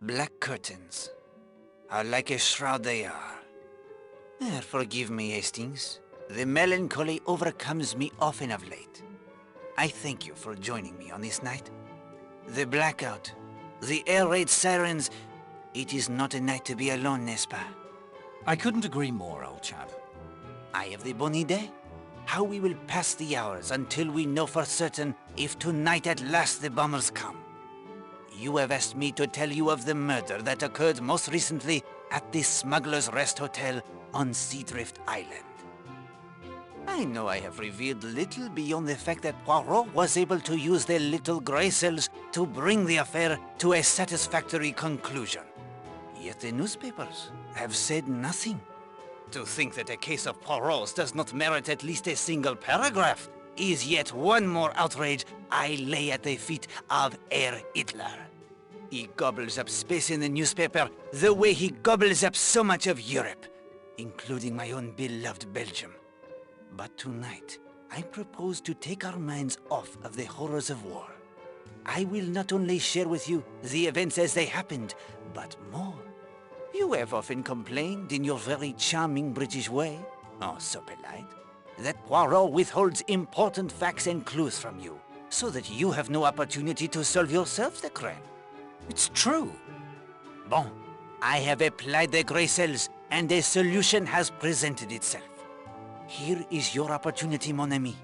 Black curtains are like a shroud they are. Forgive me, Hastings. The melancholy overcomes me often of late. I thank you for joining me on this night. The blackout, the air raid sirens, it is not a night to be alone, n'est-ce pas? I couldn't agree more, old chap. I have the bonne idée. How we will pass the hours until we know for certain if tonight at last the bombers come. You have asked me to tell you of the murder that occurred most recently at the Smuggler's Rest Hotel on Seadrift Island. I know I have revealed little beyond the fact that Poirot was able to use the little grey cells to bring the affair to a satisfactory conclusion. Yet the newspapers have said nothing. To think that a case of Poirot's does not merit at least a single paragraph is yet one more outrage I lay at the feet of Herr Hitler. He gobbles up space in the newspaper the way he gobbles up so much of Europe, including my own beloved Belgium. But tonight, I propose to take our minds off of the horrors of war. I will not only share with you the events as they happened, but more. You have often complained in your very charming British way, oh so polite, that Poirot withholds important facts and clues from you, so that you have no opportunity to solve yourself the crime. It's true. Bon, I have applied the grey cells, and a solution has presented itself. Here is your opportunity, mon ami.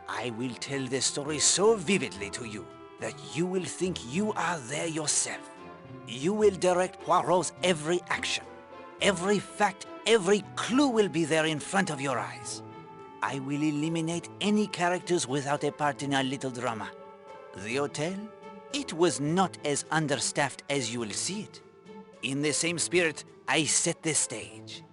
I will tell the story so vividly to you that you will think you are there yourself. You will direct Poirot's every action. Every fact, every clue will be there in front of your eyes. I will eliminate any characters without a part in our little drama. The hotel? It was not as understaffed as you will see it. In the same spirit, I set the stage.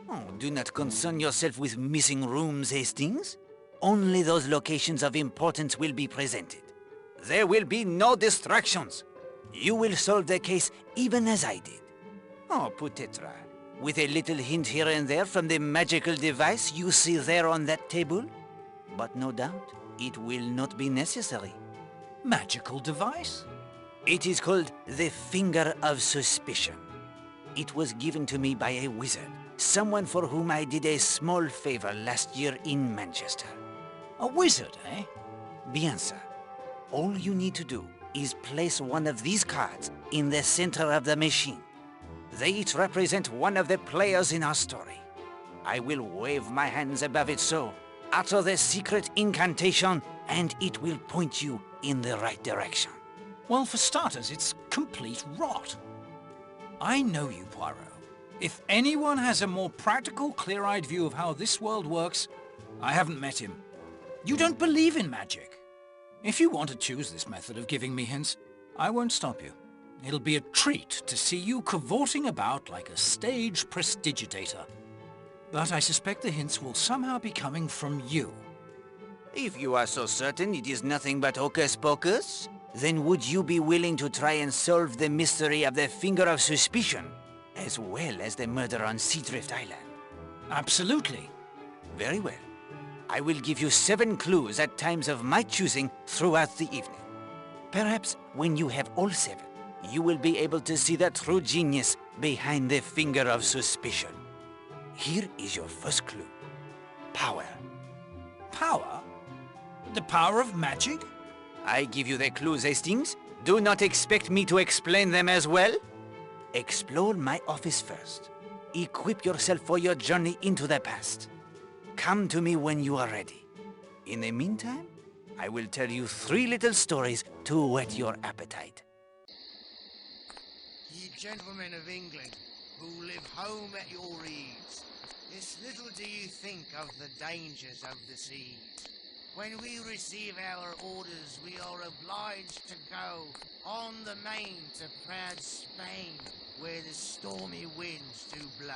Oh, do not concern yourself with missing rooms, Hastings. Only those locations of importance will be presented. There will be no distractions. You will solve the case even as I did. Oh, peut-être, with a little hint here and there from the magical device you see there on that table. But no doubt, it will not be necessary. Magical device? It is called the Finger of Suspicion. It was given to me by a wizard, someone for whom I did a small favor last year in Manchester. A wizard, eh? Bien, sir. All you need to do is place one of these cards in the center of the machine. They each represent one of the players in our story. I will wave my hands above it so, utter the secret incantation, and it will point you in the right direction. Well, for starters, it's complete rot. I know you, Poirot. If anyone has a more practical, clear-eyed view of how this world works, I haven't met him. You don't believe in magic. If you want to choose this method of giving me hints, I won't stop you. It'll be a treat to see you cavorting about like a stage prestidigitator. But I suspect the hints will somehow be coming from you. If you are so certain it is nothing but hocus pocus, then would you be willing to try and solve the mystery of the Finger of Suspicion, as well as the murder on Seadrift Island? Absolutely. Very well. I will give you 7 clues at times of my choosing throughout the evening. Perhaps when you have all 7, you will be able to see the true genius behind the Finger of Suspicion. Here is your first clue. Power. Power? The power of magic? I give you the clues, Hastings. Do not expect me to explain them as well. Explore my office first. Equip yourself for your journey into the past. Come to me when you are ready. In the meantime, I will tell you 3 little stories to whet your appetite. Ye gentlemen of England, who live home at your ease, this little do you think of the dangers of the seas. When we receive our orders, we are obliged to go on the main to proud Spain, where the stormy winds do blow.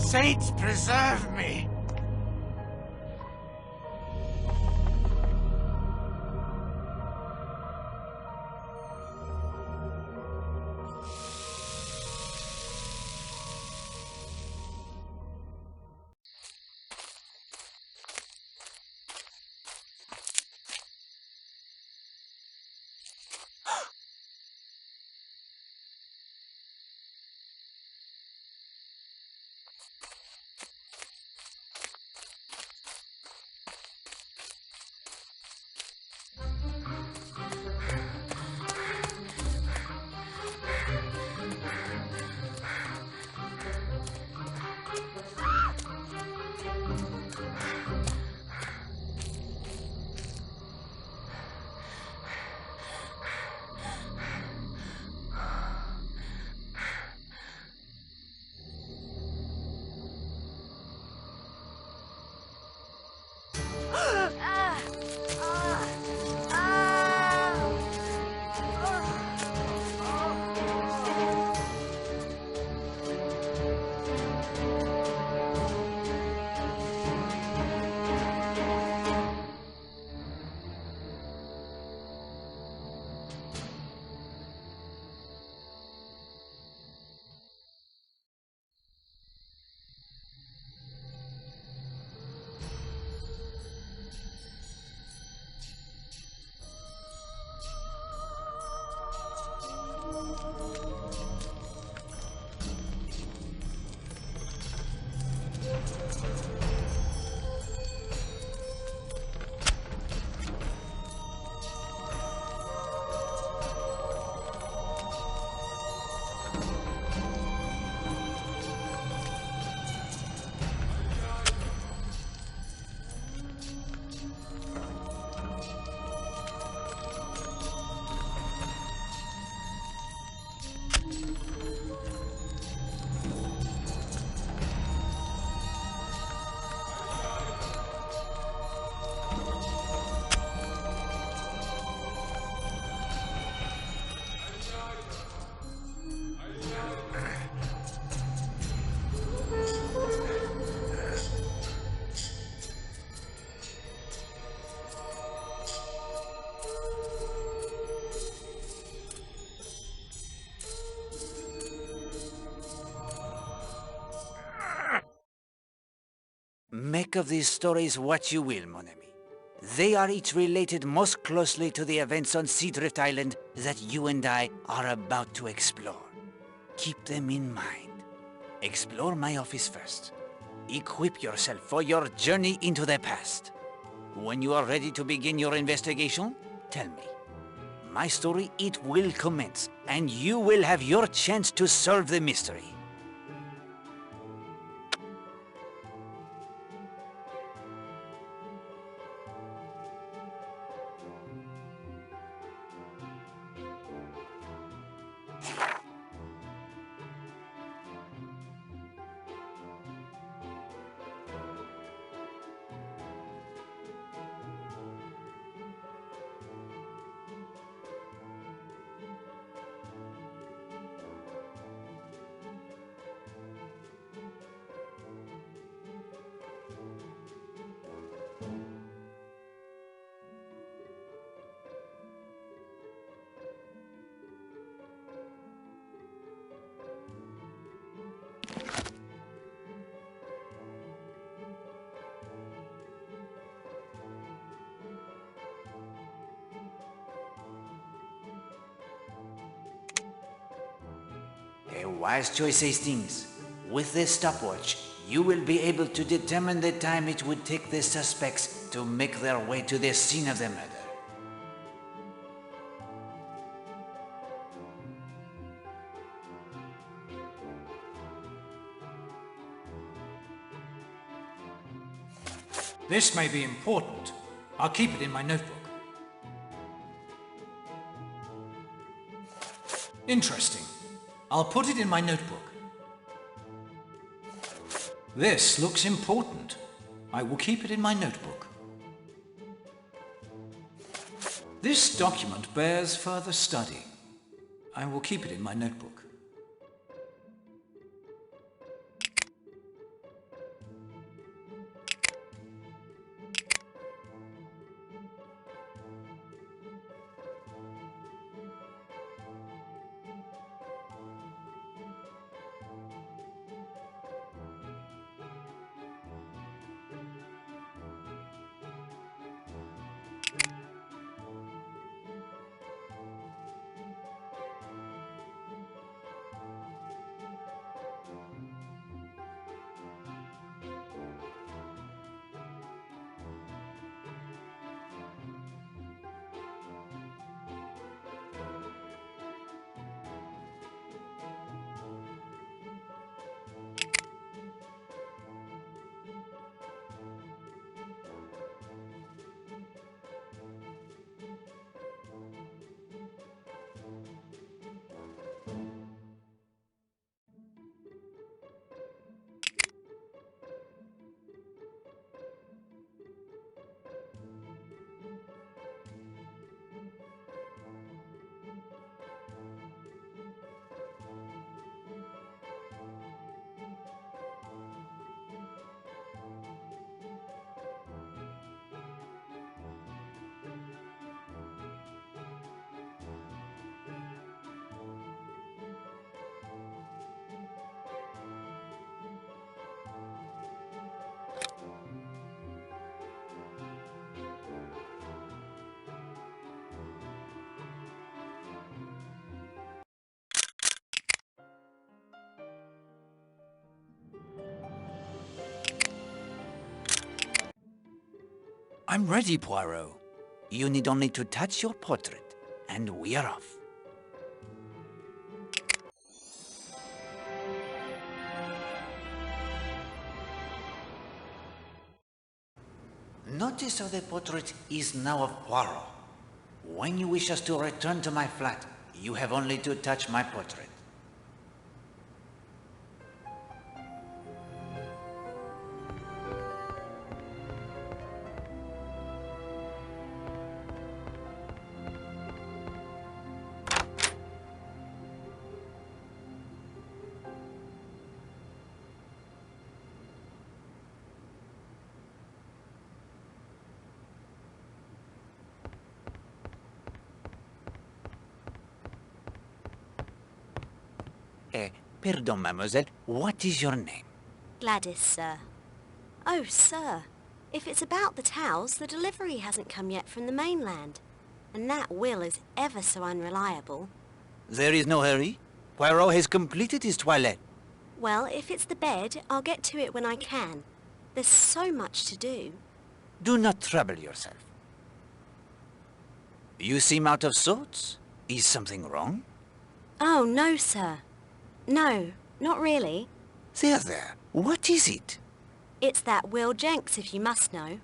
Saints preserve me! Make of these stories what you will, mon ami. They are each related most closely to the events on Seadrift Island that you and I are about to explore. Keep them in mind. Explore my office first. Equip yourself for your journey into the past. When you are ready to begin your investigation, tell me. My story, it will commence, and you will have your chance to solve the mystery. A wise choice, Hastings. With this stopwatch, you will be able to determine the time it would take the suspects to make their way to the scene of the murder. This may be important. I'll keep it in my notebook. Interesting. I'll put it in my notebook. This looks important. I will keep it in my notebook. This document bears further study. I will keep it in my notebook. I'm ready, Poirot. You need only to touch your portrait, and we are off. Notice how the portrait is now of Poirot. When you wish us to return to my flat, you have only to touch my portrait. Pardon, mademoiselle, what is your name? Gladys, sir. Oh, sir. If it's about the towels, the delivery hasn't come yet from the mainland. And that Will is ever so unreliable. There is no hurry. Poirot has completed his toilette. Well, if it's the bed, I'll get to it when I can. There's so much to do. Do not trouble yourself. You seem out of sorts. Is something wrong? Oh, no, sir. No, not really. There. What is it? It's that Will Jenks, if you must know.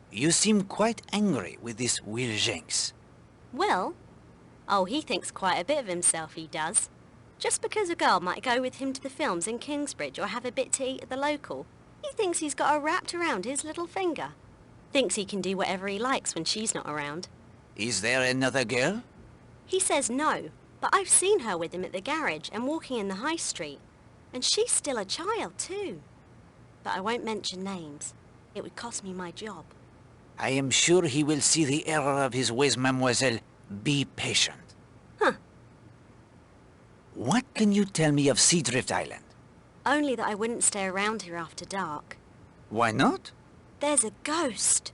You seem quite angry with this Will Jenks. Will? Oh, he thinks quite a bit of himself, he does. Just because a girl might go with him to the films in Kingsbridge or have a bit to eat at the local, he thinks he's got her wrapped around his little finger. Thinks he can do whatever he likes when she's not around. Is there another girl? He says no, but I've seen her with him at the garage and walking in the high street. And she's still a child, too. But I won't mention names. It would cost me my job. I am sure he will see the error of his ways, mademoiselle. Be patient. Huh. What can you tell me of Seadrift Island? Only that I wouldn't stay around here after dark. Why not? There's a ghost.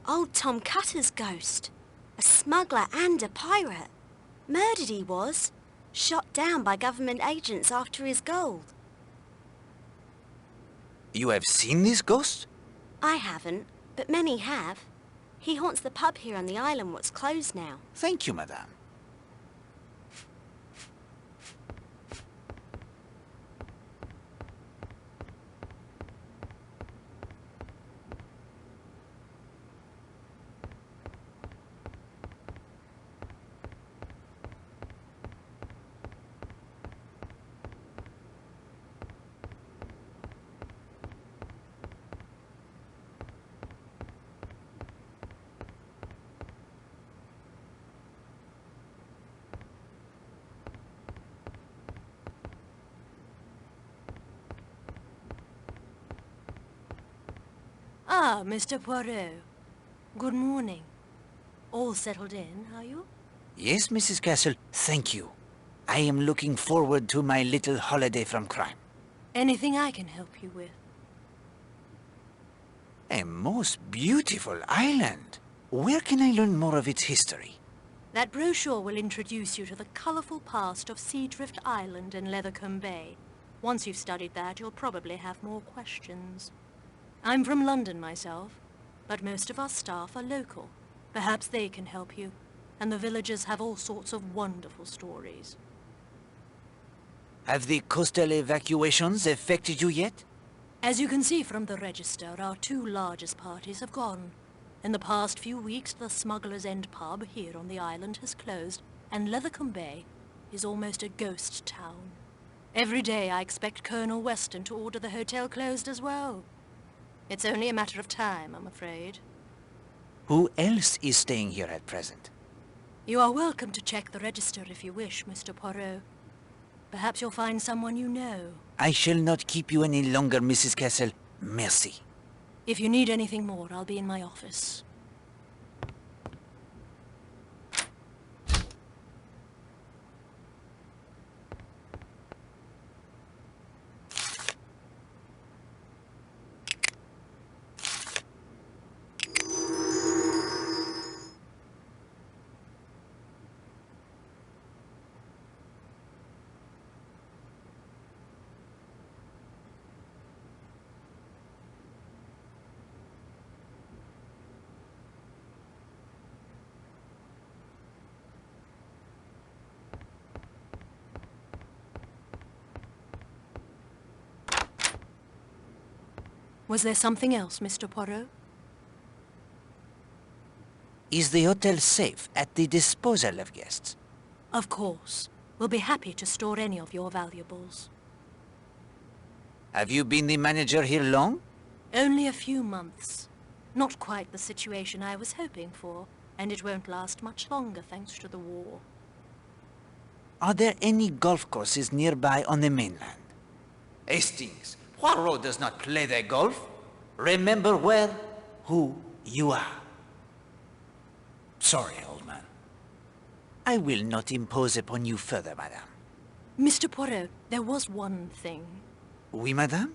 Old Tom Cutter's ghost. A smuggler and a pirate. Murdered he was. Shot down by government agents after his gold. You have seen this ghost? I haven't, but many have. He haunts the pub here on the island what's closed now. Thank you, madame. Ah, Mr. Poirot. Good morning. All settled in, are you? Yes, Mrs. Castle, thank you. I am looking forward to my little holiday from crime. Anything I can help you with? A most beautiful island. Where can I learn more of its history? That brochure will introduce you to the colourful past of Seadrift Island and Lethercombe Bay. Once you've studied that, you'll probably have more questions. I'm from London myself, but most of our staff are local. Perhaps they can help you, and the villagers have all sorts of wonderful stories. Have the coastal evacuations affected you yet? As you can see from the register, our two largest parties have gone. In the past few weeks, the Smuggler's End pub here on the island has closed, and Lethercombe Bay is almost a ghost town. Every day I expect Colonel Weston to order the hotel closed as well. It's only a matter of time, I'm afraid. Who else is staying here at present? You are welcome to check the register if you wish, Mr. Poirot. Perhaps you'll find someone you know. I shall not keep you any longer, Mrs. Castle. Merci. If you need anything more, I'll be in my office. Was there something else, Mr. Poirot? Is the hotel safe at the disposal of guests? Of course. We'll be happy to store any of your valuables. Have you been the manager here long? Only a few months. Not quite the situation I was hoping for, and it won't last much longer thanks to the war. Are there any golf courses nearby on the mainland? Hastings, Poirot does not play their golf. Remember where, who you are. Sorry, old man. I will not impose upon you further, madame. Mr. Poirot, there was one thing. Oui, madame?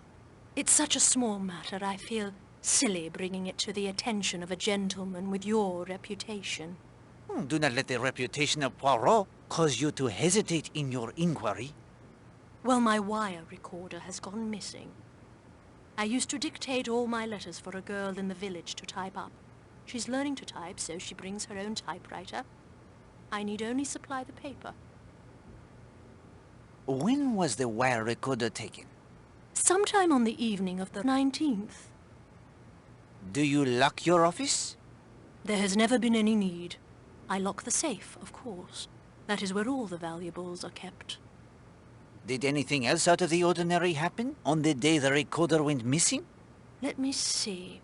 It's such a small matter, I feel silly bringing it to the attention of a gentleman with your reputation. Do not let the reputation of Poirot cause you to hesitate in your inquiry. Well, my wire recorder has gone missing. I used to dictate all my letters for a girl in the village to type up. She's learning to type, so she brings her own typewriter. I need only supply the paper. When was the wire recorder taken? Sometime on the evening of the 19th. Do you lock your office? There has never been any need. I lock the safe, of course. That is where all the valuables are kept. Did anything else out of the ordinary happen on the day the recorder went missing? Let me see.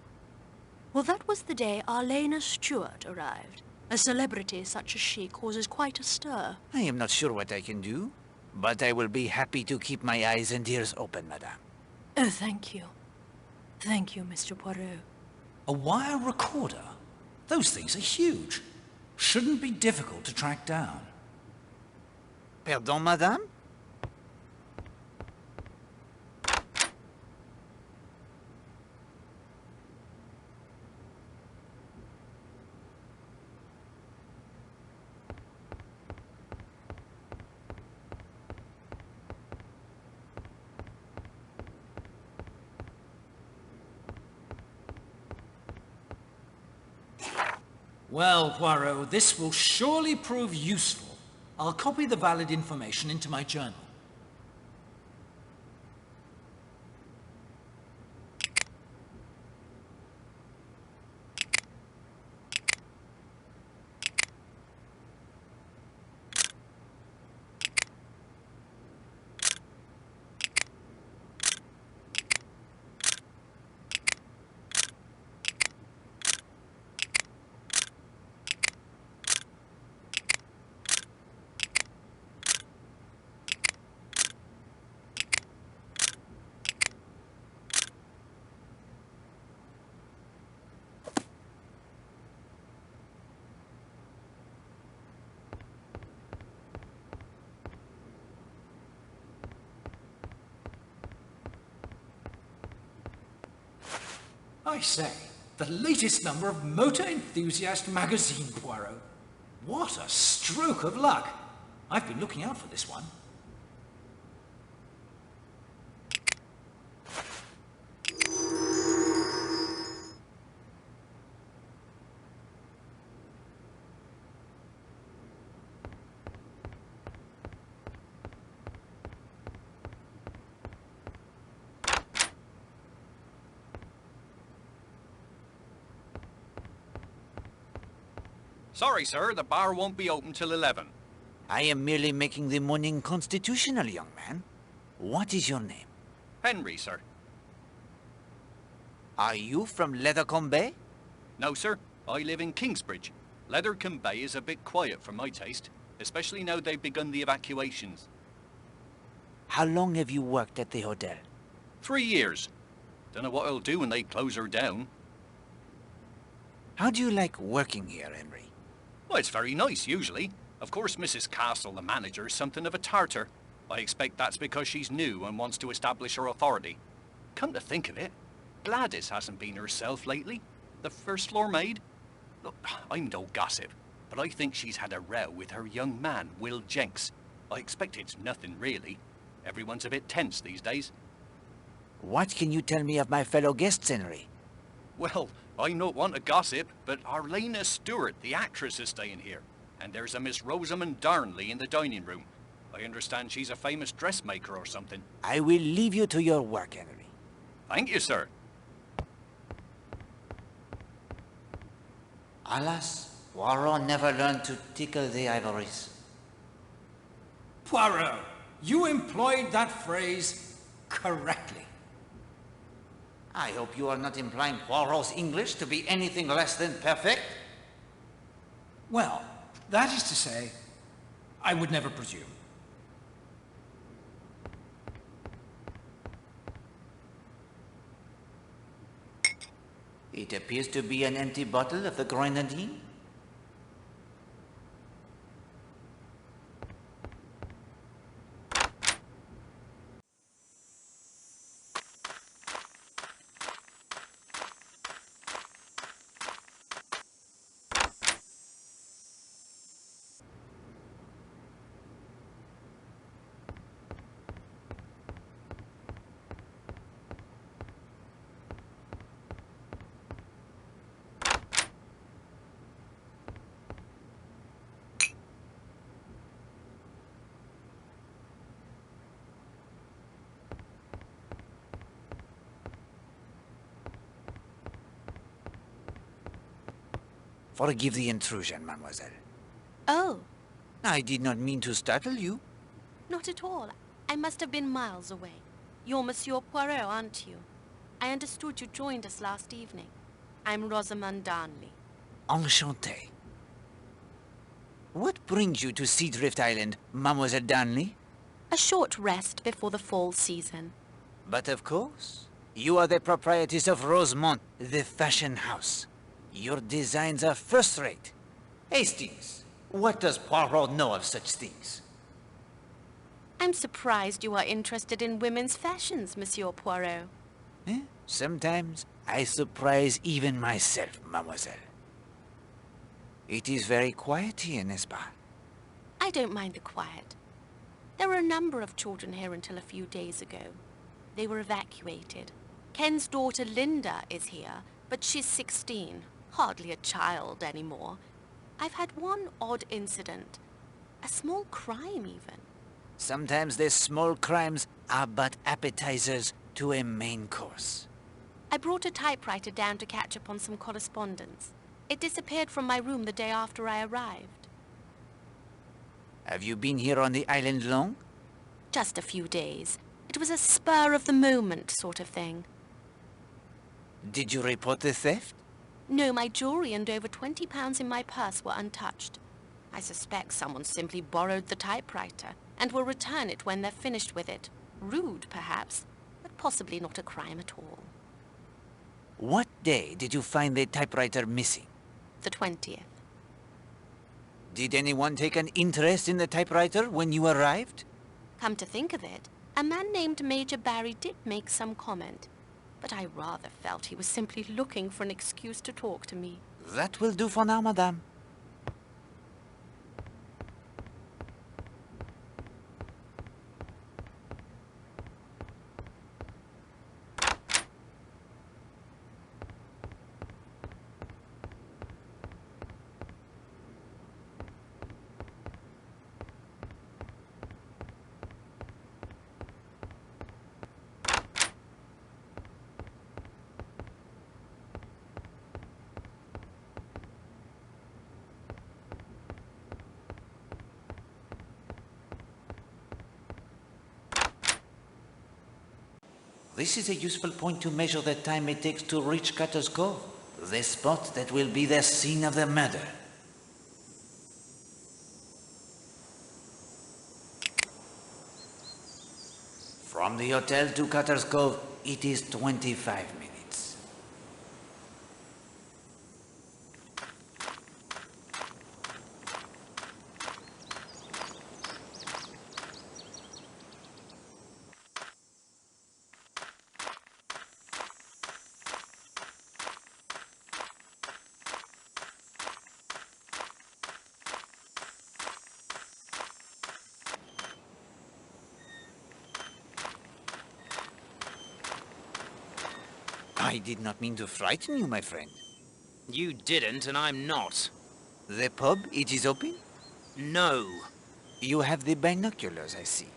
Well, that was the day Arlena Stewart arrived. A celebrity such as she causes quite a stir. I am not sure what I can do, but I will be happy to keep my eyes and ears open, madame. Oh, thank you. Thank you, Mr. Poirot. A wire recorder? Those things are huge. Shouldn't be difficult to track down. Pardon, madame? Well, Poirot, this will surely prove useful. I'll copy the valid information into my journal. I say, the latest number of Motor Enthusiast magazine, Poirot. What a stroke of luck. I've been looking out for this one. Sorry, sir, the bar won't be open till 11. I am merely making the morning constitutional, young man. What is your name? Henry, sir. Are you from Lethercombe Bay? No, sir. I live in Kingsbridge. Lethercombe Bay is a bit quiet for my taste, especially now they've begun the evacuations. How long have you worked at the hotel? 3 years. Don't know what I'll do when they close her down. How do you like working here, Henry? Well, it's very nice, usually. Of course, Mrs. Castle, the manager, is something of a tartar. I expect that's because she's new and wants to establish her authority. Come to think of it, Gladys hasn't been herself lately. The first floor maid. Look, I'm no gossip, but I think she's had a row with her young man, Will Jenks. I expect it's nothing, really. Everyone's a bit tense these days. What can you tell me of my fellow guests, Henry? Well, I'm not one to gossip, but Arlena Stewart, the actress, is staying here. And there's a Miss Rosamond Darnley in the dining room. I understand she's a famous dressmaker or something. I will leave you to your work, Henry. Thank you, sir. Alas, Poirot never learned to tickle the ivories. Poirot, you employed that phrase correctly. I hope you are not implying Poirot's English to be anything less than perfect. Well, that is to say, I would never presume. It appears to be an empty bottle of the grenadine. Forgive the intrusion, mademoiselle. Oh, I did not mean to startle you. not at all. I must have been miles away. You're Monsieur Poirot, aren't you? I understood you joined us last evening. I'm Rosamund Darnley. Enchanté. What brings you to Seadrift Island, Mademoiselle Darnley? A short rest before the fall season. But of course, you are the proprietress of Rosemont, the fashion house. Your designs are first-rate. Hastings, what does Poirot know of such things? I'm surprised you are interested in women's fashions, Monsieur Poirot. Sometimes I surprise even myself, mademoiselle. It is very quiet here, n'est-ce pas? I don't mind the quiet. There were a number of children here until a few days ago. They were evacuated. Ken's daughter Linda is here, but she's 16. Hardly a child anymore. I've had one odd incident. A small crime, even. Sometimes the small crimes are but appetizers to a main course. I brought a typewriter down to catch up on some correspondence. It disappeared from my room the day after I arrived. Have you been here on the island long? Just a few days. It was a spur-of-the-moment sort of thing. Did you report the theft? No, my jewelry and over £20 in my purse were untouched. I suspect someone simply borrowed the typewriter and will return it when they're finished with it. Rude, perhaps, but possibly not a crime at all. What day did you find the typewriter missing? The 20th. Did anyone take an interest in the typewriter when you arrived? Come to think of it, a man named Major Barry did make some comment, but I rather felt he was simply looking for an excuse to talk to me. That will do for now, madame. This is a useful point to measure the time it takes to reach Cutter's Cove, the spot that will be the scene of the murder. From the hotel to Cutter's Cove, it is 25 minutes. I did not mean to frighten you, my friend. You didn't, and I'm not. The pub, it is open? No. You have the binoculars, I see.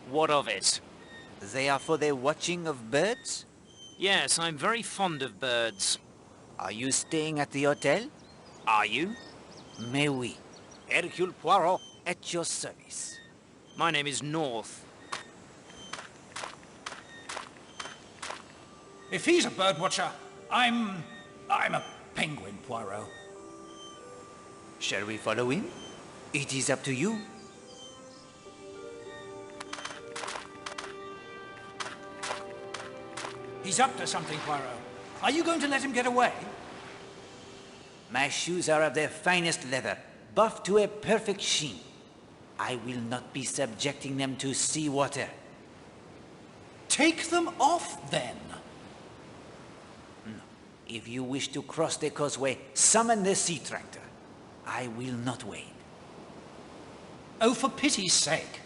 What of it? They are for the watching of birds? Yes, I'm very fond of birds. Are you staying at the hotel? Are you? Mais oui. Hercule Poirot at your service. My name is North. If he's a birdwatcher, I'm a penguin, Poirot. Shall we follow him? It is up to you. He's up to something, Poirot. Are you going to let him get away? My shoes are of their finest leather, buffed to a perfect sheen. I will not be subjecting them to sea water. Take them off, then. No. If you wish to cross the causeway, summon the sea tractor. I will not wait. Oh, for pity's sake.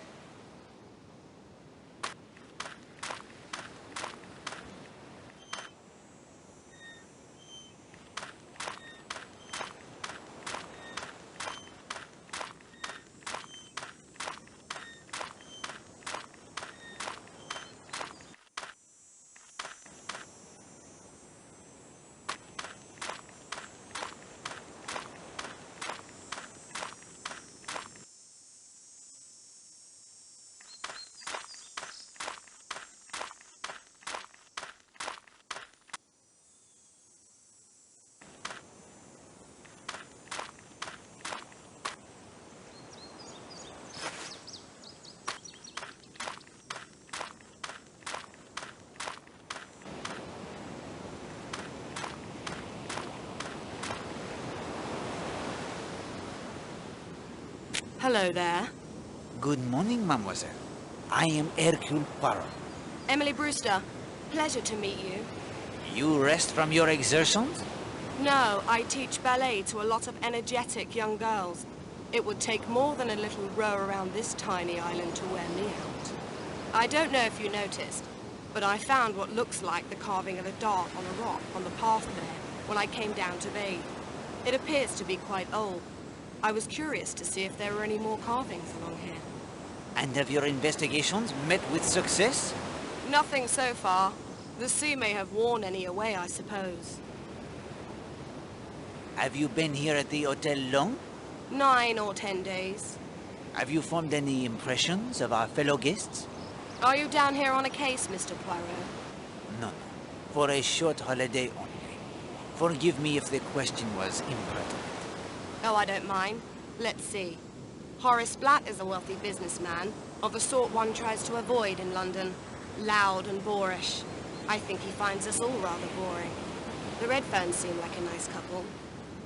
Hello there. Good morning, mademoiselle. I am Hercule Poirot. Emily Brewster. Pleasure to meet you. You rest from your exertions? No, I teach ballet to a lot of energetic young girls. It would take more than a little row around this tiny island to wear me out. I don't know if you noticed, but I found what looks like the carving of a dart on a rock on the path there when I came down to bathe. It appears to be quite old. I was curious to see if there were any more carvings along here. And have your investigations met with success? Nothing so far. The sea may have worn any away, I suppose. Have you been here at the hotel long? 9 or 10 days. Have you formed any impressions of our fellow guests? Are you down here on a case, Mr. Poirot? No, no. For a short holiday only. Forgive me if the question was impertinent. Oh, I don't mind. Let's see. Horace Blatt is a wealthy businessman, of the sort one tries to avoid in London. Loud and boorish. I think he finds us all rather boring. The Redferns seem like a nice couple,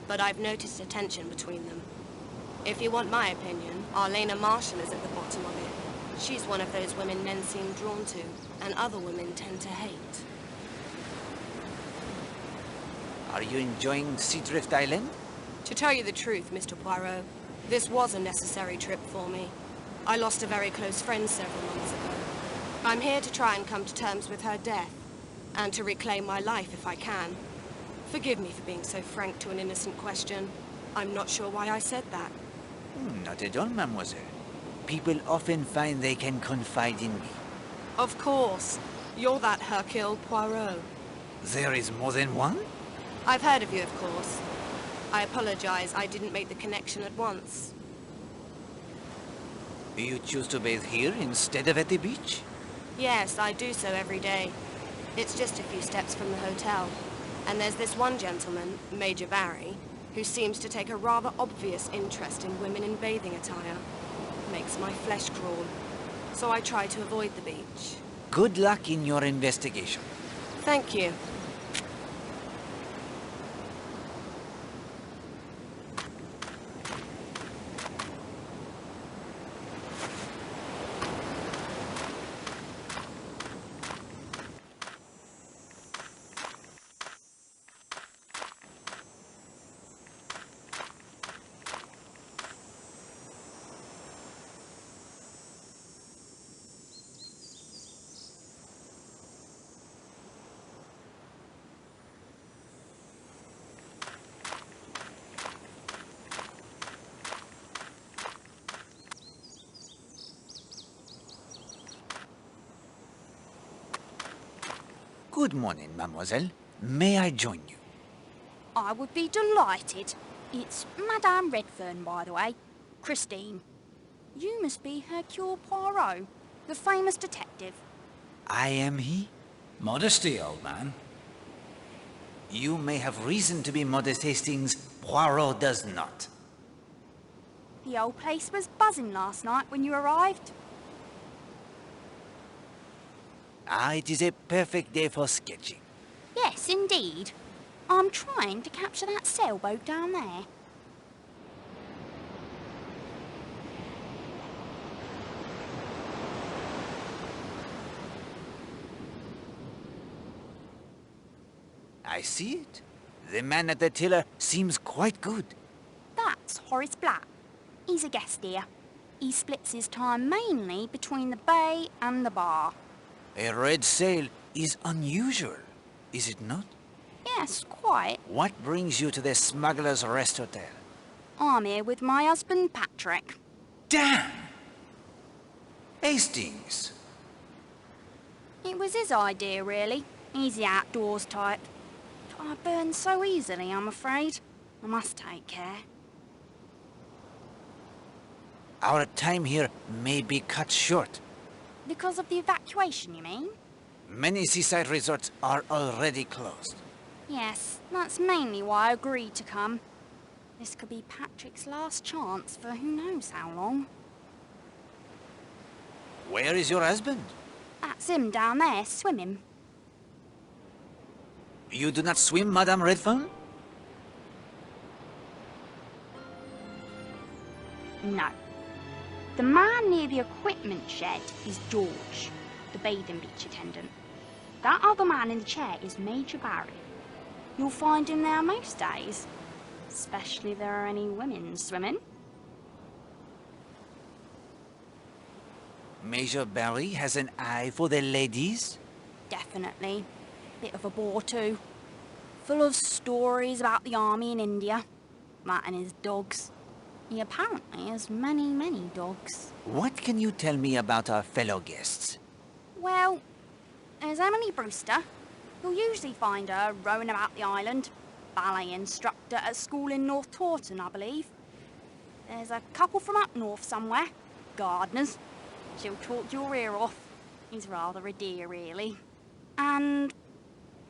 but I've noticed a tension between them. If you want my opinion, Arlena Marshall is at the bottom of it. She's one of those women men seem drawn to, and other women tend to hate. Are you enjoying Seadrift Island? To tell you the truth, Mr. Poirot, this was a necessary trip for me. I lost a very close friend several months ago. I'm here to try and come to terms with her death, and to reclaim my life if I can. Forgive me for being so frank to an innocent question. I'm not sure why I said that. Not at all, mademoiselle. People often find they can confide in me. Of course. You're that Hercule Poirot. There is more than one? I've heard of you, of course. I apologize, I didn't make the connection at once. You choose to bathe here instead of at the beach? Yes, I do so every day. It's just a few steps from the hotel. And there's this one gentleman, Major Barry, who seems to take a rather obvious interest in women in bathing attire. Makes my flesh crawl. So I try to avoid the beach. Good luck in your investigation. Thank you. Good morning, mademoiselle. May I join you? I would be delighted. It's Madame Redfern, by the way. Christine. You must be Hercule Poirot, the famous detective. I am he? Modesty, old man. You may have reason to be modest, Hastings. Poirot does not. The old place was buzzing last night when you arrived. Ah, it is a perfect day for sketching. Yes, indeed. I'm trying to capture that sailboat down there. I see it. The man at the tiller seems quite good. That's Horace Black. He's a guest here. He splits his time mainly between the bay and the bar. A red sail is unusual, is it not? Yes, quite. What brings you to the Smuggler's Rest Hotel? I'm here with my husband, Patrick. Damn! Hastings! It was his idea, really. He's the outdoors type. But I burn so easily, I'm afraid. I must take care. Our time here may be cut short. Because of the evacuation, you mean? Many seaside resorts are already closed. Yes, that's mainly why I agreed to come. This could be Patrick's last chance for who knows how long. Where is your husband? That's him down there, swimming. You do not swim, Madame Redfern? No. The man near the equipment shed is George, the bathing beach attendant. That other man in the chair is Major Barry. You'll find him there most days, especially if there are any women swimming. Major Barry has an eye for the ladies? Definitely. Bit of a bore too. Full of stories about the army in India. That and his dogs. He apparently has many dogs. What can you tell me about our fellow guests? Well, there's Emily Brewster. You'll usually find her rowing about the island. Ballet instructor at school in North Taunton, I believe. There's a couple from up north somewhere. Gardeners. She'll talk your ear off. He's rather a dear, really. And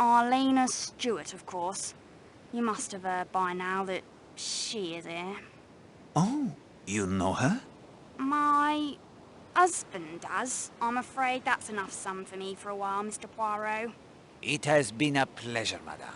Arlena Stewart, of course. You must have heard by now that she is here. Oh, you know her? My husband does. I'm afraid that's enough sum for me for a while, Mr. Poirot. It has been a pleasure, madame.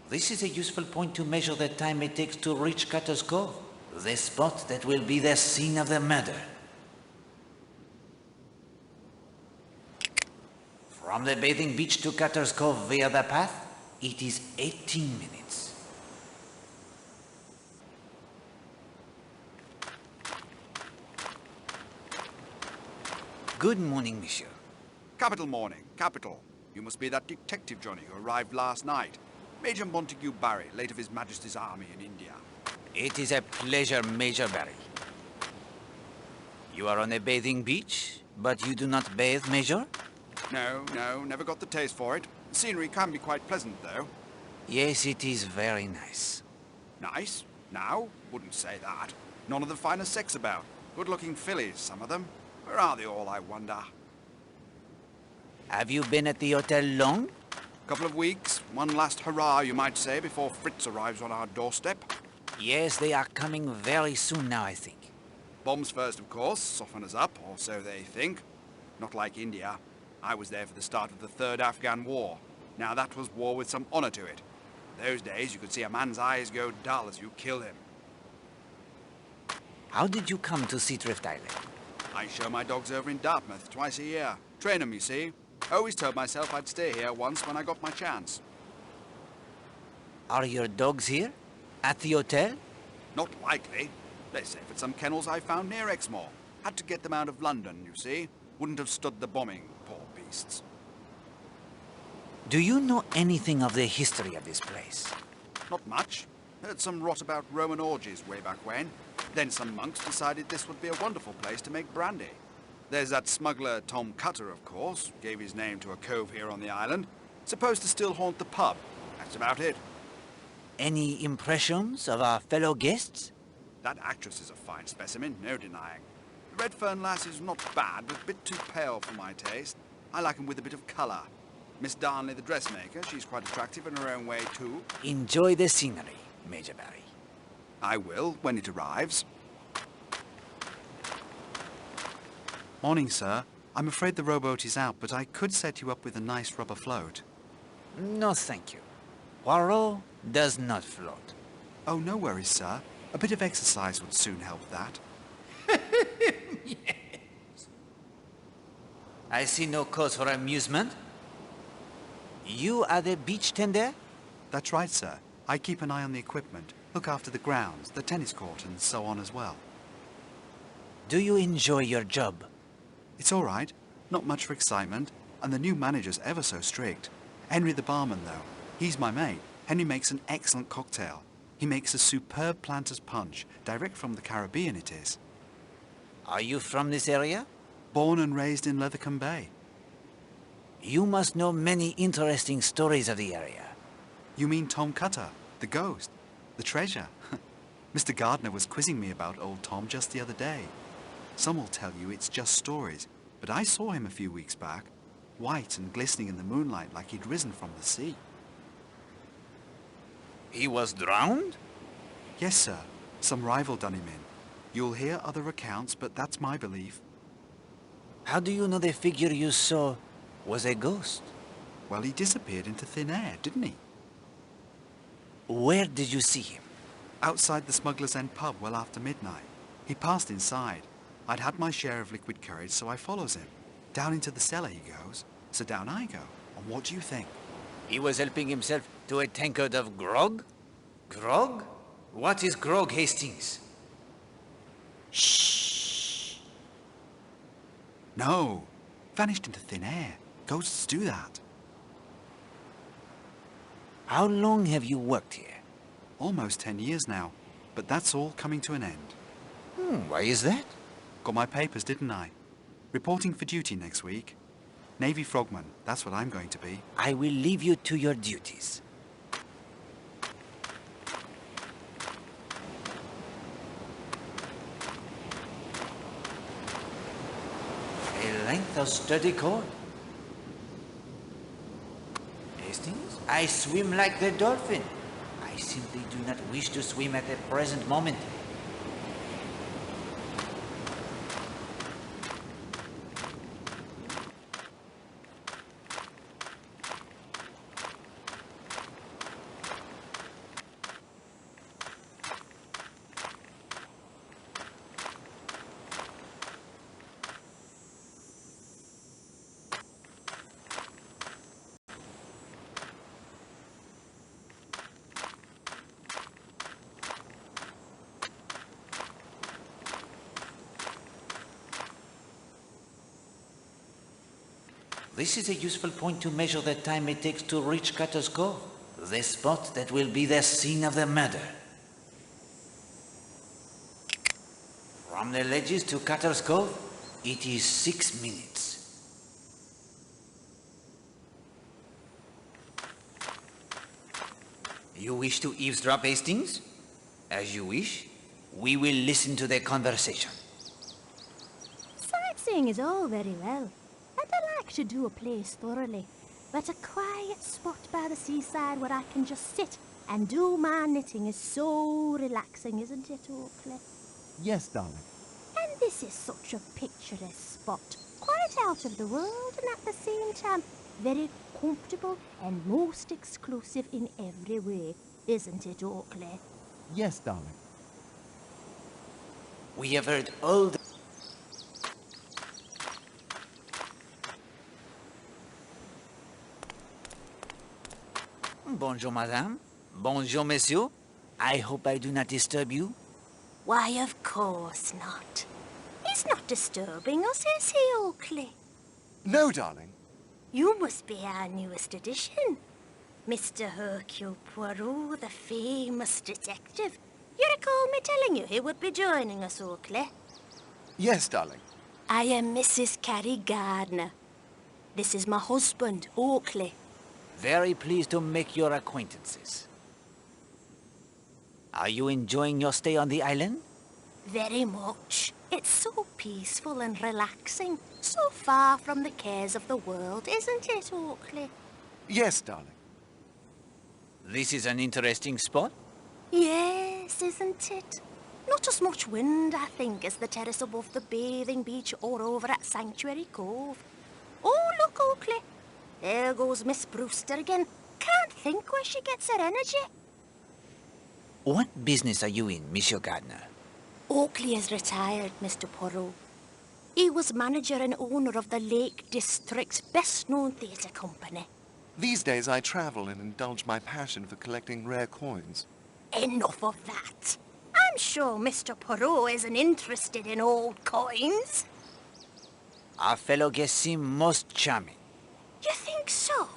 This is a useful point to measure the time it takes to reach Cutter's Cove, the spot that will be the scene of the murder. From the bathing beach to Cutter's Cove via the path, it is 18 minutes. Good morning, monsieur. Capital morning, capital. You must be that detective Johnny who arrived last night. Major Montague Barry, late of His Majesty's Army in India. It is a pleasure, Major Barry. You are on a bathing beach, but you do not bathe, Major? No, never got the taste for it. The scenery can be quite pleasant, though. Yes, it is very nice. Nice? Now? Wouldn't say that. None of the finest sex about. Good-looking fillies, some of them. Where are they all, I wonder? Have you been at the hotel long? Couple of weeks. One last hurrah, you might say, before Fritz arrives on our doorstep. Yes, they are coming very soon now, I think. Bombs first, of course. Soften us up, or so they think. Not like India. I was there for the start of the Third Afghan War. Now that was war with some honor to it. Those days you could see a man's eyes go dull as you kill him. How did you come to Seatrift Island? I show my dogs over in Dartmouth twice a year. Train them, you see. Always told myself I'd stay here once when I got my chance. Are your dogs here? At the hotel? Not likely. They're safe at some kennels I found near Exmoor. Had to get them out of London, you see. Wouldn't have stood the bombing, poor beasts. Do you know anything of the history of this place? Not much. Heard some rot about Roman orgies way back when. Then some monks decided this would be a wonderful place to make brandy. There's that smuggler Tom Cutter, of course, gave his name to a cove here on the island. Supposed to still haunt the pub. That's about it. Any impressions of our fellow guests? That actress is a fine specimen, no denying. The Redfern lass is not bad, but a bit too pale for my taste. I like 'em with a bit of colour. Miss Darnley, the dressmaker, she's quite attractive in her own way, too. Enjoy the scenery, Major Barry. I will, when it arrives. Morning, sir. I'm afraid the rowboat is out, but I could set you up with a nice rubber float. No, thank you. Poirot does not float. Oh, no worries, sir. A bit of exercise would soon help that. Yes. I see no cause for amusement. You are the beach tender? That's right, sir. I keep an eye on the equipment, look after the grounds, the tennis court, and so on as well. Do you enjoy your job? It's all right. Not much for excitement, and the new manager's ever so strict. Henry the barman, though. He's my mate. Henry makes an excellent cocktail. He makes a superb planter's punch, direct from the Caribbean it is. Are you from this area? Born and raised in Lethercombe Bay. You must know many interesting stories of the area. You mean Tom Cutter, the ghost, the treasure? Mr. Gardner was quizzing me about old Tom just the other day. Some will tell you it's just stories, but I saw him a few weeks back, white and glistening in the moonlight like he'd risen from the sea. He was drowned? Yes, sir. Some rival done him in. You'll hear other accounts, but that's my belief. How do you know the figure you saw was a ghost? Well, he disappeared into thin air, didn't he? Where did you see him? Outside the Smuggler's End pub well after midnight. He passed inside. I'd had my share of liquid courage, so I follows him. Down into the cellar he goes, so down I go. And what do you think? He was helping himself to a tankard of grog? Grog? What is grog, Hastings? Shh! No! Vanished into thin air. Ghosts do that. How long have you worked here? Almost 10 years now, but that's all coming to an end. Why is that? Got my papers, didn't I? Reporting for duty next week. Navy frogman, that's what I'm going to be. I will leave you to your duties. A length of sturdy cord. Hastings, I swim like the dolphin. I simply do not wish to swim at the present moment. This is a useful point to measure the time it takes to reach Cutter's Cove, the spot that will be the scene of the murder. From the ledges to Cutter's Cove, it is 6 minutes. You wish to eavesdrop, Hastings? As you wish. We will listen to their conversation. Sightseeing is all very well, and I like to do a place thoroughly, but a quiet spot by the seaside where I can just sit and do my knitting is so relaxing, isn't it, Oakley? Yes, darling. And this is such a picturesque spot, quite out of the world and at the same time very comfortable and most exclusive in every way, isn't it, Oakley? Yes, darling. We have heard all the... Bonjour, madame. Bonjour, monsieur. I hope I do not disturb you. Why, of course not. He's not disturbing us, is he, Oakley? No, darling. You must be our newest addition. Mr. Hercule Poirot, the famous detective. You recall me telling you he would be joining us, Oakley? Yes, darling. I am Mrs. Carrie Gardner. This is my husband, Oakley. Very pleased to make your acquaintances. Are you enjoying your stay on the island? Very much. It's so peaceful and relaxing. So far from the cares of the world, isn't it, Oakley? Yes, darling. This is an interesting spot. Yes, isn't it? Not as much wind, I think, as the terrace above the bathing beach or over at Sanctuary Cove. Oh, look, Oakley. There goes Miss Brewster again. Can't think where she gets her energy. What business are you in, Monsieur Gardner? Oakley is retired, Mr. Poirot. He was manager and owner of the Lake District's best-known theatre company. These days I travel and indulge my passion for collecting rare coins. Enough of that. I'm sure Mr. Poirot isn't interested in old coins. Our fellow guests seem most charming. You think so?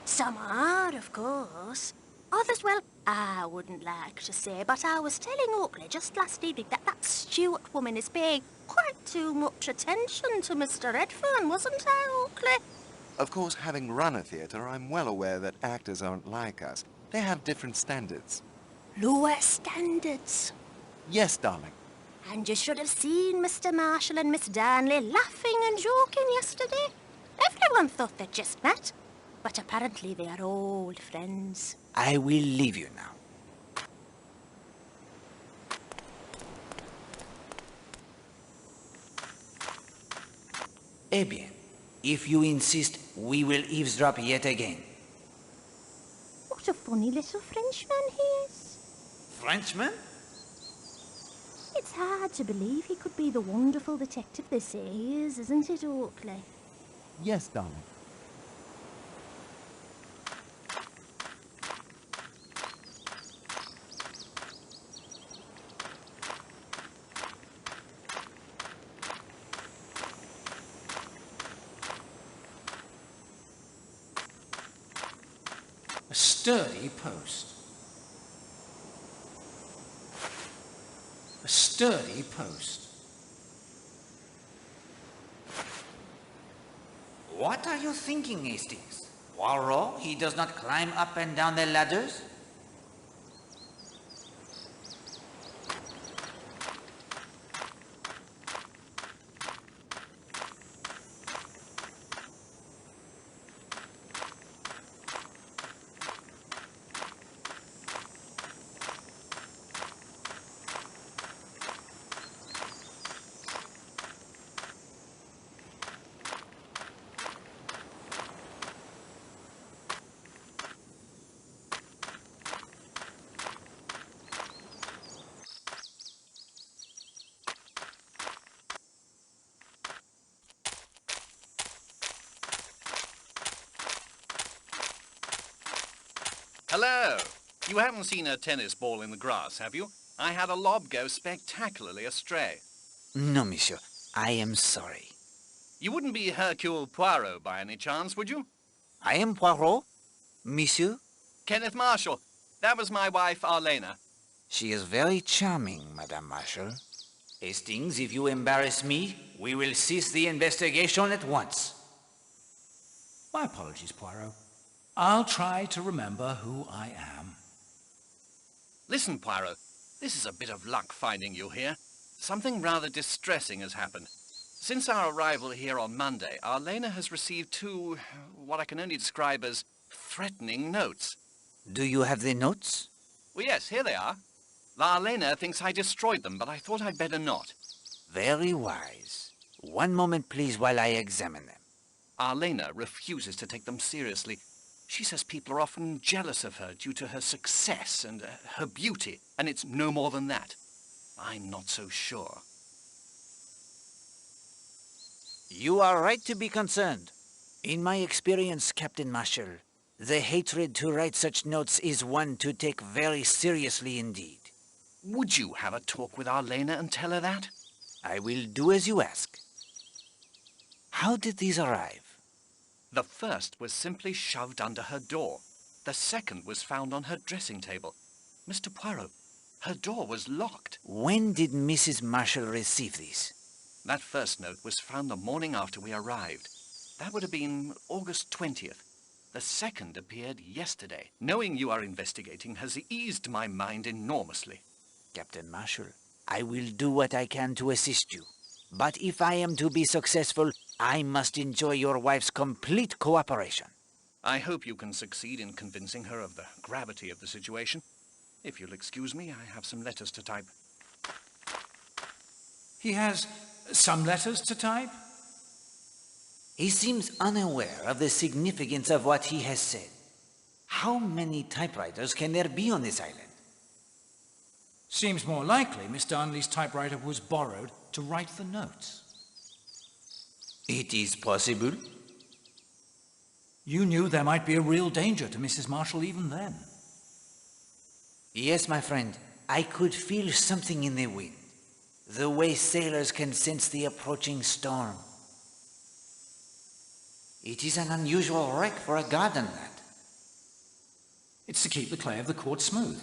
Some are, of course. Others, well, I wouldn't like to say, but I was telling Oakley just last evening that Stewart woman is paying quite too much attention to Mr. Redfern, wasn't I, Oakley? Of course, having run a theatre, I'm well aware that actors aren't like us. They have different standards. Lower standards. Yes, darling. And you should have seen Mr. Marshall and Miss Darnley laughing and joking yesterday. Everyone thought they'd just met, but apparently they are old friends. I will leave you now. Eh bien, if you insist, we will eavesdrop yet again. What a funny little Frenchman he is. Frenchman? It's hard to believe he could be the wonderful detective they say he is, isn't it, Oakley? Yes, darling. A sturdy post. A sturdy post. What are you thinking, Hastings? Poirot, he does not climb up and down the ladders? Hello! You haven't seen a tennis ball in the grass, have you? I had a lob go spectacularly astray. No, monsieur. I am sorry. You wouldn't be Hercule Poirot by any chance, would you? I am Poirot. Monsieur? Kenneth Marshall. That was my wife, Arlena. She is very charming, Madame Marshall. Hastings, if you embarrass me, we will cease the investigation at once. My apologies, Poirot. I'll try to remember who I am. Listen, Poirot. This is a bit of luck finding you here. Something rather distressing has happened. Since our arrival here on Monday, Arlena has received two, what I can only describe as threatening notes. Do you have the notes? Well, yes, here they are. Arlena thinks I destroyed them, but I thought I'd better not. Very wise. One moment, please, while I examine them. Arlena refuses to take them seriously. She says people are often jealous of her due to her success and her beauty, and it's no more than that. I'm not so sure. You are right to be concerned. In my experience, Captain Marshall, the hatred to write such notes is one to take very seriously indeed. Would you have a talk with Arlena and tell her that? I will do as you ask. How did these arrive? The first was simply shoved under her door. The second was found on her dressing table. Mr. Poirot, her door was locked. When did Mrs. Marshall receive this? That first note was found the morning after we arrived. That would have been August 20th. The second appeared yesterday. Knowing you are investigating has eased my mind enormously. Captain Marshall, I will do what I can to assist you. But if I am to be successful, I must enjoy your wife's complete cooperation. I hope you can succeed in convincing her of the gravity of the situation. If you'll excuse me, I have some letters to type. He has some letters to type? He seems unaware of the significance of what he has said. How many typewriters can there be on this island? Seems more likely Mr. Unley's typewriter was borrowed to write the notes. It is possible. You knew there might be a real danger to Mrs. Marshall even then. Yes, my friend. I could feel something in the wind. The way sailors can sense the approaching storm. It is an unusual wreck for a garden, that. It's to keep the clay of the court smooth.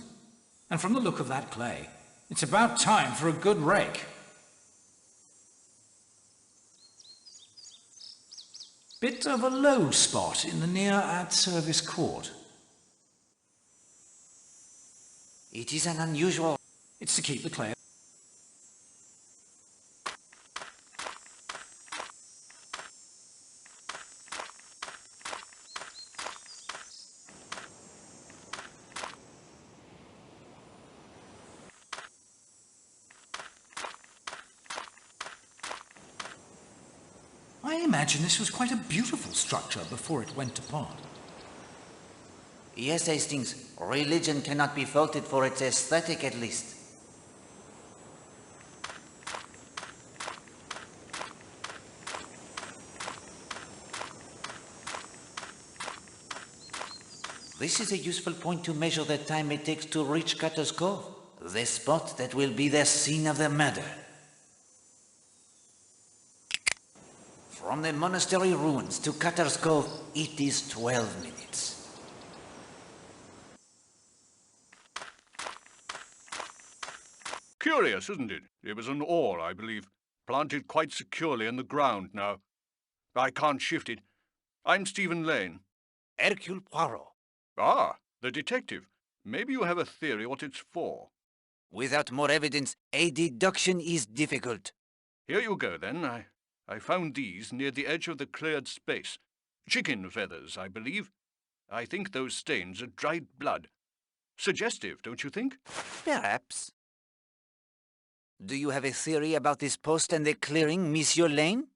And from the look of that clay, it's about time for a good rake. Bit of a low spot in the near at-service court. It is an unusual... It's to keep the clay... I imagine this was quite a beautiful structure before it went apart. Yes, Hastings. Religion cannot be faulted for its aesthetic, at least. This is a useful point to measure the time it takes to reach Cutter's Cove, the spot that will be the scene of the murder. From the monastery ruins to Cutter's Cove, it is 12 minutes. Curious, isn't it? It was an oar, I believe, planted quite securely in the ground now. I can't shift it. I'm Stephen Lane. Hercule Poirot. Ah, the detective. Maybe you have a theory what it's for. Without more evidence, a deduction is difficult. Here you go, then. I found these near the edge of the cleared space. Chicken feathers, I believe. I think those stains are dried blood. Suggestive, don't you think? Perhaps. Do you have a theory about this post and the clearing, Monsieur Lane?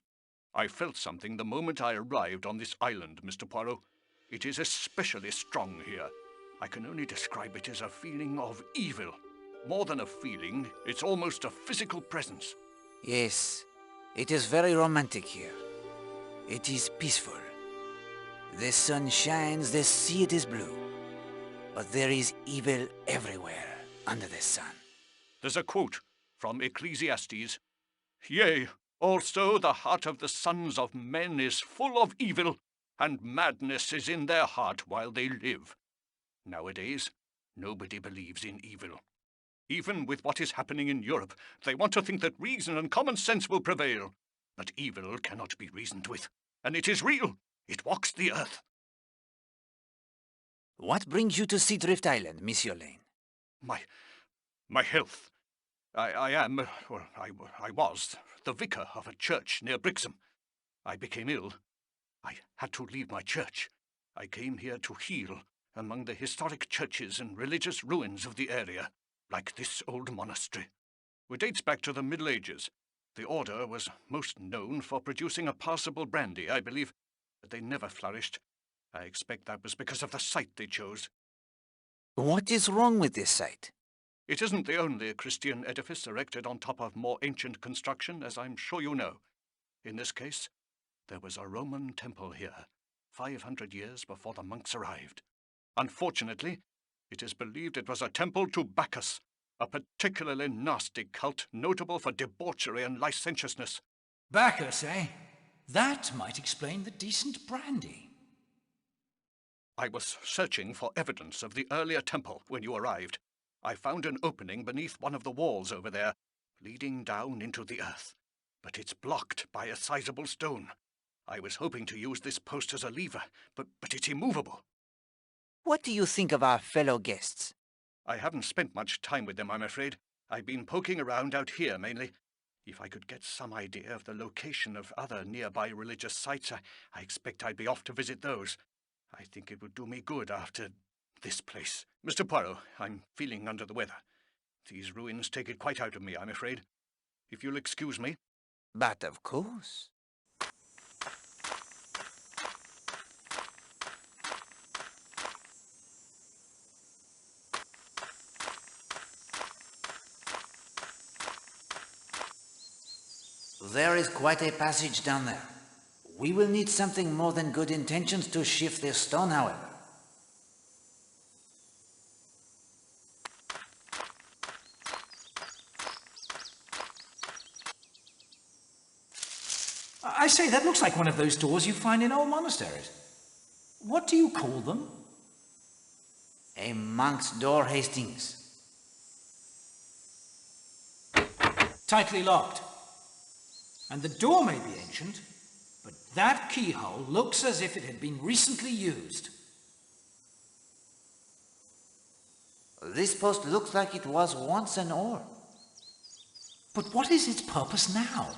I felt something the moment I arrived on this island, Mr. Poirot. It is especially strong here. I can only describe it as a feeling of evil. More than a feeling, it's almost a physical presence. Yes, it is very romantic here. It is peaceful. The sun shines, the sea it is blue. But there is evil everywhere under the sun. There's a quote from Ecclesiastes. Yea, also the heart of the sons of men is full of evil, and madness is in their heart while they live. Nowadays, nobody believes in evil. Even with what is happening in Europe, they want to think that reason and common sense will prevail. But evil cannot be reasoned with, and it is real. It walks the earth. What brings you to Seadrift Island, Monsieur Lane? My health. I was the vicar of a church near Brixham. I became ill. I had to leave my church. I came here to heal among the historic churches and religious ruins of the area, like this old monastery. It dates back to the Middle Ages. The order was most known for producing a passable brandy, I believe, but they never flourished. I expect that was because of the site they chose. What is wrong with this site? It isn't the only Christian edifice erected on top of more ancient construction, as I'm sure you know. In this case, there was a Roman temple here, 500 years before the monks arrived. Unfortunately, it is believed it was a temple to Bacchus, a particularly nasty cult notable for debauchery and licentiousness. Bacchus, eh? That might explain the decent brandy. I was searching for evidence of the earlier temple when you arrived. I found an opening beneath one of the walls over there, leading down into the earth. But it's blocked by a sizable stone. I was hoping to use this post as a lever, but it's immovable. What do you think of our fellow guests? I haven't spent much time with them, I'm afraid. I've been poking around out here, mainly. If I could get some idea of the location of other nearby religious sites, I expect I'd be off to visit those. I think it would do me good after this place. Mr. Poirot, I'm feeling under the weather. These ruins take it quite out of me, I'm afraid. If you'll excuse me. But of course. There is quite a passage down there. We will need something more than good intentions to shift this stone, however. I say, that looks like one of those doors you find in old monasteries. What do you call them? A monk's door, Hastings. Tightly locked. And the door may be ancient, but that keyhole looks as if it had been recently used. This post looks like it was once an oar. But what is its purpose now?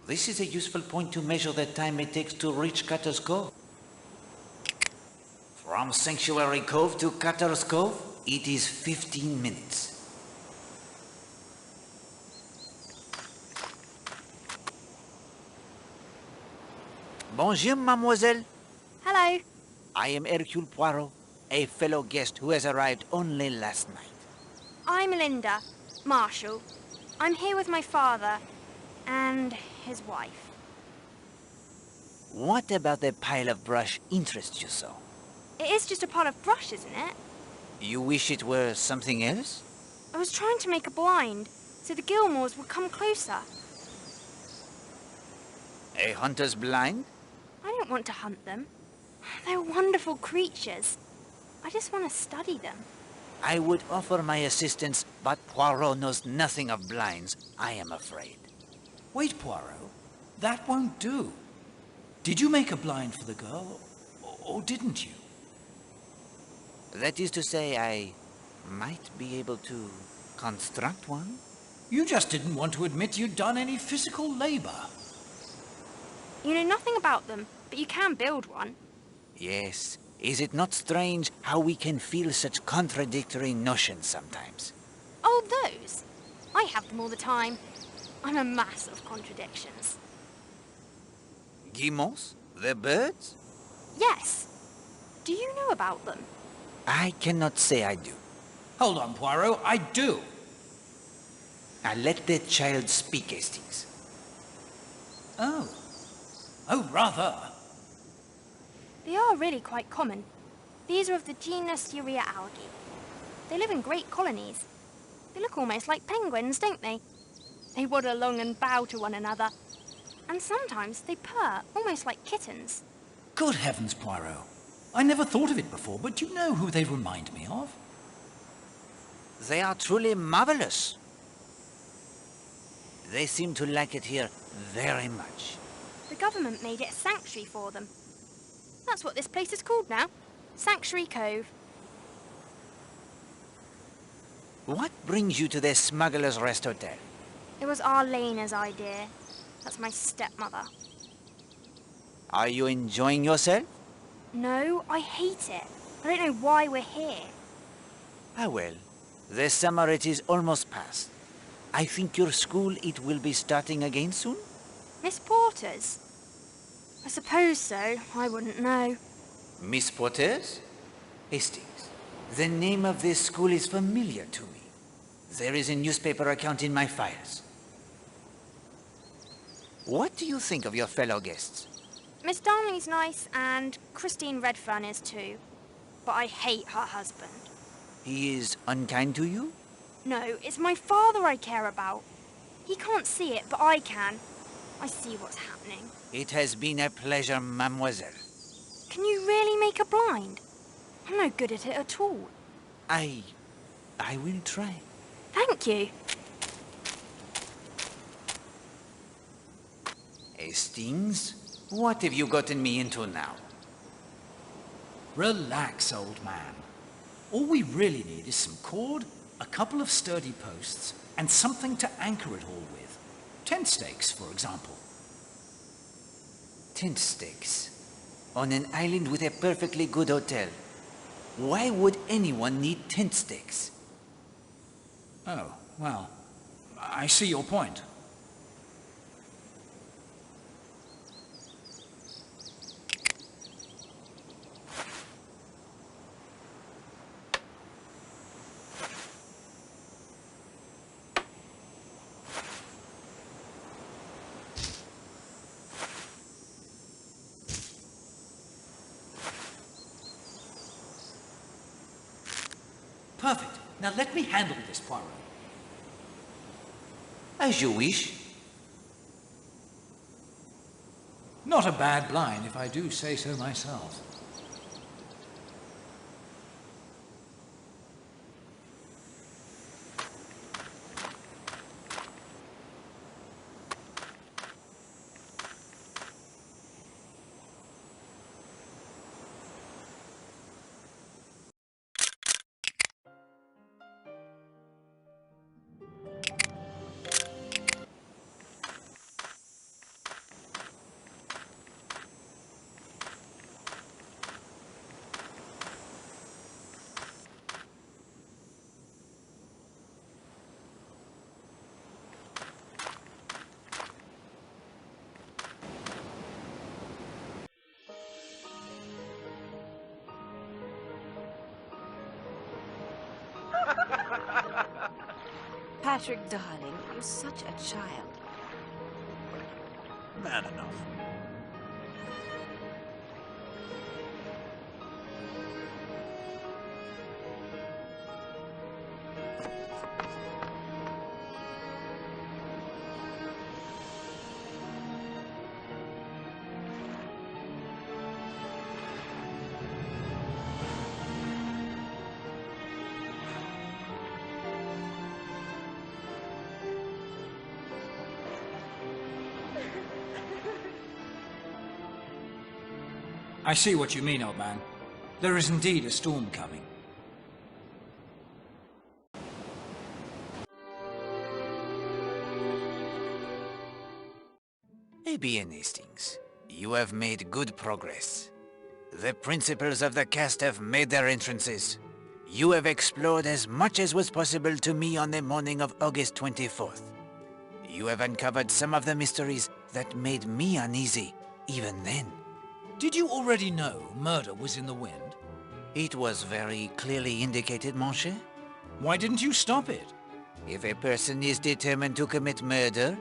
This is a useful point to measure the time it takes to reach Cutter's Cove. From Sanctuary Cove to Cutter's Cove, it is 15 minutes. Bonjour, mademoiselle. Hello. I am Hercule Poirot, a fellow guest who has arrived only last night. I'm Linda, Marshall. I'm here with my father and his wife. What about the pile of brush interests you so? It is just a pot of brush, isn't it? You wish it were something else? I was trying to make a blind so the Gilmores would come closer. A hunter's blind? I don't want to hunt them. They're wonderful creatures. I just want to study them. I would offer my assistance, but Poirot knows nothing of blinds, I am afraid. Wait, Poirot. That won't do. Did you make a blind for the girl, or didn't you? That is to say, I might be able to construct one? You just didn't want to admit you'd done any physical labor. You know nothing about them, but you can build one. Yes. Is it not strange how we can feel such contradictory notions sometimes? Oh, those? I have them all the time. I'm a mass of contradictions. Guillemots? The birds? Yes. Do you know about them? I cannot say I do. Hold on, Poirot, I do. Now let the child speak, Hastings. Oh. Oh, rather. They are really quite common. These are of the genus Urea algae. They live in great colonies. They look almost like penguins, don't they? They waddle along and bow to one another. And sometimes they purr, almost like kittens. Good heavens, Poirot. I never thought of it before, but you know who they remind me of? They are truly marvelous. They seem to like it here very much. The government made it a sanctuary for them. That's what this place is called now. Sanctuary Cove. What brings you to the Smuggler's Rest Hotel? It was Arlena's idea. That's my stepmother. Are you enjoying yourself? No, I hate it. I don't know why we're here. Ah well, the summer it is almost past. I think your school it will be starting again soon? Miss Porter's? I suppose so. I wouldn't know. Miss Porter's? Hastings, the name of this school is familiar to me. There is a newspaper account in my files. What do you think of your fellow guests? Miss Darnley's nice, and Christine Redfern is too. But I hate her husband. He is unkind to you? No, it's my father I care about. He can't see it, but I can. I see what's happening. It has been a pleasure, mademoiselle. Can you really make her blind? I'm no good at it at all. I will try. Thank you. Hastings, what have you gotten me into now? Relax, old man. All we really need is some cord, a couple of sturdy posts, and something to anchor it all with. Tent stakes, for example. Tent stakes? On an island with a perfectly good hotel. Why would anyone need tent stakes? Oh, well, I see your point. Perfect. Now let me handle this, Poirot. As you wish. Not a bad blind, if I do say so myself. Patrick, darling, you're such a child. Man enough. I see what you mean, old man. There is indeed a storm coming. Bien, Hastings. You have made good progress. The principals of the cast have made their entrances. You have explored as much as was possible to me on the morning of August 24th. You have uncovered some of the mysteries that made me uneasy, even then. Did you already know murder was in the wind? It was very clearly indicated, mon cher. Why didn't you stop it? If a person is determined to commit murder,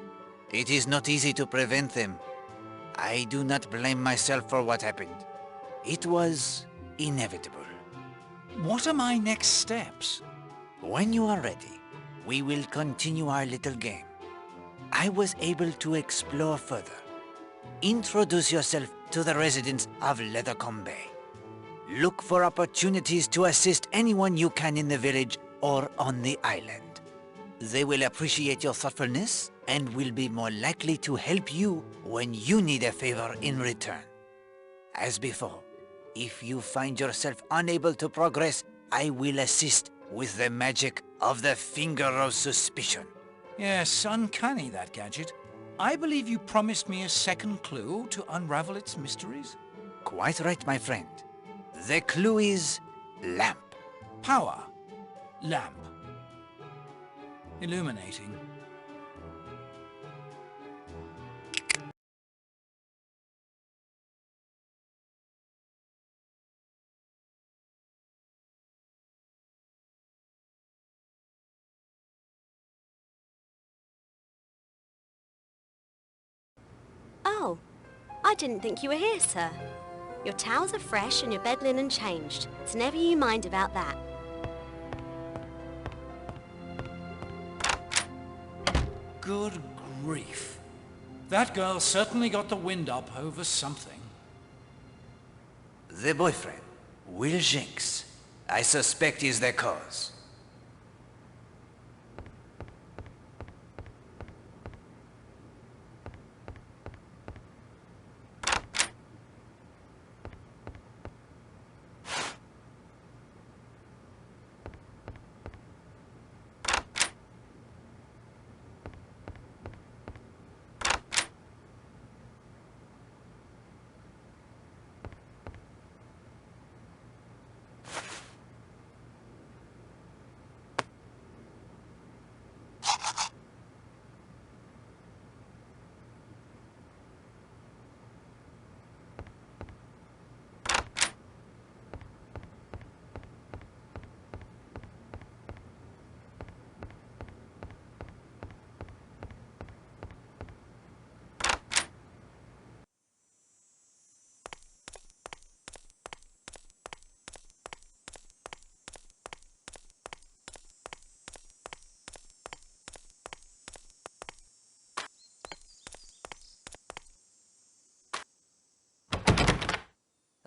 it is not easy to prevent them. I do not blame myself for what happened. It was inevitable. What are my next steps? When you are ready, we will continue our little game. I was able to explore further. Introduce yourself to the residents of Lethercombe. Look for opportunities to assist anyone you can in the village or on the island. They will appreciate your thoughtfulness and will be more likely to help you when you need a favor in return. As before, if you find yourself unable to progress, I will assist with the magic of the Finger of Suspicion. Yes, uncanny, that gadget. I believe you promised me a second clue to unravel its mysteries? Quite right, my friend. The clue is lamp. Power. Lamp. Illuminating. Oh, I didn't think you were here, sir. Your towels are fresh and your bed linen changed, so never you mind about that. Good grief. That girl certainly got the wind up over something. The boyfriend, Will Jinx. I suspect he's the cause.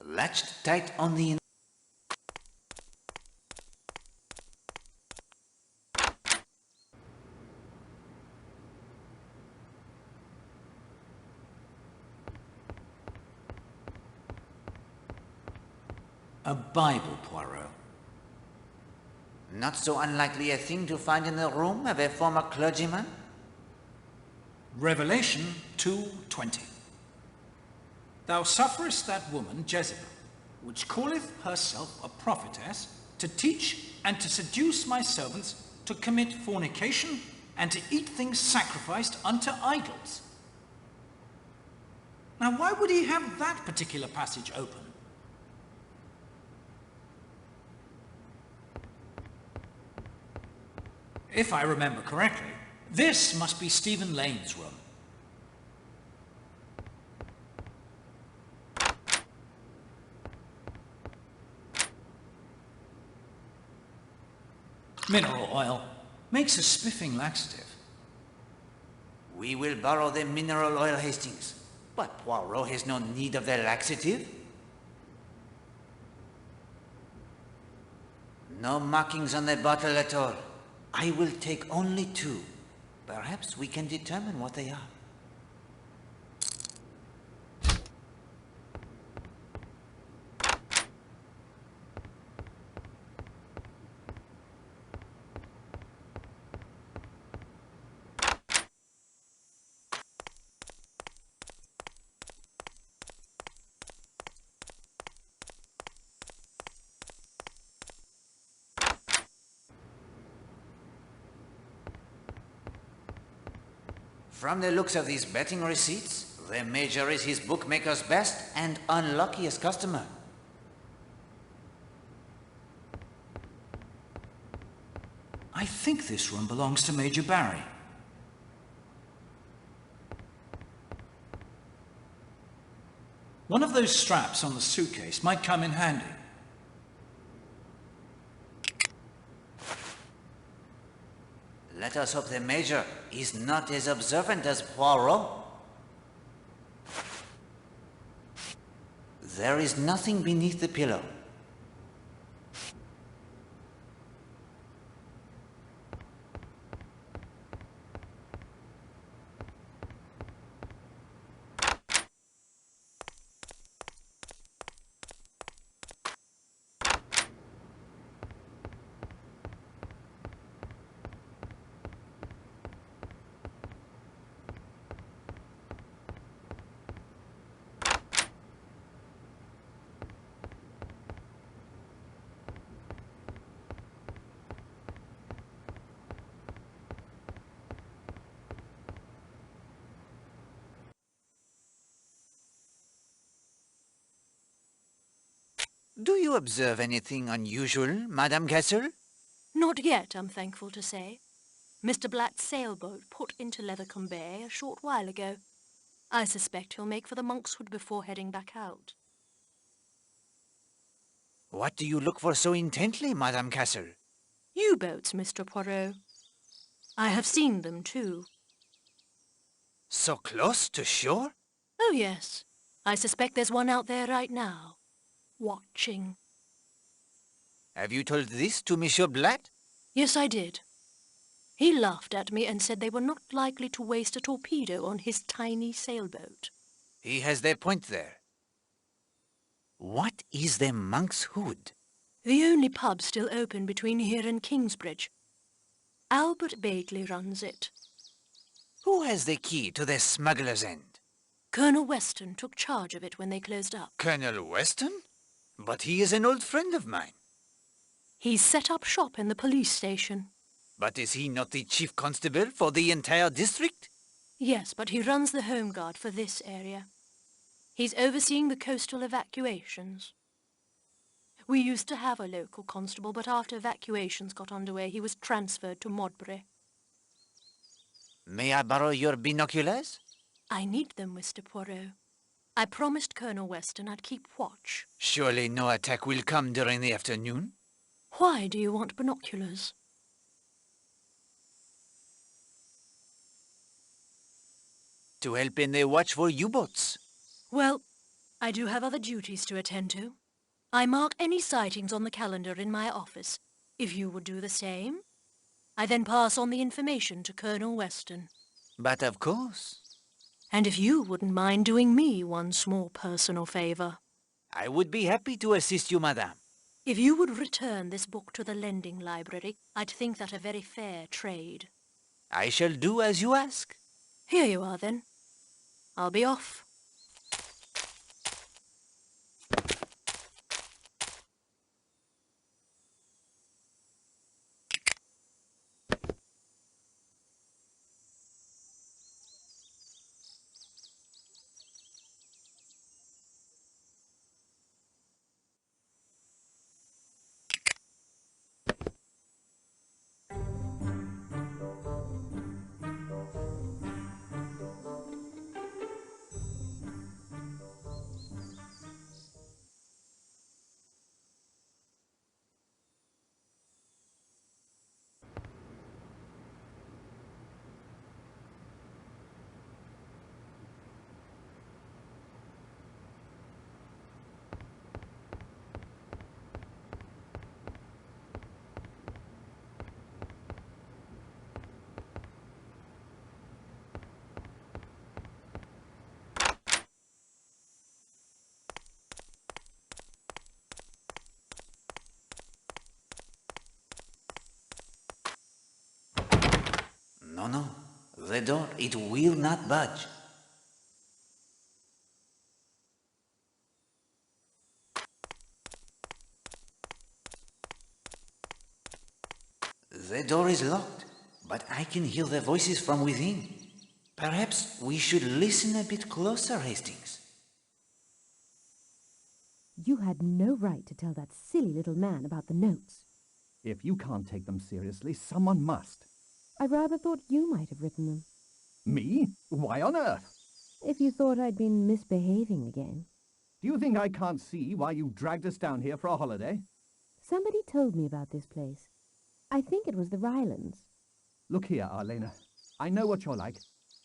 Latched tight on the A Bible, Poirot. Not so unlikely a thing to find in the room of a former clergyman? Revelation 2:20. Thou sufferest that woman, Jezebel, which calleth herself a prophetess, to teach and to seduce my servants to commit fornication and to eat things sacrificed unto idols. Now, why would he have that particular passage open? If I remember correctly, this must be Stephen Lane's room. Mineral oil makes a spiffing laxative. We will borrow the mineral oil, Hastings. But Poirot has no need of the laxative. No markings on the bottle at all. I will take only 2. Perhaps we can determine what they are. From the looks of these betting receipts, the Major is his bookmaker's best and unluckiest customer. I think this room belongs to Major Barry. One of those straps on the suitcase might come in handy. Let us hope the Major is not as observant as Poirot. There is nothing beneath the pillow. Do you observe anything unusual, Madame Castle? Not yet, I'm thankful to say. Mr. Black's sailboat put into Leathercombe Bay a short while ago. I suspect he'll make for the Monkswood before heading back out. What do you look for so intently, Madame Castle? U-boats, Mr. Poirot. I have seen them, too. So close to shore? Oh, yes. I suspect there's one out there right now, watching. Have you told this to Monsieur Blatt? Yes, I did. He laughed at me and said they were not likely to waste a torpedo on his tiny sailboat. He has their point there. What is the Monk's Hood? The only pub still open between here and Kingsbridge. Albert Bagley runs it. Who has the key to the smuggler's end? Colonel Weston took charge of it when they closed up. Colonel Weston? But he is an old friend of mine. He's set up shop in the police station. But is he not the chief constable for the entire district? Yes, but he runs the home guard for this area. He's overseeing the coastal evacuations. We used to have a local constable, but after evacuations got underway, he was transferred to Modbury. May I borrow your binoculars? I need them, Mr. Poirot. I promised Colonel Weston I'd keep watch. Surely no attack will come during the afternoon? Why do you want binoculars? To help in the watch for U-boats. Well, I do have other duties to attend to. I mark any sightings on the calendar in my office, if you would do the same. I then pass on the information to Colonel Weston. But of course. And if you wouldn't mind doing me one small personal favour. I would be happy to assist you, madame. If you would return this book to the lending library, I'd think that a very fair trade. I shall do as you ask. Here you are, then. I'll be off. No. The door, it will not budge. The door is locked, but I can hear the voices from within. Perhaps we should listen a bit closer, Hastings. You had no right to tell that silly little man about the notes. If you can't take them seriously, someone must. I rather thought you might have written them. Me? Why on earth? If you thought I'd been misbehaving again. Do you think I can't see why you dragged us down here for a holiday? Somebody told me about this place. I think it was the Rylands. Look here, Arlena. I know what you're like.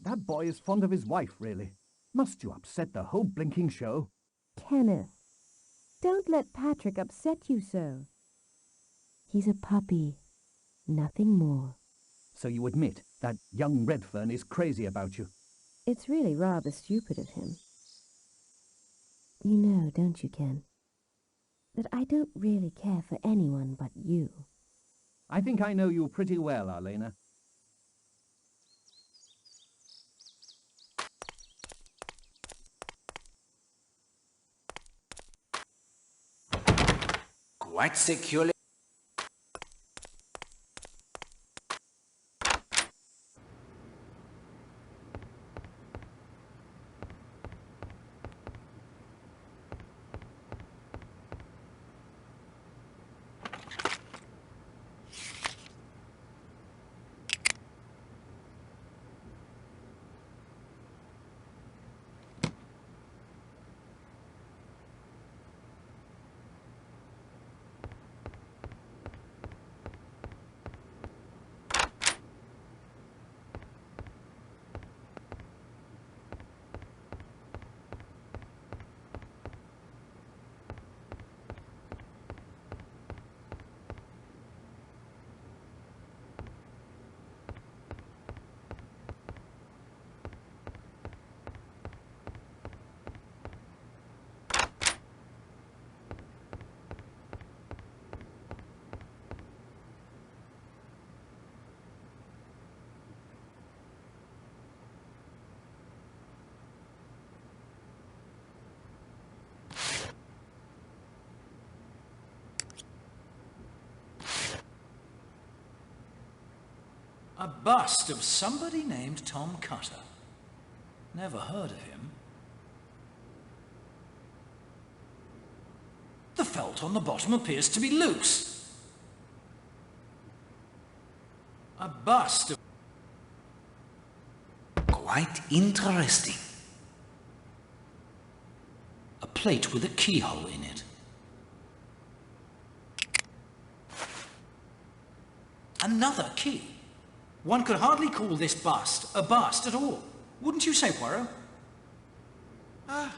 That boy is fond of his wife, really. Must you upset the whole blinking show? Kenneth, don't let Patrick upset you so. He's a puppy. Nothing more. So you admit that young Redfern is crazy about you? It's really rather stupid of him. You know, don't you, Ken, that I don't really care for anyone but you. I think I know you pretty well, Arlena. Quite securely. A bust of somebody named Tom Cutter. Never heard of him. The felt on the bottom appears to be loose. A bust of... Quite interesting. A plate with a keyhole in it. Another key. One could hardly call this bust a bust at all. Wouldn't you say, Poirot? Ah,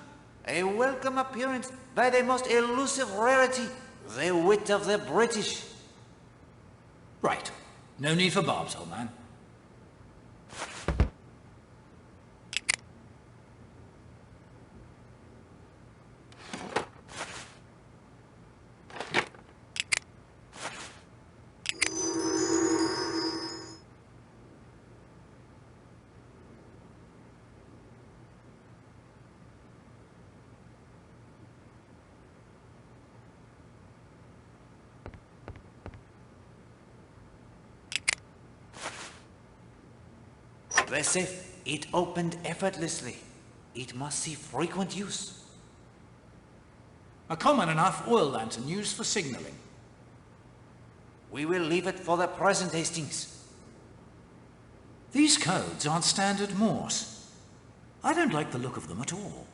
a welcome appearance by the most elusive rarity, the wit of the British. Right. No need for barbs, old man. The safe, it opened effortlessly. It must see frequent use. A common enough oil lantern used for signalling. We will leave it for the present, Hastings. These codes aren't standard Morse. I don't like the look of them at all.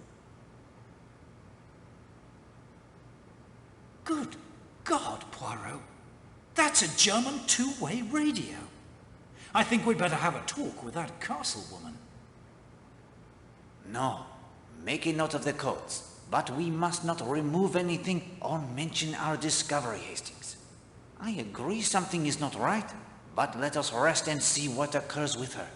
Good God, Poirot. That's a German two-way radio. I think we'd better have a talk with that castle woman. No. Make a note of the codes. But we must not remove anything or mention our discovery, Hastings. I agree something is not right, but let us rest and see what occurs with her.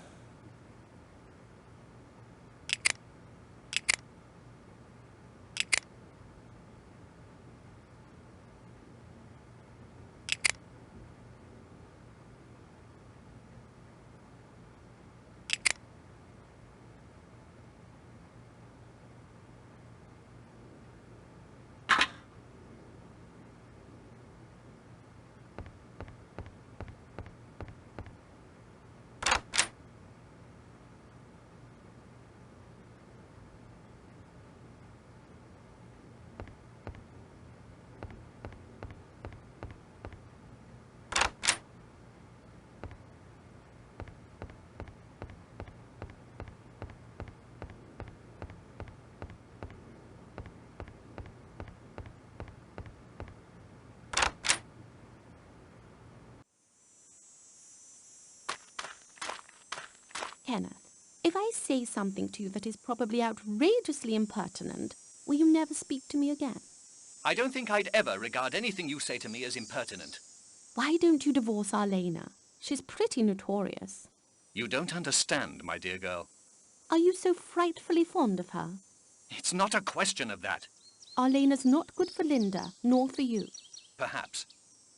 Kenneth, if I say something to you that is probably outrageously impertinent, will you never speak to me again? I don't think I'd ever regard anything you say to me as impertinent. Why don't you divorce Arlena? She's pretty notorious. You don't understand, my dear girl. Are you so frightfully fond of her? It's not a question of that. Arlena's not good for Linda, nor for you. Perhaps.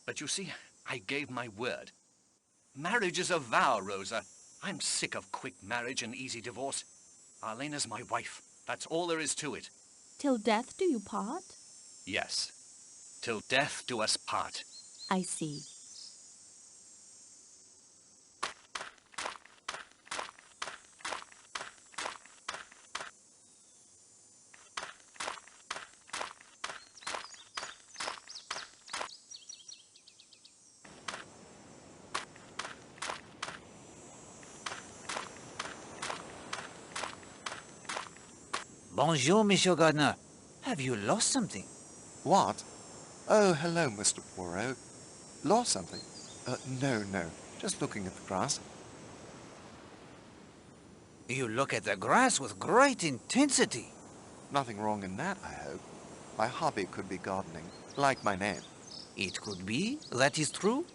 But you see, I gave my word. Marriage is a vow, Rosa. I'm sick of quick marriage and easy divorce. Arlena's my wife. That's all there is to it. Till death do you part? Yes. Till death do us part. I see. Bonjour, Monsieur Gardner. Have you lost something? What? Oh, hello, Mr. Poirot. Lost something? No. Just looking at the grass. You look at the grass with great intensity. Nothing wrong in that, I hope. My hobby could be gardening, like my name. It could be, that is true.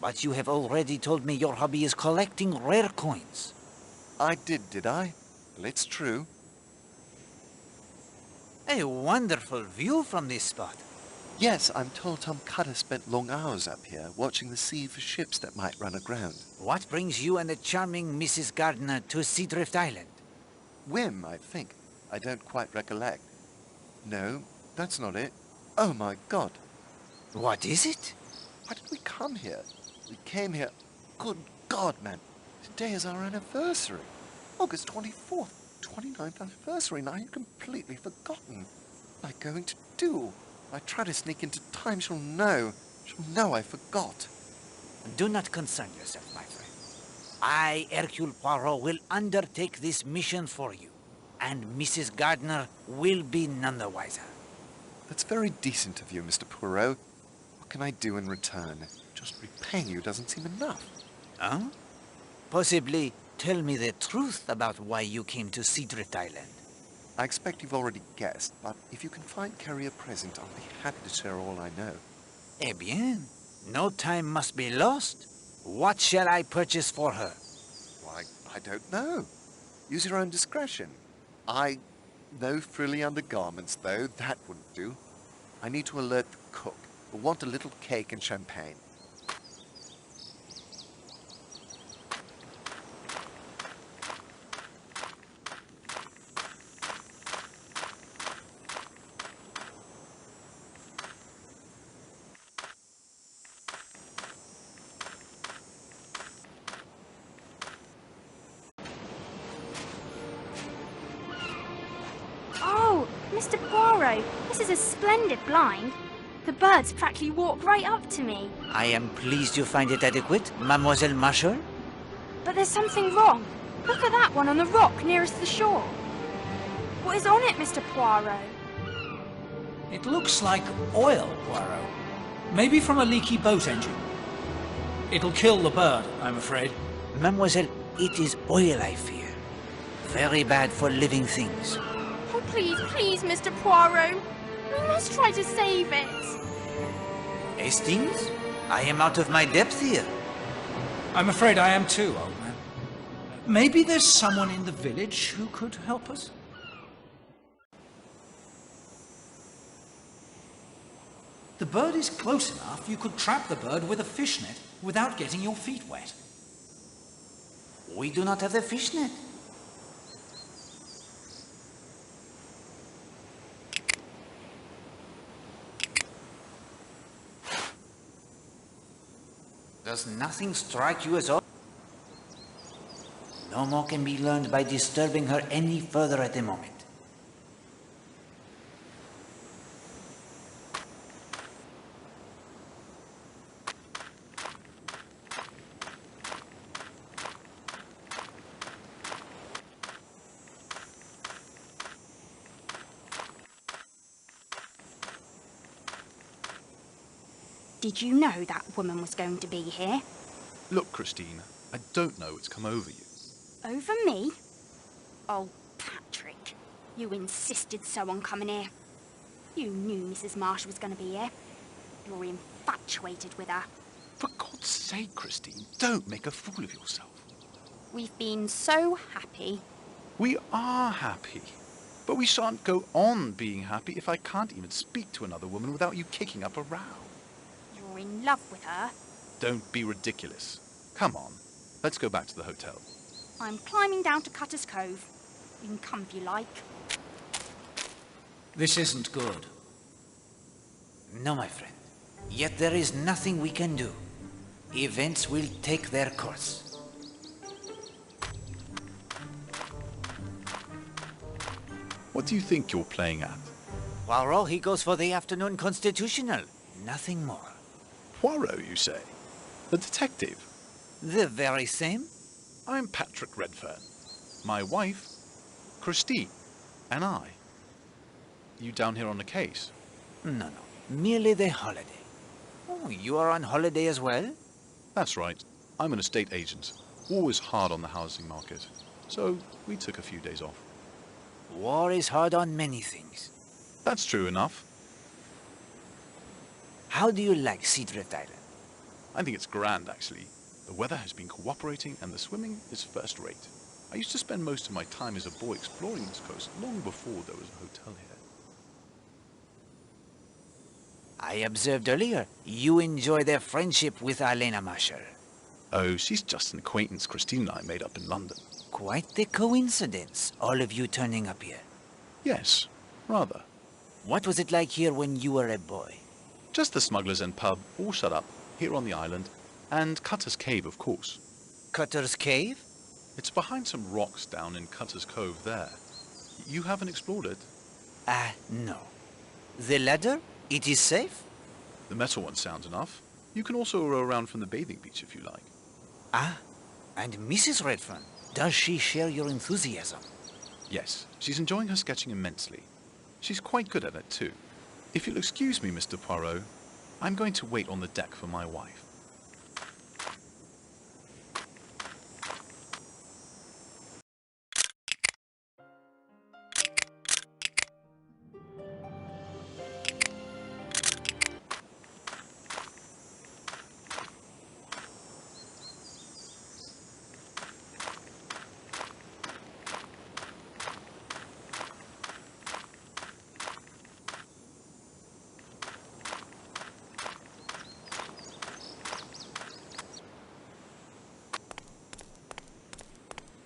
But you have already told me your hobby is collecting rare coins. I did I? Well, it's true. A wonderful view from this spot. Yes, I'm told Tom Cutter spent long hours up here, watching the sea for ships that might run aground. What brings you and the charming Mrs. Gardner to Seadrift Island? Whim, I think. I don't quite recollect. No, that's not it. Oh, my God. What is it? Why did we come here? We came here... Good God, man. Today is our anniversary. August 24th, 29th anniversary. Now you've completely forgotten. What am I going to do? If I try to sneak into time, she'll know. She'll know I forgot. Do not concern yourself, my friend. I, Hercule Poirot, will undertake this mission for you, and Mrs. Gardner will be none the wiser. That's very decent of you, Mr. Poirot. What can I do in return? Just repaying you doesn't seem enough. Huh? Possibly tell me the truth about why you came to Seadrift Island. I expect you've already guessed, but if you can find Carrie a present, I'll be happy to share all I know. Eh bien, no time must be lost. What shall I purchase for her? Why, I don't know. Use your own discretion. No frilly undergarments, though. That wouldn't do. I need to alert the cook. We'll want a little cake and champagne. Oh, Mr. Poirot, this is a splendid blind. The birds practically walk right up to me. I am pleased you find it adequate, Mademoiselle Marshall. But there's something wrong. Look at that one on the rock nearest the shore. What is on it, Mr. Poirot? It looks like oil, Poirot. Maybe from a leaky boat engine. It'll kill the bird, I'm afraid. Mademoiselle, it is oil, I fear. Very bad for living things. Oh, please, please, Mr. Poirot. We must try to save it. Hastings? I am out of my depth here. I'm afraid I am too, old man. Maybe there's someone in the village who could help us? The bird is close enough you could trap the bird with a fishnet without getting your feet wet. We do not have the fishnet. Does nothing strike you as odd? No more can be learned by disturbing her any further at the moment. Did you know that woman was going to be here? Look, Christine, I don't know what's come over you. Over me? Oh, Patrick, you insisted so on coming here. You knew Mrs. Marsh was going to be here. You're infatuated with her. For God's sake, Christine, don't make a fool of yourself. We've been so happy. We are happy. But we shan't go on being happy if I can't even speak to another woman without you kicking up a row. You're in love with her. Don't be ridiculous. Come on, let's go back to the hotel. I'm climbing down to Cutter's Cove. You can come if you like. This isn't good. No, my friend. Yet there is nothing we can do. Events will take their course. What do you think you're playing at? Poirot, he goes for the afternoon constitutional. Nothing more. Poirot, you say? The detective? The very same? I'm Patrick Redfern. My wife, Christie, and I. You down here on a case? No. Merely the holiday. Oh, you are on holiday as well? That's right. I'm an estate agent. War is hard on the housing market. So we took a few days off. War is hard on many things. That's true enough. How do you like Seadrift Island? I think it's grand, actually. The weather has been cooperating and the swimming is first rate. I used to spend most of my time as a boy exploring this coast long before there was a hotel here. I observed earlier you enjoy their friendship with Agatha Marshall. Oh, she's just an acquaintance Christine and I made up in London. Quite the coincidence, all of you turning up here. Yes, rather. What was it like here when you were a boy? Just the Smugglers' End pub, all shut up, here on the island, and Cutter's Cave, of course. Cutter's Cave? It's behind some rocks down in Cutter's Cove there. You haven't explored it? No. The ladder? It is safe? The metal one sounds enough. You can also row around from the bathing beach if you like. And Mrs. Redfern, does she share your enthusiasm? Yes, she's enjoying her sketching immensely. She's quite good at it too. If you'll excuse me, Mr. Poirot, I'm going to wait on the deck for my wife.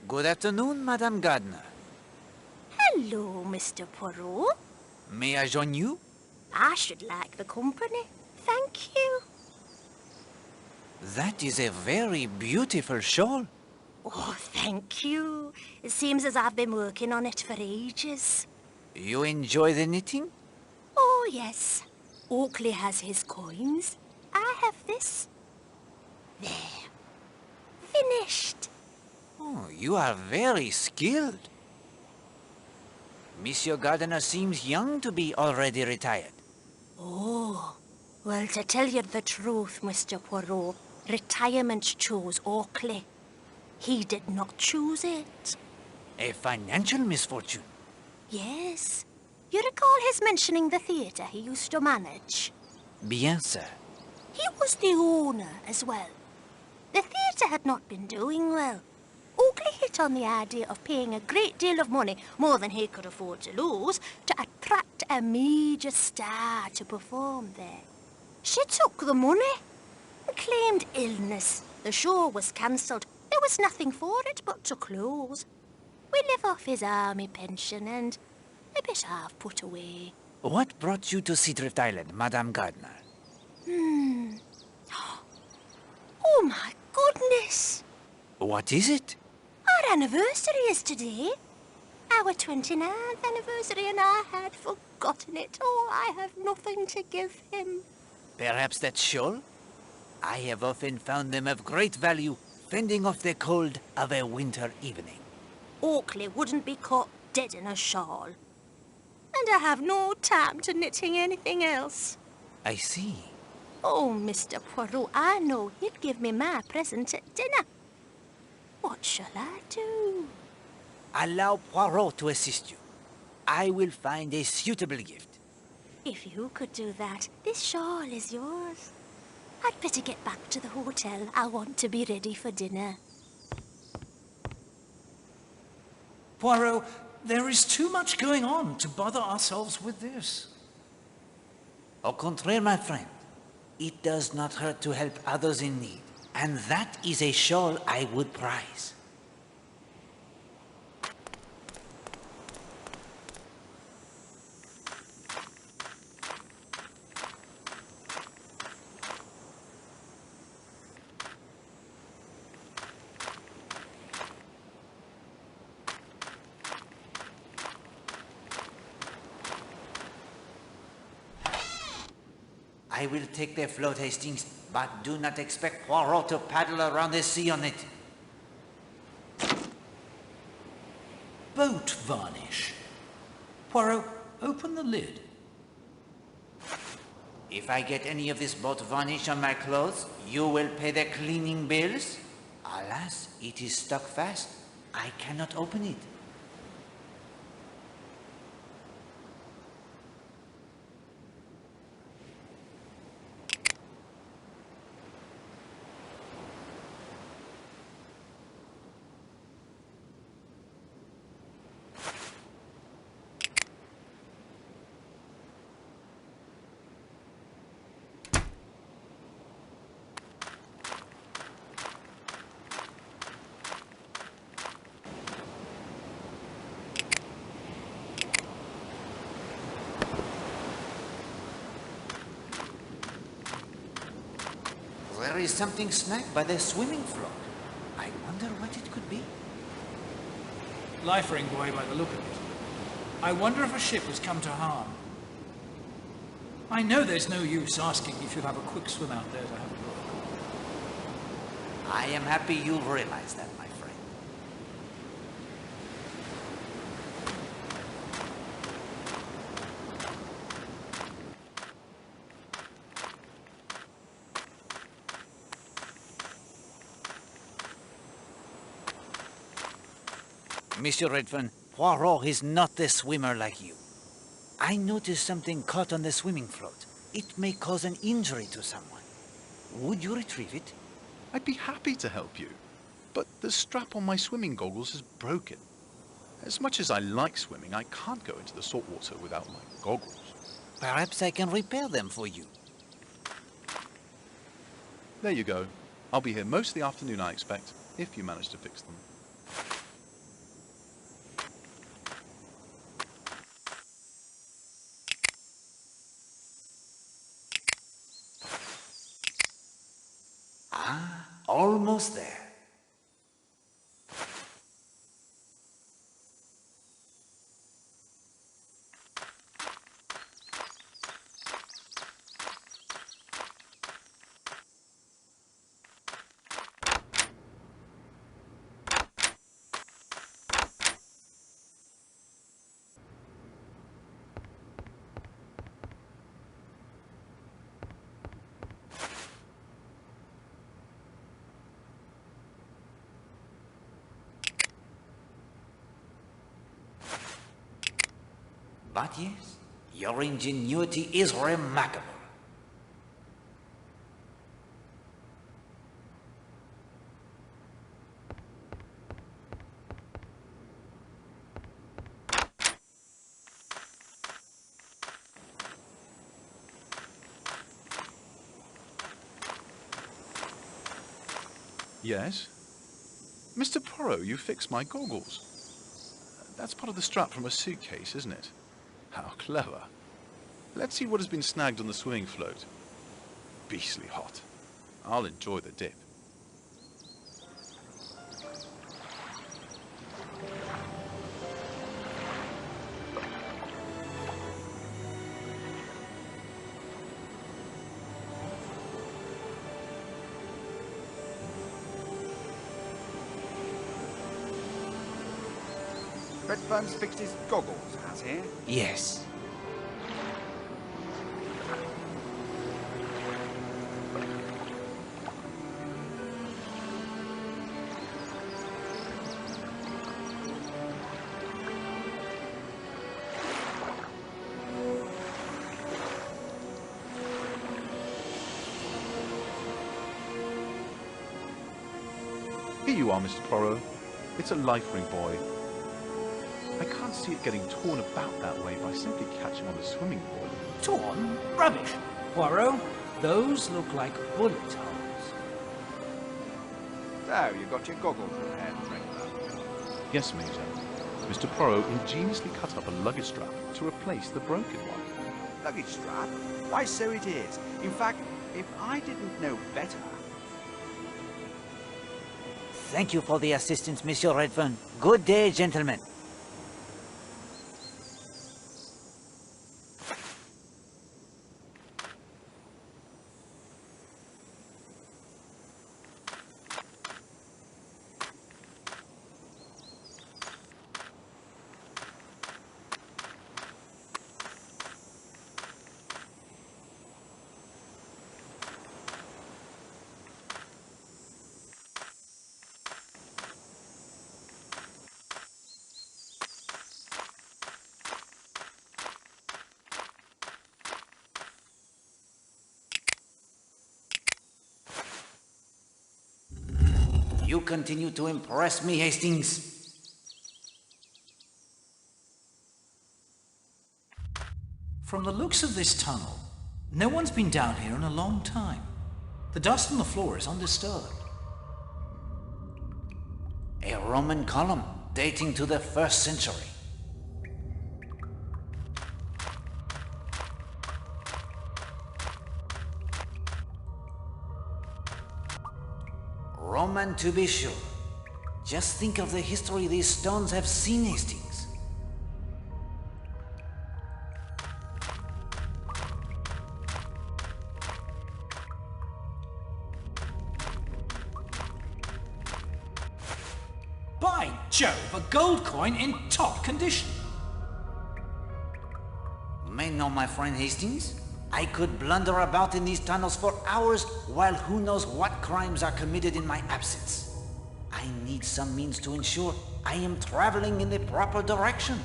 Good afternoon, Madame Gardner. Hello, Mr. Poirot. May I join you? I should like the company. Thank you. That is a very beautiful shawl. Oh, thank you. It seems as I've been working on it for ages. You enjoy the knitting? Oh, yes. Oakley has his coins. I have this. There. Finished. Oh, you are very skilled. Monsieur Gardner seems young to be already retired. Oh, well, to tell you the truth, Mr. Poirot, retirement chose Oakley. He did not choose it. A financial misfortune. Yes. You recall his mentioning the theatre he used to manage? Bien, sir. He was the owner as well. The theatre had not been doing well. Oakley hit on the idea of paying a great deal of money, more than he could afford to lose, to attract a major star to perform there. She took the money and claimed illness. The show was cancelled. There was nothing for it but to close. We live off his army pension and a bit I've put away. What brought you to Seadrift Island, Madame Gardner? Oh, my goodness! What is it? Our anniversary is today. Our 29th anniversary, and I had forgotten it. Oh, I have nothing to give him. Perhaps that shawl? I have often found them of great value, fending off the cold of a winter evening. Oakley wouldn't be caught dead in a shawl. And I have no time to knitting anything else. I see. Oh, Mr. Poirot, I know he'd give me my present at dinner. What shall I do? Allow Poirot to assist you. I will find a suitable gift. If you could do that, this shawl is yours. I'd better get back to the hotel. I want to be ready for dinner. Poirot, there is too much going on to bother ourselves with this. Au contraire, my friend. It does not hurt to help others in need. And that is a shawl I would prize. I will take the float, Hastings, but do not expect Poirot to paddle around the sea on it. Boat varnish. Poirot, open the lid. If I get any of this boat varnish on my clothes, you will pay the cleaning bills? Alas, it is stuck fast. I cannot open it. There is something snagged by the swimming floor. I Life-ring buoy by the look of it. I wonder if a ship has come to harm. I know there's no use asking if you'll have a quick swim out there to have a look. I am happy you'll realize that, my friend. Monsieur Redfern, Poirot is not a swimmer like you. I noticed something caught on the swimming float. It may cause an injury to someone. Would you retrieve it? I'd be happy to help you, but the strap on my swimming goggles is broken. As much as I like swimming, I can't go into the saltwater without my goggles. Perhaps I can repair them for you. There you go. I'll be here most of the afternoon, I expect, if you manage to fix them. Almost there. But yes, your ingenuity is remarkable. Yes? Mr. Poirot, you fixed my goggles. That's part of the strap from a suitcase, isn't it? How clever. Let's see what has been snagged on the swimming float. Beastly hot. I'll enjoy the dip. Redfern's fixed his goggles, has he? Yes. Here you are, Mr. Poirot. It's a life-ring buoy. I can't see it getting torn about that way by simply catching on the swimming board. Torn? Rubbish. Poirot, those look like bullet holes. So, you got your goggles repaired, Redfern? Yes, Major. Mr. Poirot ingeniously cut up a luggage strap to replace the broken one. Luggage strap? Why, so it is. In fact, if I didn't know better... Thank you for the assistance, Monsieur Redfern. Good day, gentlemen. You continue to impress me, Hastings. From the looks of this tunnel, no one's been down here in a long time. The dust on the floor is undisturbed. A Roman column dating to the 1st century. Roman to be sure. Just think of the history these stones have seen, Hastings. By Jove, a gold coin in top condition. May know, my friend Hastings. I could blunder about in these tunnels for hours while who knows what crimes are committed in my absence. I need some means to ensure I am traveling in the proper direction.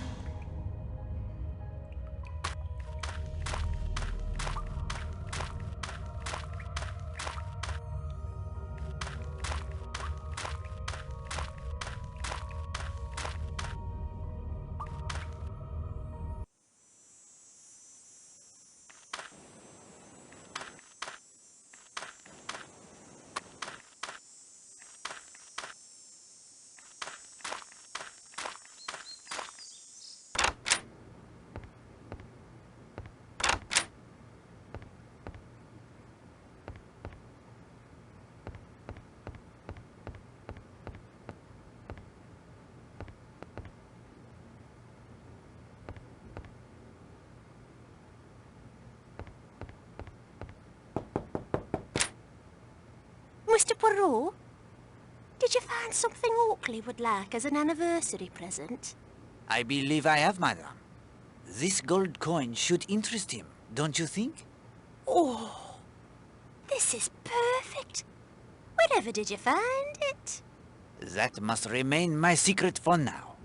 Mr. Poirot, did you find something Oakley would like as an anniversary present? I believe I have, madam. This gold coin should interest him, don't you think? Oh, this is perfect. Wherever did you find it? That must remain my secret for now.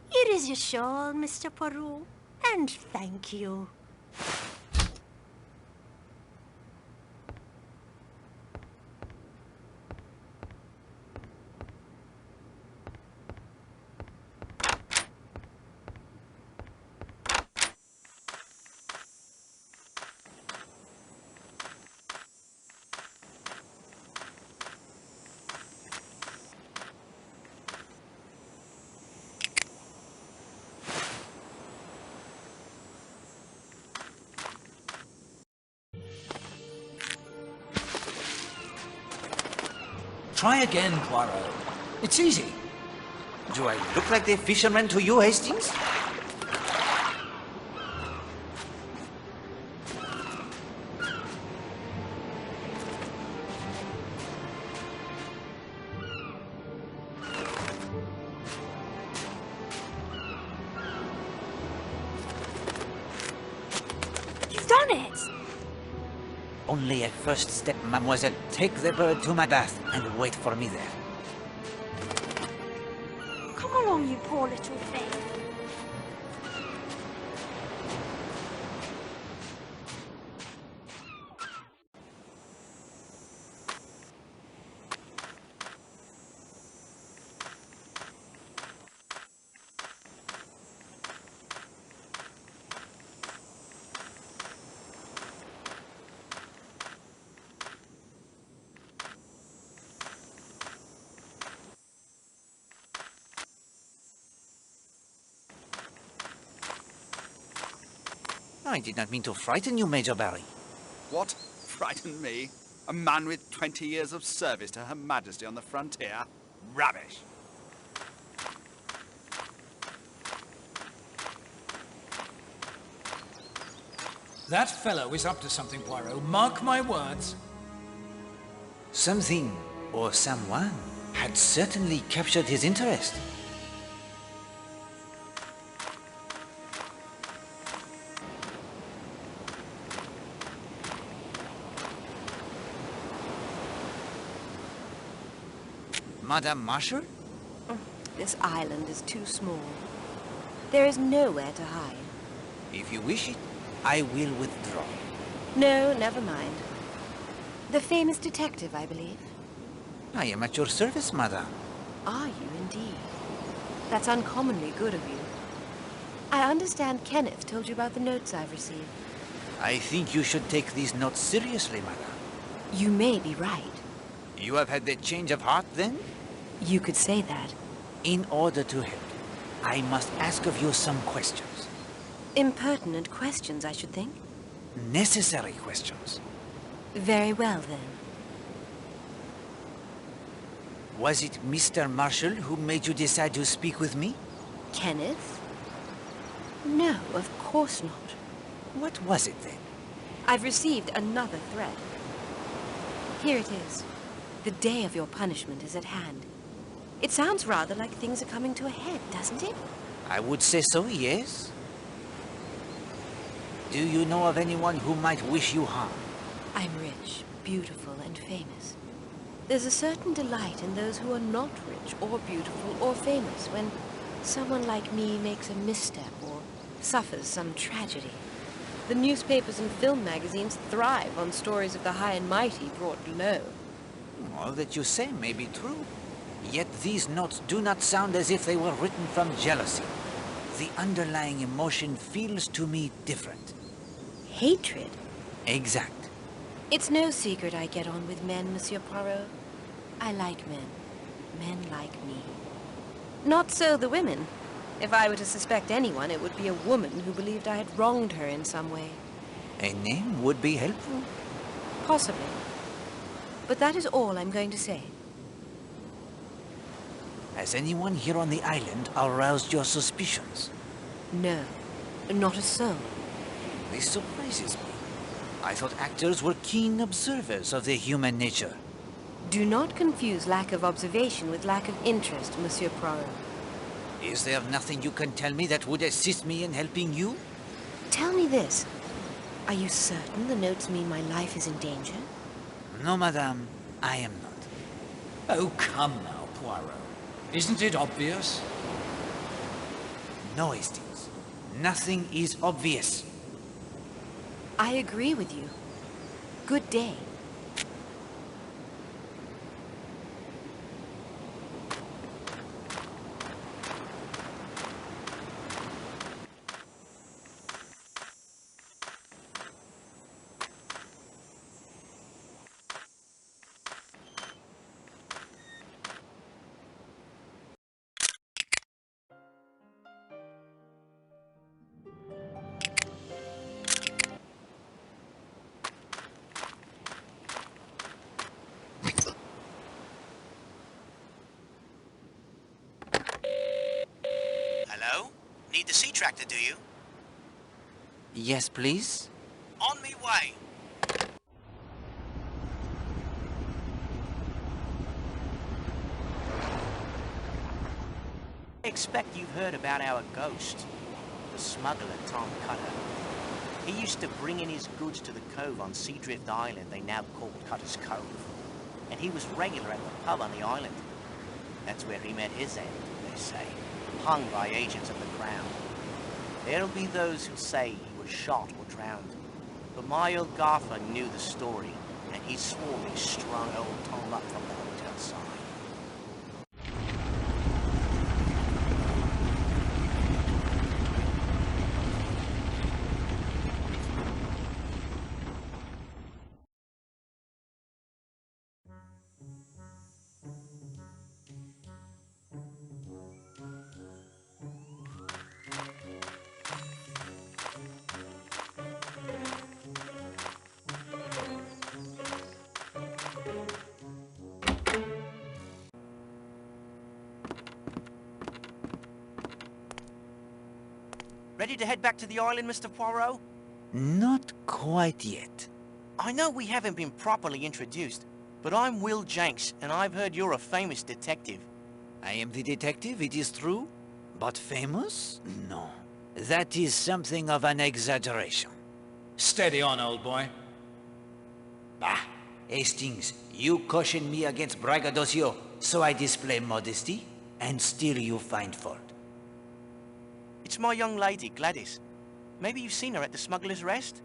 Here is your shawl, Mr. Poirot, and thank you. Try again, Poirot. It's easy. Do I look like the fisherman to you, Hastings? You've done it! Only a first step, mademoiselle. Take the bird to my bath and wait for me there. Come along, you poor little thing. I did not mean to frighten you, Major Barry. What? Frighten me? A man with 20 years of service to Her Majesty on the frontier? Rubbish! That fellow is up to something, Poirot. Mark my words. Something, or someone, had certainly captured his interest. Madame Marshall? This island is too small. There is nowhere to hide. If you wish it, I will withdraw. No, never mind. The famous detective, I believe. I am at your service, madame. Are you indeed? That's uncommonly good of you. I understand Kenneth told you about the notes I've received. I think you should take these notes seriously, madame. You may be right. You have had the change of heart, then? You could say that. In order to help, I must ask of you some questions. Impertinent questions, I should think. Necessary questions. Very well, then. Was it Mr. Marshall who made you decide to speak with me? Kenneth? No, of course not. What was it then? I've received another threat. Here it is. The day of your punishment is at hand. It sounds rather like things are coming to a head, doesn't it? I would say so, yes. Do you know of anyone who might wish you harm? I'm rich, beautiful, and famous. There's a certain delight in those who are not rich or beautiful or famous when someone like me makes a misstep or suffers some tragedy. The newspapers and film magazines thrive on stories of the high and mighty brought low. All that you say may be true. Yet these notes do not sound as if they were written from jealousy. The underlying emotion feels to me different. Hatred? Exact. It's no secret I get on with men, Monsieur Poirot. I like men. Men like me. Not so the women. If I were to suspect anyone, it would be a woman who believed I had wronged her in some way. A name would be helpful. Possibly. But that is all I'm going to say. Has anyone here on the island aroused your suspicions? No, not a soul. This surprises me. I thought actors were keen observers of the human nature. Do not confuse lack of observation with lack of interest, Monsieur Poirot. Is there nothing you can tell me that would assist me in helping you? Tell me this. Are you certain the notes mean my life is in danger? No, madame, I am not. Oh, come now, Poirot. Isn't it obvious? No, Hastings. Nothing is obvious. I agree with you. Good day. Hello? Need the sea tractor, do you? Yes, please? On me way. I expect you've heard about our ghost, the smuggler Tom Cutter. He used to bring in his goods to the cove on Seadrift Island they now call Cutter's Cove. And he was regular at the pub on the island. That's where he met his end, they say, hung by agents of the Crown. There'll be those who say he was shot or drowned. But my old gaffer knew the story, and he swore he strung old Tom up from the hotel side. Ready to head back to the island, Mr. Poirot? Not quite yet. I know we haven't been properly introduced, but I'm Will Jenks, and I've heard you're a famous detective. I am the detective, it is true. But famous? No. That is something of an exaggeration. Steady on, old boy. Bah! Hastings, you caution me against braggadocio, so I display modesty, and still you find fault. It's my young lady, Gladys. Maybe you've seen her at the Smuggler's Rest?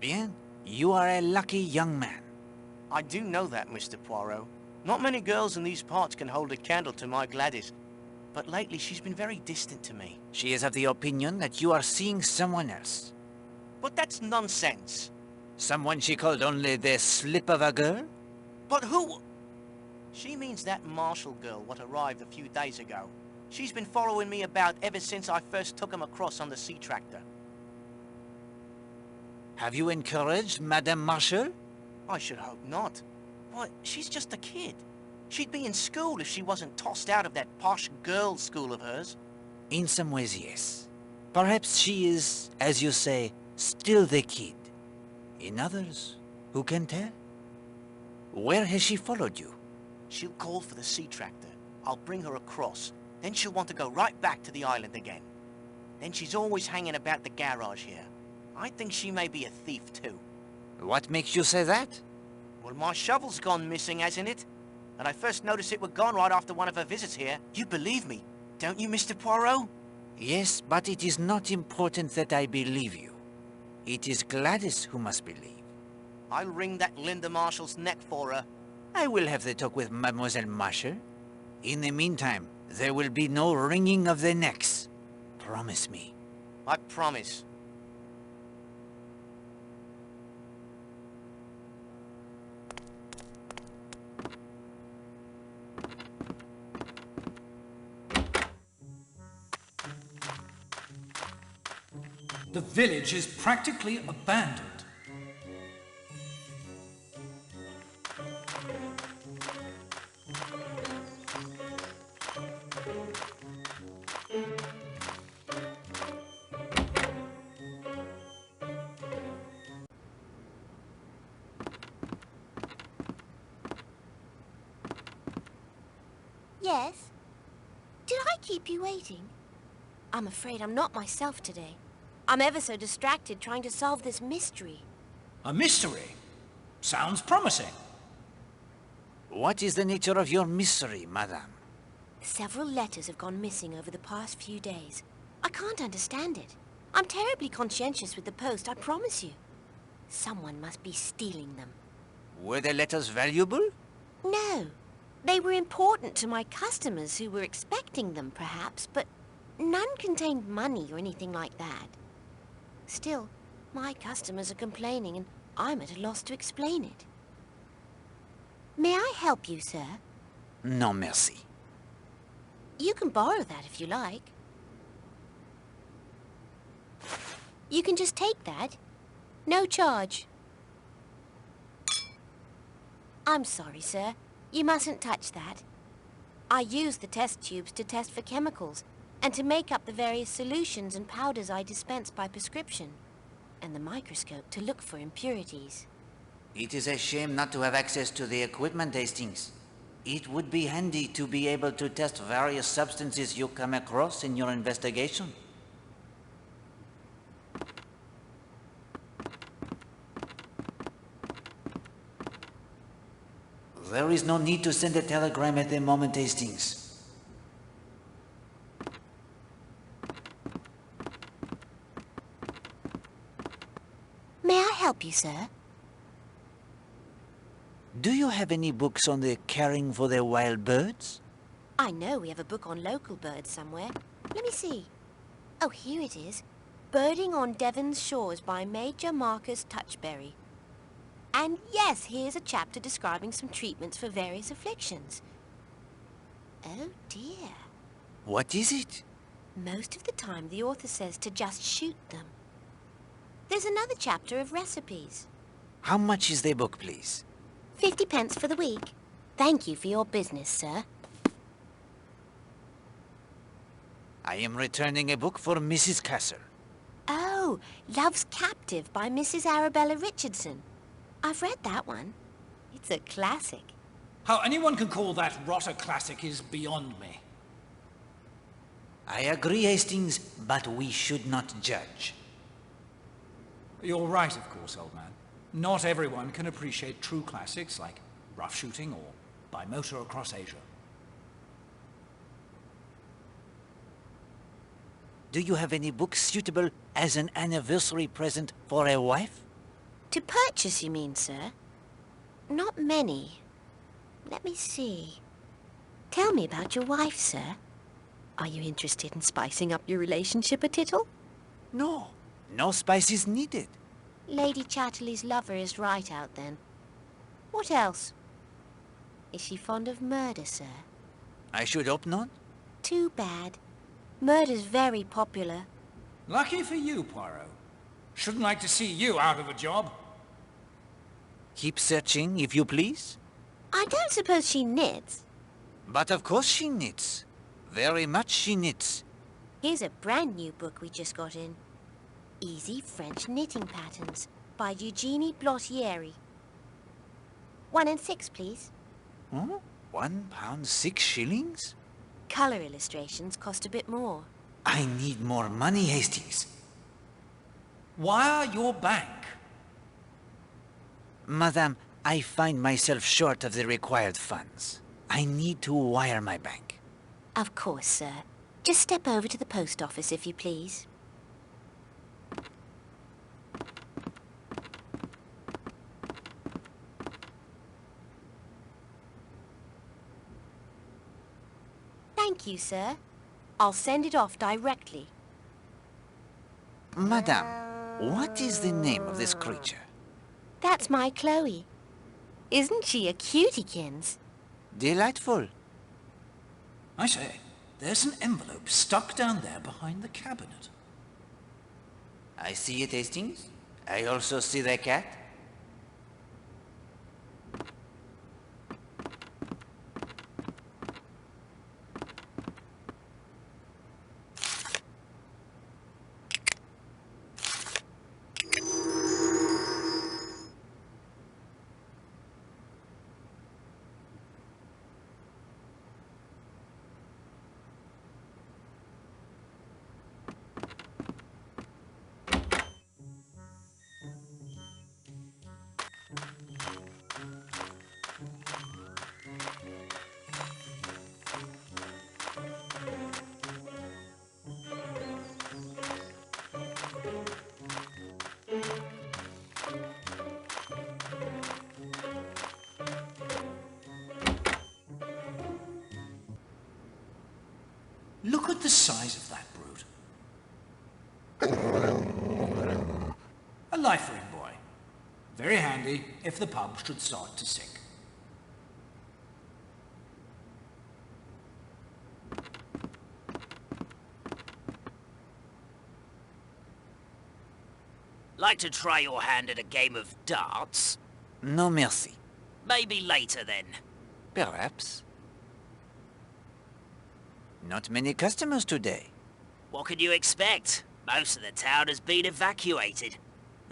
Bien, you are a lucky young man. I do know that, Mr. Poirot. Not many girls in these parts can hold a candle to my Gladys. But lately she's been very distant to me. She is of the opinion that you are seeing someone else. But that's nonsense. Someone she called only the slip of a girl? But who? She means that Marshall girl what arrived a few days ago. She's been following me about ever since I first took him across on the sea tractor. Have you encouraged Madame Marshall? I should hope not. Why, she's just a kid. She'd be in school if she wasn't tossed out of that posh girls' school of hers. In some ways, yes. Perhaps she is, as you say, still the kid. In others, who can tell? Where has she followed you? She'll call for the sea tractor. I'll bring her across. Then she'll want to go right back to the island again. Then she's always hanging about the garage here. I think she may be a thief too. What makes you say that? Well, my shovel's gone missing, hasn't it? And I first noticed it were gone right after one of her visits here. You believe me, don't you, Mr. Poirot? Yes, but it is not important that I believe you. It is Gladys who must believe. I'll wring that Linda Marshall's neck for her. I will have the talk with Mademoiselle Marshall. In the meantime, there will be no wringing of the necks. Promise me. I promise. The village is practically abandoned. Yes? Did I keep you waiting? I'm afraid I'm not myself today. I'm ever so distracted trying to solve this mystery. A mystery? Sounds promising. What is the nature of your mystery, madame? Several letters have gone missing over the past few days. I can't understand it. I'm terribly conscientious with the post, I promise you. Someone must be stealing them. Were the letters valuable? No. They were important to my customers who were expecting them, perhaps, but none contained money or anything like that. Still, my customers are complaining, and I'm at a loss to explain it. May I help you, sir? No, merci. You can borrow that if you like. You can just take that. No charge. I'm sorry, sir. You mustn't touch that. I use the test tubes to test for chemicals, and to make up the various solutions and powders I dispense by prescription, and the microscope to look for impurities. It is a shame not to have access to the equipment, Hastings. It would be handy to be able to test various substances you come across in your investigation. There is no need to send a telegram at the moment, Hastings. May I help you, sir? Do you have any books on the caring for the wild birds? I know we have a book on local birds somewhere. Let me see. Oh, here it is. Birding on Devon's Shores by Major Marcus Touchberry. And yes, here's a chapter describing some treatments for various afflictions. Oh dear. What is it? Most of the time the author says to just shoot them. There's another chapter of recipes. How much is the book, please? 50 pence for the week. Thank you for your business, sir. I am returning a book for Mrs. Castle. Oh, Love's Captive by Mrs. Arabella Richardson. I've read that one. It's a classic. How anyone can call that rot a classic is beyond me. I agree, Hastings, but we should not judge. You're right, of course, old man. Not everyone can appreciate true classics like Rough Shooting or By Motor Across Asia. Do you have any books suitable as an anniversary present for a wife? To purchase, you mean, sir? Not many. Let me see. Tell me about your wife, sir. Are you interested in spicing up your relationship a tittle? No. No spice is needed. Lady Chatterley's lover is right out, then. What else? Is she fond of murder, sir? I should hope not. Too bad. Murder's very popular. Lucky for you, Poirot. Shouldn't like to see you out of a job. Keep searching, if you please. I don't suppose she knits. But of course she knits. Very much she knits. Here's a brand new book we just got in. Easy French Knitting Patterns by Eugenie Blottieri. 1 and 6, please. Huh? £1.06? Colour illustrations cost a bit more. I need more money, Hastings. Wire your bank. Madame, I find myself short of the required funds. I need to wire my bank. Of course, sir. Just step over to the post office, if you please. Thank you, sir. I'll send it off directly. Madame, what is the name of this creature? That's my Chloe. Isn't she a cutiekins? Delightful. I say, there's an envelope stuck down there behind the cabinet. I see it, Hastings. I also see the cat. Look at the size of that brute. A life ring, boy. Very handy if the pub should start to sink. Like to try your hand at a game of darts? No merci. Maybe later then. Perhaps. Not many customers today. What could you expect? Most of the town has been evacuated.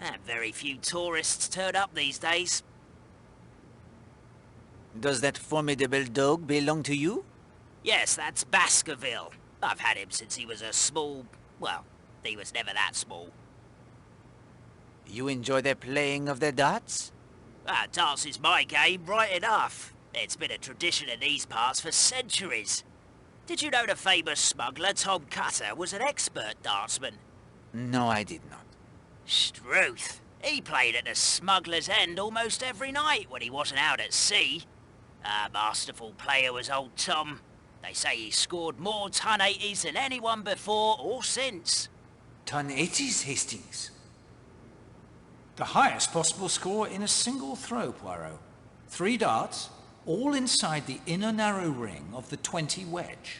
And very few tourists turn up these days. Does that formidable dog belong to you? Yes, that's Baskerville. I've had him since he was a small... well, he was never that small. You enjoy the playing of the darts? Darts is my game, right enough. It's been a tradition in these parts for centuries. Did you know the famous smuggler Tom Cutter was an expert dartsman? No, I did not. Struth. He played at the Smuggler's End almost every night when he wasn't out at sea. A masterful player was old Tom. They say he scored more ton 80s than anyone before or since. Ton 80s, Hastings? The highest possible score in a single throw, Poirot. 3 darts, all inside the inner narrow ring of the 20 wedge.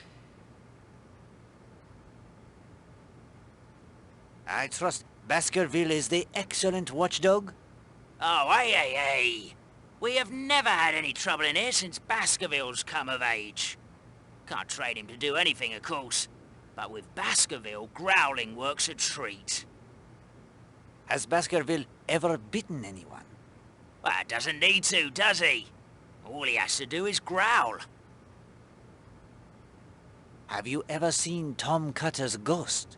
I trust Baskerville is the excellent watchdog? Oh, hey. We have never had any trouble in here since Baskerville's come of age. Can't trade him to do anything, of course. But with Baskerville, growling works a treat. Has Baskerville ever bitten anyone? Well, doesn't need to, does he? All he has to do is growl. Have you ever seen Tom Cutter's ghost?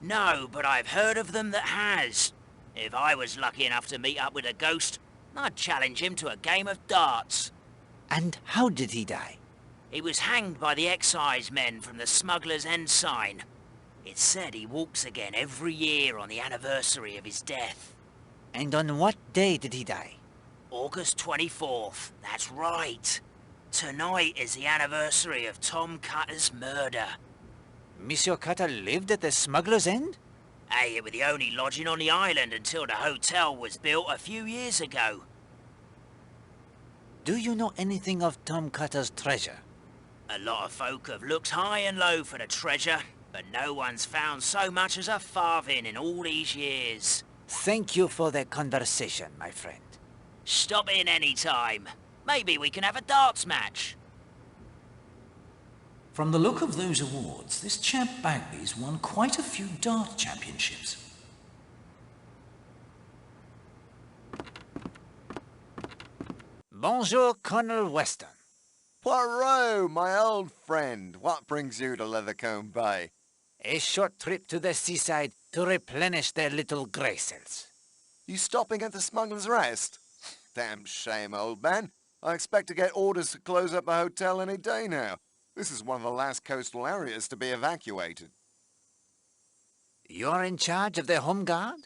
No, but I've heard of them that has. If I was lucky enough to meet up with a ghost, I'd challenge him to a game of darts. And how did he die? He was hanged by the excise men from the Smuggler's End sign. It's said he walks again every year on the anniversary of his death. And on what day did he die? August 24th, that's right. Tonight is the anniversary of Tom Cutter's murder. Monsieur Cutter lived at the Smuggler's End? Hey, it was the only lodging on the island until the hotel was built a few years ago. Do you know anything of Tom Cutter's treasure? A lot of folk have looked high and low for the treasure, but no one's found so much as a farthing in all these years. Thank you for the conversation, my friend. Stop in any time. Maybe we can have a darts match. From the look of those awards, this chap Bagby's won quite a few dart championships. Bonjour, Colonel Weston. Poirot, my old friend. What brings you to Leathercombe Bay? A short trip to the seaside to replenish their little grey cells. You stopping at the Smuggler's Rest? Damn shame, old man. I expect to get orders to close up the hotel any day now. This is one of the last coastal areas to be evacuated. You're in charge of the Home Guard?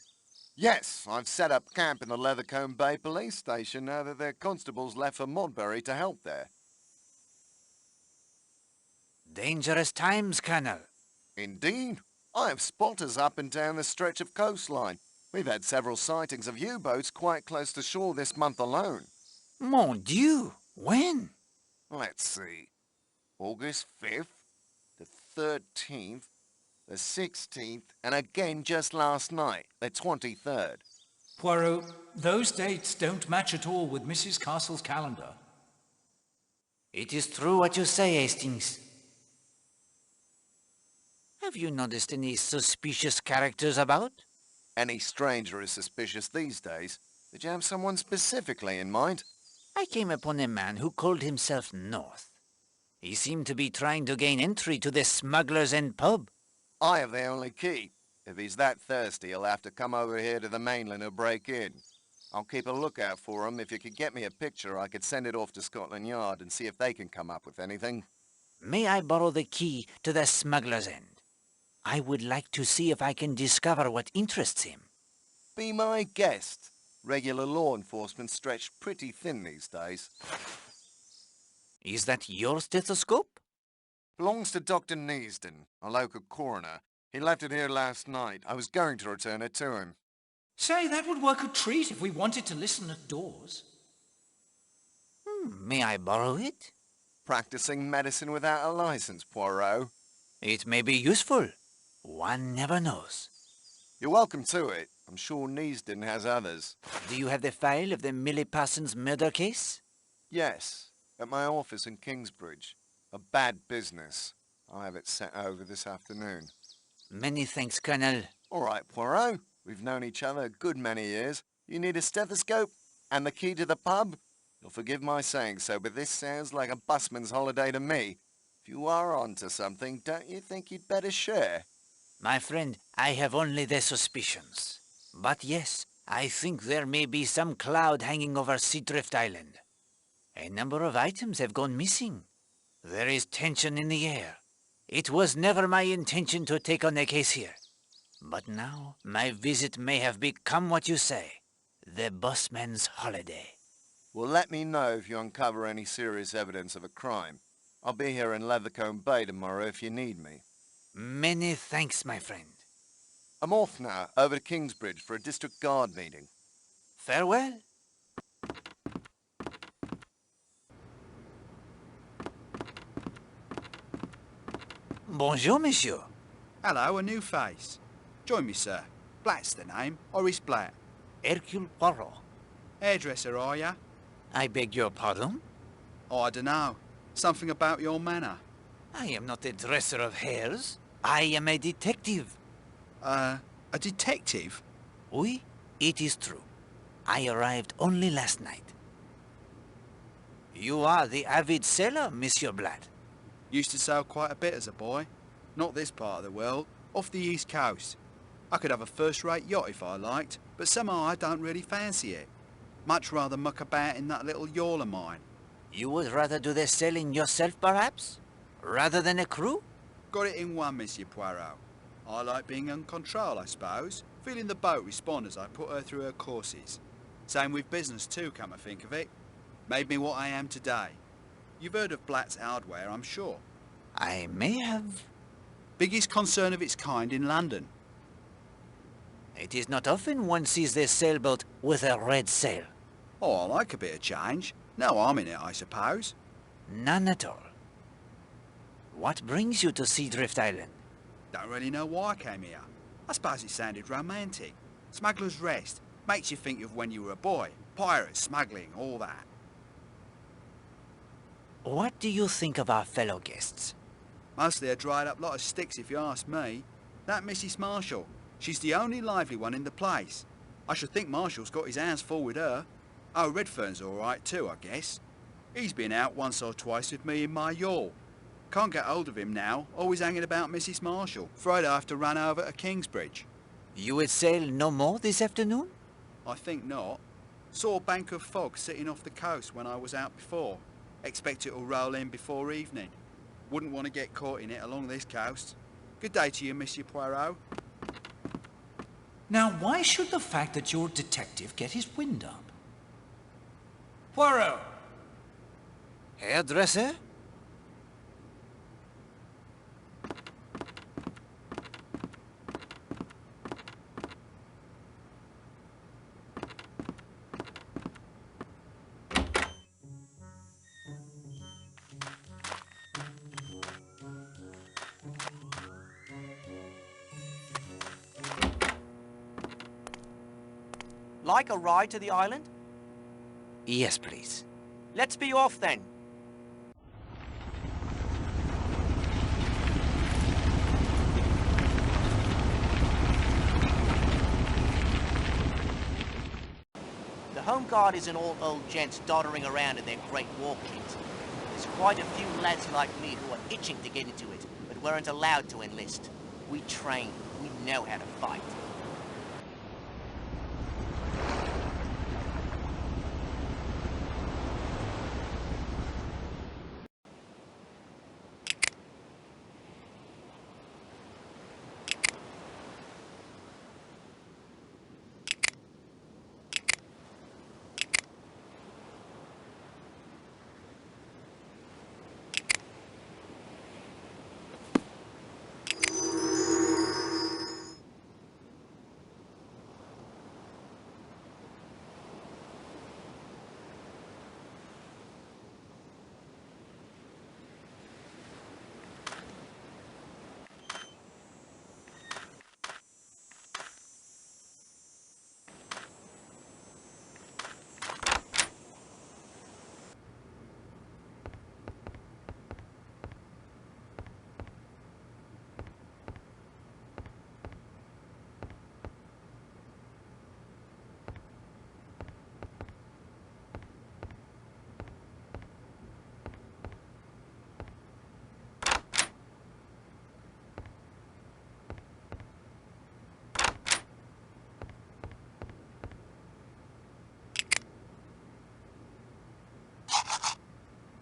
Yes, I've set up camp in the Leathercombe Bay police station now that their constables left for Modbury to help there. Dangerous times, Colonel. Indeed. I have spotters up and down the stretch of coastline. We've had several sightings of U-boats quite close to shore this month alone. Mon Dieu! When? Let's see. August 5th, the 13th, the 16th, and again just last night, the 23rd. Poirot, those dates don't match at all with Mrs. Castle's calendar. It is true what you say, Hastings. Have you noticed any suspicious characters about? Any stranger is suspicious these days. Did you have someone specifically in mind? I came upon a man who called himself North. He seemed to be trying to gain entry to the Smuggler's End pub. I have the only key. If he's that thirsty, he'll have to come over here to the mainland or break in. I'll keep a lookout for him. If you could get me a picture, I could send it off to Scotland Yard and see if they can come up with anything. May I borrow the key to the Smuggler's End? I would like to see if I can discover what interests him. Be my guest. Regular law enforcement stretched pretty thin these days. Is that your stethoscope? Belongs to Dr. Neasden, a local coroner. He left it here last night. I was going to return it to him. Say, that would work a treat if we wanted to listen at doors. May I borrow it? Practicing medicine without a license, Poirot. It may be useful. One never knows. You're welcome to it. I'm sure Neasden has others. Do you have the file of the Millie Parsons murder case? Yes, at my office in Kingsbridge. A bad business. I'll have it sent over this afternoon. Many thanks, Colonel. All right, Poirot. We've known each other a good many years. You need a stethoscope and the key to the pub? You'll forgive my saying so, but this sounds like a busman's holiday to me. If you are onto something, don't you think you'd better share? My friend, I have only the suspicions. But yes, I think there may be some cloud hanging over Seadrift Island. A number of items have gone missing. There is tension in the air. It was never my intention to take on a case here. But now, my visit may have become what you say, the busman's holiday. Well, let me know if you uncover any serious evidence of a crime. I'll be here in Leathercombe Bay tomorrow if you need me. Many thanks, my friend. I'm off now, over to Kingsbridge for a district guard meeting. Farewell. Bonjour, monsieur. Hello, a new face. Join me, sir. Blatt's the name. Horace Blatt. Hercule Poirot. Hairdresser, are ya? I beg your pardon? Oh, I dunno. Something about your manner. I am not a dresser of hairs. I am a detective. A detective? Oui, it is true. I arrived only last night. You are the avid sailor, Monsieur Blatt. Used to sail quite a bit as a boy. Not this part of the world, off the east coast. I could have a first-rate yacht if I liked, but somehow I don't really fancy it. Much rather muck about in that little yawl of mine. You would rather do the sailing yourself, perhaps? Rather than a crew? Got it in one, Monsieur Poirot. I like being in control, I suppose. Feeling the boat respond as I put her through her courses. Same with business too, come to think of it. Made me what I am today. You've heard of Blatt's Hardware, I'm sure. I may have. Biggest concern of its kind in London. It is not often one sees this sailboat with a red sail. Oh, I like a bit of change. No harm in it, I suppose. None at all. What brings you to Seadrift Island? Don't really know why I came here. I suppose it sounded romantic. Smuggler's Rest. Makes you think of when you were a boy. Pirates, smuggling, all that. What do you think of our fellow guests? Mostly a dried up lot of sticks, if you ask me. That Mrs. Marshall, she's the only lively one in the place. I should think Marshall's got his hands full with her. Oh, Redfern's all right too, I guess. He's been out once or twice with me in my yawl. Can't get hold of him now, always hanging about Mrs. Marshall. Afraid I have to run over to Kingsbridge. You will sail no more this afternoon? I think not. Saw a bank of fog sitting off the coast when I was out before. Expect it'll roll in before evening. Wouldn't want to get caught in it along this coast. Good day to you, Monsieur Poirot. Now, why should the fact that you're a detective get his wind up? Poirot! Hairdresser? Like a ride to the island? Yes, please. Let's be off then. The home guard isn't all old gents doddering around in their great war kit. There's quite a few lads like me who are itching to get into it, but weren't allowed to enlist. We train. We know how to fight.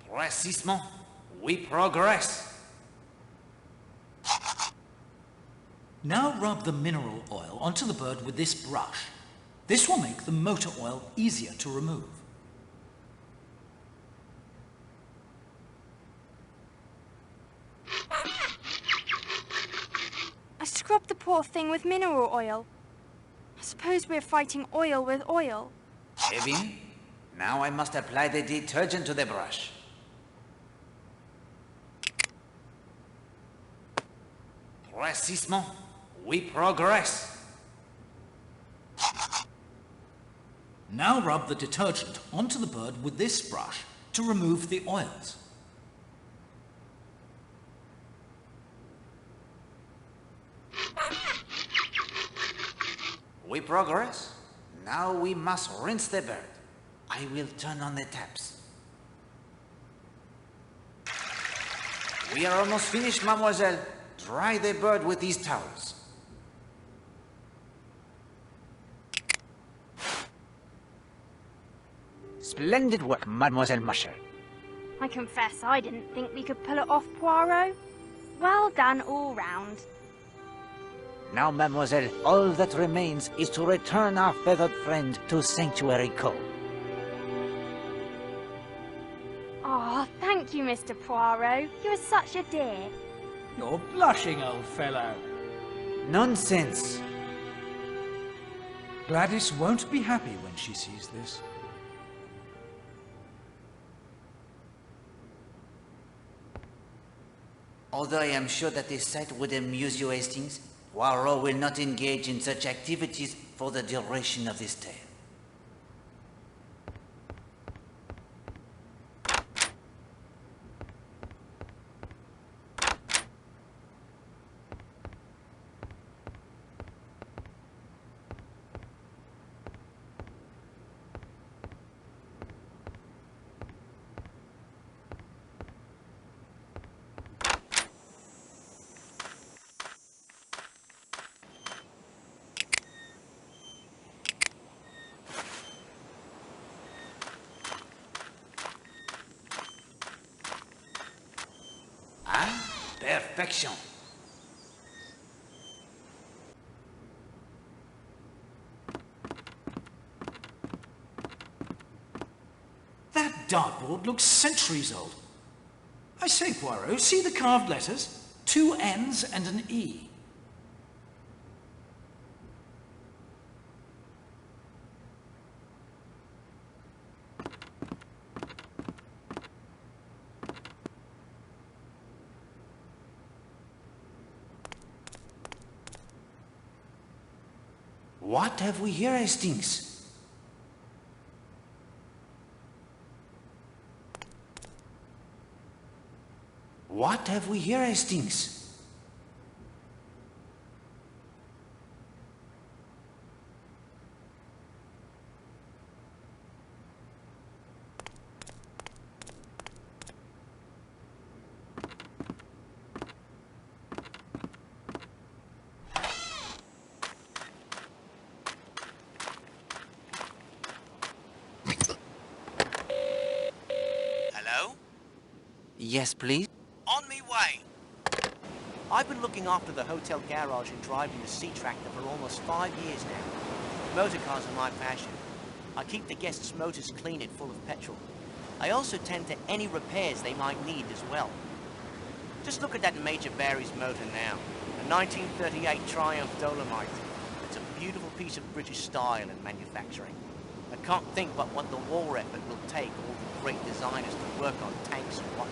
Précisément, we progress. Now rub the mineral oil onto the bird with this brush. This will make the motor oil easier to remove. I scrubbed the poor thing with mineral oil. I suppose we're fighting oil with oil. Eh bien, now I must apply the detergent to the brush. Précisément, we progress. Now rub the detergent onto the bird with this brush to remove the oils. We progress. Now we must rinse the bird. I will turn on the taps. We are almost finished, mademoiselle. Dry the bird with these towels. Splendid work, Mademoiselle Musher. I confess I didn't think we could pull it off, Poirot. Well done all round. Now, Mademoiselle, all that remains is to return our feathered friend to Sanctuary Cove. Oh, thank you, Mr. Poirot. You're such a dear. You're blushing, old fellow. Nonsense. Gladys won't be happy when she sees this. Although I am sure that this sight would amuse you, Hastings, Poirot will not engage in such activities for the duration of this tale. perfection. That dartboard looks centuries old. I say, Poirot, see the carved letters? 2 N's and an E. What have we here, Hastings? What have we here, Hastings? Hello? Yes, please. On me way. I've been looking after the hotel garage and driving the sea tractor for almost 5 years now. Motor cars are my passion. I keep the guests' motors clean and full of petrol. I also tend to any repairs they might need as well. Just look at that Major Barry's motor now. A 1938 Triumph Dolomite. It's a beautiful piece of British style and manufacturing. I can't think but what the war effort will take all the great designers to work on tanks and whatnot.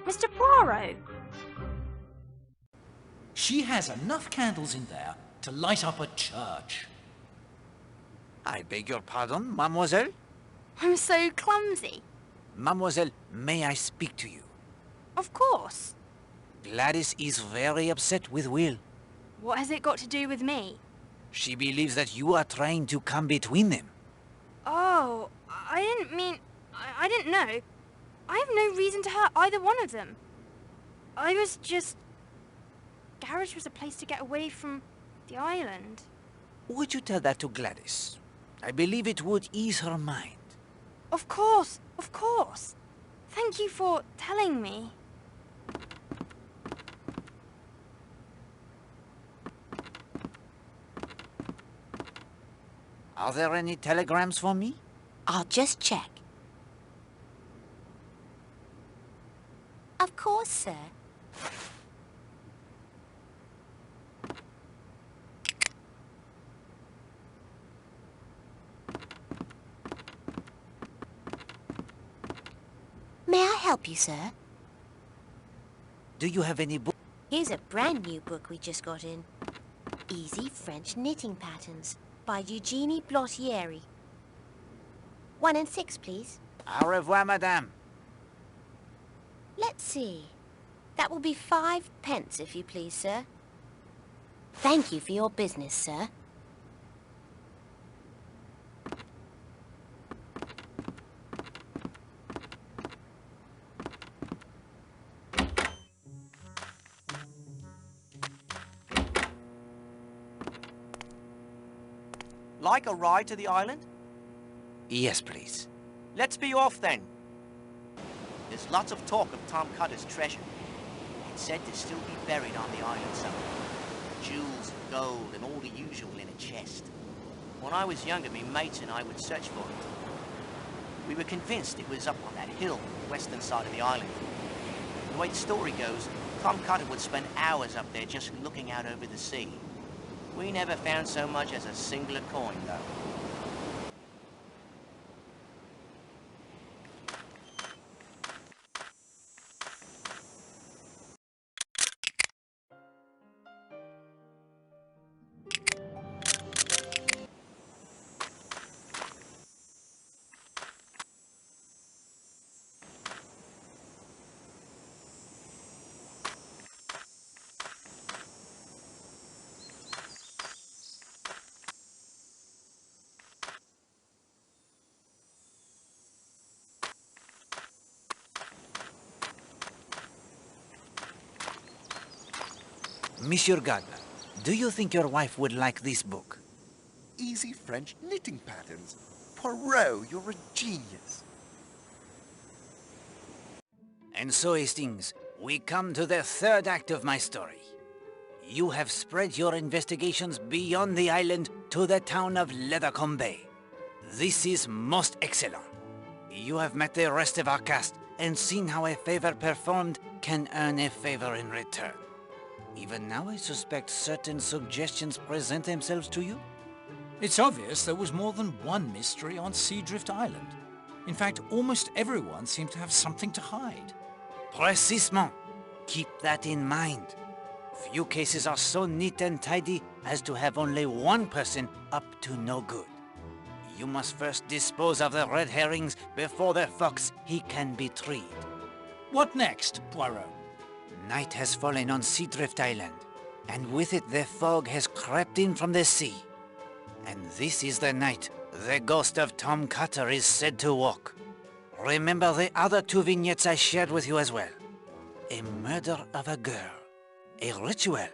Mr. Poirot! She has enough candles in there to light up a church. I beg your pardon, mademoiselle? I'm so clumsy. Mademoiselle, may I speak to you? Of course. Gladys is very upset with Will. What has it got to do with me? She believes that you are trying to come between them. Oh, I didn't mean... I didn't know. I have no reason to hurt either one of them. I was just... Garage was a place to get away from the island. Would you tell that to Gladys? I believe it would ease her mind. Of course, of course. Thank you for telling me. Are there any telegrams for me? I'll just check. Of course, sir. May I help you, sir? Do you have any book? Here's a brand new book we just got in. Easy French Knitting Patterns by Eugenie Blottieri. 1 and 6, please. Au revoir, madame. Let's see. That will be 5 pence, if you please, sir. Thank you for your business, sir. Like a ride to the island? Yes, please. Let's be off then. There's lots of talk of Tom Cutter's treasure. It's said to still be buried on the island somewhere. Jewels, gold, and all the usual in a chest. When I was younger, me mates and I would search for it. We were convinced it was up on that hill on the western side of the island. The way the story goes, Tom Cutter would spend hours up there just looking out over the sea. We never found so much as a singular coin, though. Monsieur Gardner, do you think your wife would like this book? Easy French knitting patterns. Poirot, you're a genius. And so, Hastings, we come to the third act of my story. You have spread your investigations beyond the island to the town of Lethercombe. This is most excellent. You have met the rest of our cast and seen how a favor performed can earn a favor in return. Even now, I suspect certain suggestions present themselves to you. It's obvious there was more than one mystery on Seadrift Island. In fact, almost everyone seemed to have something to hide. Précisément. Keep that in mind. Few cases are so neat and tidy as to have only one person up to no good. You must first dispose of the red herrings before the fox he can be treed. What next, Poirot? Night has fallen on Seadrift Island, and with it the fog has crept in from the sea. And this is the night the ghost of Tom Cutter is said to walk. Remember the other two vignettes I shared with you as well. A murder of a girl. A ritual.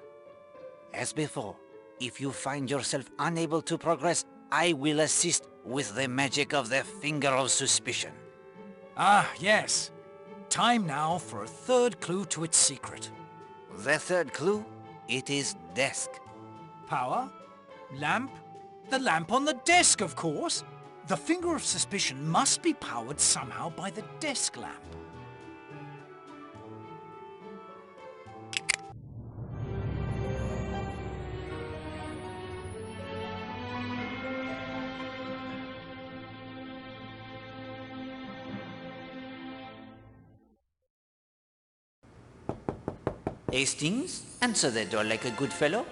As before, if you find yourself unable to progress, I will assist with the magic of the finger of suspicion. Ah, yes. Time now for a third clue to its secret. The third clue? It is desk. Power? Lamp? The lamp on the desk, of course. The finger of suspicion must be powered somehow by the desk lamp. Hastings, answer the door like a good fellow.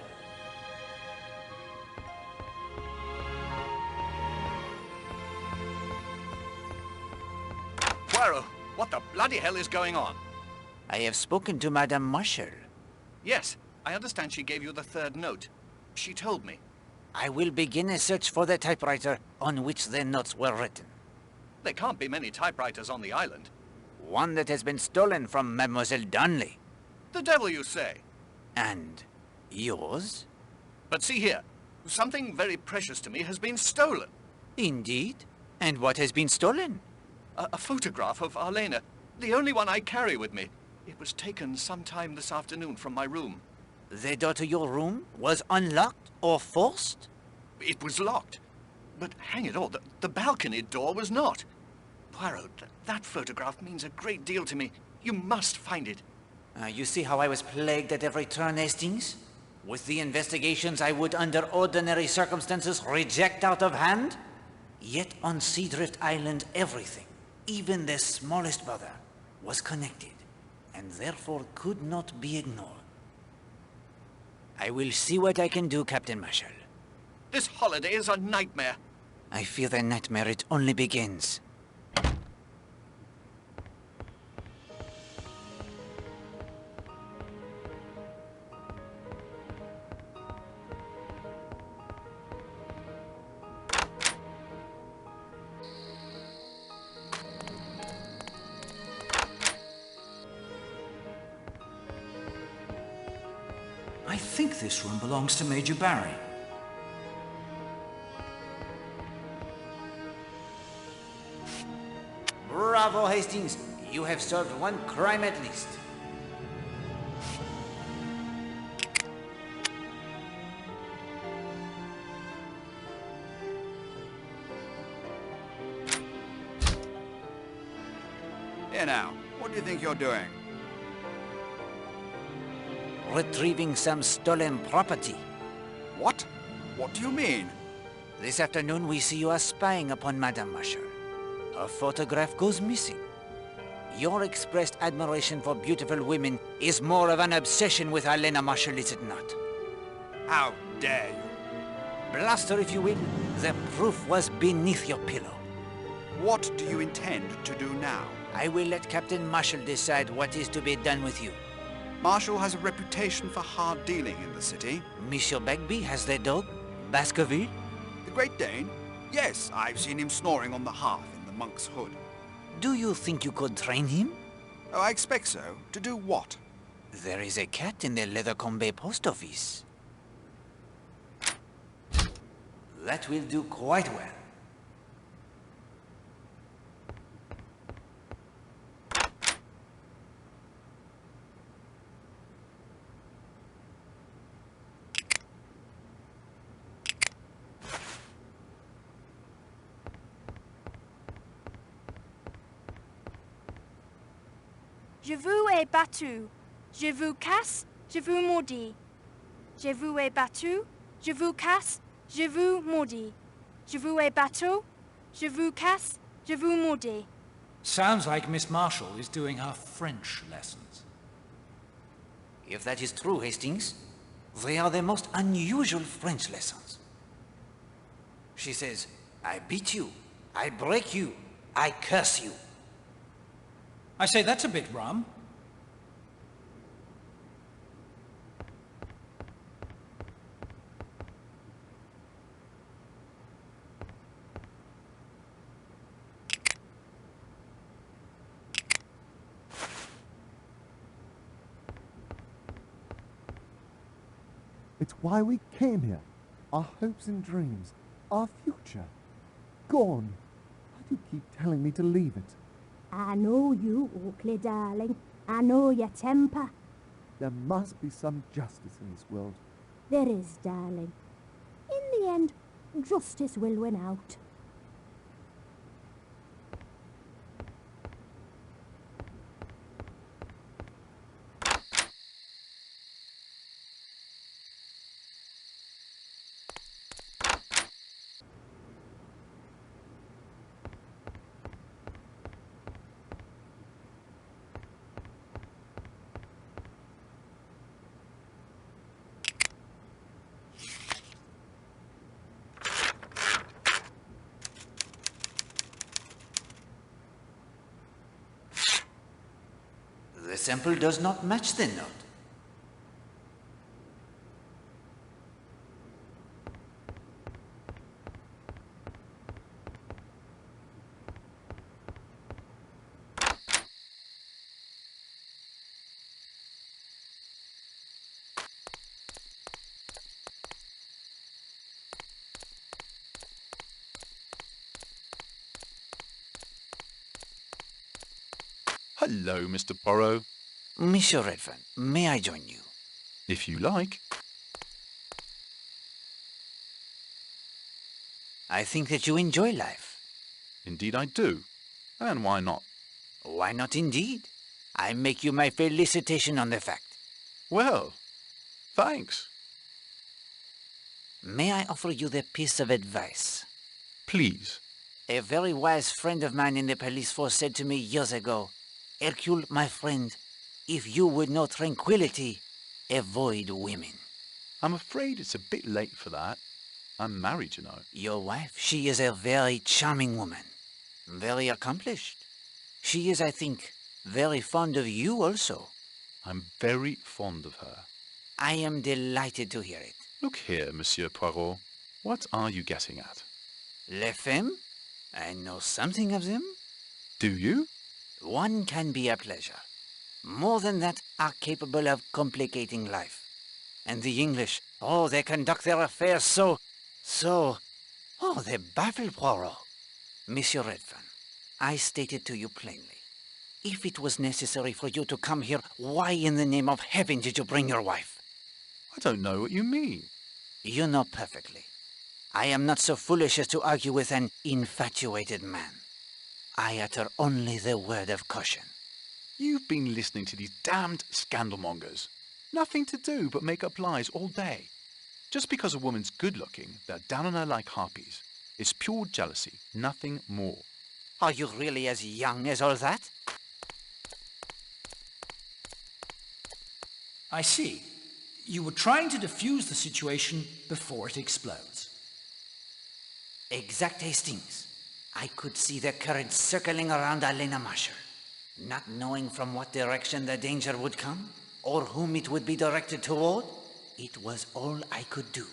Poirot, what the bloody hell is going on? I have spoken to Madame Marshall. Yes, I understand she gave you the third note. She told me. I will begin a search for the typewriter on which the notes were written. There can't be many typewriters on the island. One that has been stolen from Mademoiselle Darnley. The devil you say. And yours? But see here, something very precious to me has been stolen. Indeed? And what has been stolen? A photograph of Arlena, the only one I carry with me. It was taken sometime this afternoon from my room. The door to your room was unlocked or forced? It was locked. But hang it all, the balcony door was not. Poirot, that photograph means a great deal to me. You must find it. You see how I was plagued at every turn, Hastings? With the investigations I would under ordinary circumstances reject out of hand? Yet on Seadrift Island everything, even the smallest bother, was connected, and therefore could not be ignored. I will see what I can do, Captain Marshall. This holiday is a nightmare. I fear the nightmare it only begins. I think this room belongs to Major Barry. Bravo, Hastings! You have solved one crime at least. Here now, what do you think you're doing? Retrieving some stolen property. What? What do you mean? This afternoon we see you are spying upon Madame Marshall. Her photograph goes missing. Your expressed admiration for beautiful women is more of an obsession with Helena Marshall, is it not? How dare you? Blast her if you will. The proof was beneath your pillow. What do you intend to do now? I will let Captain Marshall decide what is to be done with you. Marshall has a reputation for hard dealing in the city. Monsieur Bagby has the dog, Baskerville. The Great Dane? Yes, I've seen him snoring on the hearth in the monk's hood. Do you think you could train him? Oh, I expect so. To do what? There is a cat in the Leathercombe post office. That will do quite well. Je vous ai battu. Je vous casse, je vous maudis. Je vous ai battu, je vous casse, je vous maudis. Je vous ai battu, je vous casse, je vous maudis. Sounds like Miss Marshall is doing her French lessons. If that is true, Hastings, they are the most unusual French lessons. She says, I beat you, I break you, I curse you. I say that's a bit rum. It's why we came here. Our hopes and dreams. Our future. Gone. Why do you keep telling me to leave it? I know you, Oakley, darling. I know your temper. There must be some justice in this world. There is, darling. In the end, justice will win out. The sample does not match the note. Hello, Mr. Poirot. Monsieur Redfern, may I join you? If you like. I think that you enjoy life. Indeed I do. And why not? Why not indeed? I make you my felicitation on the fact. Well, thanks. May I offer you the piece of advice? Please. A very wise friend of mine in the police force said to me years ago, Hercule, my friend, if you would know tranquility, avoid women. I'm afraid it's a bit late for that. I'm married, you know. Your wife, she is a very charming woman. Very accomplished. She is, I think, very fond of you also. I'm very fond of her. I am delighted to hear it. Look here, Monsieur Poirot. What are you getting at? Les femmes? I know something of them. Do you? One can be a pleasure. More than that, are capable of complicating life. And the English, oh, they conduct their affairs so... Oh, they baffle Poirot. Monsieur Redfern, I stated to you plainly. If it was necessary for you to come here, why in the name of heaven did you bring your wife? I don't know what you mean. You know perfectly. I am not so foolish as to argue with an infatuated man. I utter only the word of caution. You've been listening to these damned scandalmongers. Nothing to do but make up lies all day. Just because a woman's good-looking, they're down on her like harpies. It's pure jealousy, nothing more. Are you really as young as all that? I see. You were trying to defuse the situation before it explodes. Exact, Hastings. I could see the current circling around Elena Marshall. Not knowing from what direction the danger would come, or whom it would be directed toward, it was all I could do.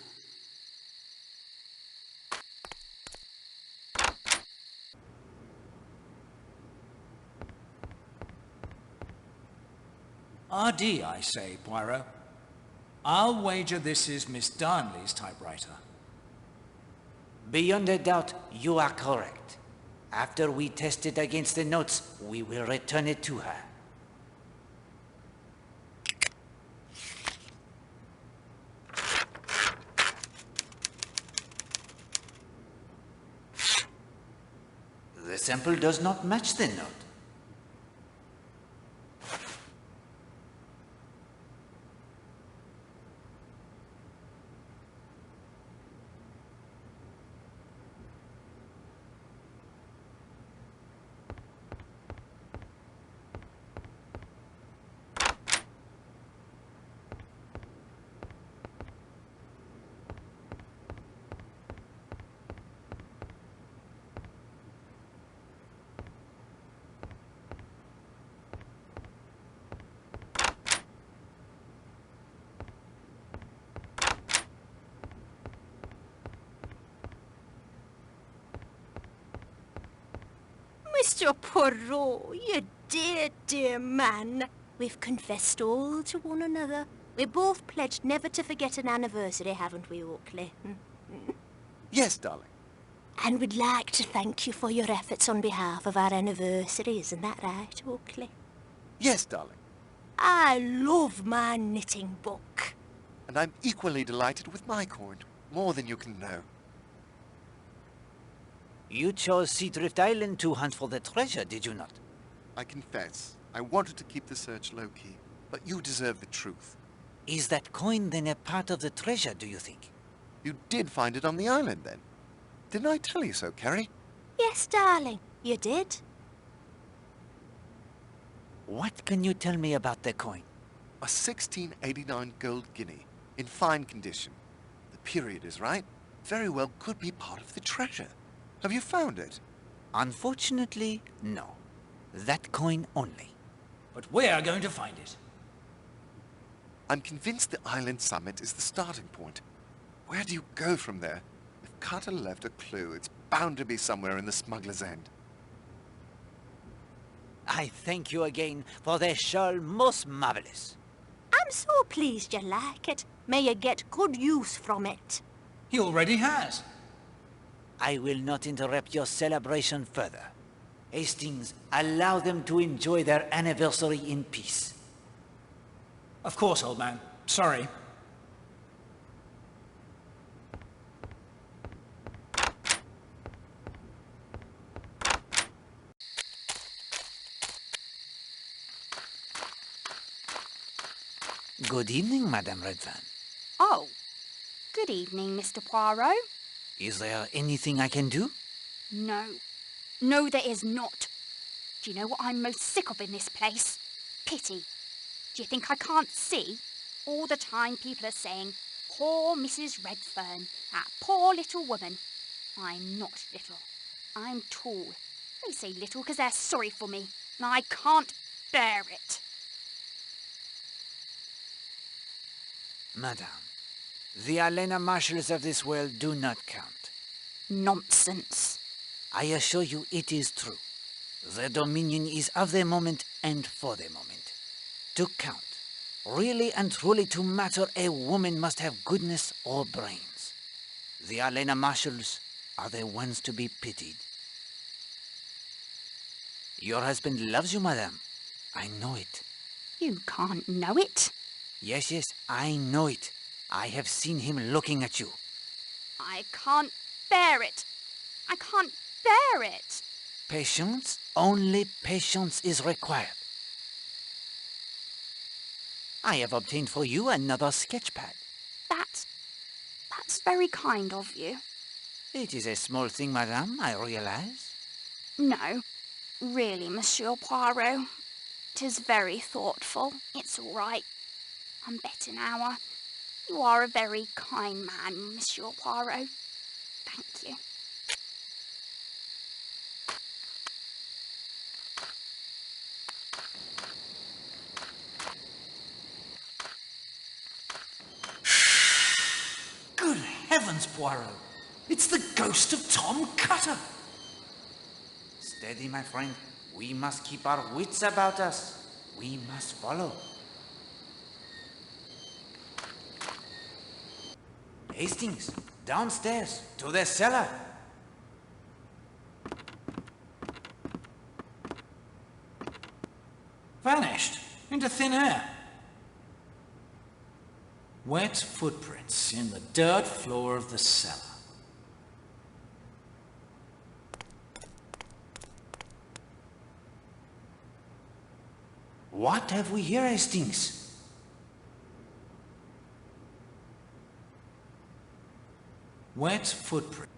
RD, I say, Poirot. I'll wager this is Miss Darnley's typewriter. Beyond a doubt, you are correct. After we test it against the notes, we will return it to her. The sample does not match the note. Mr. Poirot, you dear, dear man. We've confessed all to one another. We both pledged never to forget an anniversary, haven't we, Oakley? Yes, darling. And we'd like to thank you for your efforts on behalf of our anniversary. Isn't that right, Oakley? Yes, darling. I love my knitting book. And I'm equally delighted with my coin. More than you can know. You chose Seadrift Island to hunt for the treasure, did you not? I confess, I wanted to keep the search low-key, but you deserve the truth. Is that coin then a part of the treasure, do you think? You did find it on the island, then? Didn't I tell you so, Carrie? Yes, darling, you did. What can you tell me about the coin? A 1689 gold guinea, in fine condition. The period is right. Very well could be part of the treasure. Have you found it? Unfortunately, no. That coin only. But we're going to find it. I'm convinced the island summit is the starting point. Where do you go from there? If Carter left a clue, it's bound to be somewhere in the smuggler's end. I thank you again for the shawl most marvelous. I'm so pleased you like it. May you get good use from it. He already has. I will not interrupt your celebration further. Hastings, allow them to enjoy their anniversary in peace. Of course, old man. Sorry. Good evening, Madame Redfern. Oh, good evening, Mr. Poirot. Is there anything I can do? No. No, there is not. Do you know what I'm most sick of in this place? Pity. Do you think I can't see? All the time people are saying, poor Mrs. Redfern, that poor little woman. I'm not little. I'm tall. They say little because they're sorry for me, and I can't bear it. Madame, the Alena marshals of this world do not count. Nonsense. I assure you it is true. The Dominion is of the moment and for the moment. To count, really and truly to matter, a woman must have goodness or brains. The Alena marshals are the ones to be pitied. Your husband loves you, madame. I know it. You can't know it. Yes, yes, I know it. I have seen him looking at you. I can't bear it. I can't bear it. Patience? Only patience is required. I have obtained for you another sketch pad. That's very kind of you. It is a small thing, madame, I realize. No, really, Monsieur Poirot. 'Tis very thoughtful. It's all right. I'm better now. You are a very kind man, Monsieur Poirot. Thank you. Good heavens, Poirot! It's the ghost of Tom Cutter! Steady, my friend. We must keep our wits about us. We must follow. Hastings, downstairs, to the cellar. Vanished into thin air. Wet footprints in the dirt floor of the cellar. What have we here, Hastings? Wet footprint.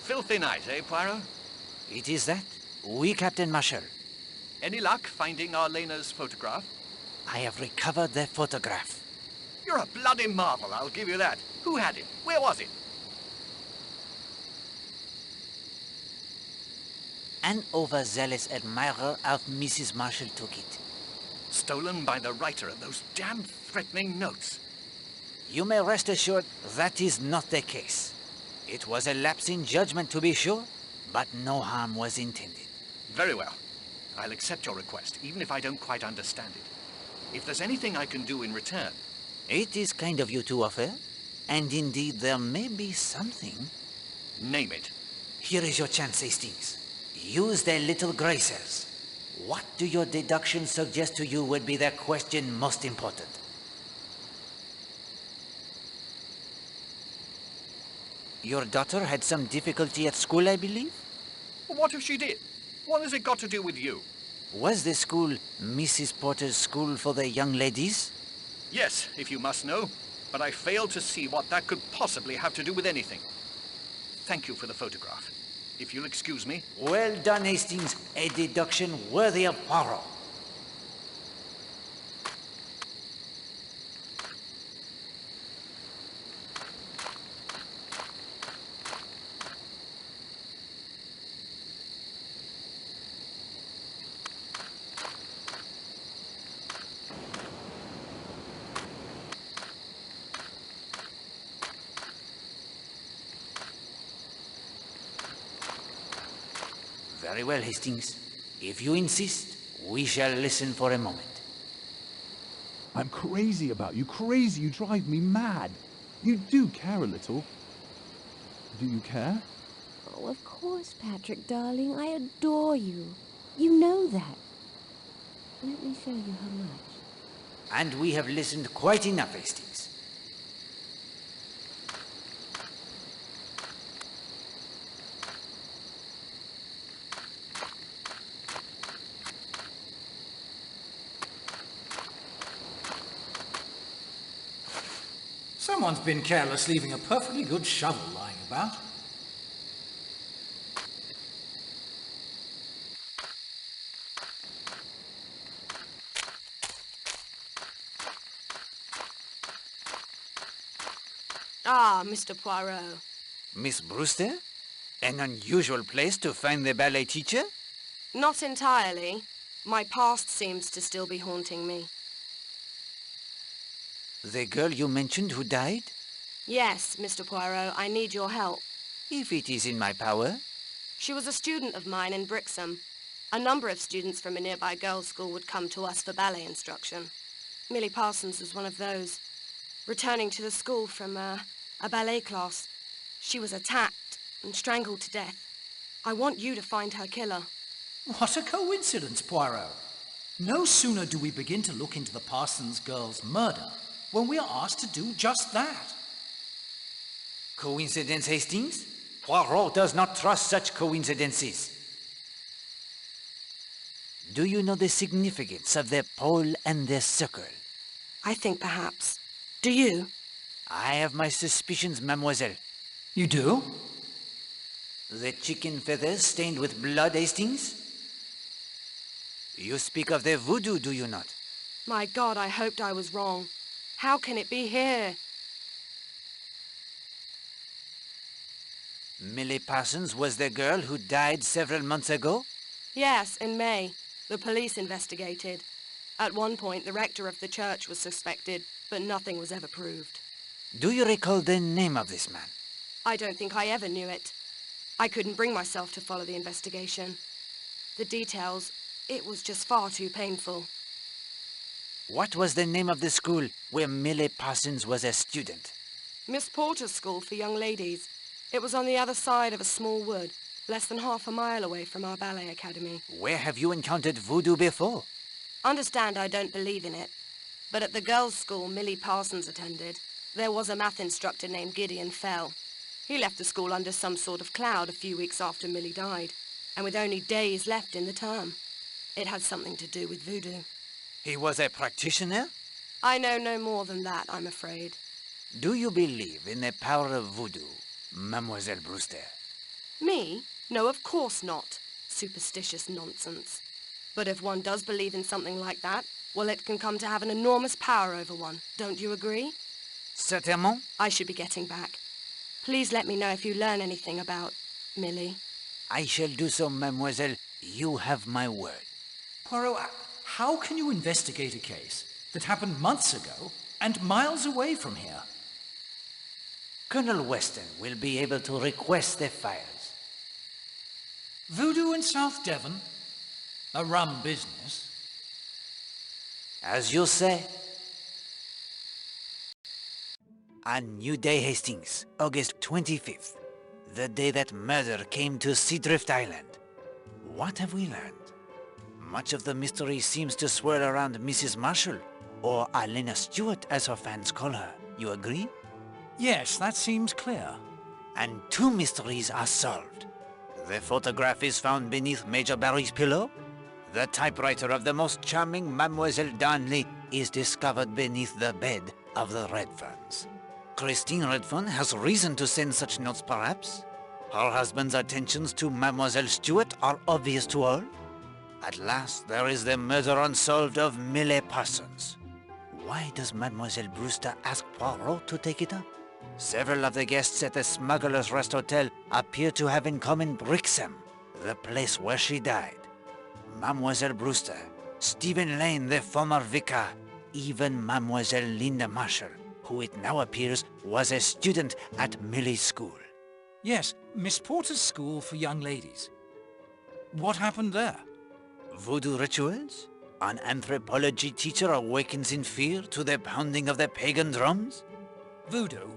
Filthy night, eh, Poirot? It is that. Oui, Captain Marshall. Any luck finding our Lena's photograph? I have recovered the photograph. You're a bloody marvel, I'll give you that. Who had it? Where was it? An overzealous admirer of Mrs. Marshall took it. Stolen by the writer of those damn threatening notes. You may rest assured that is not the case. It was a lapse in judgment, to be sure, but no harm was intended. Very well. I'll accept your request, even if I don't quite understand it. If there's anything I can do in return... It is kind of you to offer, and indeed there may be something. Name it. Here is your chance, Hastings. Use the little grey cells. What do your deductions suggest to you would be the question most important? Your daughter had some difficulty at school, I believe? What if she did? What has it got to do with you? Was the school Mrs. Porter's school for the young ladies? Yes, if you must know. But I fail to see what that could possibly have to do with anything. Thank you for the photograph. If you'll excuse me. Well done, Hastings. A deduction worthy of Poirot. Very well, Hastings. If you insist, we shall listen for a moment. I'm crazy about you, crazy. You drive me mad. You do care a little. Do you care? Oh, of course, Patrick, darling. I adore you. You know that. Let me show you how much. And we have listened quite enough, Hastings. Someone's been careless leaving a perfectly good shovel lying about. Ah, Mr. Poirot. Miss Brewster? An unusual place to find the ballet teacher? Not entirely. My past seems to still be haunting me. The girl you mentioned who died? Yes, Mr. Poirot, I need your help. If it is in my power. She was a student of mine in Brixham. A number of students from a nearby girls' school would come to us for ballet instruction. Millie Parsons was one of those. Returning to the school from a ballet class, she was attacked and strangled to death. I want you to find her killer. What a coincidence, Poirot. No sooner do we begin to look into the Parsons girl's murder when we are asked to do just that. Coincidence, Hastings? Poirot does not trust such coincidences. Do you know the significance of the pole and the circle? I think perhaps. Do you? I have my suspicions, mademoiselle. You do? The chicken feathers stained with blood, Hastings? You speak of the voodoo, do you not? My God, I hoped I was wrong. How can it be here? Millie Parsons was the girl who died several months ago? Yes, in May. The police investigated. At one point, the rector of the church was suspected, but nothing was ever proved. Do you recall the name of this man? I don't think I ever knew it. I couldn't bring myself to follow the investigation. The details, it was just far too painful. What was the name of the school where Millie Parsons was a student? Miss Porter's school for young ladies. It was on the other side of a small wood, less than half a mile away from our ballet academy. Where have you encountered voodoo before? Understand I don't believe in it, but at the girls' school Millie Parsons attended, there was a math instructor named Gideon Fell. He left the school under some sort of cloud a few weeks after Millie died, and with only days left in the term. It had something to do with voodoo. He was a practitioner? I know no more than that, I'm afraid. Do you believe in the power of voodoo, Mademoiselle Brewster? Me? No, of course not. Superstitious nonsense. But if one does believe in something like that, well, it can come to have an enormous power over one. Don't you agree? Certainement. I should be getting back. Please let me know if you learn anything about Millie. I shall do so, mademoiselle. You have my word. Poirot, how can you investigate a case that happened months ago and miles away from here? Colonel Weston will be able to request the files. Voodoo in South Devon? A rum business. As you say. A new day, Hastings, August 25th. The day that murder came to Seadrift Island. What have we learned? Much of the mystery seems to swirl around Mrs. Marshall, or Alena Stewart as her fans call her. You agree? Yes, that seems clear. And two mysteries are solved. The photograph is found beneath Major Barry's pillow. The typewriter of the most charming Mademoiselle Darnley is discovered beneath the bed of the Redferns. Christine Redfern has reason to send such notes, perhaps. Her husband's attentions to Mademoiselle Stewart are obvious to all. At last, there is the murder unsolved of Millie Parsons. Why does Mademoiselle Brewster ask Poirot to take it up? Several of the guests at the Smuggler's Rest Hotel appear to have in common Brixham, the place where she died. Mademoiselle Brewster, Stephen Lane, the former vicar, even Mademoiselle Linda Marshall, who it now appears was a student at Millie's school. Yes, Miss Porter's school for young ladies. What happened there? Voodoo rituals? An anthropology teacher awakens in fear to the pounding of the pagan drums? Voodoo?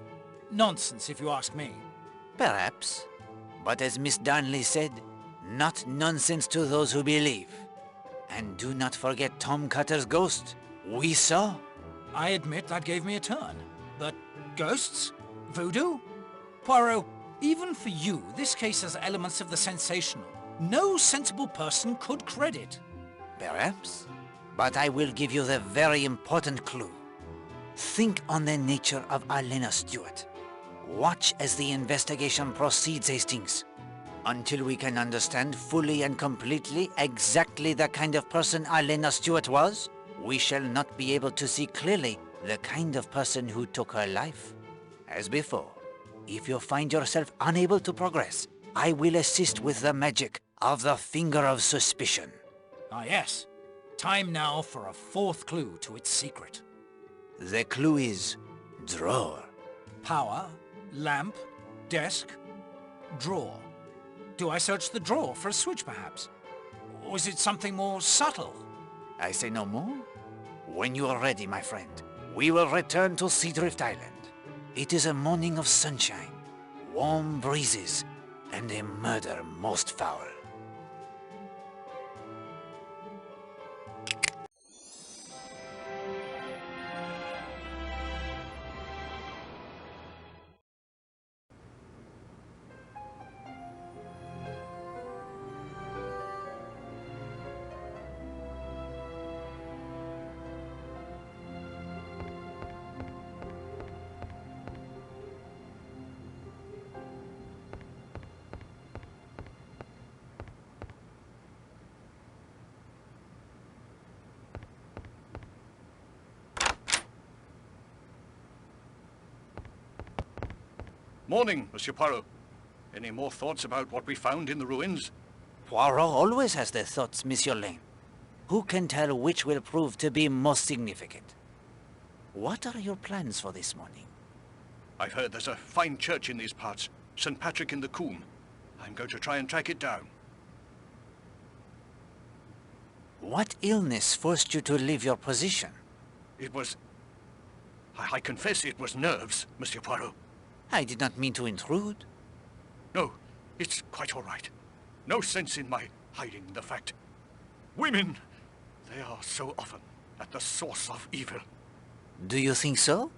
Nonsense, if you ask me. Perhaps. But as Miss Darnley said, not nonsense to those who believe. And do not forget Tom Cutter's ghost. We saw. I admit that gave me a turn. But ghosts? Voodoo? Poirot, even for you, this case has elements of the sensational. No sensible person could credit. Perhaps. But I will give you the very important clue. Think on the nature of Alena Stewart. Watch as the investigation proceeds, Hastings. Until we can understand fully and completely exactly the kind of person Alena Stewart was, we shall not be able to see clearly the kind of person who took her life. As before, if you find yourself unable to progress, I will assist with the magic of the Finger of Suspicion. Ah, yes. Time now for a fourth clue to its secret. The clue is drawer. Power, lamp, desk, drawer. Do I search the drawer for a switch, perhaps? Or is it something more subtle? I say no more. When you are ready, my friend, we will return to Seadrift Island. It is a morning of sunshine, warm breezes, and a murder most foul. Morning, Monsieur Poirot. Any more thoughts about what we found in the ruins? Poirot always has the thoughts, Monsieur Lane. Who can tell which will prove to be most significant? What are your plans for this morning? I've heard there's a fine church in these parts, St. Patrick in the Coombe. I'm going to try and track it down. What illness forced you to leave your position? It was... I confess it was nerves, Monsieur Poirot. I did not mean to intrude. No, it's quite all right. No sense in my hiding the fact. Women, they are so often at the source of evil. Do you think so?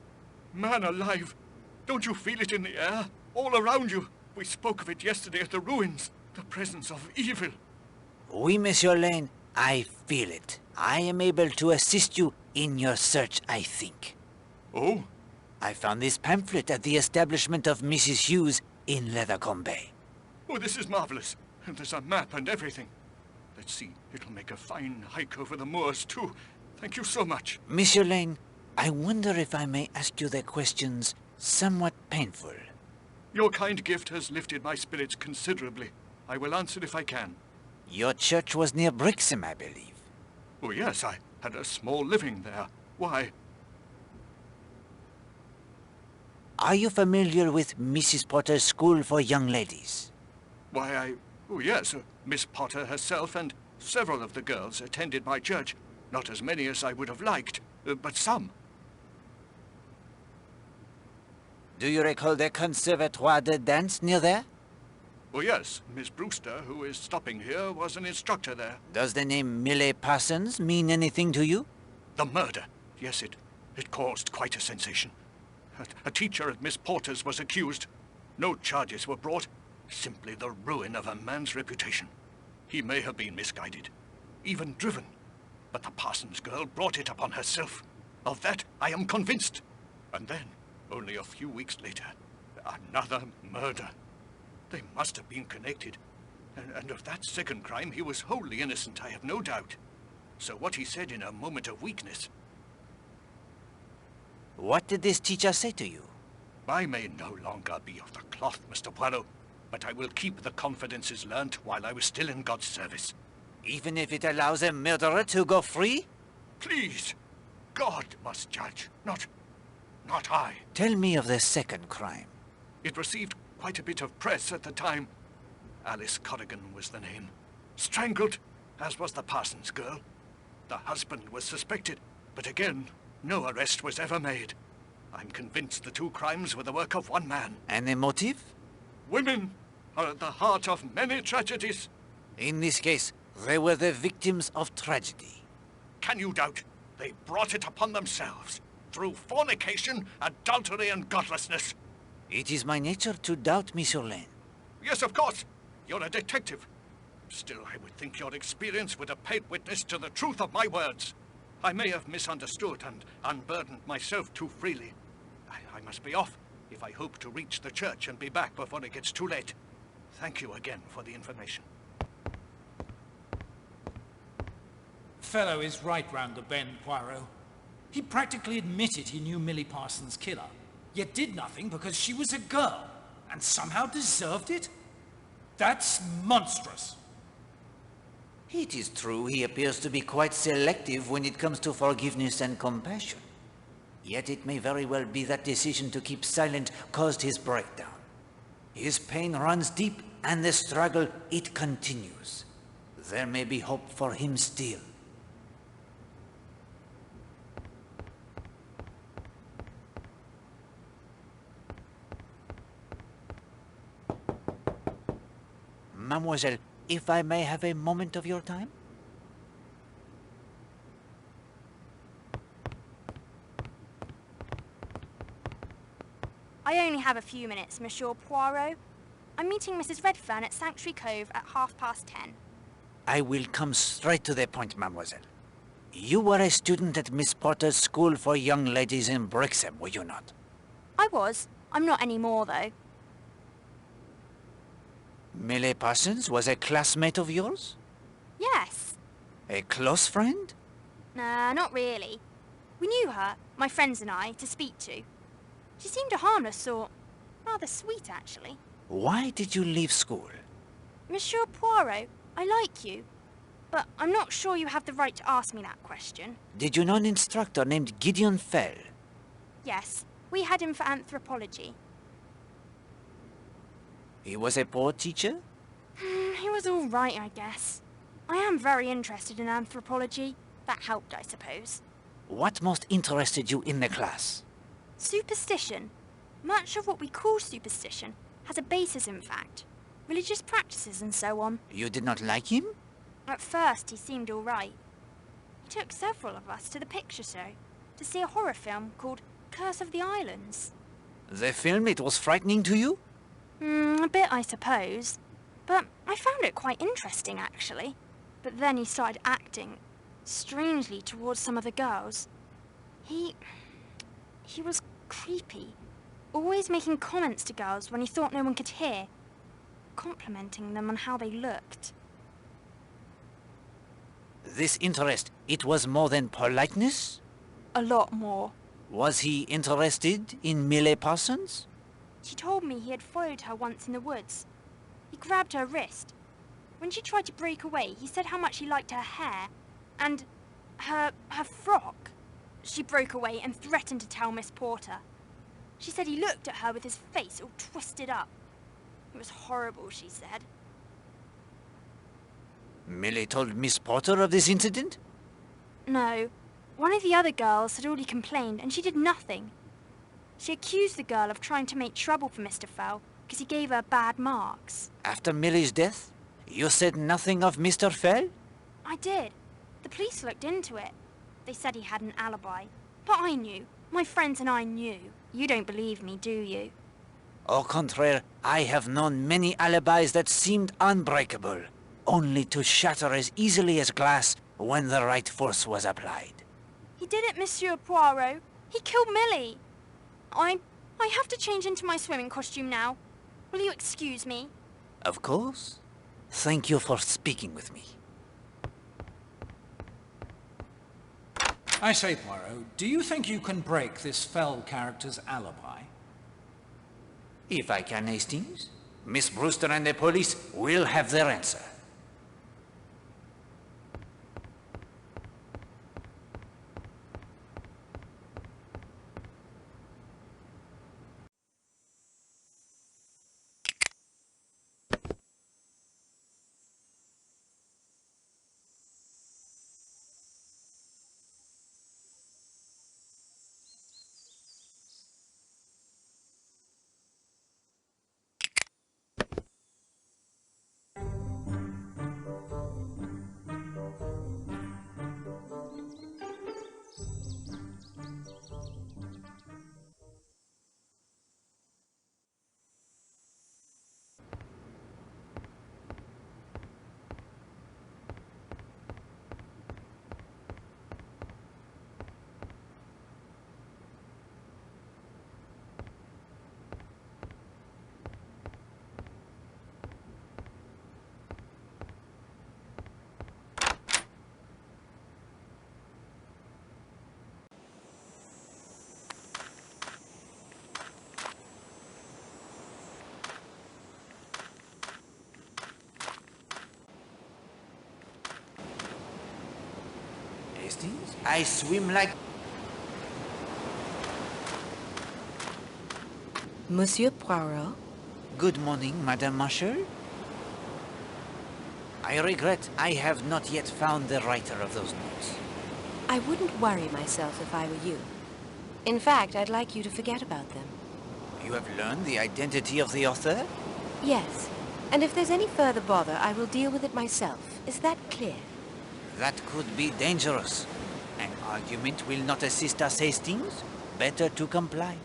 Man alive, don't you feel it in the air? All around you. We spoke of it yesterday at the ruins. The presence of evil. Oui, Monsieur Lane, I feel it. I am able to assist you in your search, I think. Oh? I found this pamphlet at the establishment of Mrs. Hughes in Leathercombe. Oh, this is marvelous. And there's a map and everything. Let's see, it'll make a fine hike over the moors, too. Thank you so much. Monsieur Lane, I wonder if I may ask you the questions somewhat painful. Your kind gift has lifted my spirits considerably. I will answer if I can. Your church was near Brixham, I believe. Oh, yes, I had a small living there. Why? Are you familiar with Mrs. Potter's School for Young Ladies? Why, oh, yes, Miss Potter herself and several of the girls attended my church. Not as many as I would have liked, but some. Do you recall the Conservatoire de Dance near there? Oh, yes. Miss Brewster, who is stopping here, was an instructor there. Does the name Millie Parsons mean anything to you? The murder. Yes, it caused quite a sensation. A teacher at Miss Porter's was accused. No charges were brought. Simply the ruin of a man's reputation. He may have been misguided, even driven. But the Parsons girl brought it upon herself. Of that, I am convinced. And then, only a few weeks later, another murder. They must have been connected. And of that second crime, he was wholly innocent, I have no doubt. So what he said in a moment of weakness... What did this teacher say to you? I may no longer be of the cloth, Mr. Poirot, but I will keep the confidences learnt while I was still in God's service. Even if it allows a murderer to go free? Please! God must judge, not I. Tell me of the second crime. It received quite a bit of press at the time. Alice Corrigan was the name. Strangled, as was the Parsons girl. The husband was suspected, but again, no arrest was ever made. I'm convinced the two crimes were the work of one man. And the motive? Women are at the heart of many tragedies. In this case, they were the victims of tragedy. Can you doubt? They brought it upon themselves, through fornication, adultery, and godlessness. It is my nature to doubt, Monsieur Lane. Yes, of course. You're a detective. Still, I would think your experience would have paid witness to the truth of my words. I may have misunderstood and unburdened myself too freely. I must be off if I hope to reach the church and be back before it gets too late. Thank you again for the information. Fellow is right round the bend, Poirot. He practically admitted he knew Millie Parsons' killer, yet did nothing because she was a girl, and somehow deserved it? That's monstrous. It is true he appears to be quite selective when it comes to forgiveness and compassion. Yet it may very well be that decision to keep silent caused his breakdown. His pain runs deep, and the struggle, it continues. There may be hope for him still. Mademoiselle, if I may have a moment of your time? I only have a few minutes, Monsieur Poirot. I'm meeting Mrs. Redfern at Sanctuary Cove at 10:30. I will come straight to the point, mademoiselle. You were a student at Miss Potter's School for Young Ladies in Brixham, were you not? I was. I'm not anymore, though. Millie Parsons was a classmate of yours? Yes. A close friend? Nah, not really. We knew her, my friends and I, to speak to. She seemed a harmless sort. Rather sweet, actually. Why did you leave school? Monsieur Poirot, I like you, but I'm not sure you have the right to ask me that question. Did you know an instructor named Gideon Fell? Yes, we had him for anthropology. He was a poor teacher? He was all right, I guess. I am very interested in anthropology. That helped, I suppose. What most interested you in the class? Superstition. Much of what we call superstition has a basis in fact. Religious practices and so on. You did not like him? At first, he seemed all right. He took several of us to the picture show to see a horror film called Curse of the Islands. The film, it was frightening to you? A bit, I suppose. But I found it quite interesting, actually. But then he started acting strangely towards some of the girls. He was creepy. Always making comments to girls when he thought no one could hear. Complimenting them on how they looked. This interest, it was more than politeness? A lot more. Was he interested in Millie Parsons? She told me he had followed her once in the woods. He grabbed her wrist. When she tried to break away, he said how much he liked her hair and her frock. She broke away and threatened to tell Miss Porter. She said he looked at her with his face all twisted up. It was horrible, she said. Millie told Miss Porter of this incident? No. One of the other girls had already complained and she did nothing. She accused the girl of trying to make trouble for Mr. Fell because he gave her bad marks. After Millie's death, you said nothing of Mr. Fell? I did. The police looked into it. They said he had an alibi. But I knew. My friends and I knew. You don't believe me, do you? Au contraire, I have known many alibis that seemed unbreakable, only to shatter as easily as glass when the right force was applied. He did it, Monsieur Poirot. He killed Millie. I have to change into my swimming costume now. Will you excuse me? Of course. Thank you for speaking with me. I say, Poirot, do you think you can break this Fell character's alibi? If I can, Hastings, Miss Brewster and the police will have their answer. Hastings, I swim like... Monsieur Poirot? Good morning, Madame Marshall. I regret I have not yet found the writer of those notes. I wouldn't worry myself if I were you. In fact, I'd like you to forget about them. You have learned the identity of the author? Yes. And if there's any further bother, I will deal with it myself. Is that clear? That could be dangerous. An argument will not assist us, Hastings. Better to comply.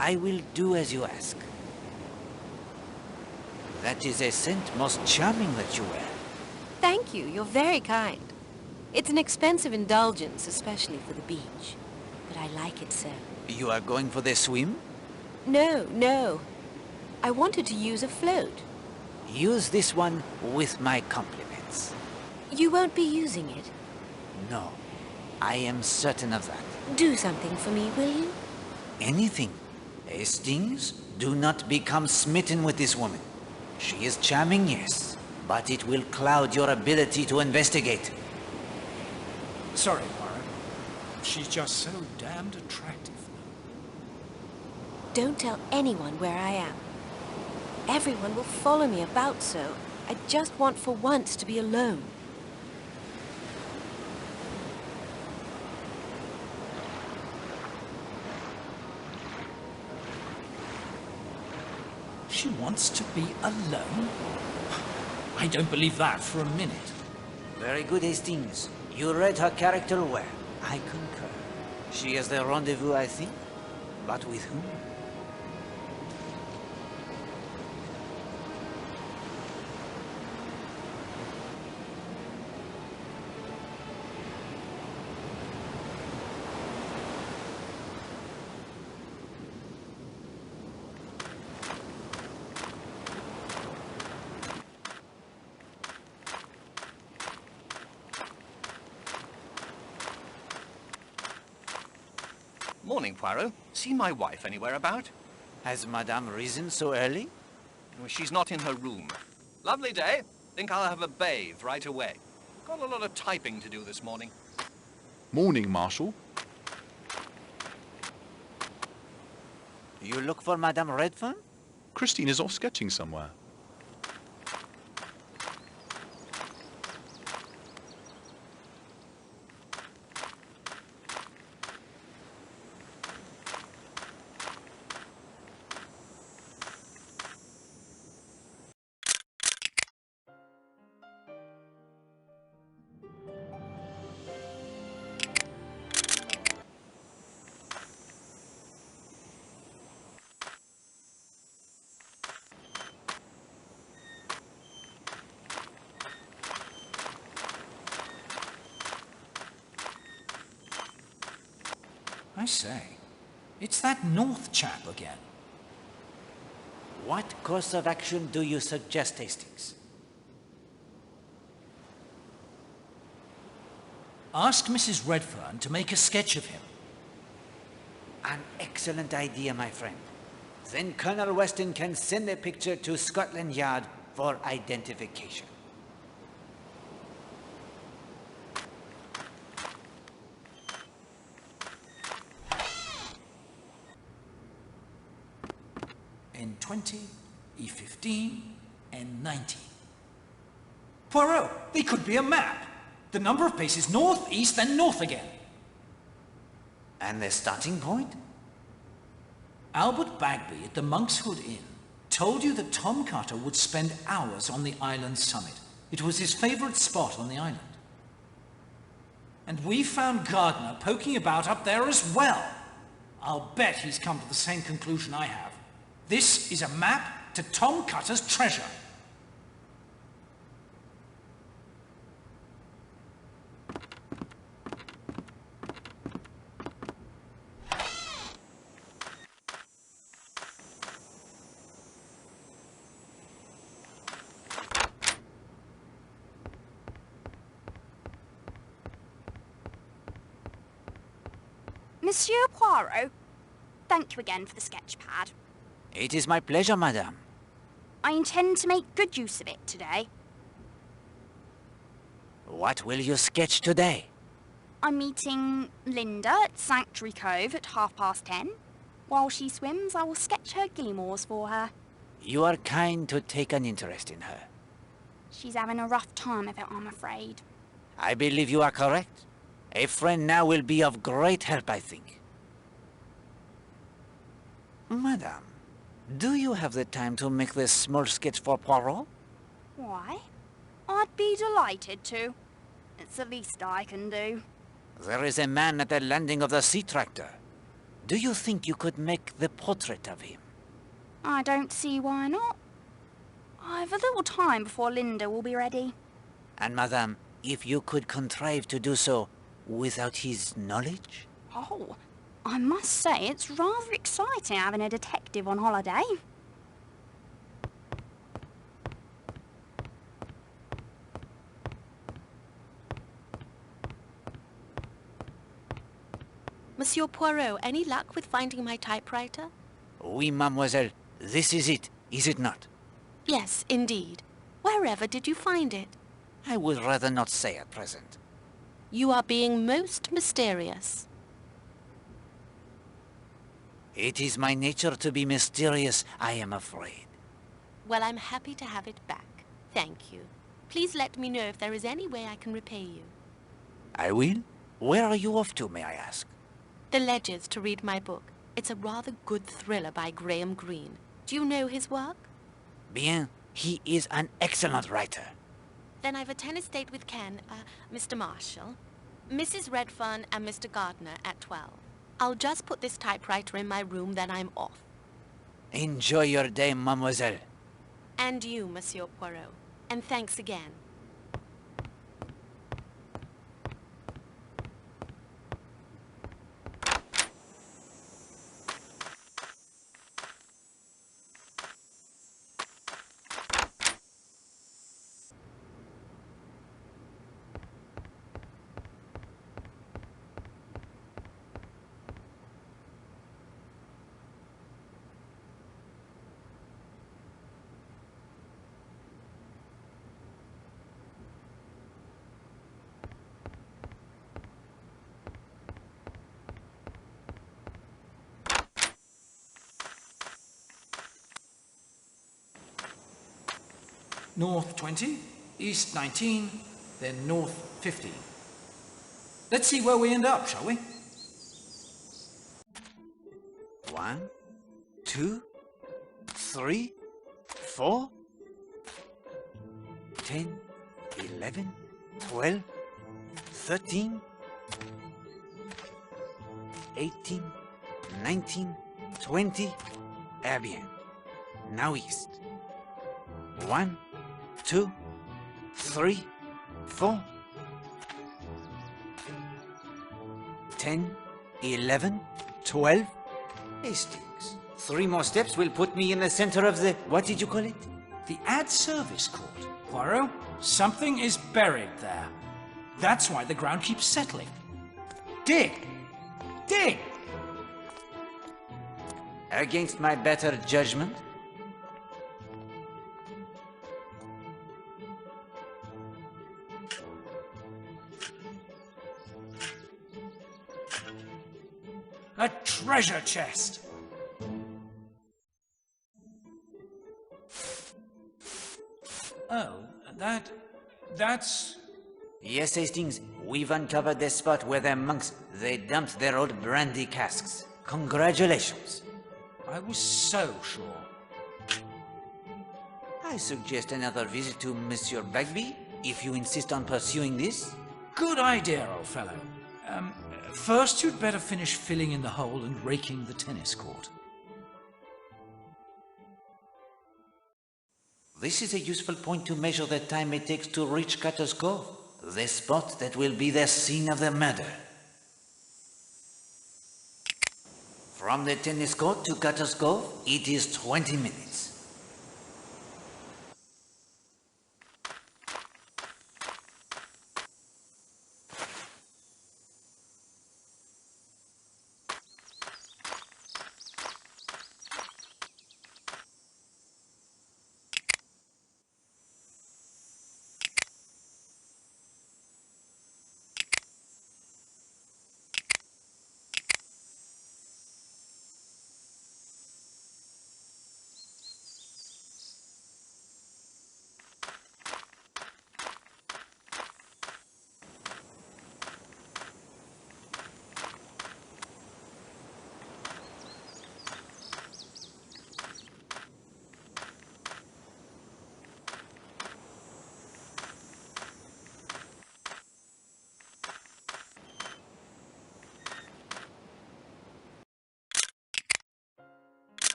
I will do as you ask. That is a scent most charming that you wear. Thank you. You're very kind. It's an expensive indulgence, especially for the beach. But I like it so. You are going for the swim? No, no. I wanted to use a float. Use this one with my compliments. You won't be using it? No. I am certain of that. Do something for me, will you? Anything. Hastings, do not become smitten with this woman. She is charming, yes, but it will cloud your ability to investigate. Sorry, Poirot. She's just so damned attractive. Don't tell anyone where I am. Everyone will follow me about so. I just want for once to be alone. She wants to be alone? I don't believe that for a minute. Very good, Hastings. You read her character well. I concur. She has the rendezvous, I think. But with whom? Morning, Poirot. Seen my wife anywhere about? Has Madame risen so early? Well, she's not in her room. Lovely day. Think I'll have a bathe right away. Got a lot of typing to do this morning. Morning, Marshal. You look for Madame Redfern? Christine is off sketching somewhere. I say, it's that North chap again. What course of action do you suggest, Hastings? Ask Mrs. Redfern to make a sketch of him. An excellent idea, my friend. Then Colonel Weston can send a picture to Scotland Yard for identification. N20, E15, N19. Poirot, they could be a map. The number of paces north, east, then north again. And the starting point? Albert Bagby at the Monk's Hood Inn told you that Tom Carter would spend hours on the island's summit. It was his favorite spot on the island. And we found Gardner poking about up there as well. I'll bet he's come to the same conclusion I have. This is a map to Tom Cutter's treasure. Monsieur Poirot, thank you again for the sketch pad. It is my pleasure, madame. I intend to make good use of it today. What will you sketch today? I'm meeting Linda at Sanctuary Cove at 10:30. While she swims, I will sketch her guillemots for her. You are kind to take an interest in her. She's having a rough time of it, I'm afraid. I believe you are correct. A friend now will be of great help, I think. Madame, do you have the time to make this small sketch for Poirot? Why? I'd be delighted to. It's the least I can do. There is a man at the landing of the sea tractor. Do you think you could make the portrait of him? I don't see why not. I've a little time before Linda will be ready. And, madame, if you could contrive to do so without his knowledge? Oh, I must say it's rather exciting having a detective on holiday. Monsieur Poirot, any luck with finding my typewriter? Oui, mademoiselle. This is it not? Yes, indeed. Wherever did you find it? I would rather not say at present. You are being most mysterious. It is my nature to be mysterious, I am afraid. Well, I'm happy to have it back. Thank you. Please let me know if there is any way I can repay you. I will? Where are you off to, may I ask? The Ledgers to read my book. It's a rather good thriller by Graham Greene. Do you know his work? Bien. He is an excellent writer. Then I've a tennis date with Ken, Mr. Marshall, Mrs. Redfern, and Mr. Gardner at 12. I'll just put this typewriter in my room, then I'm off. Enjoy your day, mademoiselle. And you, Monsieur Poirot. And thanks again. North 20, east 19, then north 15. Let's see where we end up, shall we? 1, 2, 3, 4, 10, 11, 12, 13, 18, 19, 20. Eh bien. Now east. 1, 2, 3, 4, 10, 11, 12. Hastings. 3 more steps will put me in the center of the... What did you call it? The ad service court. Poirot, something is buried there. That's why the ground keeps settling. Dig! Dig! Against my better judgment? A treasure chest! Oh, that's... Yes, Hastings, we've uncovered the spot where the monks, they dumped their old brandy casks. Congratulations. I was so sure. I suggest another visit to Monsieur Bagby, if you insist on pursuing this. Good idea, old fellow. First you'd better finish filling in the hole and raking the tennis court. This is a useful point to measure the time it takes to reach Cutter's Cove, the spot that will be the scene of the murder. From the tennis court to Cutter's Cove, it is 20 minutes.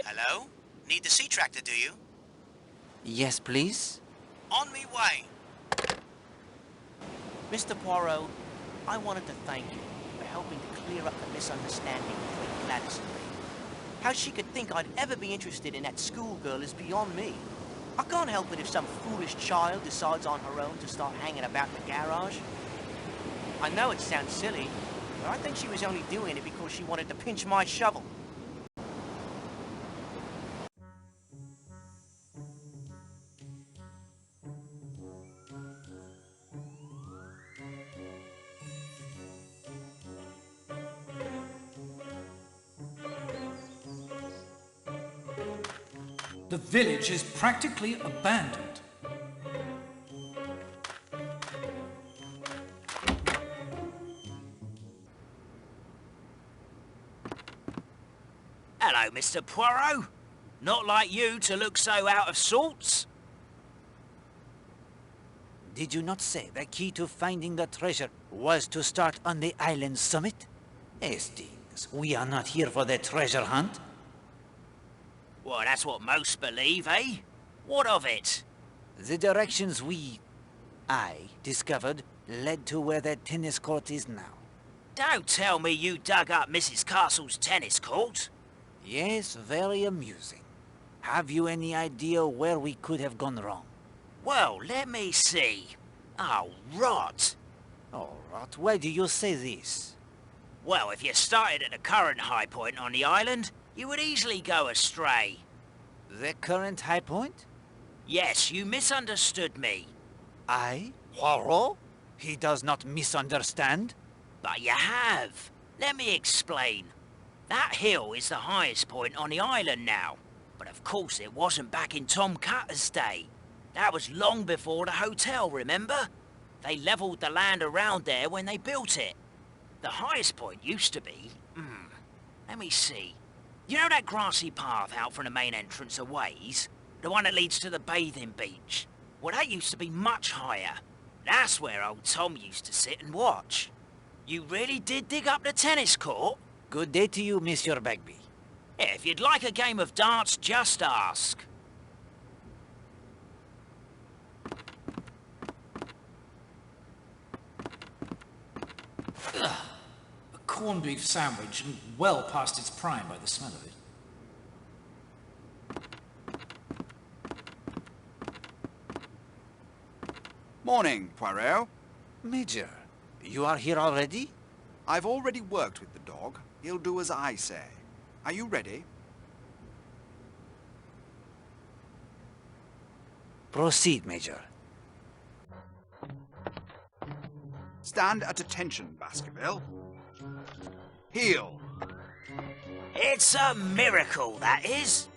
Hello? Need the sea tractor, do you? Yes, please? On me way. Mr. Poirot, I wanted to thank you for helping to clear up the misunderstanding between Gladys and me. How she could think I'd ever be interested in that schoolgirl is beyond me. I can't help it if some foolish child decides on her own to start hanging about the garage. I know it sounds silly, but I think she was only doing it because she wanted to pinch my shovel. The village is practically abandoned. Hello, Mr. Poirot. Not like you to look so out of sorts. Did you not say the key to finding the treasure was to start on the island summit? Hastings, we are not here for the treasure hunt. Well, that's what most believe, eh? What of it? The directions I discovered led to where the tennis court is now. Don't tell me you dug up Mrs. Castle's tennis court. Yes, very amusing. Have you any idea where we could have gone wrong? Well, let me see. Oh, rot. Oh, rot. Why do you say this? Well, if you started at the current high point on the island, you would easily go astray. The current high point? Yes, you misunderstood me. I? Poirot? He does not misunderstand. But you have. Let me explain. That hill is the highest point on the island now. But of course it wasn't back in Tom Cutter's day. That was long before the hotel, remember? They levelled the land around there when they built it. The highest point used to be... let me see. You know that grassy path out from the main entrance a ways? The one that leads to the bathing beach? Well, that used to be much higher. That's where old Tom used to sit and watch. You really did dig up the tennis court? Good day to you, Monsieur Bagby. Yeah, if you'd like a game of darts, just ask. Ugh. A corned beef sandwich and well past its prime by the smell of it. Morning, Poirot. Major, you are here already? I've already worked with the dog. He'll do as I say. Are you ready? Proceed, Major. Stand at attention, Baskerville. Heel. It's a miracle, that is.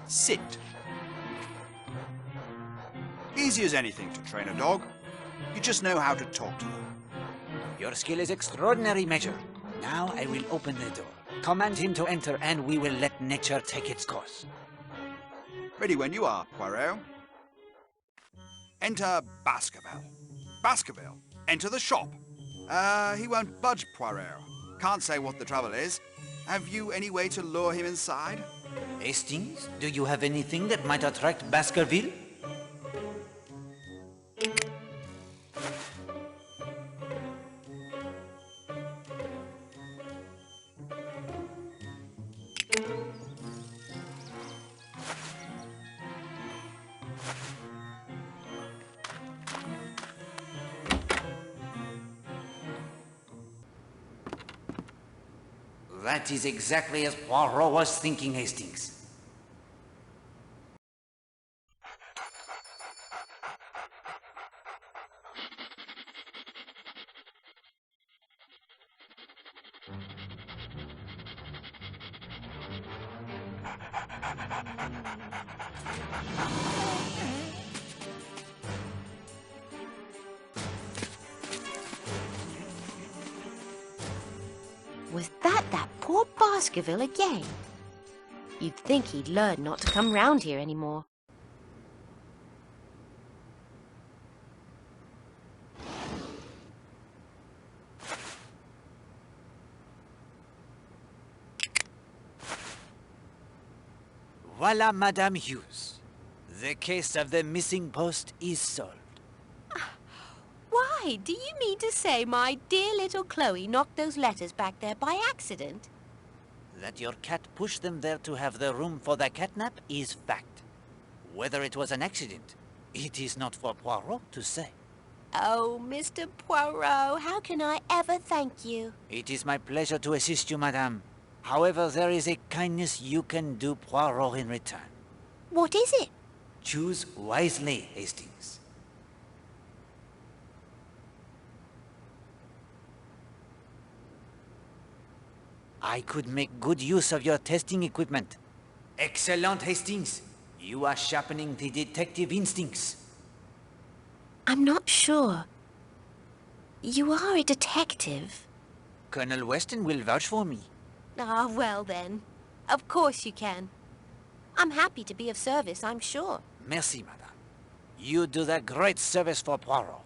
Sit. Easy as anything to train a dog. You just know how to talk to them. Your skill is extraordinary, Major. Now I will open the door. Command him to enter and we will let nature take its course. Ready when you are, Poirot. Enter Baskerville. Baskerville, enter the shop. He won't budge, Poirot. Can't say what the trouble is. Have you any way to lure him inside? Hastings, do you have anything that might attract Baskerville? That is exactly as Poirot was thinking, Hastings. Was that poor Baskerville again? You'd think he'd learn not to come round here anymore. Voila, Madame Hughes. The case of the missing post is solved. Why, do you mean to say my dear little Chloe knocked those letters back there by accident? That your cat pushed them there to have the room for the catnap is fact. Whether it was an accident, it is not for Poirot to say. Oh, Mr. Poirot, how can I ever thank you? It is my pleasure to assist you, Madame. However, there is a kindness you can do Poirot in return. What is it? Choose wisely, Hastings. I could make good use of your testing equipment. Excellent, Hastings. You are sharpening the detective instincts. I'm not sure. You are a detective. Colonel Weston will vouch for me. Ah, well then. Of course you can. I'm happy to be of service, I'm sure. Merci, Madame. You do the great service for Poirot.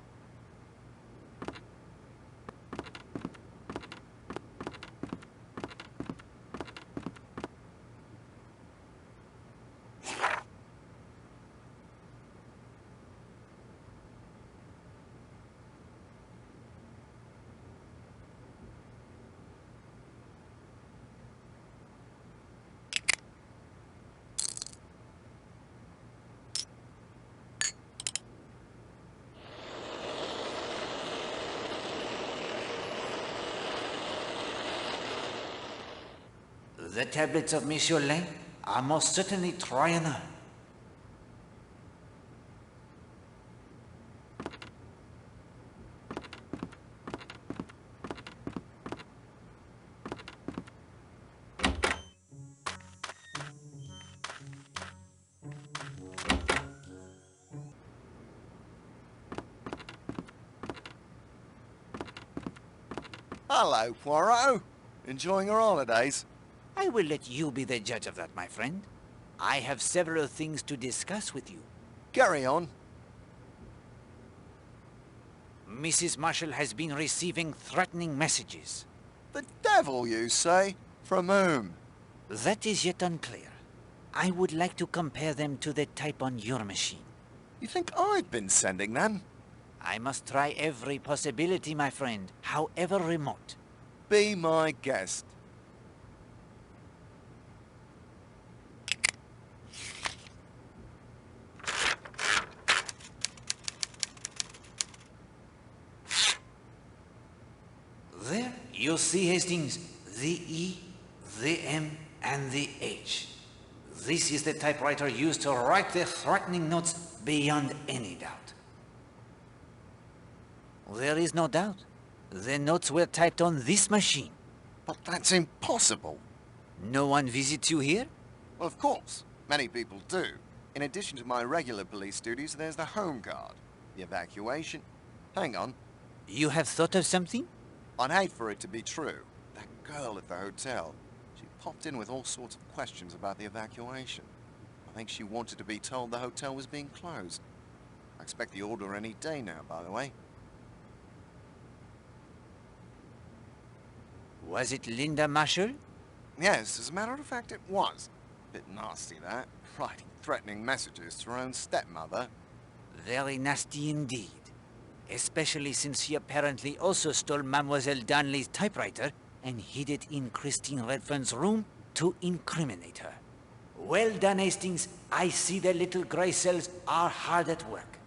The tablets of Monsieur Lane are most certainly trying on. Hello, Poirot. Enjoying your holidays? I will let you be the judge of that, my friend. I have several things to discuss with you. Carry on. Mrs. Marshall has been receiving threatening messages. The devil, you say? From whom? That is yet unclear. I would like to compare them to the type on your machine. You think I've been sending them? I must try every possibility, my friend, however remote. Be my guest. There, you see, Hastings, the E, the M, and the H. This is the typewriter used to write the threatening notes beyond any doubt. There is no doubt. The notes were typed on this machine. But that's impossible. No one visits you here? Well, of course. Many people do. In addition to my regular police duties, there's the Home Guard, the evacuation. Hang on. You have thought of something? I'd hate for it to be true. That girl at the hotel, she popped in with all sorts of questions about the evacuation. I think she wanted to be told the hotel was being closed. I expect the order any day now, by the way. Was it Linda Marshall? Yes, as a matter of fact, it was. Bit nasty, that. Writing threatening messages to her own stepmother. Very nasty indeed. Especially since she apparently also stole Mademoiselle Darnley's typewriter and hid it in Christine Redfern's room to incriminate her. Well done, Hastings. I see the little grey cells are hard at work.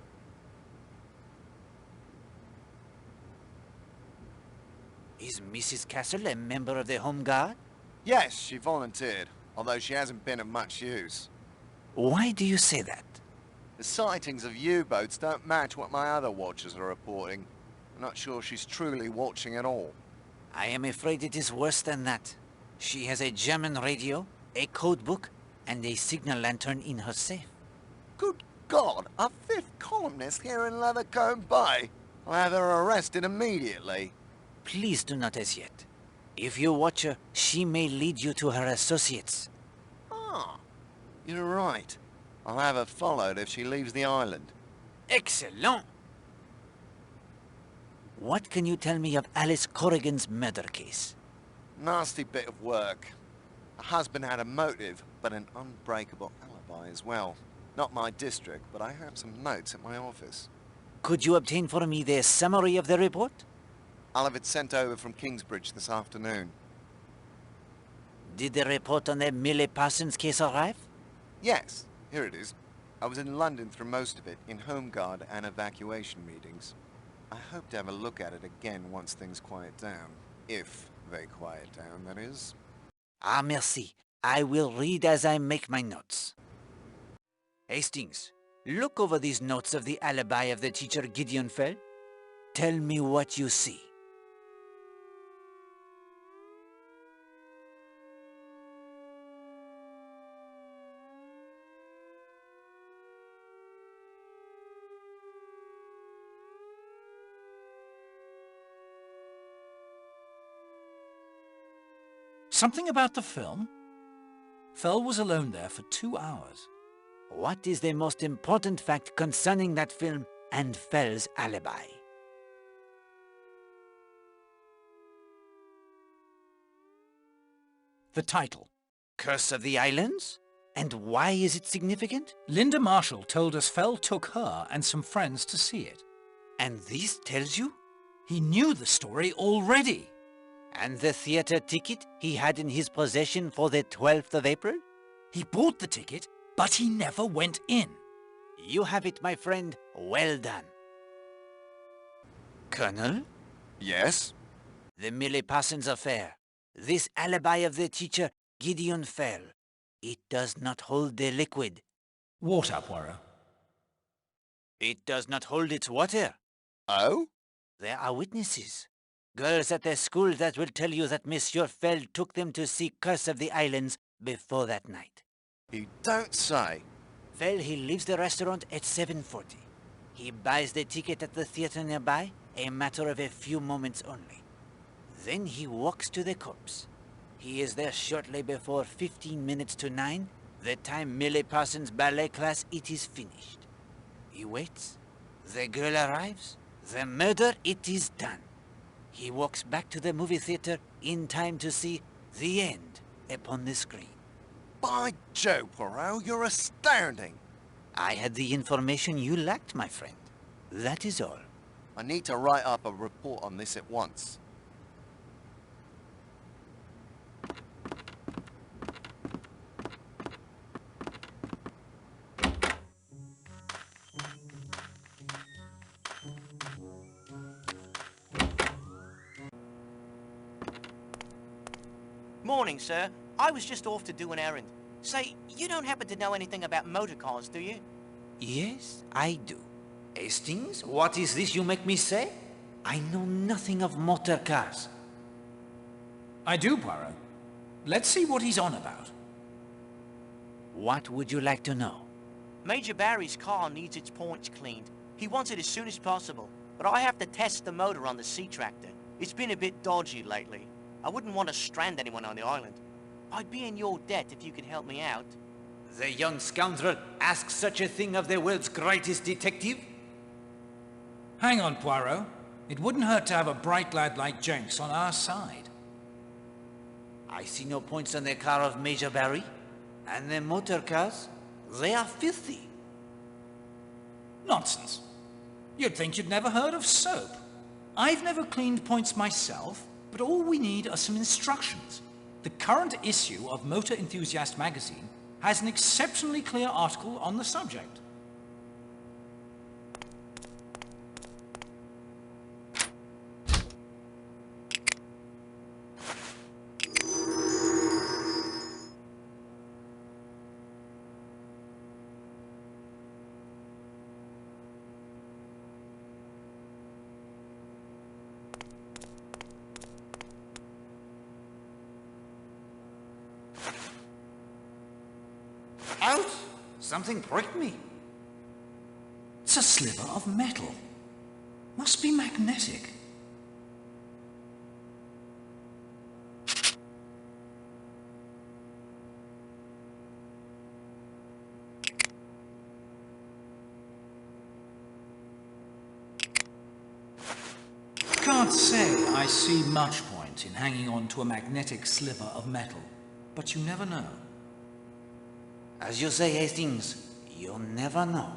Is Mrs. Castle a member of the Home Guard? Yes, she volunteered, although she hasn't been of much use. Why do you say that? The sightings of U-boats don't match what my other watchers are reporting. I'm not sure she's truly watching at all. I am afraid it is worse than that. She has a German radio, a code book, and a signal lantern in her safe. Good God, a fifth columnist here in Leathercombe Bay. I'll have her arrested immediately. Please do not as yet. If you watch her, she may lead you to her associates. Ah, you're right. I'll have her followed if she leaves the island. Excellent! What can you tell me of Alice Corrigan's murder case? Nasty bit of work. A husband had a motive, but an unbreakable alibi as well. Not my district, but I have some notes at my office. Could you obtain for me the summary of the report? I'll have it sent over from Kingsbridge this afternoon. Did the report on the Millie Parsons case arrive? Yes, here it is. I was in London through most of it, in Home Guard and evacuation meetings. I hope to have a look at it again once things quiet down. If they quiet down, that is. Ah, merci. I will read as I make my notes. Hastings, look over these notes of the alibi of the teacher Gideon Fell. Tell me what you see. Something about the film? Fell was alone there for 2 hours. What is the most important fact concerning that film and Fell's alibi? The title. Curse of the Islands? And why is it significant? Linda Marshall told us Fell took her and some friends to see it. And this tells you? He knew the story already. And the theatre ticket he had in his possession for the 12th of April? He bought the ticket, but he never went in. You have it, my friend. Well done. Colonel? Yes? The Millie Parsons affair. This alibi of the teacher, Gideon Fell. It does not hold the liquid. Water, Poirot. It does not hold its water. Oh? There are witnesses. Girls at their school that will tell you that Monsieur Fell took them to see Curse of the Islands before that night. You don't say. Fell, he leaves the restaurant at 7:40. He buys the ticket at the theatre nearby, a matter of a few moments only. Then he walks to the corpse. He is there shortly before 15 minutes to 9, the time Millie Parsons' ballet class it is finished. He waits. The girl arrives. The murder, it is done. He walks back to the movie theatre in time to see the end upon the screen. By Jove, Poirot, you're astounding. I had the information you lacked, my friend. That is all. I need to write up a report on this at once. Morning, sir. I was just off to do an errand. Say, you don't happen to know anything about motor cars, do you? Yes, I do. Hastings, what is this you make me say? I know nothing of motor cars. I do, Poirot. Let's see what he's on about. What would you like to know? Major Barry's car needs its points cleaned. He wants it as soon as possible, but I have to test the motor on the sea tractor. It's been a bit dodgy lately. I wouldn't want to strand anyone on the island. I'd be in your debt if you could help me out. The young scoundrel asks such a thing of the world's greatest detective? Hang on, Poirot. It wouldn't hurt to have a bright lad like Jenks on our side. I see no points on the car of Major Barry. And the motor cars, they are filthy. Nonsense. You'd think you'd never heard of soap. I've never cleaned points myself, but all we need are some instructions. The current issue of Motor Enthusiast magazine has an exceptionally clear article on the subject. Out! Something pricked me. It's a sliver of metal. Must be magnetic. Can't say I see much point in hanging on to a magnetic sliver of metal. But you never know. As you say, Hastings, you never know.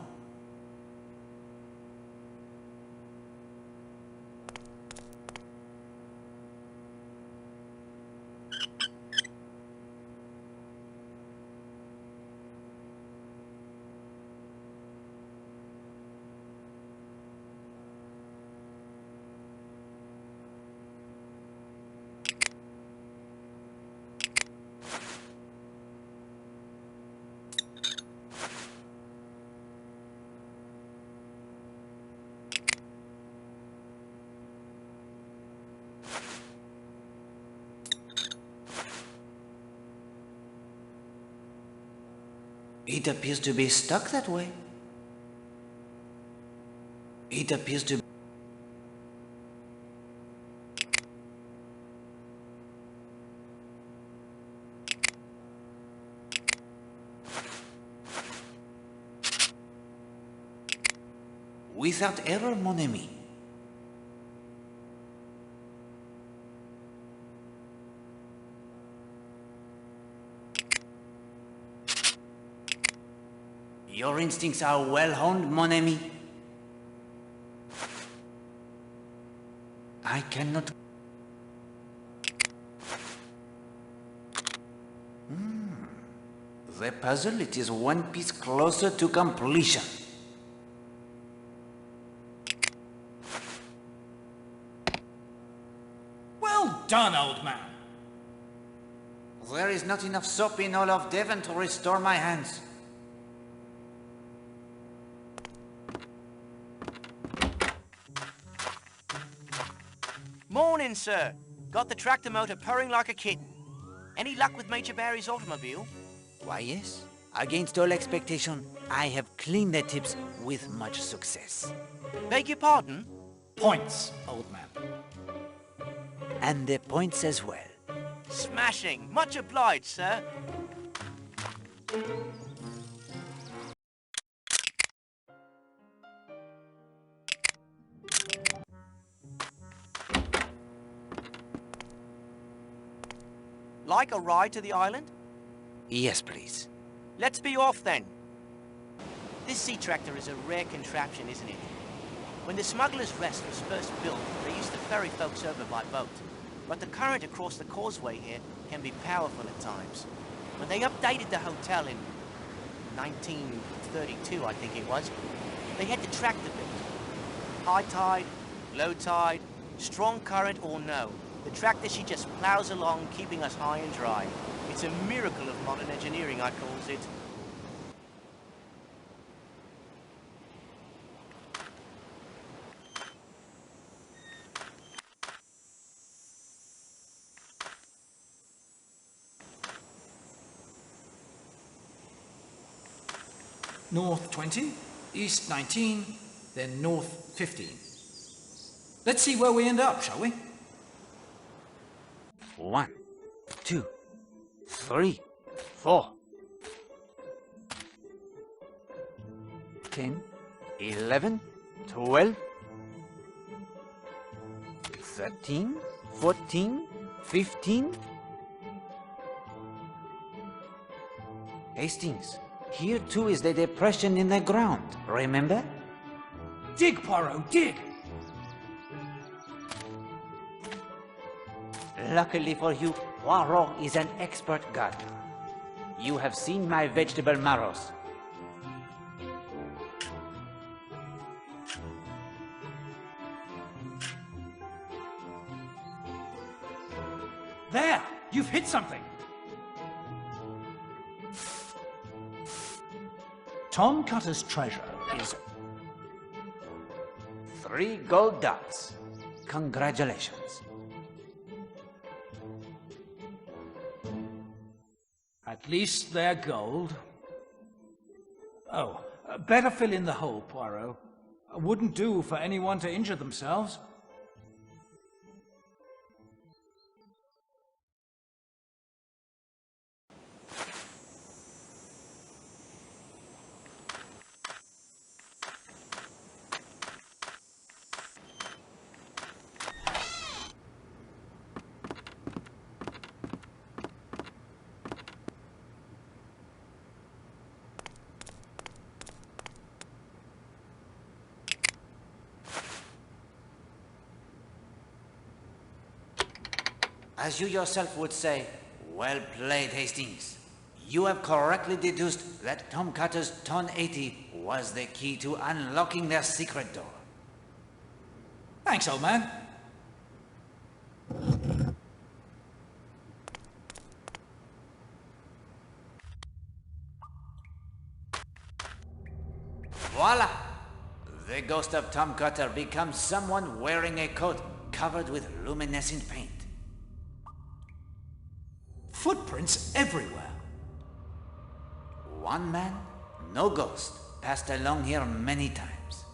It appears to be stuck that way. It appears to be... Without error, mon ami. Your instincts are well honed, mon ami. I cannot... The puzzle, it is one piece closer to completion. Well done, old man. There is not enough soap in all of Devon to restore my hands. Morning, sir. Got the tractor motor purring like a kitten. Any luck with Major Barry's automobile? Why, yes. Against all expectation, I have cleaned the tips with much success. Beg your pardon? Points, old man. And the points as well. Smashing. Much obliged, sir. Like a ride to the island? Yes, please. Let's be off then. This sea tractor is a rare contraption, isn't it? When the Smuggler's Rest was first built, they used to ferry folks over by boat. But the current across the causeway here can be powerful at times. When they updated the hotel in 1932, I think it was, they had the tractor built. High tide, low tide, strong current or no. The tractor, she just plows along, keeping us high and dry. It's a miracle of modern engineering, I calls it. North 20, east 19, then north 15. Let's see where we end up, shall we? 1, 2, 3, 4. 10, 11, 12, 13, 14, 15. Hastings, here too is the depression in the ground, remember? Dig, Poirot, dig! Luckily for you, Poirot is an expert gardener. You have seen my vegetable marrows. There! You've hit something! Tom Cutter's treasure is 3 gold dots. Congratulations. At least they're gold. Oh, better fill in the hole, Poirot. Wouldn't do for anyone to injure themselves. As you yourself would say, well played, Hastings. You have correctly deduced that Tom Cutter's Ton 80 was the key to unlocking their secret door. Thanks, old man. Voila! The ghost of Tom Cutter becomes someone wearing a coat covered with luminescent paint. Footprints everywhere. One man, no ghost, passed along here many times.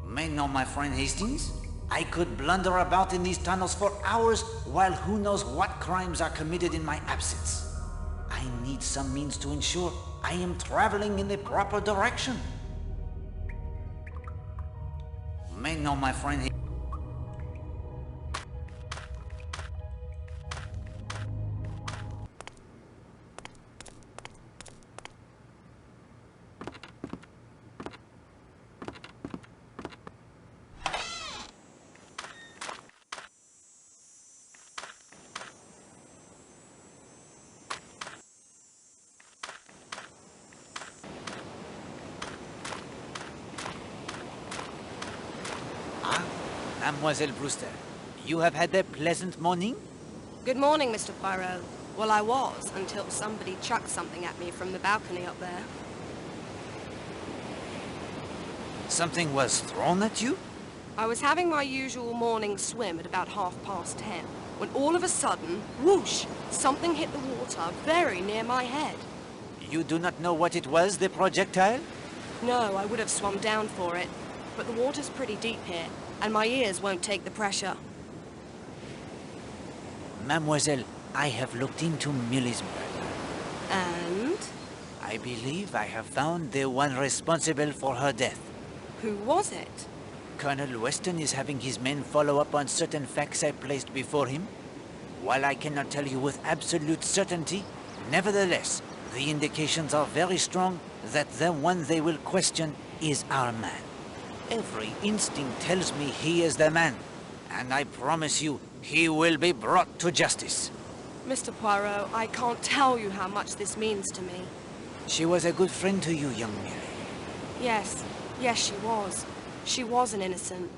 May know, my friend Hastings, I could blunder about in these tunnels for hours while who knows what crimes are committed in my absence. I need some means to ensure I am traveling in the proper direction. May know, my friend. Mademoiselle Brewster, you have had a pleasant morning? Good morning, Mr. Poirot. Well, I was, until somebody chucked something at me from the balcony up there. Something was thrown at you? I was having my usual morning swim at about 10:30, when all of a sudden, whoosh, something hit the water very near my head. You do not know what it was, the projectile? No, I would have swum down for it, but the water's pretty deep here, and my ears won't take the pressure. Mademoiselle, I have looked into Millie's murder. And? I believe I have found the one responsible for her death. Who was it? Colonel Weston is having his men follow up on certain facts I placed before him. While I cannot tell you with absolute certainty, nevertheless, the indications are very strong that the one they will question is our man. Every instinct tells me he is the man, and I promise you he will be brought to justice. Mr. Poirot, I can't tell you how much this means to me. She was a good friend to you, young Mary. Yes, she was. She was an innocent.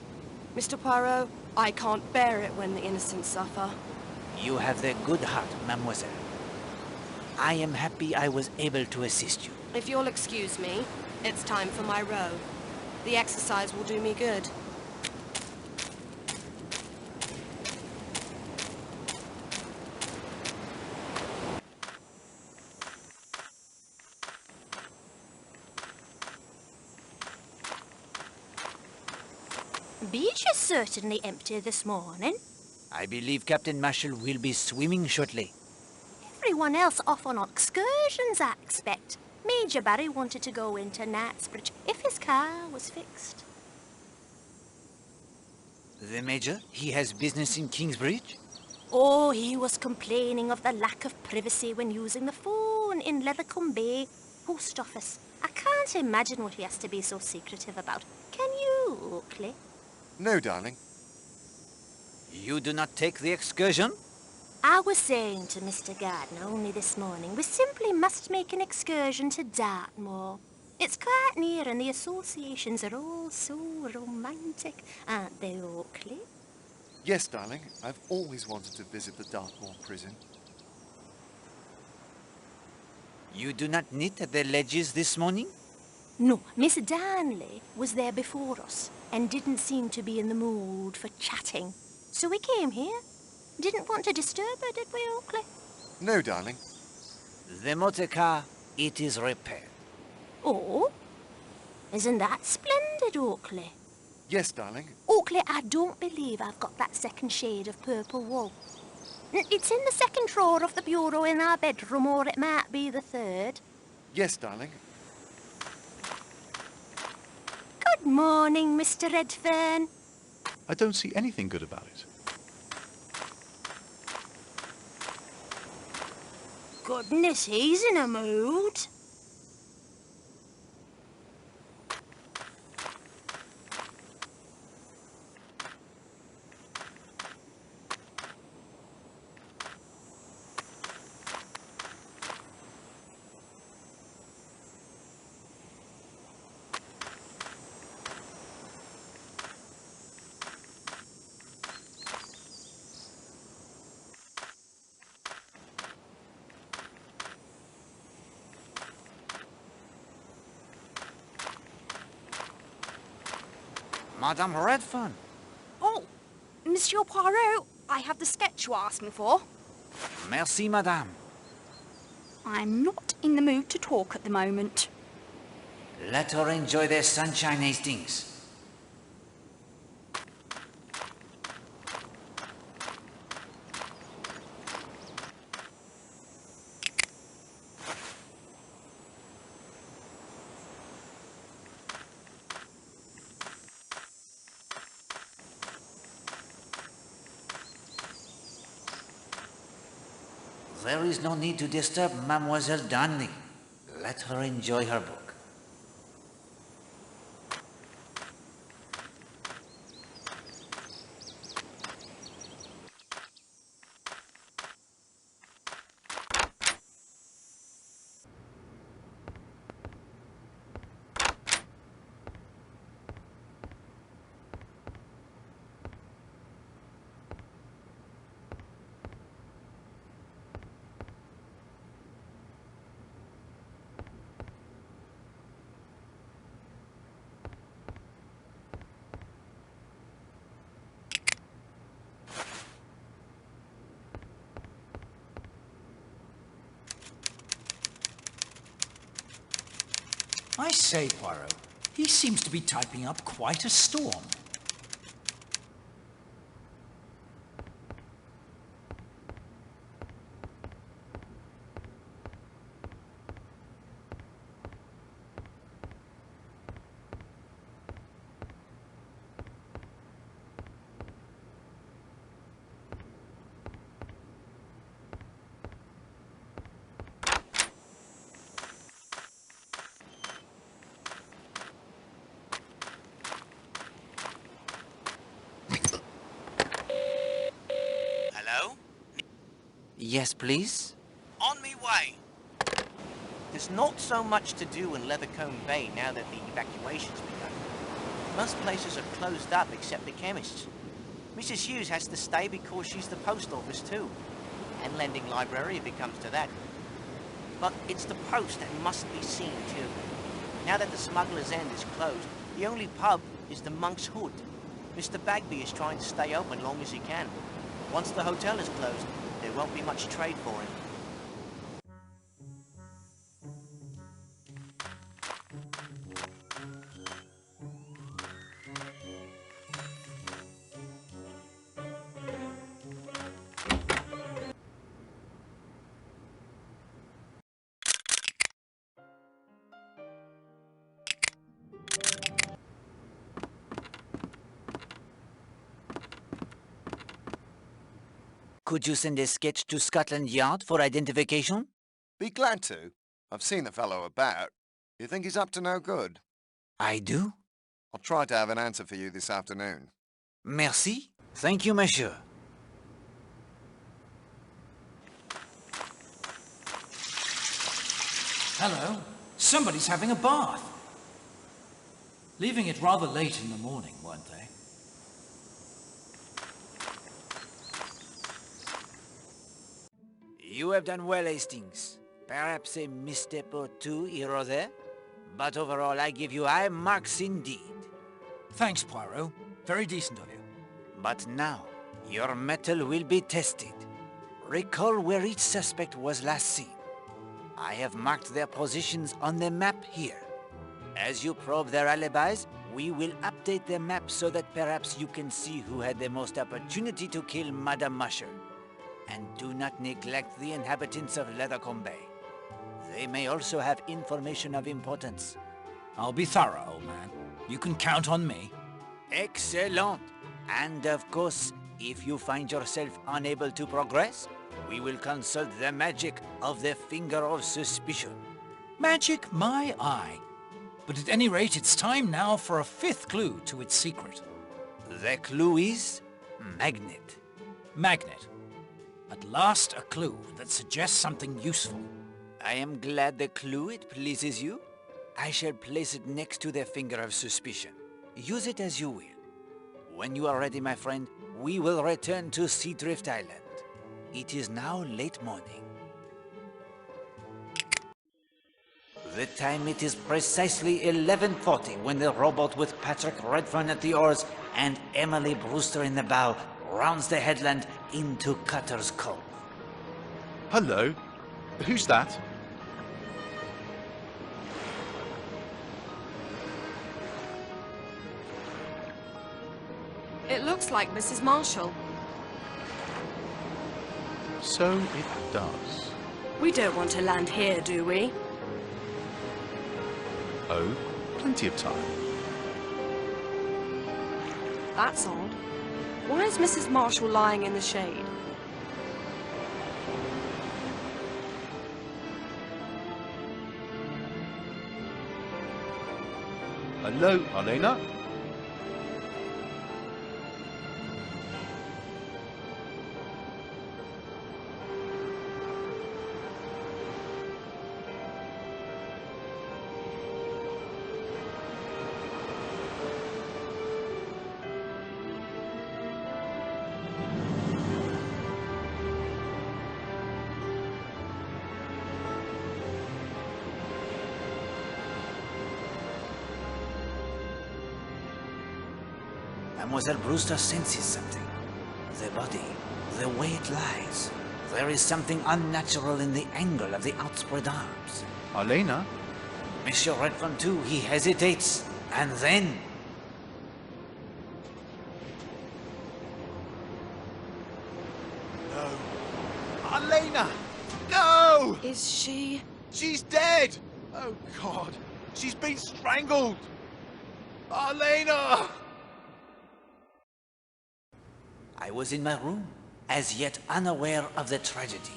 Mr. Poirot, I can't bear it when the innocent suffer. You have the good heart, mademoiselle. I am happy I was able to assist you. If you'll excuse me, it's time for my row. The exercise will do me good. Beach is certainly empty this morning. I believe Captain Marshall will be swimming shortly. Everyone else off on excursions, I expect. Major Barry wanted to go into Knightsbridge if his car was fixed. The Major? He has business in Kingsbridge? Oh, he was complaining of the lack of privacy when using the phone in Lethercombe Bay post office. I can't imagine what he has to be so secretive about. Can you, Oakley? No, darling. You do not take the excursion? I was saying to Mr. Gardner only this morning, we simply must make an excursion to Dartmoor. It's quite near and the associations are all so romantic, aren't they, Oakley? Yes, darling. I've always wanted to visit the Dartmoor prison. You do not knit at the ledges this morning? No, Miss Darnley was there before us and didn't seem to be in the mood for chatting. So we came here. Didn't want to disturb her, did we, Oakley? No, darling. The motor car, it is repaired. Oh? Isn't that splendid, Oakley? Yes, darling. Oakley, I don't believe I've got that second shade of purple wool. It's in the second drawer of the bureau in our bedroom, or it might be the third. Yes, darling. Good morning, Mr. Redfern. I don't see anything good about it. goodness, he's in a mood. Madame Redfern. Oh, Monsieur Poirot, I have the sketch you asked me for. Merci, madame. I'm not in the mood to talk at the moment. Let her enjoy their sunshine, Hastings. There is no need to disturb Mademoiselle Darnley. Let her enjoy her book. I say, Poirot, he seems to be typing up quite a storm. Yes, please? On me way. There's not so much to do in Leathercombe Bay now that the evacuation's begun. Most places are closed up except the chemists. Mrs. Hughes has to stay because she's the post office too. And lending library if it comes to that. But it's the post that must be seen too. Now that the Smuggler's End is closed, the only pub is the Monk's Hood. Mr. Bagby is trying to stay open long as he can. Once the hotel is closed, there won't be much trade for him. Could you send a sketch to Scotland Yard for identification? Be glad to. I've seen the fellow about. You think he's up to no good? I do. I'll try to have an answer for you this afternoon. Merci. Thank you, monsieur. Hello. Somebody's having a bath. Leaving it rather late in the morning, weren't they? You have done well, Hastings. Perhaps a misstep or two here or there, but overall I give you high marks indeed. Thanks, Poirot. Very decent of you. But now, your mettle will be tested. Recall where each suspect was last seen. I have marked their positions on the map here. As you probe their alibis, we will update the map so that perhaps you can see who had the most opportunity to kill Madame Musher. And do not neglect the inhabitants of Leathercombe Bay. They may also have information of importance. I'll be thorough, old man. You can count on me. Excellent. And of course, If you find yourself unable to progress, we will consult the magic of the Finger of Suspicion. Magic my eye. But at any rate, it's time now for a fifth clue to its secret. The clue is magnet. Magnet. At last, a clue that suggests something useful. I am glad the clue it pleases you. I shall place it next to the Finger of Suspicion. Use it as you will. When you are ready, my friend, we will return to Seadrift Island. It is now late morning. The time it is precisely 11:40 when the rowboat with Patrick Redfern at the oars and Emily Brewster in the bow rounds the headland into Cutter's Cove. Hello? Who's that? It looks like Mrs. Marshall. So it does. We don't want to land here, do we? Oh, plenty of time. That's odd. Why is Mrs. Marshall lying in the shade? Hello, Elena? Mademoiselle Brewster senses something. The body, the way it lies. There is something unnatural in the angle of the outspread arms. Elena? Monsieur Redfern too, he hesitates, and then... No. Elena! No! Is she? She's dead! Oh, God. She's been strangled! Elena! I was in my room, as yet unaware of the tragedy.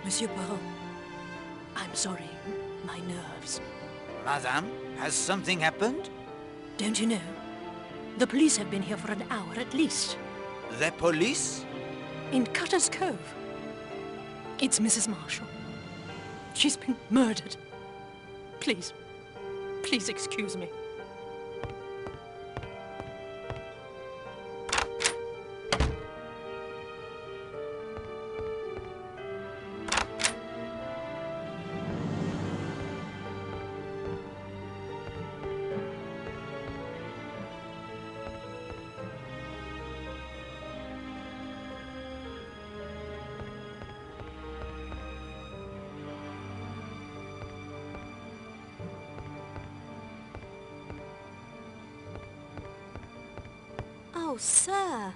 Monsieur Poirot, I'm sorry, my nerves. Madame, has something happened? Don't you know? The police have been here for an hour at least. The police? In Cutter's Cove. It's Mrs. Marshall. She's been murdered. Please, please excuse me. Oh, sir.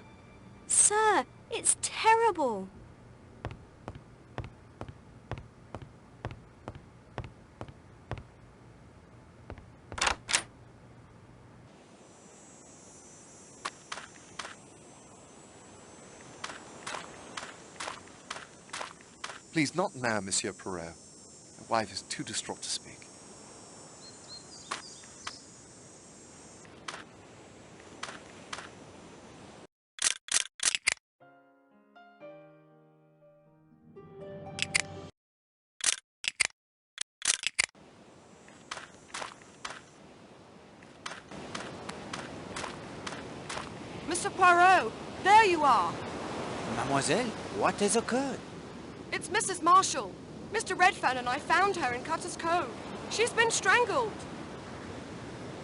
Sir, it's terrible. Please, not now, Monsieur Poirot. My wife is too distraught to speak. Mr. Poirot, there you are. Mademoiselle, what has occurred? It's Mrs. Marshall. Mr. Redfern and I found her in Cutter's Cove. She's been strangled.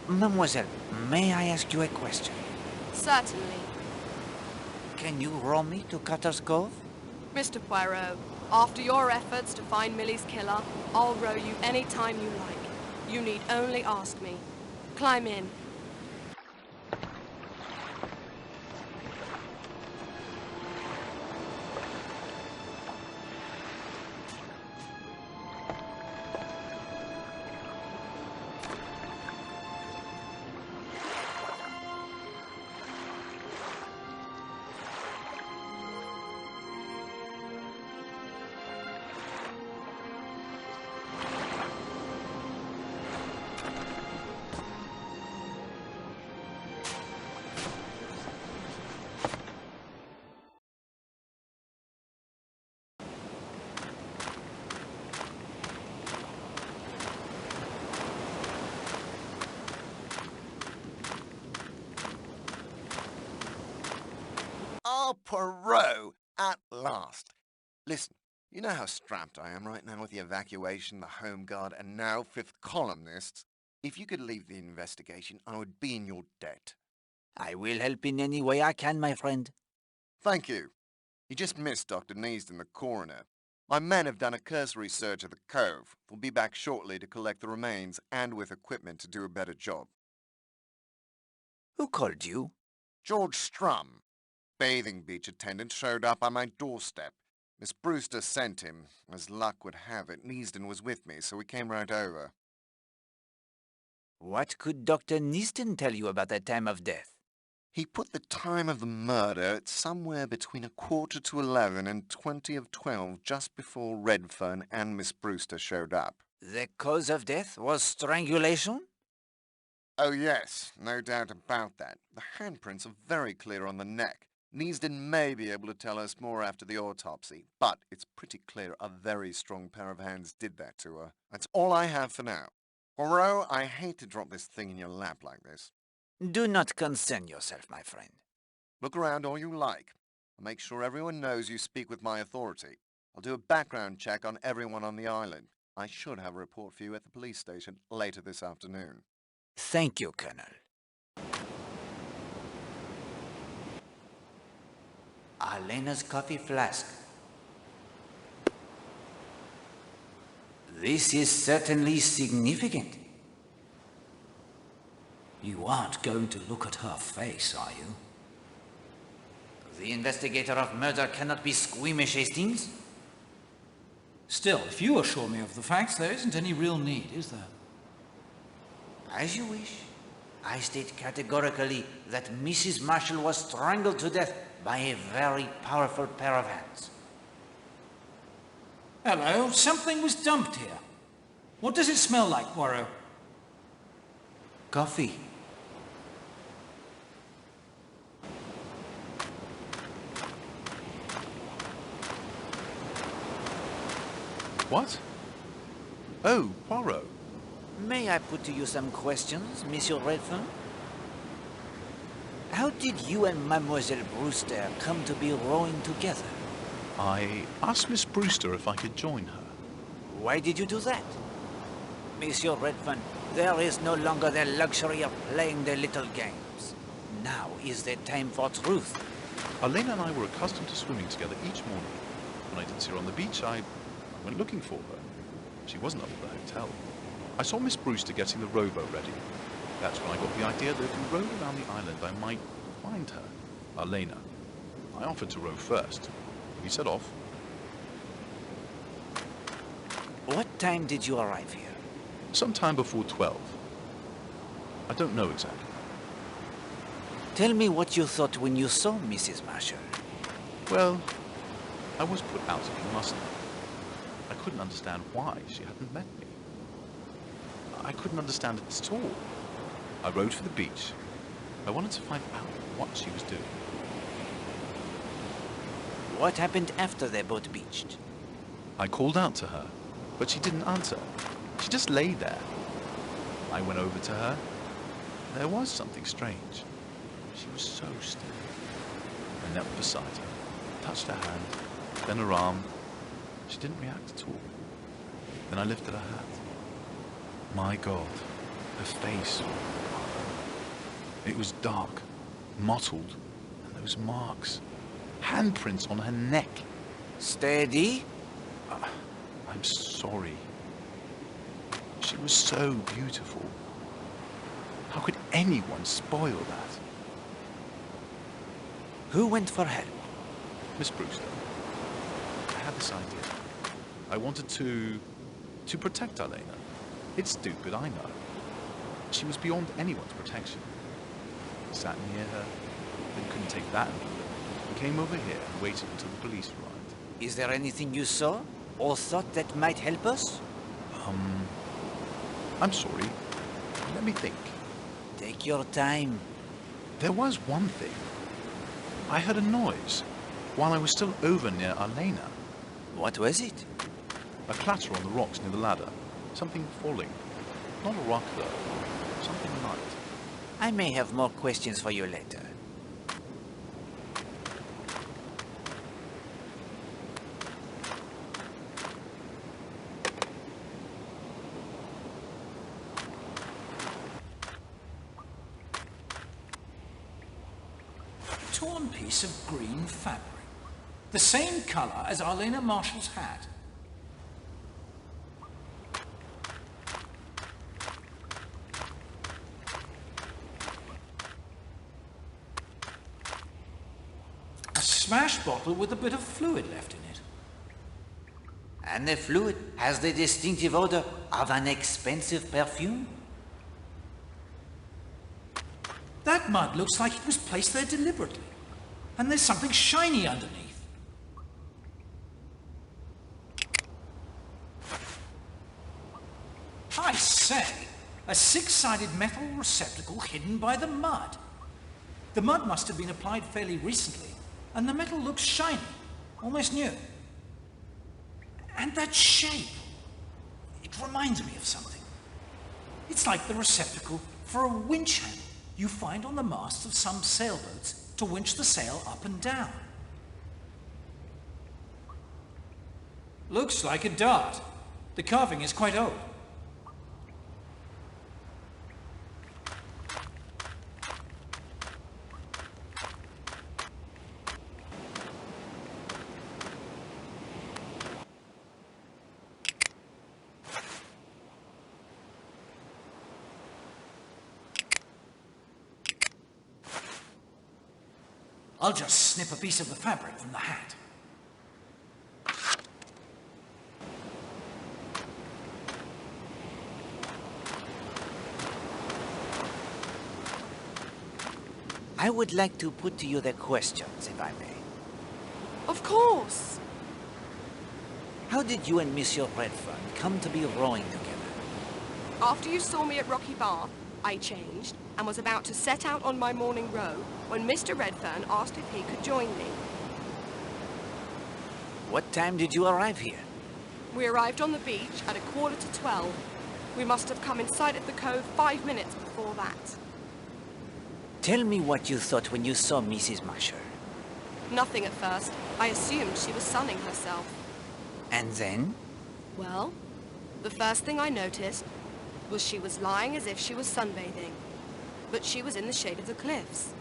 Mademoiselle, may I ask you a question? Certainly. Can you row me to Cutter's Cove? Mr. Poirot, after your efforts to find Millie's killer, I'll row you any time you like. You need only ask me. Climb in. Ah, Poirot! At last. Listen, you know how strapped I am right now with the evacuation, the Home Guard, and now fifth columnists. If you could leave the investigation, I would be in your debt. I will help in any way I can, my friend. Thank you. You just missed Dr. Neasden, the coroner. My men have done a cursory search of the cove. We'll be back shortly to collect the remains and with equipment to do a better job. Who called you? George Strum. Bathing beach attendant showed up on my doorstep. Miss Brewster sent him. As luck would have it, Neasden was with me, so we came right over. What could Dr. Neasden tell you about the time of death? He put the time of the murder at somewhere between 11:15 and 12:20, just before Redfern and Miss Brewster showed up. The cause of death was strangulation? Oh yes, no doubt about that. The handprints are very clear on the neck. Neasden may be able to tell us more after the autopsy, but it's pretty clear a very strong pair of hands did that to her. That's all I have for now. Poirot, I hate to drop this thing in your lap like this. Do not concern yourself, my friend. Look around all you like. I'll make sure everyone knows you speak with my authority. I'll do a background check on everyone on the island. I should have a report for you at the police station later this afternoon. Thank you, Colonel. Elena's coffee flask. This is certainly significant. You aren't going to look at her face, are you? The investigator of murder cannot be squeamish, Hastings. Still, if you assure me of the facts, there isn't any real need, is there? As you wish. I state categorically that Mrs. Marshall was strangled to death by a very powerful pair of hands. Hello, something was dumped here. What does it smell like, Poirot? Coffee. What? Oh, Poirot. May I put to you some questions, Monsieur Redfern? How did you and Mademoiselle Brewster come to be rowing together? I asked Miss Brewster if I could join her. Why did you do that? Monsieur Redfern, there is no longer the luxury of playing the little games. Now is the time for truth. Elena and I were accustomed to swimming together each morning. When I didn't see her on the beach, I went looking for her. She wasn't up at the hotel. I saw Miss Brewster getting the rowboat ready. That's when I got the idea that if we rowed around the island, I might find her, Elena. I offered to row first. We set off. What time did you arrive here? Sometime before 12. I don't know exactly. Tell me what you thought when you saw Mrs. Marshall. Well, I was put out of the muster. I couldn't understand why she hadn't met me. I couldn't understand it at all. I rowed for the beach. I wanted to find out what she was doing. What happened after the boat beached? I called out to her, but she didn't answer. She just lay there. I went over to her. There was something strange. She was so still. I knelt beside her, touched her hand, then her arm. She didn't react at all. Then I lifted her hat. My God, her face, It was dark, mottled, and those marks. Handprints on her neck. Steady. I'm sorry. She was so beautiful. How could anyone spoil that? Who went for help? Miss Brewster. I had this idea. I wanted to protect Elena. It's stupid, I know. She was beyond anyone's protection. I sat near her, then couldn't take that anymore. We came over here and waited until the police arrived. Is there anything you saw or thought that might help us? I'm sorry. Let me think. Take your time. There was one thing. I heard a noise while I was still over near Elena. What was it? A clatter on the rocks near the ladder. Something falling. Not a rock, though. Something light. I may have more questions for you later. Torn piece of green fabric. The same colour as Arlena Marshall's hat. A smashed bottle with a bit of fluid left in it. And the fluid has the distinctive odor of an expensive perfume? That mud looks like it was placed there deliberately. And there's something shiny underneath. I say, a six-sided metal receptacle hidden by the mud. The mud must have been applied fairly recently, and the metal looks shiny, almost new. And that shape, it reminds me of something. It's like the receptacle for a winch handle you find on the masts of some sailboats to winch the sail up and down. Looks like a dart. The carving is quite old. I'll just snip a piece of the fabric from the hat. I would like to put to you the questions, if I may. Of course. How did you and Monsieur Redfern come to be rowing together? After you saw me at Rocky Bar, I changed and was about to set out on my morning row when Mr. Redfern asked if he could join me. What time did you arrive here? We arrived on the beach at 11:45. We must have come in sight of the cove 5 minutes before that. Tell me what you thought when you saw Mrs. Marshall. Nothing at first. I assumed she was sunning herself. And then? Well, the first thing I noticed was she was lying as if she was sunbathing, but she was in the shade of the cliffs.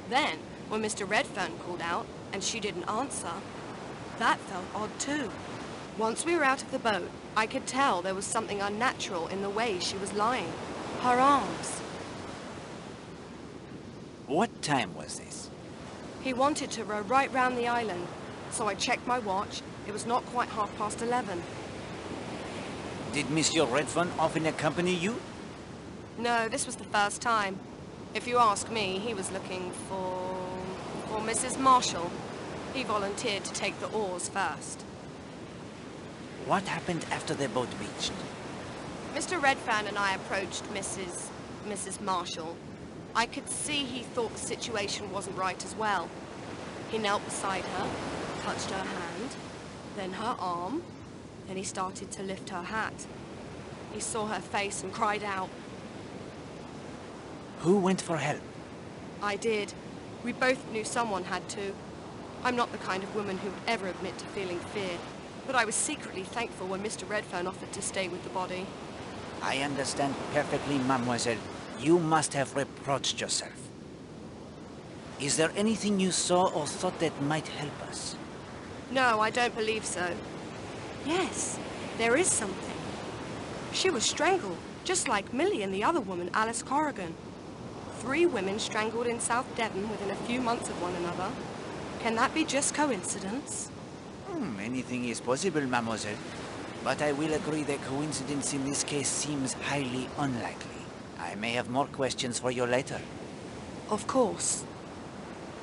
Then, when Mr. Redfern called out and she didn't answer, that felt odd too. Once we were out of the boat, I could tell there was something unnatural in the way she was lying. Her arms. What time was this? He wanted to row right round the island, so I checked my watch. It was not quite 11:30. Did Monsieur Redfern often accompany you? No, this was the first time. If you ask me, he was looking for Mrs. Marshall. He volunteered to take the oars first. What happened after the boat beached? Mr. Redfern and I approached Mrs. Marshall. I could see he thought the situation wasn't right as well. He knelt beside her, touched her hand, then her arm, then he started to lift her hat. He saw her face and cried out. Who went for help? I did. We both knew someone had to. I'm not the kind of woman who would ever admit to feeling fear, but I was secretly thankful when Mr. Redfern offered to stay with the body. I understand perfectly, mademoiselle. You must have reproached yourself. Is there anything you saw or thought that might help us? No, I don't believe so. Yes, there is something. She was strangled, just like Millie and the other woman, Alice Corrigan. 3 women strangled in South Devon within a few months of one another. Can that be just coincidence? Anything is possible, mademoiselle. But I will agree that coincidence in this case seems highly unlikely. I may have more questions for you later. Of course.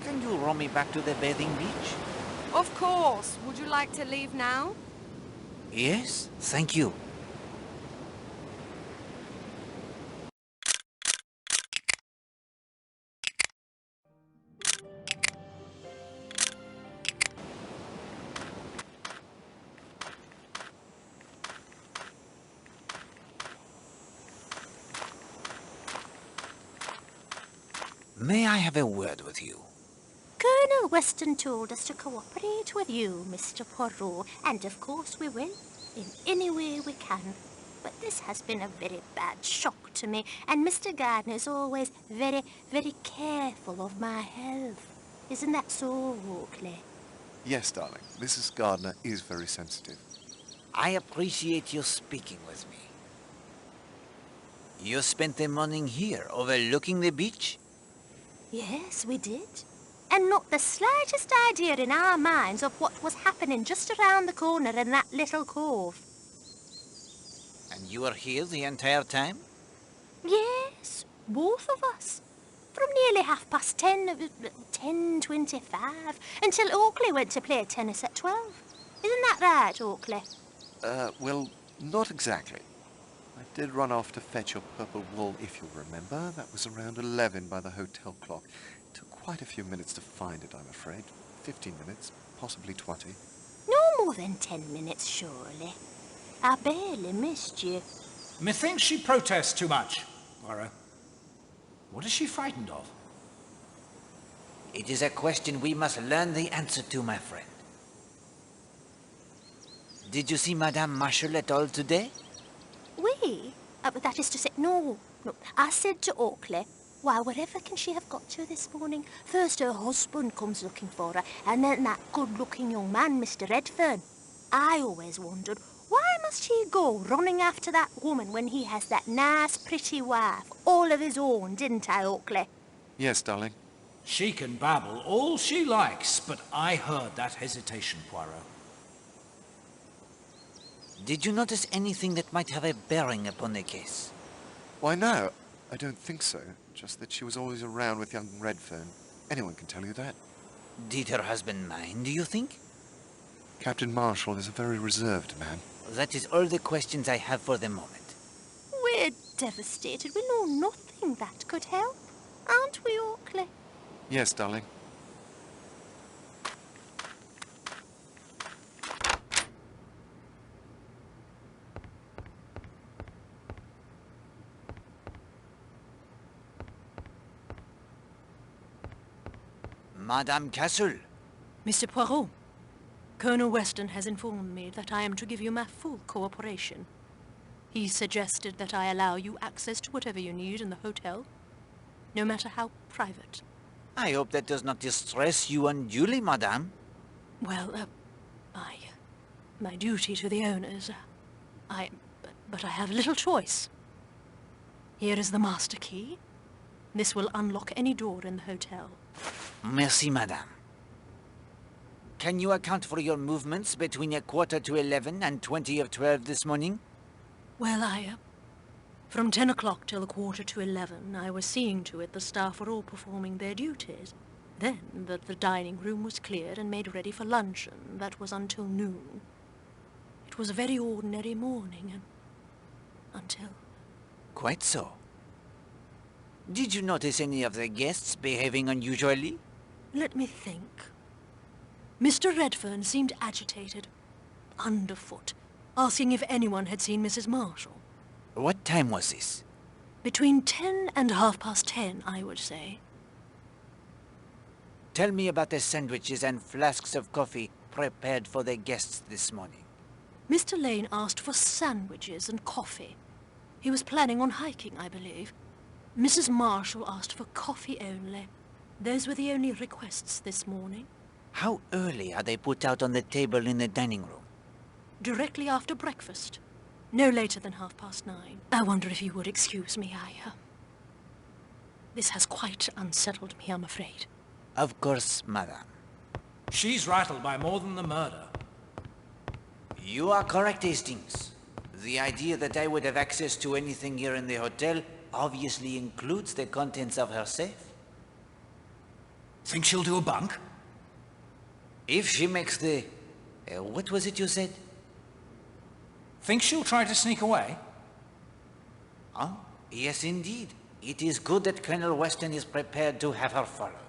Can you row me back to the bathing beach? Of course. Would you like to leave now? Yes, thank you. May I have a word with you? Colonel Weston told us to cooperate with you, Mr. Poirot, and of course we will, in any way we can. But this has been a very bad shock to me, and Mr. Gardner is always very, very careful of my health. Isn't that so, Oakley? Yes, darling. Mrs. Gardner is very sensitive. I appreciate you speaking with me. You spent the morning here, overlooking the beach? Yes, we did. And not the slightest idea in our minds of what was happening just around the corner in that little cove. And you were here the entire time? Yes, both of us. From nearly 10:30, 10:25, until Oakley went to play tennis at 12. Isn't that right, Oakley? Well, not exactly. I did run off to fetch your purple wool, if you'll remember. That was around 11 by the hotel clock. It took quite a few minutes to find it, I'm afraid. 15 minutes, possibly 20. No more than 10 minutes, surely. I barely missed you. Methinks she protests too much, Poirot. What is she frightened of? It is a question we must learn the answer to, my friend. Did you see Madame Marshall at all today? We? But that is to say, no. I said to Oakley, why, wherever can she have got to this morning? First her husband comes looking for her, and then that good-looking young man, Mr. Redfern. I always wondered, why must he go running after that woman when he has that nice, pretty wife, all of his own, didn't I, Oakley? Yes, darling. She can babble all she likes, but I heard that hesitation, Poirot. Did you notice anything that might have a bearing upon the case? Why, no. I don't think so. Just that she was always around with young Redfern. Anyone can tell you that. Did her husband mind, do you think? Captain Marshall is a very reserved man. That is all the questions I have for the moment. We're devastated. We know nothing that could help. Aren't we, Oakley? Yes, darling. Madame Castle. Mr. Poirot, Colonel Weston has informed me that I am to give you my full cooperation. He suggested that I allow you access to whatever you need in the hotel, no matter how private. I hope that does not distress you unduly, madame. Well, my duty to the owners, but I have little choice. Here is the master key. This will unlock any door in the hotel. Merci, madame. Can you account for your movements between 11:15 and 12 this morning? Well, from 10 o'clock till 11:15, I was seeing to it the staff were all performing their duties. Then that the dining room was cleared and made ready for luncheon. That was until noon. It was a very ordinary morning, and until... Quite so. Did you notice any of the guests behaving unusually? Let me think. Mr. Redfern seemed agitated, underfoot, asking if anyone had seen Mrs. Marshall. What time was this? Between 10 and 10:30, I would say. Tell me about the sandwiches and flasks of coffee prepared for the guests this morning. Mr. Lane asked for sandwiches and coffee. He was planning on hiking, I believe. Mrs. Marshall asked for coffee only. Those were the only requests this morning. How early are they put out on the table in the dining room? Directly after breakfast. No later than 9:30. I wonder if you would excuse me. This has quite unsettled me, I'm afraid. Of course, madame. She's rattled by more than the murder. You are correct, Hastings. The idea that I would have access to anything here in the hotel obviously includes the contents of her safe. Think she'll do a bunk? If she makes the... what was it you said? Think she'll try to sneak away? Oh, yes indeed. It is good that Colonel Weston is prepared to have her followed.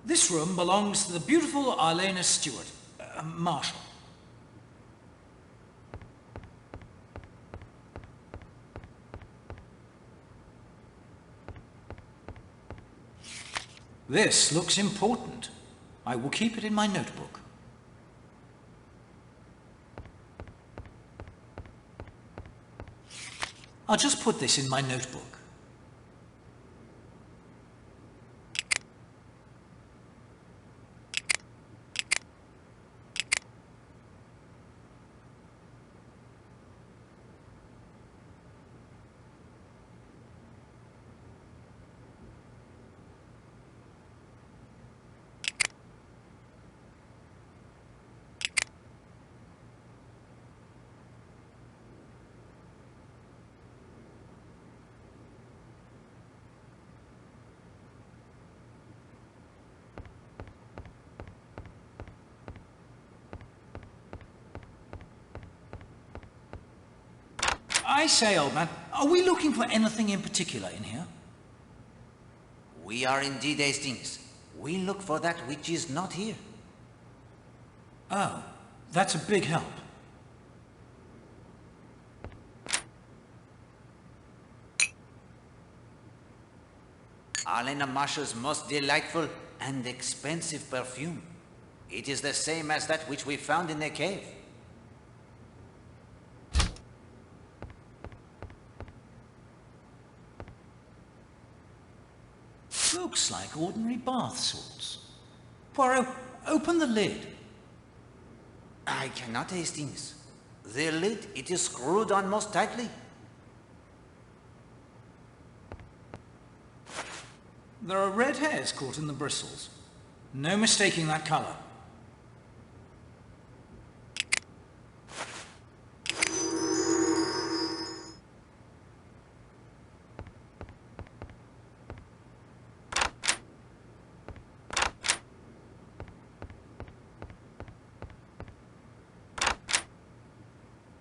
This room belongs to the beautiful Arlena Stewart, Marshal. This looks important. I will keep it in my notebook. I'll just put this in my notebook. I say, old man, are we looking for anything in particular in here? We are indeed, Hastings. We look for that which is not here. Oh, that's a big help. Arlena Marshall's most delightful and expensive perfume. It is the same as that which we found in the cave. Looks like ordinary bath salts. Poirot, open the lid. I cannot, Hastings. The lid, it is screwed on most tightly. There are red hairs caught in the bristles. No mistaking that colour.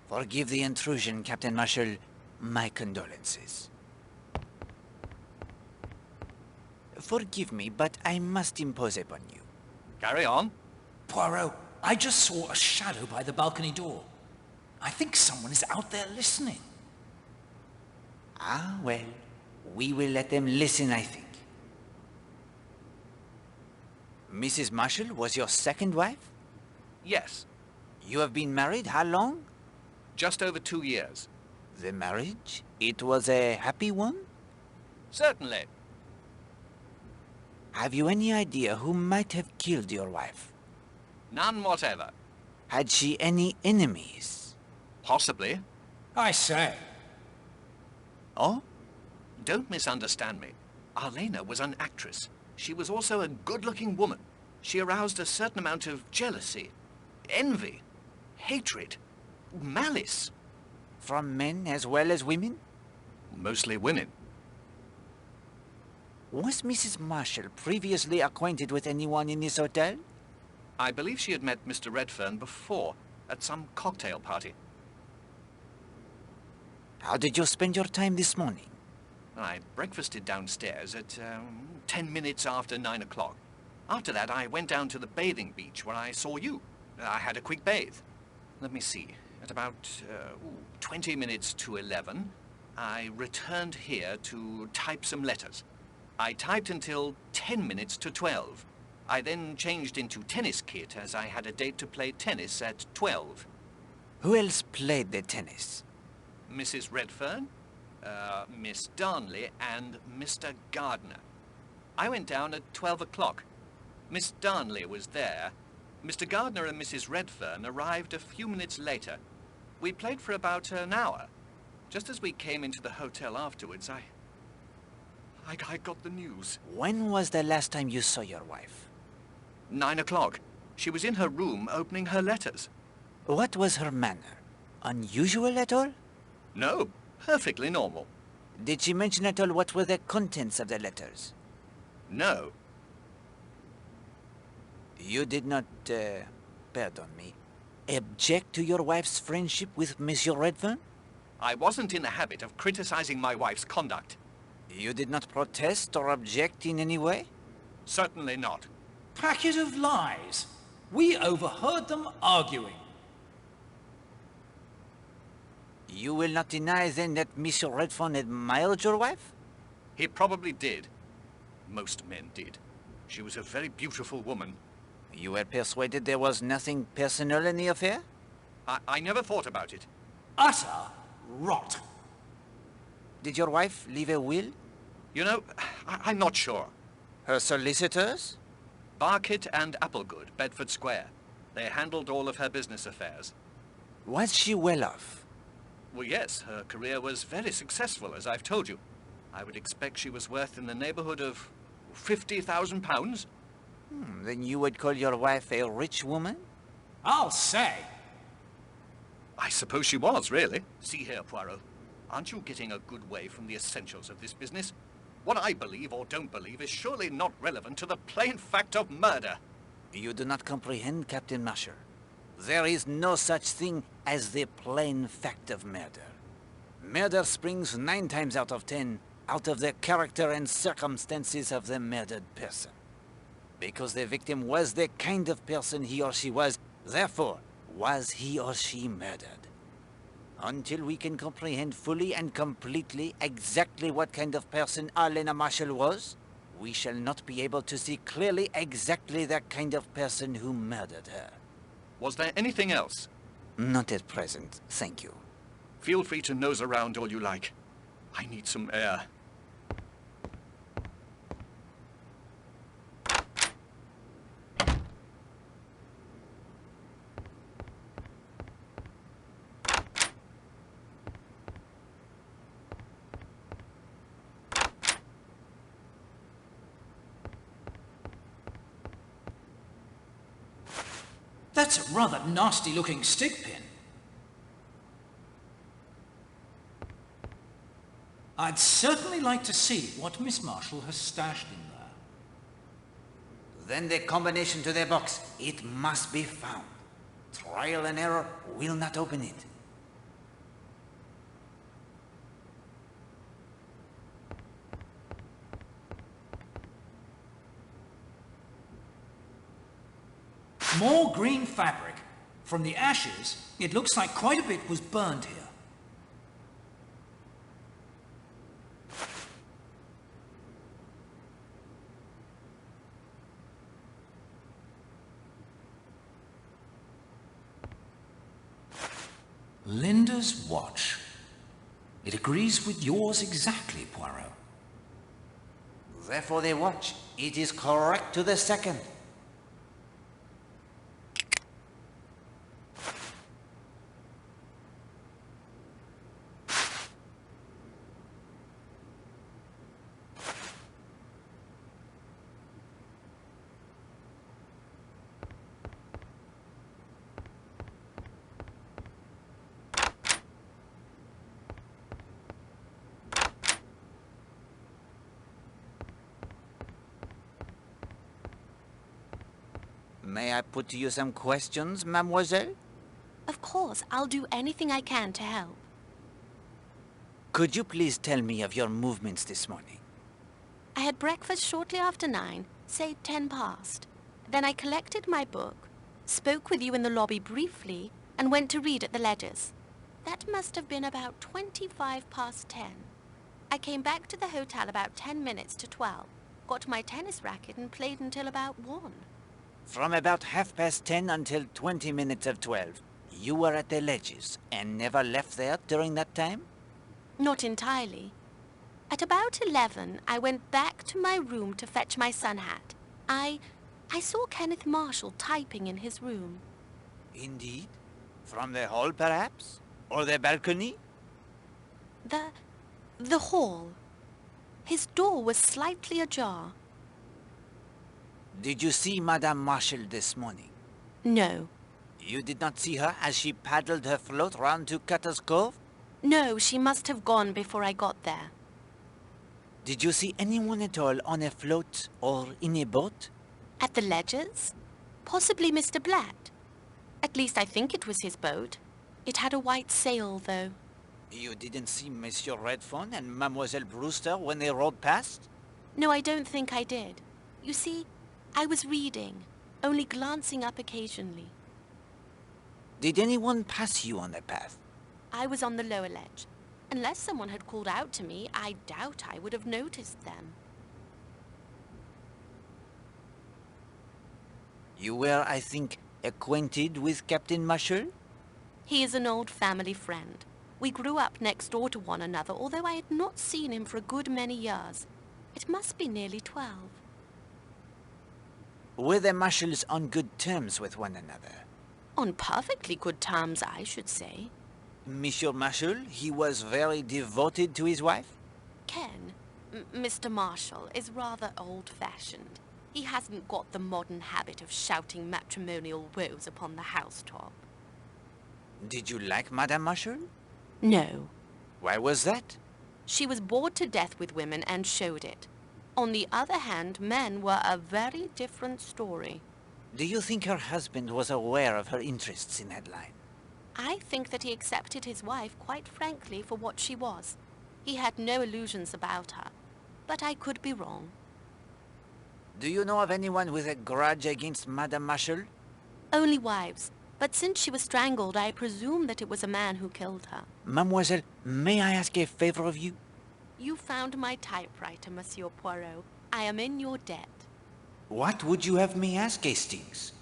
Forgive the intrusion, Captain Marshall. My condolences. Forgive me, but I must impose upon you. Carry on. Poirot, I just saw a shadow by the balcony door. I think someone is out there listening. Ah, well, we will let them listen, I think. Mrs. Marshall was your second wife? Yes. You have been married how long? Just over 2 years. The marriage? It was a happy one? Certainly. Have you any idea who might have killed your wife? None whatever. Had she any enemies? Possibly. I say. Oh? Don't misunderstand me. Arlena was an actress. She was also a good-looking woman. She aroused a certain amount of jealousy, envy, hatred, malice. From men as well as women? Mostly women. Was Mrs. Marshall previously acquainted with anyone in this hotel? I believe she had met Mr. Redfern before, at some cocktail party. How did you spend your time this morning? I breakfasted downstairs at 10 minutes after 9 o'clock. After that, I went down to the bathing beach where I saw you. I had a quick bathe. Let me see. At about 20 minutes to 11, I returned here to type some letters. I typed until 10 minutes to 12. I then changed into tennis kit as I had a date to play tennis at 12. Who else played the tennis? Mrs. Redfern, Miss Darnley, and Mr. Gardner. I went down at 12 o'clock. Miss Darnley was there. Mr. Gardner and Mrs. Redfern arrived a few minutes later. We played for about an hour. Just as we came into the hotel afterwards, I got the news. When was the last time you saw your wife? 9 o'clock. She was in her room opening her letters. What was her manner? Unusual at all? No, perfectly normal. Did she mention at all what were the contents of the letters? No. You did not, pardon me, object to your wife's friendship with Monsieur Redfern? I wasn't in the habit of criticizing my wife's conduct. You did not protest or object in any way? Certainly not. Packet of lies. We overheard them arguing. You will not deny then that Monsieur Redfern admired your wife? He probably did. Most men did. She was a very beautiful woman. You were persuaded there was nothing personal in the affair? I never thought about it. Utter rot. Did your wife leave a will? You know, I'm not sure. Her solicitors? Barkett and Applegood, Bedford Square. They handled all of her business affairs. Was she well off? Well, yes, her career was very successful, as I've told you. I would expect she was worth in the neighborhood of £50,000. Then you would call your wife a rich woman? I'll say. I suppose she was, really. See here, Poirot. Aren't you getting a good way from the essentials of this business? What I believe or don't believe is surely not relevant to the plain fact of murder. You do not comprehend, Captain Marshall. There is no such thing as the plain fact of murder. Murder springs 9 times out of 10 out of the character and circumstances of the murdered person. Because the victim was the kind of person he or she was, therefore, was he or she murdered. Until we can comprehend fully and completely exactly what kind of person Alena Marshall was, we shall not be able to see clearly exactly the kind of person who murdered her. Was there anything else? Not at present, thank you. Feel free to nose around all you like. I need some air. That's a rather nasty-looking stick pin. I'd certainly like to see what Miss Marshall has stashed in there. Then the combination to the box, it must be found. Trial and error will not open it. More green fabric. From the ashes, it looks like quite a bit was burned here. Linda's watch. It agrees with yours exactly, Poirot. Therefore the watch, it is correct to the second. May I put to you some questions, mademoiselle? Of course, I'll do anything I can to help. Could you please tell me of your movements this morning? I had breakfast shortly after 9, say 10 past. Then I collected my book, spoke with you in the lobby briefly, and went to read at the ledgers. That must have been about 25 past 10. I came back to the hotel about 10 minutes to 12, got my tennis racket and played until about 1. From about 10:30 until 20 minutes of 12, you were at the ledges and never left there during that time? Not entirely. At about 11, I went back to my room to fetch my sun hat. I saw Kenneth Marshall typing in his room. Indeed? From the hall, perhaps? Or the balcony? The hall. His door was slightly ajar. Did you see Madame Marshall this morning? No. You did not see her as she paddled her float round to Cutter's Cove? No, she must have gone before I got there. Did you see anyone at all on a float or in a boat? At the ledges? Possibly Mr. Blatt. At least I think it was his boat. It had a white sail, though. You didn't see Monsieur Redfern and Mademoiselle Brewster when they rode past? No, I don't think I did. You see, I was reading, only glancing up occasionally. Did anyone pass you on the path? I was on the lower ledge. Unless someone had called out to me, I doubt I would have noticed them. You were, I think, acquainted with Captain Marshall? He is an old family friend. We grew up next door to one another, although I had not seen him for a good many years. It must be nearly 12. Were the Marshalls on good terms with one another? On perfectly good terms, I should say. Monsieur Marshall, he was very devoted to his wife? Ken, Mr. Marshall, is rather old-fashioned. He hasn't got the modern habit of shouting matrimonial woes upon the housetop. Did you like Madame Marshall? No. Why was that? She was bored to death with women and showed it. On the other hand, men were a very different story. Do you think her husband was aware of her interests in that line? I think that he accepted his wife quite frankly for what she was. He had no illusions about her, but I could be wrong. Do you know of anyone with a grudge against Madame Marshall? Only wives, but since she was strangled, I presume that it was a man who killed her. Mademoiselle, may I ask a favor of you? You found my typewriter, Monsieur Poirot. I am in your debt. What would you have me ask, Hastings?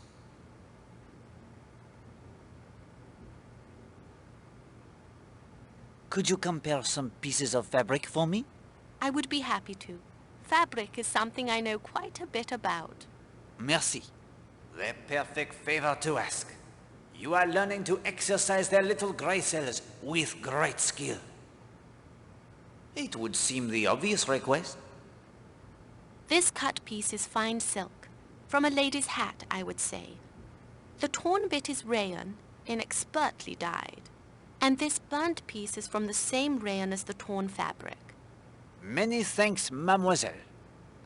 Could you compare some pieces of fabric for me? I would be happy to. Fabric is something I know quite a bit about. Merci. The perfect favor to ask. You are learning to exercise their little grey cells with great skill. It would seem the obvious request. This cut piece is fine silk. From a lady's hat, I would say. The torn bit is rayon, inexpertly dyed. And this burnt piece is from the same rayon as the torn fabric. Many thanks, mademoiselle.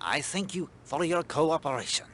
I thank you for your cooperation.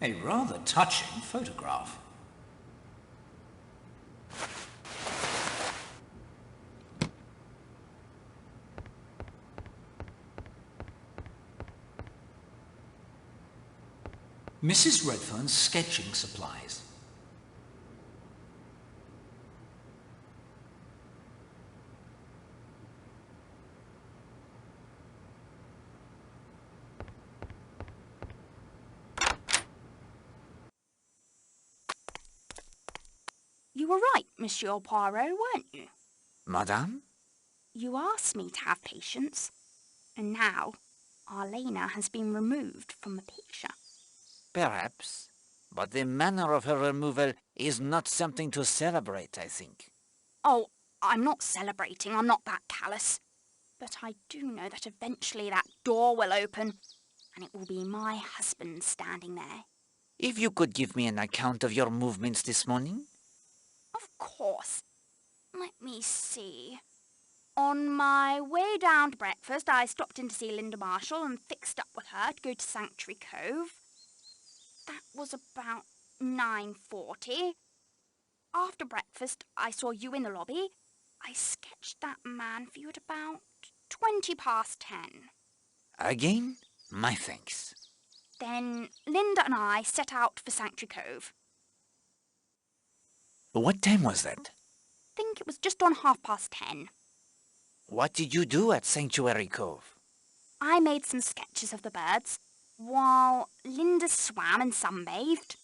A rather touching photograph. Mrs. Redfern's sketching supplies. You were right, Monsieur Poirot, weren't you? Madame? You asked me to have patience, and now Arlena has been removed from the picture. Perhaps. But the manner of her removal is not something to celebrate, I think. Oh, I'm not celebrating. I'm not that callous. But I do know that eventually that door will open, and it will be my husband standing there. If you could give me an account of your movements this morning? Of course. Let me see. On my way down to breakfast, I stopped in to see Linda Marshall and fixed up with her to go to Sanctuary Cove. That was about 9:40. After breakfast, I saw you in the lobby. I sketched that man for you at about 10:20. Again, my thanks. Then Linda and I set out for Sanctuary Cove. What time was that? I think it was just on 10:30. What did you do at Sanctuary Cove? I made some sketches of the birds, while Linda swam and sunbathed.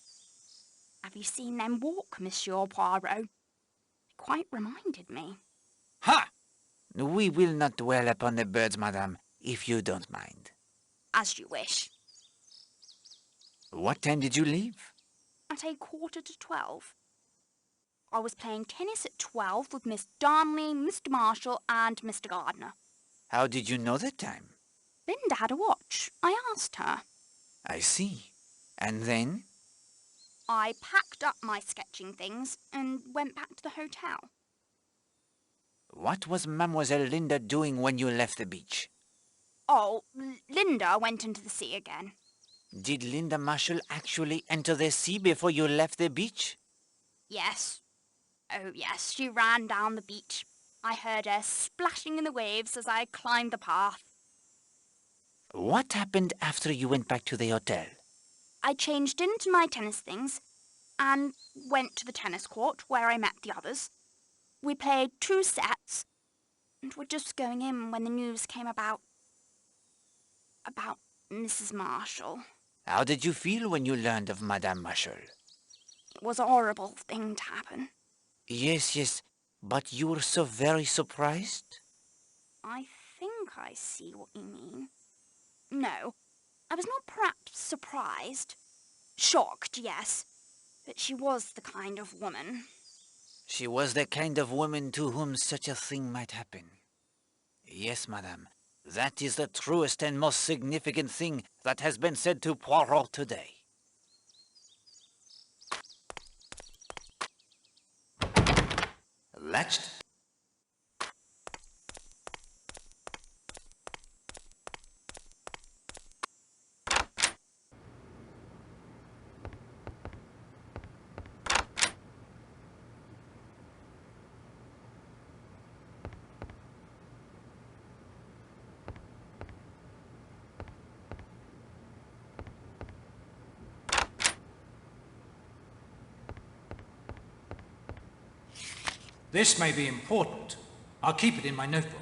Have you seen them walk, Monsieur Poirot? It quite reminded me. Ha! We will not dwell upon the birds, madame, if you don't mind. As you wish. What time did you leave? At 11:45. I was playing tennis at 12 with Miss Darnley, Mr. Marshall and Mr. Gardner. How did you know the time? Linda had a watch. I asked her. I see. And then? I packed up my sketching things and went back to the hotel. What was Mademoiselle Linda doing when you left the beach? Oh, Linda went into the sea again. Did Linda Marshall actually enter the sea before you left the beach? Yes. Oh, yes, she ran down the beach. I heard her splashing in the waves as I climbed the path. What happened after you went back to the hotel? I changed into my tennis things and went to the tennis court where I met the others. We played 2 sets and were just going in when the news came about Mrs. Marshall. How did you feel when you learned of Madame Marshall? It was a horrible thing to happen. Yes, but you were so very surprised? I think I see what you mean. No, I was not perhaps surprised. Shocked, yes, but she was the kind of woman. She was the kind of woman to whom such a thing might happen. Yes, madame, that is the truest and most significant thing that has been said to Poirot today. Latched. This may be important. I'll keep it in my notebook.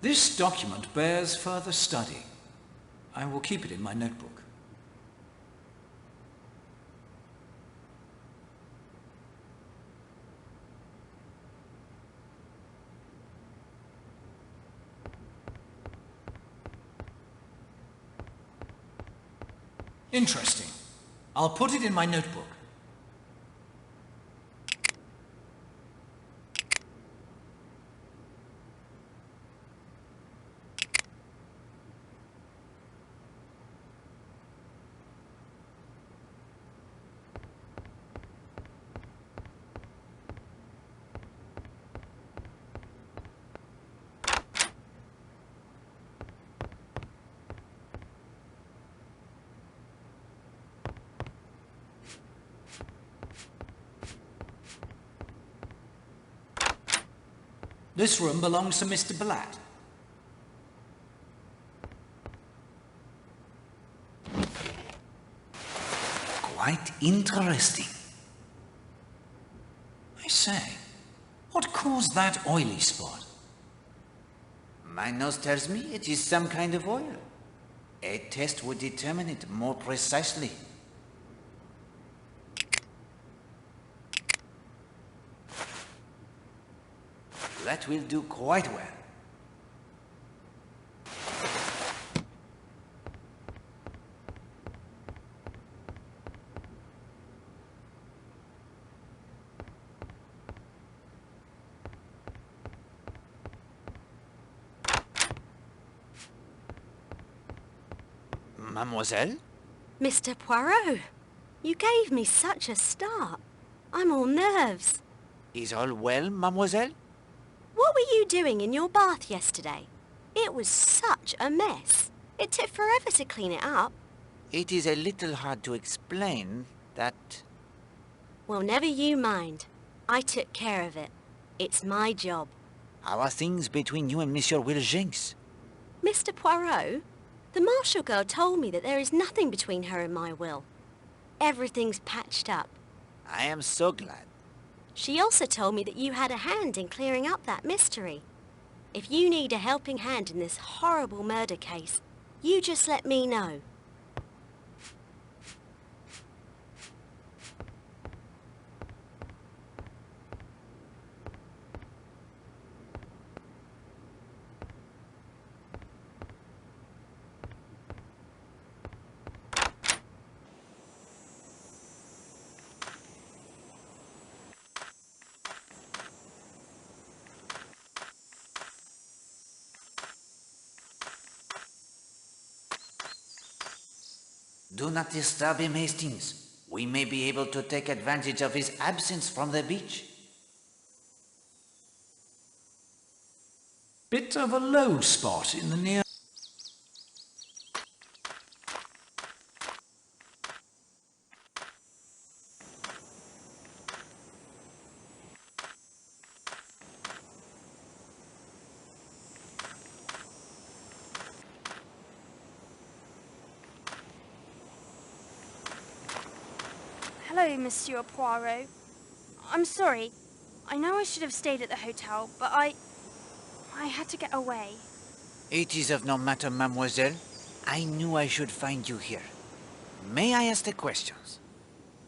This document bears further study. I will keep it in my notebook. Interesting. I'll put it in my notebook. This room belongs to Mr. Blatt. Quite interesting. I say, what caused that oily spot? My nose tells me it is some kind of oil. A test would determine it more precisely. That will do quite well. Mademoiselle? Mr. Poirot, you gave me such a start. I'm all nerves. Is all well, mademoiselle? What were you doing in your bath yesterday? It was such a mess. It took forever to clean it up. It is a little hard to explain that... Well, never you mind. I took care of it. It's my job. How are things between you and Monsieur Willjinks? Mr. Poirot, the Marshall girl told me that there is nothing between her and my will. Everything's patched up. I am so glad. She also told me that you had a hand in clearing up that mystery. If you need a helping hand in this horrible murder case, you just let me know. Do not disturb him, Hastings. We may be able to take advantage of his absence from the beach. Bit of a low spot in the near... Hello, Monsieur Poirot. I'm sorry. I know I should have stayed at the hotel, but I had to get away. It is of no matter, mademoiselle. I knew I should find you here. May I ask the questions?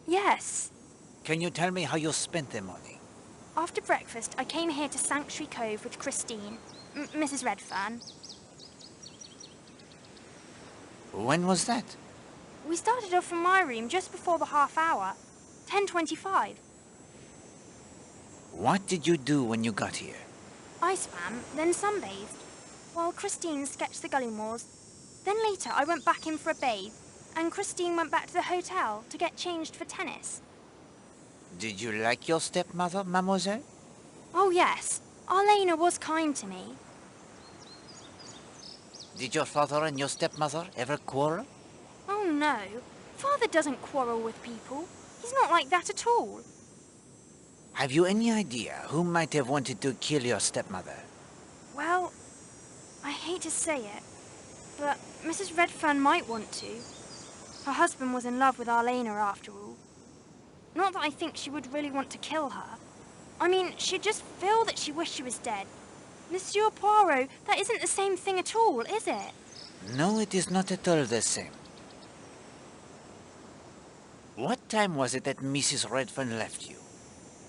Yes. Can you tell me how you spent the morning? After breakfast, I came here to Sanctuary Cove with Christine, Mrs. Redfern. When was that? We started off from my room just before the half hour, 10:25. What did you do when you got here? I swam, then sunbathed, while Christine sketched the Gullymores. Then later I went back in for a bathe, and Christine went back to the hotel to get changed for tennis. Did you like your stepmother, mademoiselle? Oh yes, Arlena was kind to me. Did your father and your stepmother ever quarrel? Oh no, Father doesn't quarrel with people. He's not like that at all. Have you any idea who might have wanted to kill your stepmother? Well, I hate to say it, but Mrs. Redfern might want to. Her husband was in love with Arlena after all. Not that I think she would really want to kill her. I mean, she'd just feel that she wished she was dead. Monsieur Poirot, that isn't the same thing at all, is it? No, it is not at all the same. What time was it that Mrs. Redfern left you?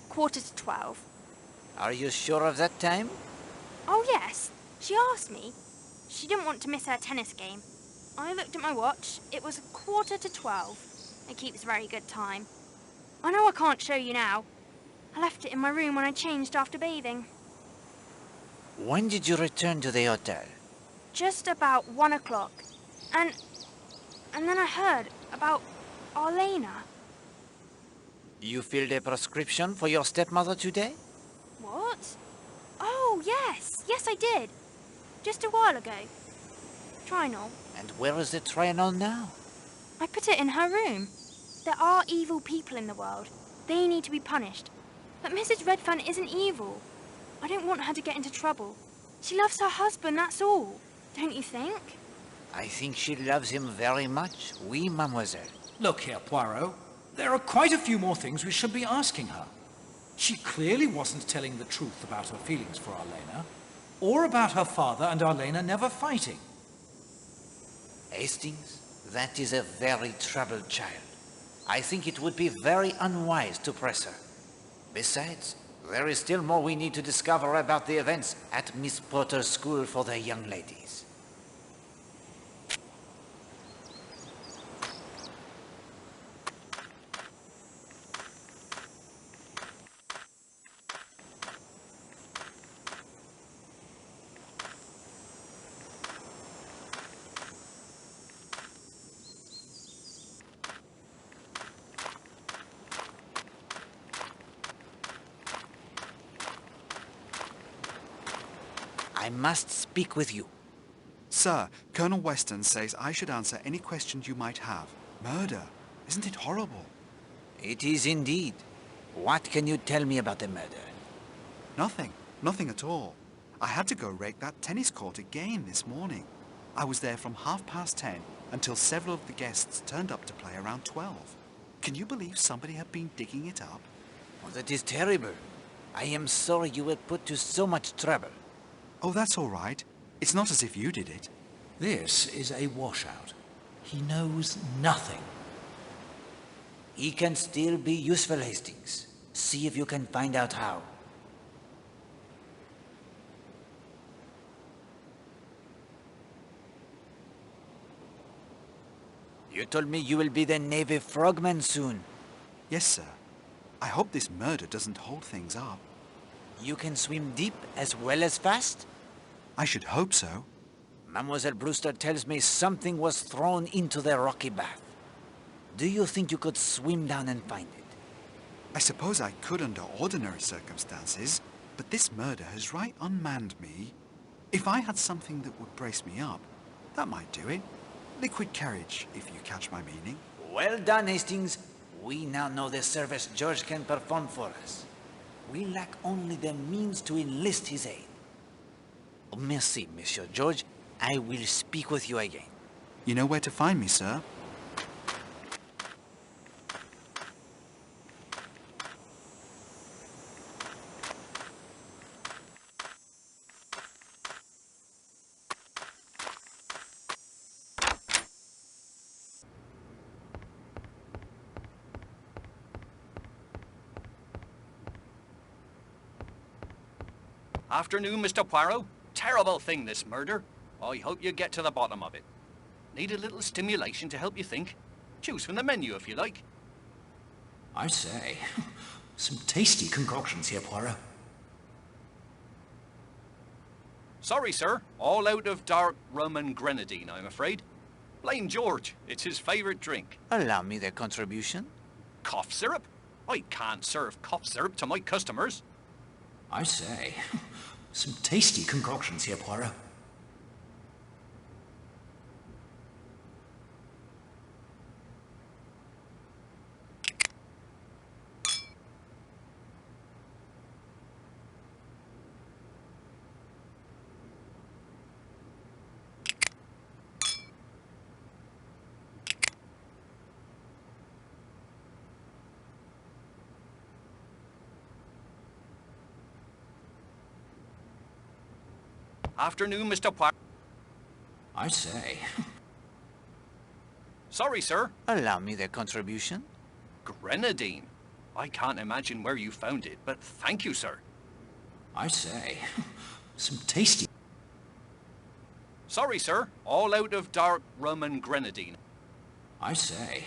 12:45. Are you sure of that time? Oh, yes. She asked me. She didn't want to miss her tennis game. I looked at my watch. It was 11:45. It keeps very good time. I know I can't show you now. I left it in my room when I changed after bathing. When did you return to the hotel? Just about 1 o'clock. And then I heard about Arlena. You filled a prescription for your stepmother today? What? Oh, yes. Yes, I did. Just a while ago. Trinol. And where is the Trianol now? I put it in her room. There are evil people in the world. They need to be punished. But Mrs. Redfern isn't evil. I don't want her to get into trouble. She loves her husband, that's all. Don't you think? I think she loves him very much. Oui, mademoiselle. Look here, Poirot. There are quite a few more things we should be asking her. She clearly wasn't telling the truth about her feelings for Arlena, or about her father and Arlena never fighting. Hastings, that is a very troubled child. I think it would be very unwise to press her. Besides, there is still more we need to discover about the events at Miss Potter's school for the young ladies. I must speak with you. Sir, Colonel Weston says I should answer any questions you might have. Murder. Isn't it horrible? It is indeed. What can you tell me about the murder? Nothing. Nothing at all. I had to go rake that tennis court again this morning. I was there from 10:30 until several of the guests turned up to play around 12. Can you believe somebody had been digging it up? Oh, that is terrible. I am sorry you were put to so much trouble. Oh, that's all right. It's not as if you did it. This is a washout. He knows nothing. He can still be useful, Hastings. See if you can find out how. You told me you will be the Navy frogman soon. Yes, sir. I hope this murder doesn't hold things up. You can swim deep as well as fast? I should hope so. Mademoiselle Brewster tells me something was thrown into the rocky bath. Do you think you could swim down and find it? I suppose I could under ordinary circumstances, but this murder has right unmanned me. If I had something that would brace me up, that might do it. Liquid courage, if you catch my meaning. Well done, Hastings. We now know the service George can perform for us. We lack only the means to enlist his aid. Oh, merci, Monsieur George. I will speak with you again. You know where to find me, sir. Afternoon, Mr. Poirot. Terrible thing, this murder. I hope you get to the bottom of it. Need a little stimulation to help you think? Choose from the menu if you like. I say, some tasty concoctions here, Poirot. Sorry, sir. All out of dark rum and grenadine, I'm afraid. Blame George. It's his favourite drink. Allow me the contribution. Cough syrup? I can't serve cough syrup to my customers. I say, some tasty concoctions here, Poirot. Afternoon, Mr. Poirot. I say. Sorry, sir. Allow me the contribution. Grenadine. I can't imagine where you found it, but thank you, sir. I say. Some tasty... Sorry, sir. All out of dark rum and grenadine. I say.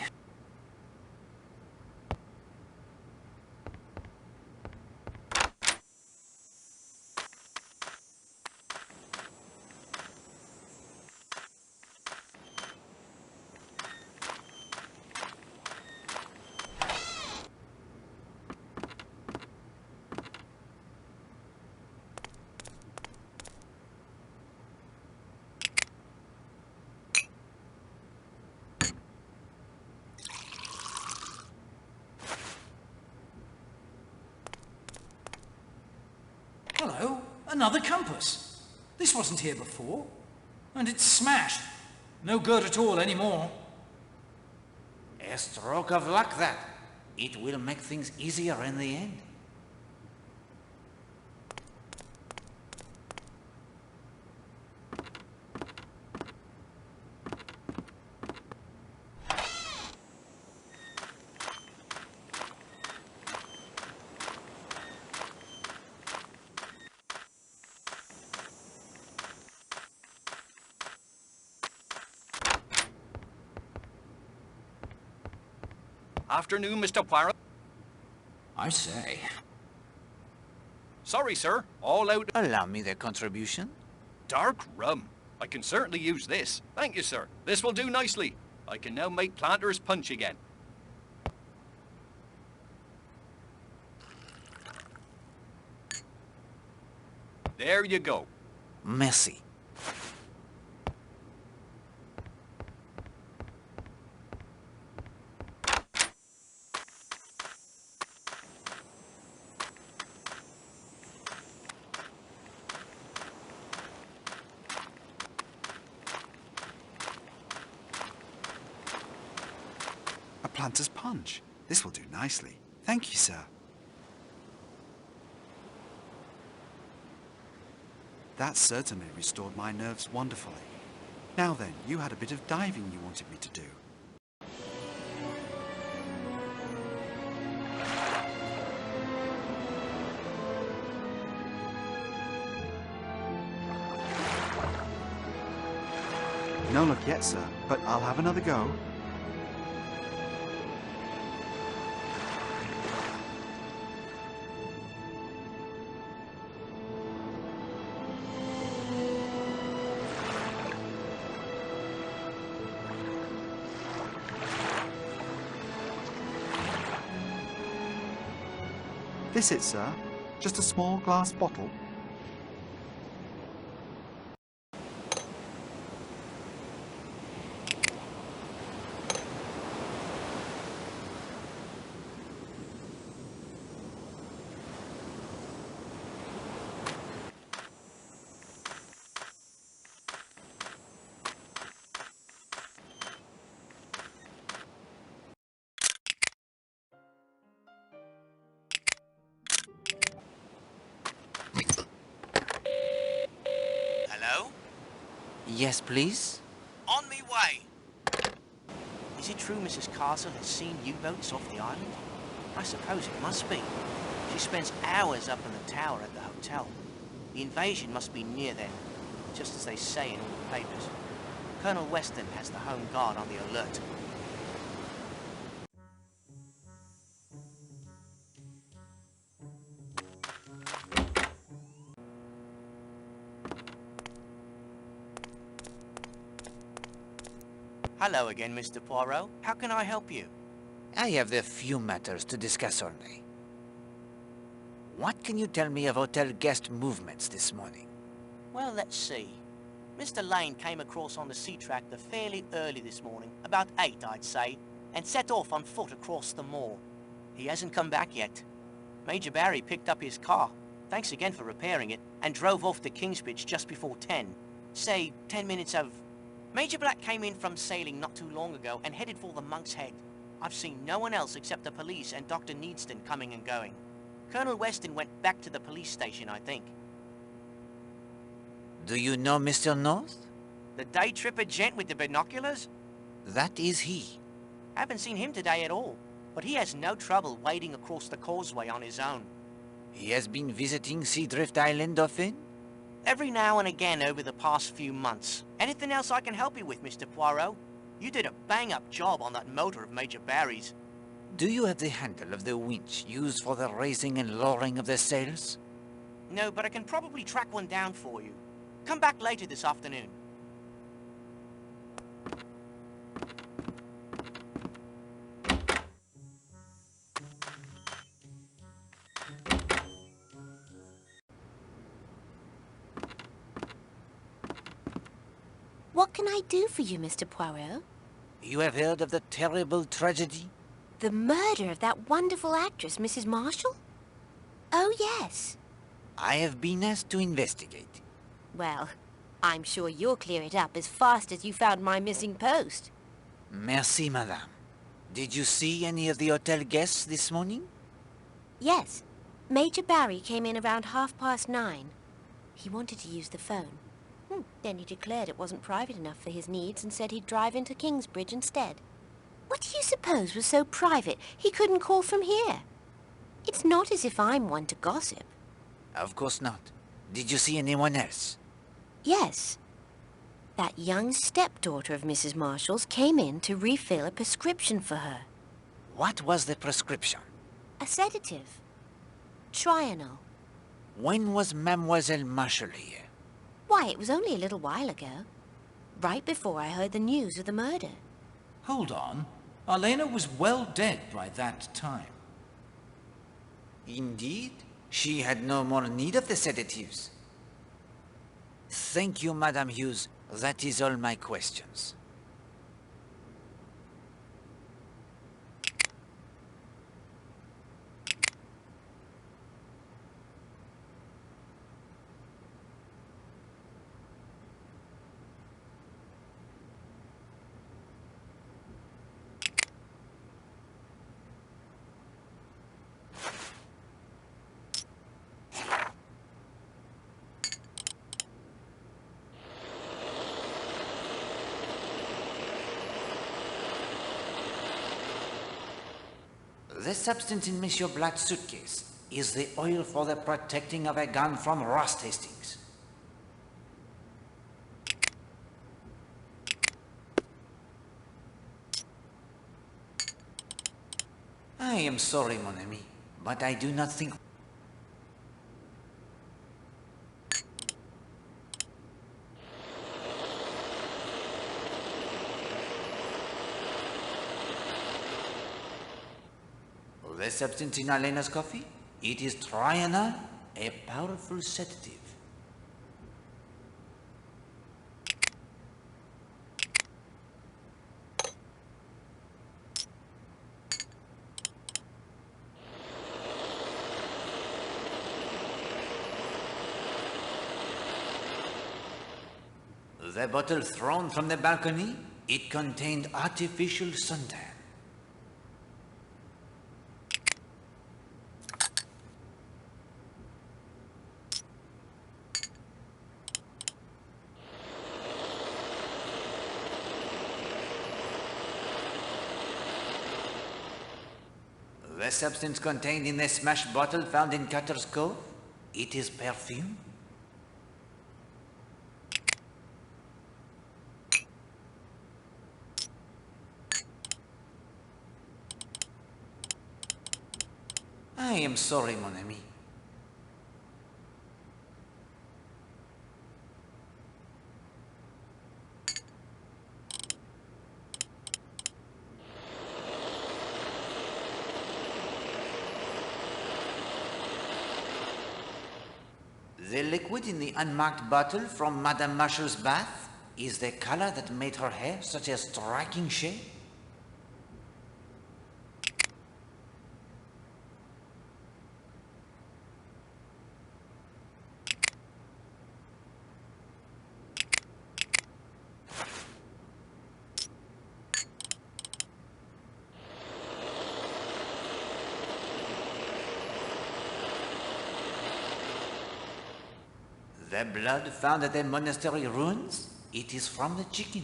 Hello, another compass. This wasn't here before. And it's smashed. No good at all anymore. A stroke of luck, that. It will make things easier in the end. Afternoon, Mr. Poirot. I say. Sorry, sir. All out... Allow me the contribution. Dark rum. I can certainly use this. Thank you, sir. This will do nicely. I can now make Planter's Punch again. There you go. Merci. A planter's punch. This will do nicely. Thank you, sir. That certainly restored my nerves wonderfully. Now then, you had a bit of diving you wanted me to do. No luck yet, sir, but I'll have another go. This it, sir. Just a small glass bottle. Hello? Yes, please? On me way. Is it true Mrs. Castle has seen U-boats off the island? I suppose it must be. She spends hours up in the tower at the hotel. The invasion must be near then, just as they say in all the papers. Colonel Weston has the Home Guard on the alert. Hello again, Mr. Poirot. How can I help you? I have a few matters to discuss only. What can you tell me of hotel guest movements this morning? Well, let's see. Mr. Lane came across on the sea tractor fairly early this morning, about 8, I'd say, and set off on foot across the moor. He hasn't come back yet. Major Barry picked up his car, thanks again for repairing it, and drove off to Kingsbridge just before 10. Say, 10 minutes of... Major Black came in from sailing not too long ago and headed for the Monk's Head. I've seen no one else except the police and Dr. Needston coming and going. Colonel Weston went back to the police station, I think. Do you know Mr. North? The day tripper gent with the binoculars? That is he. Haven't seen him today at all, but he has no trouble wading across the causeway on his own. He has been visiting Seadrift Island often? Every now and again over the past few months. Anything else I can help you with, Mr. Poirot? You did a bang-up job on that motor of Major Barry's. Do you have the handle of the winch used for the raising and lowering of the sails? No, but I can probably track one down for you. Come back later this afternoon. What can I do for you, Mr. Poirot? You have heard of the terrible tragedy? The murder of that wonderful actress, Mrs. Marshall? Oh, yes. I have been asked to investigate. Well, I'm sure you'll clear it up as fast as you found my missing post. Merci, madame. Did you see any of the hotel guests this morning? Yes. Major Barry came in around 9:30. He wanted to use the phone. Then he declared it wasn't private enough for his needs and said he'd drive into Kingsbridge instead. What do you suppose was so private he couldn't call from here? It's not as if I'm one to gossip. Of course not. Did you see anyone else? Yes. That young stepdaughter of Mrs. Marshall's came in to refill a prescription for her. What was the prescription? A sedative. Trianol. When was Mademoiselle Marshall here? Why, it was only a little while ago. Right before I heard the news of the murder. Hold on. Elena was well dead by that time. Indeed. She had no more need of the sedatives. Thank you, Madame Hughes. That is all my questions. The substance in Monsieur Black's suitcase is the oil for the protecting of a gun from rust, Hastings. I am sorry, mon ami, but I do not think... The substance in Elena's coffee? It is Trianol, a powerful sedative. The bottle thrown from the balcony, it contained artificial suntan. The substance contained in the smashed bottle found in Cutter's Cove, it is perfume. I am sorry, mon ami. The liquid in the unmarked bottle from Madame Marshall's bath is the color that made her hair such a striking shade. The blood found at the monastery ruins? It is from the chicken.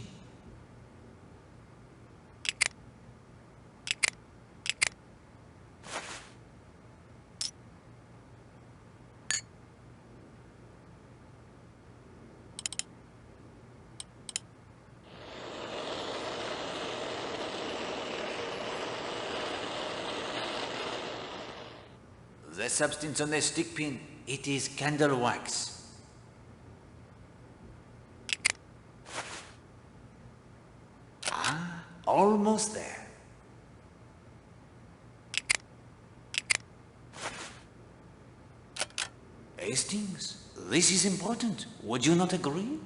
The substance on the stick pin, it is candle wax. Ah, almost there. Hastings, this is important. Would you not agree?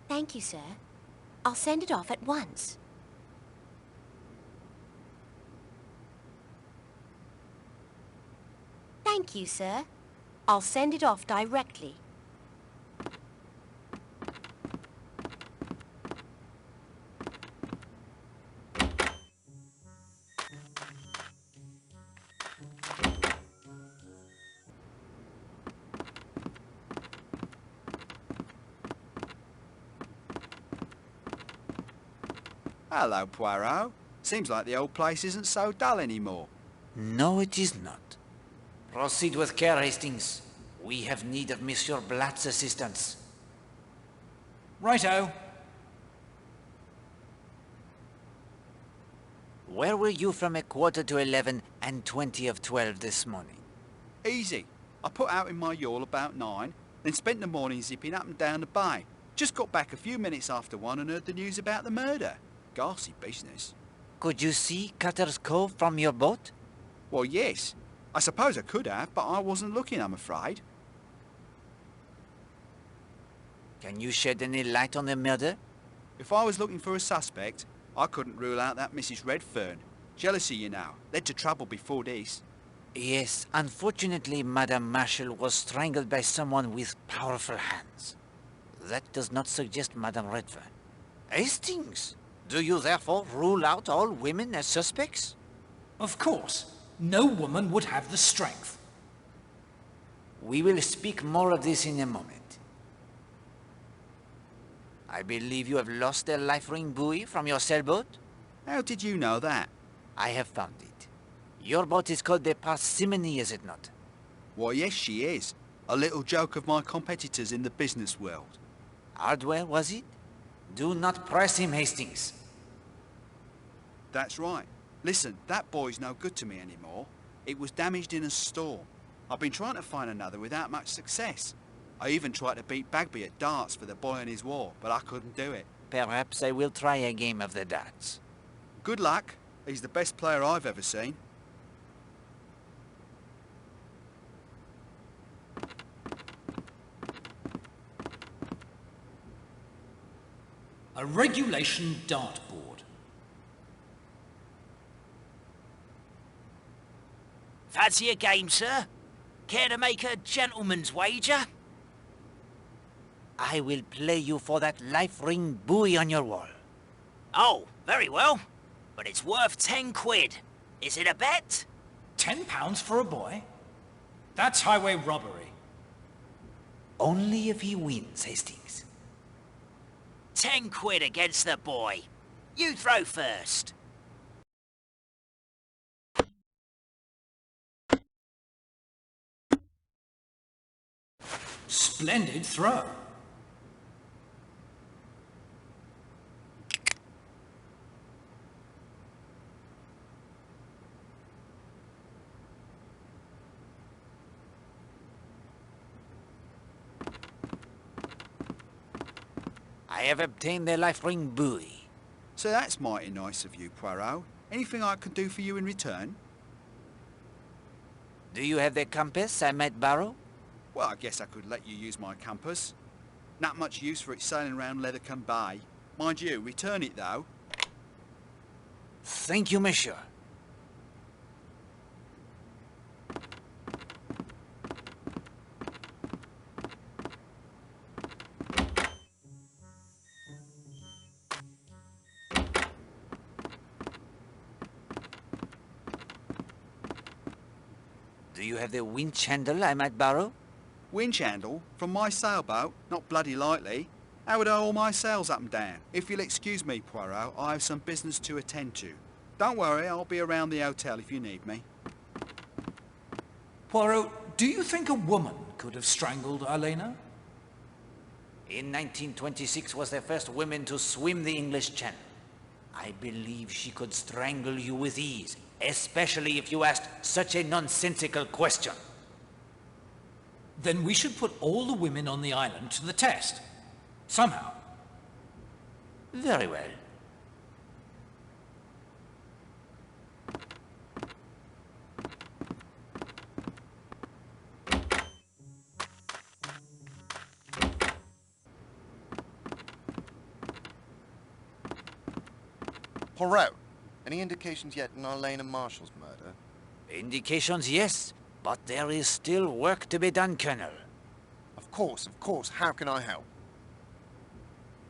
Thank you, sir. I'll send it off at once. Thank you, sir. I'll send it off directly. Hello, Poirot. Seems like the old place isn't so dull anymore. No, it is not. Proceed with care, Hastings. We have need of Monsieur Blatt's assistance. Righto. Where were you from 11:15 and 20 of 12 this morning? Easy. I put out in my yawl about 9, then spent the morning zipping up and down the bay. Just got back a few minutes after 1 and heard the news about the murder. Ghastly business. Could you see Cutter's Cove from your boat? Well, yes. I suppose I could have, but I wasn't looking, I'm afraid. Can you shed any light on the murder? If I was looking for a suspect, I couldn't rule out that Mrs. Redfern. Jealousy, you know, led to trouble before this. Yes, unfortunately, Madame Marshall was strangled by someone with powerful hands. That does not suggest Madame Redfern. Hastings, do you therefore rule out all women as suspects? Of course. No woman would have the strength. We will speak more of this in a moment. I believe you have lost the life ring buoy from your sailboat? How did you know that? I have found it. Your boat is called the Parsimony, is it not? Why, yes, she is. A little joke of my competitors in the business world. Hardware, was it? Do not press him, Hastings. That's right. Listen, that buoy's no good to me anymore. It was damaged in a storm. I've been trying to find another without much success. I even tried to beat Bagby at darts for the boy and his war, but I couldn't do it. Perhaps I will try a game of the darts. Good luck. He's the best player I've ever seen. A regulation dartboard. Fancy a game, sir? Care to make a gentleman's wager? I will play you for that life ring buoy on your wall. Oh, very well. But it's worth 10 quid. Is it a bet? £10 for a boy? That's highway robbery. Only if he wins, Hastings. 10 quid against the boy. You throw first. Splendid throw. I have obtained the life ring buoy. So that's mighty nice of you, Poirot. Anything I could do for you in return? Do you have the compass I might borrow? Well, I guess I could let you use my compass. Not much use for it sailing around Lethercombe Bay. Mind you, return it though. Thank you, monsieur. Do you have the winch handle I might borrow? Winch handle? From my sailboat? Not bloody likely. How would I haul my sails up and down? If you'll excuse me, Poirot, I have some business to attend to. Don't worry, I'll be around the hotel if you need me. Poirot, do you think a woman could have strangled Elena? In 1926 was the first woman to swim the English Channel. I believe she could strangle you with ease, especially if you asked such a nonsensical question. Then we should put all the women on the island to the test. Somehow. Very well. Poirot, any indications yet in Elena Marshall's murder? Indications, yes, but there is still work to be done, Colonel. Of course. How can I help?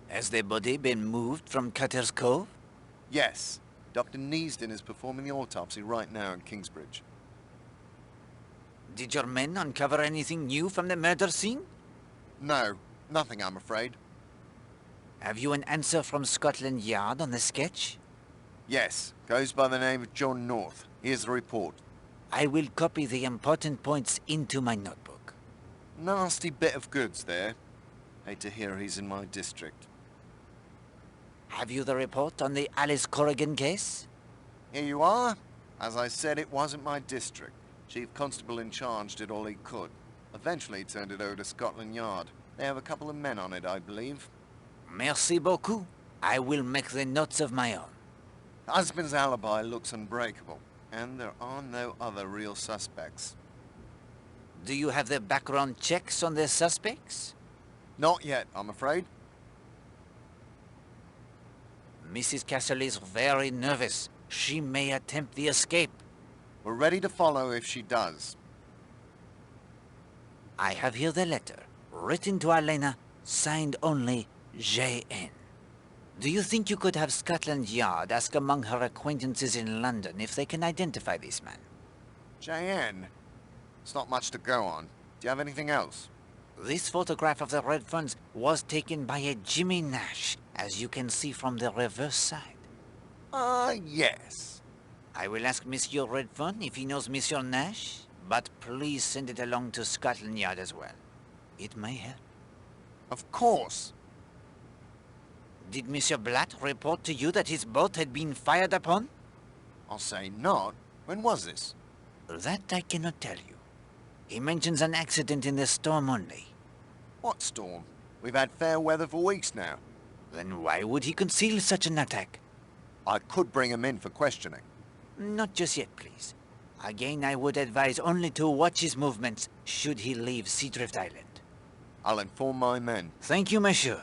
Has the body been moved from Cutter's Cove? Yes. Dr. Neasden is performing the autopsy right now in Kingsbridge. Did your men uncover anything new from the murder scene? No, nothing, I'm afraid. Have you an answer from Scotland Yard on the sketch? Yes, goes by the name of John North. Here's the report. I will copy the important points into my notebook. Nasty bit of goods there. Hate to hear he's in my district. Have you the report on the Alice Corrigan case? Here you are. As I said, it wasn't my district. Chief Constable in charge did all he could. Eventually he turned it over to Scotland Yard. They have a couple of men on it, I believe. Merci beaucoup. I will make the notes of my own. Husband's alibi looks unbreakable, and there are no other real suspects. Do you have the background checks on the suspects? Not yet, I'm afraid. Mrs. Castle is very nervous. She may attempt the escape. We're ready to follow if she does. I have here the letter, written to Elena, signed only J.N. Do you think you could have Scotland Yard ask among her acquaintances in London if they can identify this man? J.N.? It's not much to go on. Do you have anything else? This photograph of the red funds was taken by a Jimmy Nash, as you can see from the reverse side. Yes. I will ask Monsieur Redfern if he knows Monsieur Nash, but please send it along to Scotland Yard as well. It may help. Of course. Did Monsieur Blatt report to you that his boat had been fired upon? I'll say not. When was this? That I cannot tell you. He mentions an accident in the storm only. What storm? We've had fair weather for weeks now. Then why would he conceal such an attack? I could bring him in for questioning. Not just yet, please. Again, I would advise only to watch his movements should he leave Seadrift Island. I'll inform my men. Thank you, monsieur.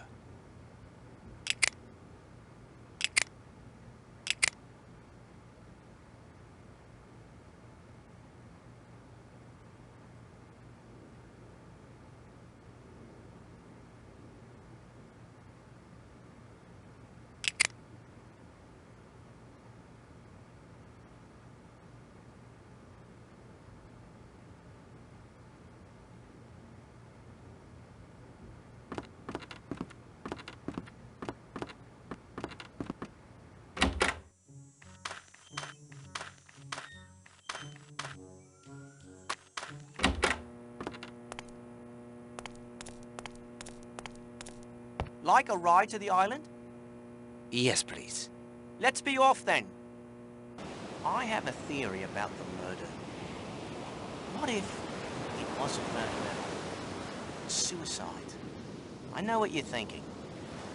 Like a ride to the island? Yes, please. Let's be off then. I have a theory about the murder. What if it wasn't murder at all? Suicide. I know what you're thinking.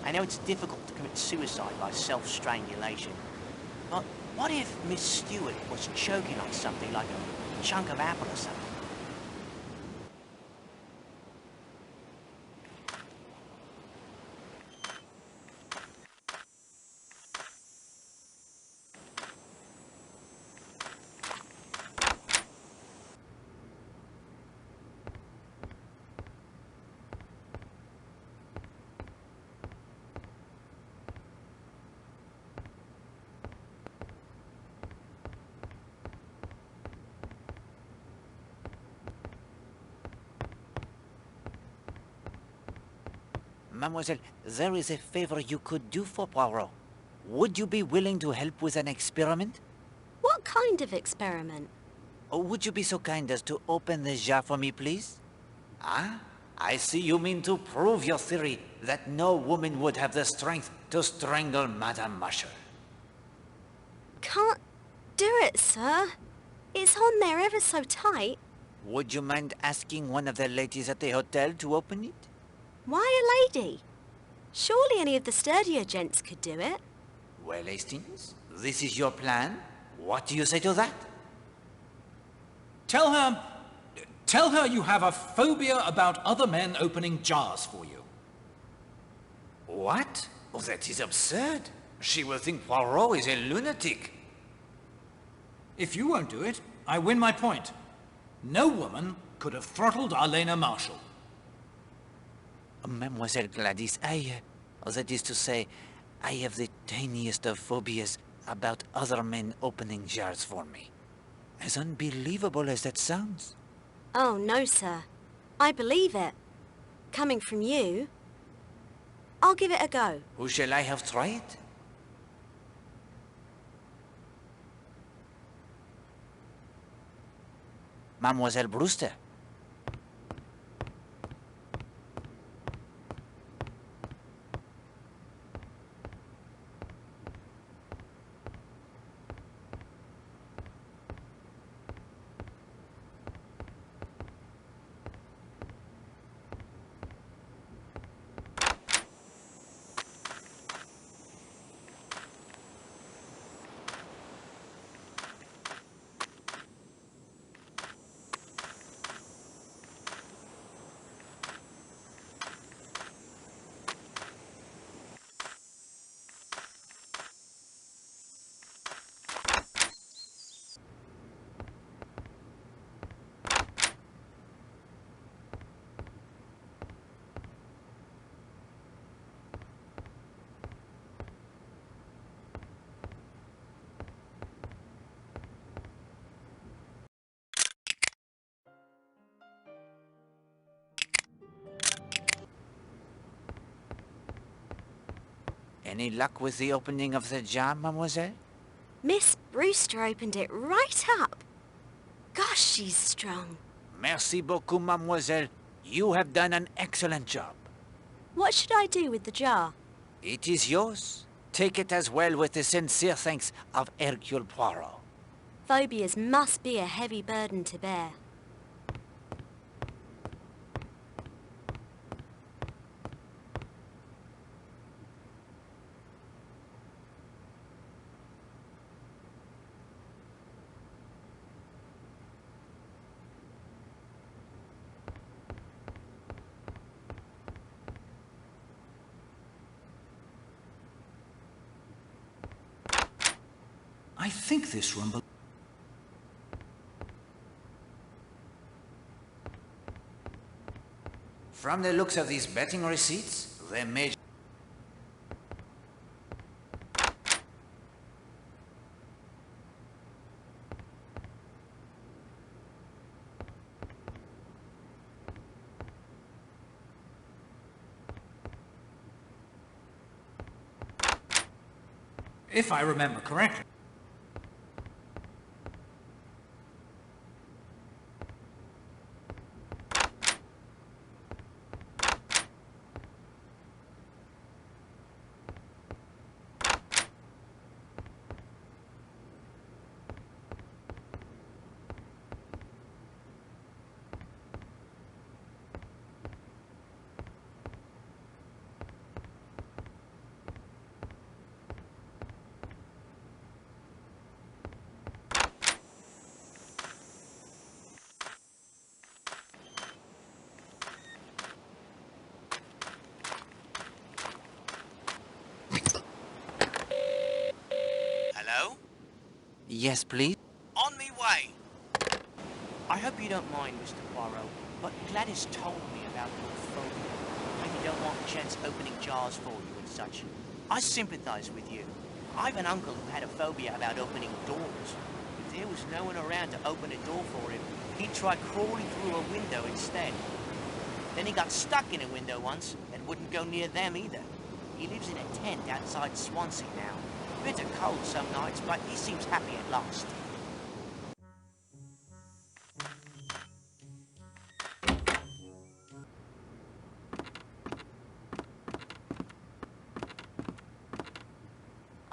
I know it's difficult to commit suicide by self-strangulation, but what if Miss Stewart was choking on something like a chunk of apple or something? Mademoiselle, there is a favor you could do for Poirot. Would you be willing to help with an experiment? What kind of experiment? Oh, would you be so kind as to open the jar for me, please? Ah, I see you mean to prove your theory that no woman would have the strength to strangle Madame Marshall. Can't do it, sir. It's on there ever so tight. Would you mind asking one of the ladies at the hotel to open it? Why a lady? Surely any of the sturdier gents could do it. Well, Hastings, this is your plan. What do you say to that? Tell her you have a phobia about other men opening jars for you. What? Oh, that is absurd. She will think Poirot is a lunatic. If you won't do it, I win my point. No woman could have throttled Arlena Marshall. Mademoiselle Gladys, that is to say, I have the tiniest of phobias about other men opening jars for me. As unbelievable as that sounds. Oh, no, sir. I believe it. Coming from you, I'll give it a go. Who shall I have try it? Mademoiselle Brewster. Any luck with the opening of the jar, mademoiselle? Miss Brewster opened it right up. Gosh, she's strong. Merci beaucoup, mademoiselle. You have done an excellent job. What should I do with the jar? It is yours. Take it as well with the sincere thanks of Hercule Poirot. Phobias must be a heavy burden to bear. I think this room... From the looks of these betting receipts, they may... If I remember correctly. Yes, please. On me way! I hope you don't mind, Mr. Poirot, but Gladys told me about your phobia. And you don't want gents opening jars for you and such. I sympathize with you. I've an uncle who had a phobia about opening doors. If there was no one around to open a door for him, he'd try crawling through a window instead. Then he got stuck in a window once and wouldn't go near them either. He lives in a tent outside Swansea now. Bitter cold some nights, but he seems happy at last.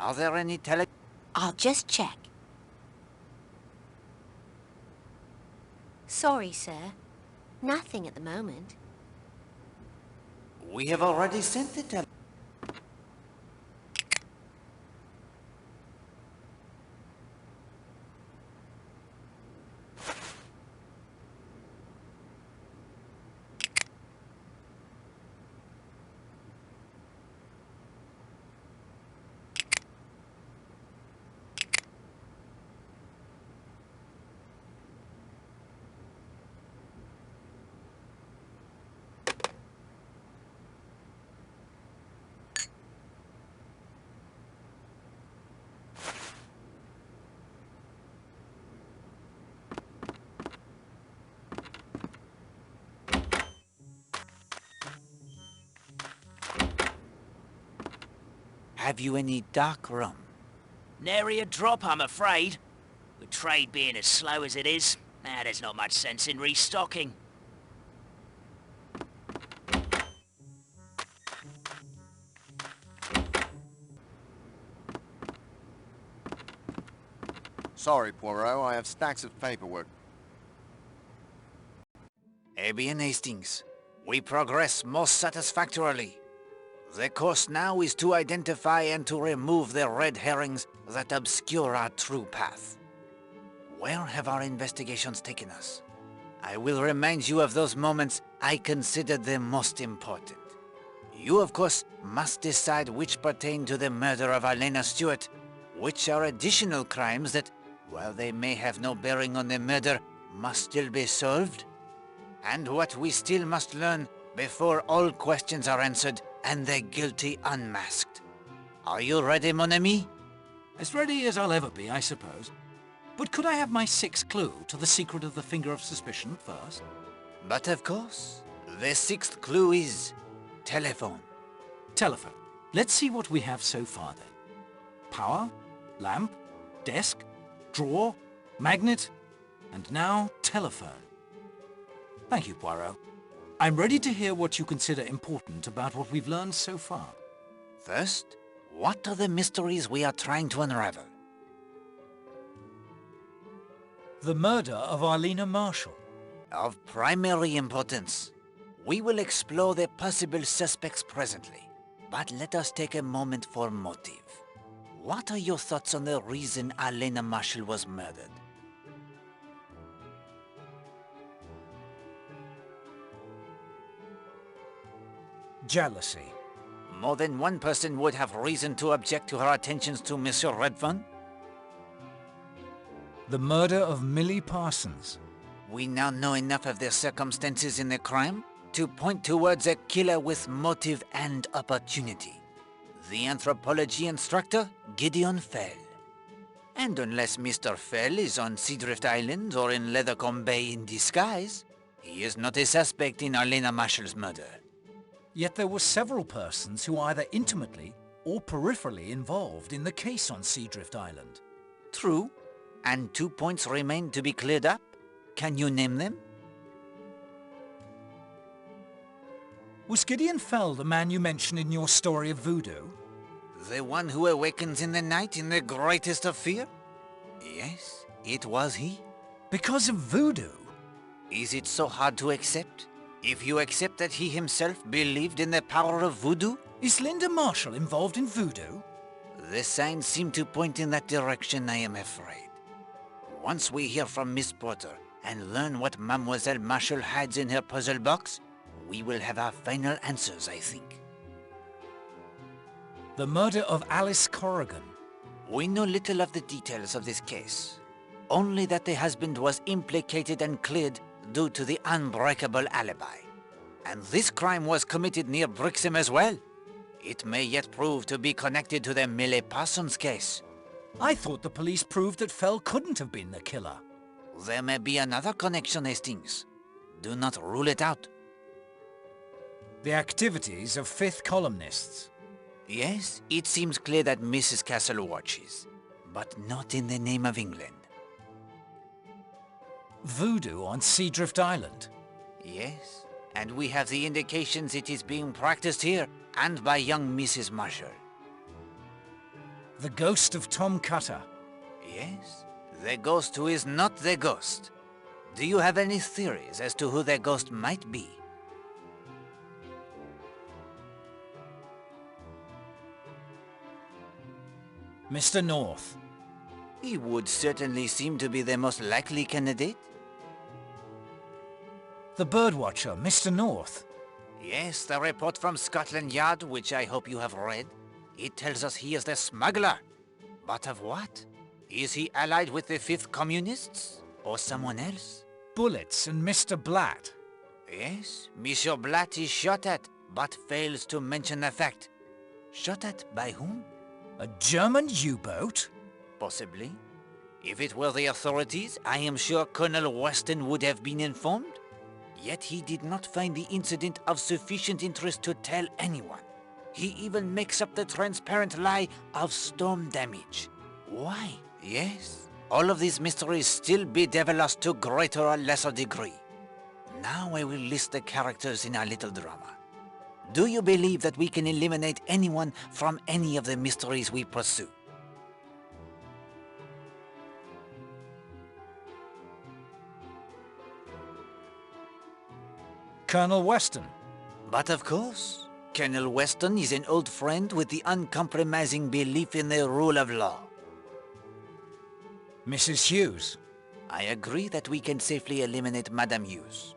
Are there any I'll just check. Sorry, sir. Nothing at the moment. We have already sent the Have you any dark rum? Nary a drop, I'm afraid. With trade being as slow as it is, there's not much sense in restocking. Sorry, Poirot, I have stacks of paperwork. Eh bien, Hastings. We progress most satisfactorily. The course now is to identify and to remove the red herrings that obscure our true path. Where have our investigations taken us? I will remind you of those moments I considered the most important. You, of course, must decide which pertain to the murder of Elena Stewart, which are additional crimes that, while they may have no bearing on the murder, must still be solved, and what we still must learn before all questions are answered and the guilty unmasked. Are you ready, mon ami? As ready as I'll ever be, I suppose. But could I have my sixth clue to the secret of the finger of suspicion first? But of course. The sixth clue is telephone. Telephone. Let's see what we have so far then. Power, lamp, desk, drawer, magnet, and now telephone. Thank you, Poirot. I'm ready to hear what you consider important about what we've learned so far. First, what are the mysteries we are trying to unravel? The murder of Arlena Marshall. Of primary importance. We will explore the possible suspects presently, but let us take a moment for motive. What are your thoughts on the reason Arlena Marshall was murdered? Jealousy. More than one person would have reason to object to her attentions to Monsieur Redfern. The murder of Millie Parsons. We now know enough of the circumstances in the crime to point towards a killer with motive and opportunity. The anthropology instructor, Gideon Fell. And unless Mr. Fell is on Seadrift Island or in Leathercombe Bay in disguise, he is not a suspect in Arlena Marshall's murder. Yet there were several persons who either intimately or peripherally involved in the case on Seadrift Island. True, and 2 points remain to be cleared up. Can you name them? Was Gideon Fell the man you mentioned in your story of voodoo? The one who awakens in the night in the greatest of fear? Yes, it was he. Because of voodoo? Is it so hard to accept? If you accept that he himself believed in the power of voodoo? Is Linda Marshall involved in voodoo? The signs seem to point in that direction, I am afraid. Once we hear from Miss Porter and learn what Mademoiselle Marshall hides in her puzzle box, we will have our final answers, I think. The murder of Alice Corrigan. We know little of the details of this case. Only that the husband was implicated and cleared due to the unbreakable alibi. And this crime was committed near Brixham as well. It may yet prove to be connected to the Millie Parsons case. I thought the police proved that Fell couldn't have been the killer. There may be another connection, Hastings. Do not rule it out. The activities of fifth columnists. Yes, it seems clear that Mrs. Castle watches, but not in the name of England. Voodoo on Seadrift Island. Yes, and we have the indications it is being practiced here, and by young Mrs. Marshall. The ghost of Tom Cutter. Yes, the ghost who is not the ghost. Do you have any theories as to who the ghost might be? Mr. North. He would certainly seem to be the most likely candidate. The birdwatcher, Mr. North. Yes, the report from Scotland Yard, which I hope you have read. It tells us he is the smuggler. But of what? Is he allied with the Fifth Communists? Or someone else? Bullets and Mr. Blatt. Yes, Monsieur Blatt is shot at, but fails to mention the fact. Shot at by whom? A German U-boat? Possibly. If it were the authorities, I am sure Colonel Weston would have been informed. Yet he did not find the incident of sufficient interest to tell anyone. He even makes up the transparent lie of storm damage. Why? Yes, all of these mysteries still bedevil us to greater or lesser degree. Now I will list the characters in our little drama. Do you believe that we can eliminate anyone from any of the mysteries we pursue? Colonel Weston. But of course, Colonel Weston is an old friend with the uncompromising belief in the rule of law. Mrs. Hughes. I agree that we can safely eliminate Madame Hughes.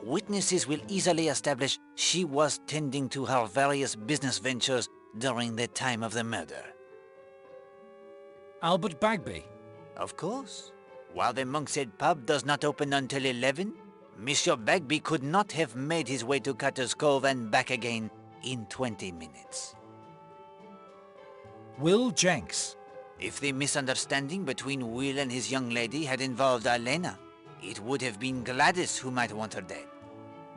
Witnesses will easily establish she was tending to her various business ventures during the time of the murder. Albert Bagby. Of course. While the Monkshead pub does not open until 11, Monsieur Bagby could not have made his way to Cutter's Cove and back again in 20 minutes. Will Jenks. If the misunderstanding between Will and his young lady had involved Elena, it would have been Gladys who might want her dead.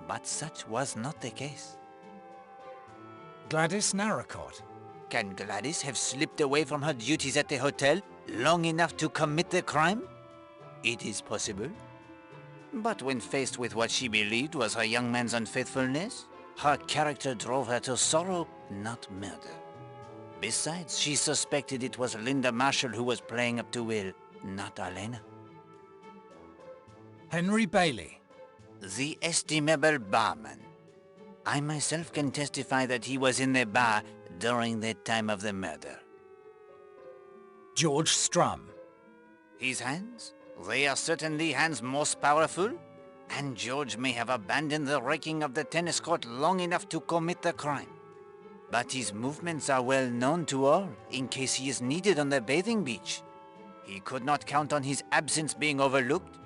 But such was not the case. Gladys Narracott. Can Gladys have slipped away from her duties at the hotel long enough to commit the crime? It is possible. But when faced with what she believed was her young man's unfaithfulness, her character drove her to sorrow, not murder. Besides, she suspected it was Linda Marshall who was playing up to Will, not Elena. Henry Bailey. The estimable barman. I myself can testify that he was in the bar during the time of the murder. George Strum. His hands? They are certainly hands most powerful, and George may have abandoned the raking of the tennis court long enough to commit the crime. But his movements are well known to all, in case he is needed on the bathing beach. He could not count on his absence being overlooked.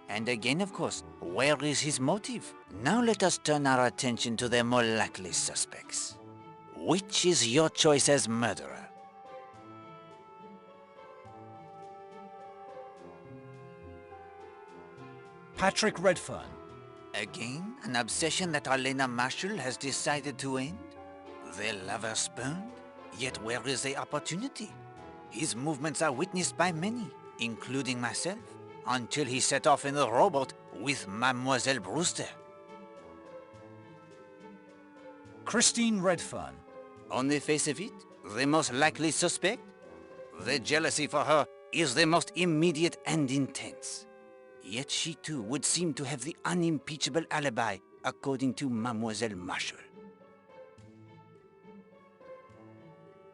And again, of course, where is his motive? Now let us turn our attention to the more likely suspects. Which is your choice as murderer? Patrick Redfern. Again, an obsession that Elena Marshall has decided to end? The lover spurned? Yet where is the opportunity? His movements are witnessed by many, including myself, until he set off in the rowboat with Mademoiselle Brewster. Christine Redfern. On the face of it, the most likely suspect? The jealousy for her is the most immediate and intense. Yet she too would seem to have the unimpeachable alibi, according to Mademoiselle Marshall.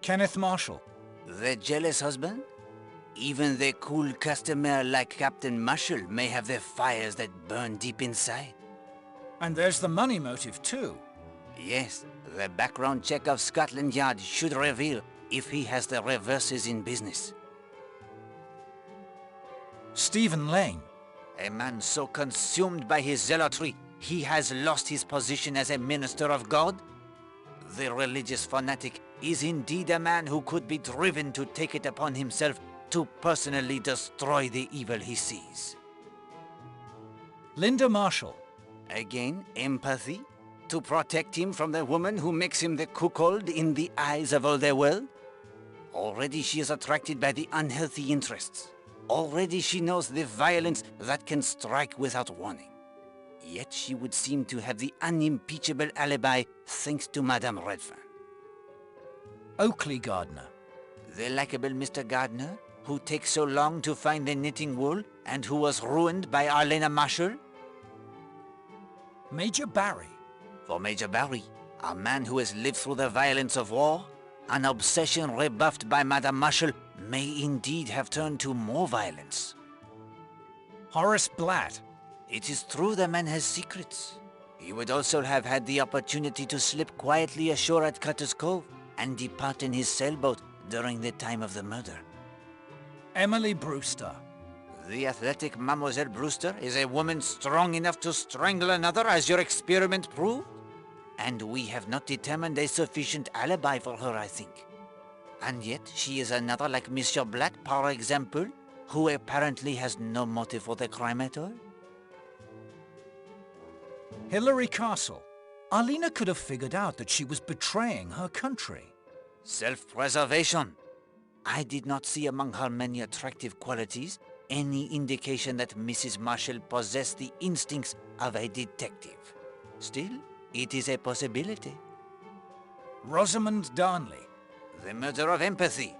Kenneth Marshall. The jealous husband? Even the cool customer like Captain Marshall may have the fires that burn deep inside. And there's the money motive too. Yes, the background check of Scotland Yard should reveal if he has the reverses in business. Stephen Lane. A man so consumed by his zealotry, he has lost his position as a minister of God? The religious fanatic is indeed a man who could be driven to take it upon himself to personally destroy the evil he sees. Linda Marshall. Again, empathy? To protect him from the woman who makes him the cuckold in the eyes of all the world? Already she is attracted by the unhealthy interests. Already she knows the violence that can strike without warning. Yet she would seem to have the unimpeachable alibi thanks to Madame Redfern. Oakley Gardner. The likable Mr. Gardner, who takes so long to find the knitting wool and who was ruined by Arlena Marshall? Major Barry. For Major Barry, a man who has lived through the violence of war, an obsession rebuffed by Madame Marshall may indeed have turned to more violence. Horace Blatt. It is true the man has secrets. He would also have had the opportunity to slip quietly ashore at Cutter's Cove and depart in his sailboat during the time of the murder. Emily Brewster. The athletic Mademoiselle Brewster is a woman strong enough to strangle another, as your experiment proved? And we have not determined a sufficient alibi for her, I think. And yet she is another like Monsieur Blatt, par example, who apparently has no motive for the crime at all. Hilary Castle. Arlena could have figured out that she was betraying her country. Self-preservation. I did not see among her many attractive qualities any indication that Mrs. Marshall possessed the instincts of a detective. Still, it is a possibility. Rosamond Darnley. The murder of empathy,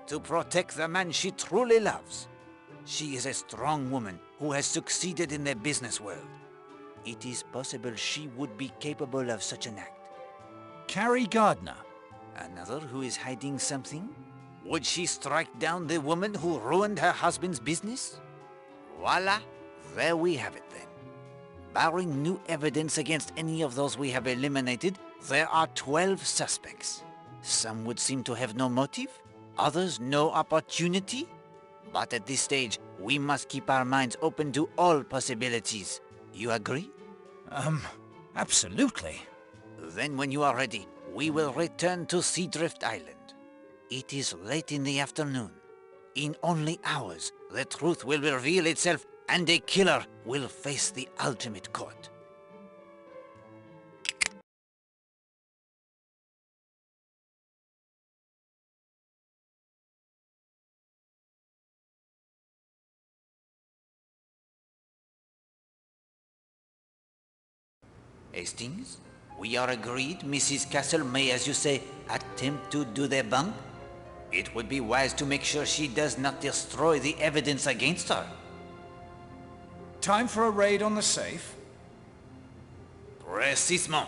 to protect the man she truly loves. She is a strong woman who has succeeded in the business world. It is possible she would be capable of such an act. Carrie Gardner. Another who is hiding something? Would she strike down the woman who ruined her husband's business? Voila, there we have it then. Barring new evidence against any of those we have eliminated, there are 12 suspects. Some would seem to have no motive, others no opportunity. But at this stage, we must keep our minds open to all possibilities. You agree? Absolutely. Then when you are ready, we will return to Seadrift Island. It is late in the afternoon. In only hours, the truth will reveal itself and a killer will face the ultimate court. Hastings, we are agreed Mrs. Castle may, as you say, attempt to do the bunk? It would be wise to make sure she does not destroy the evidence against her. Time for a raid on the safe? Précisément.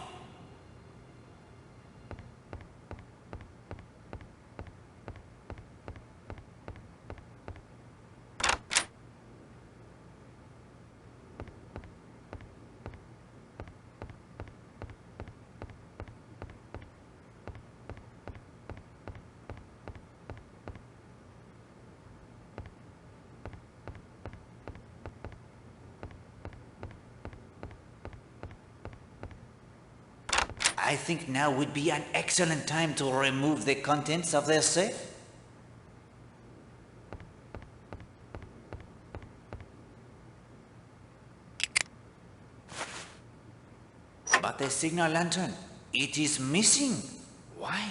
I think now would be an excellent time to remove the contents of their safe. But the signal lantern, it is missing. Why?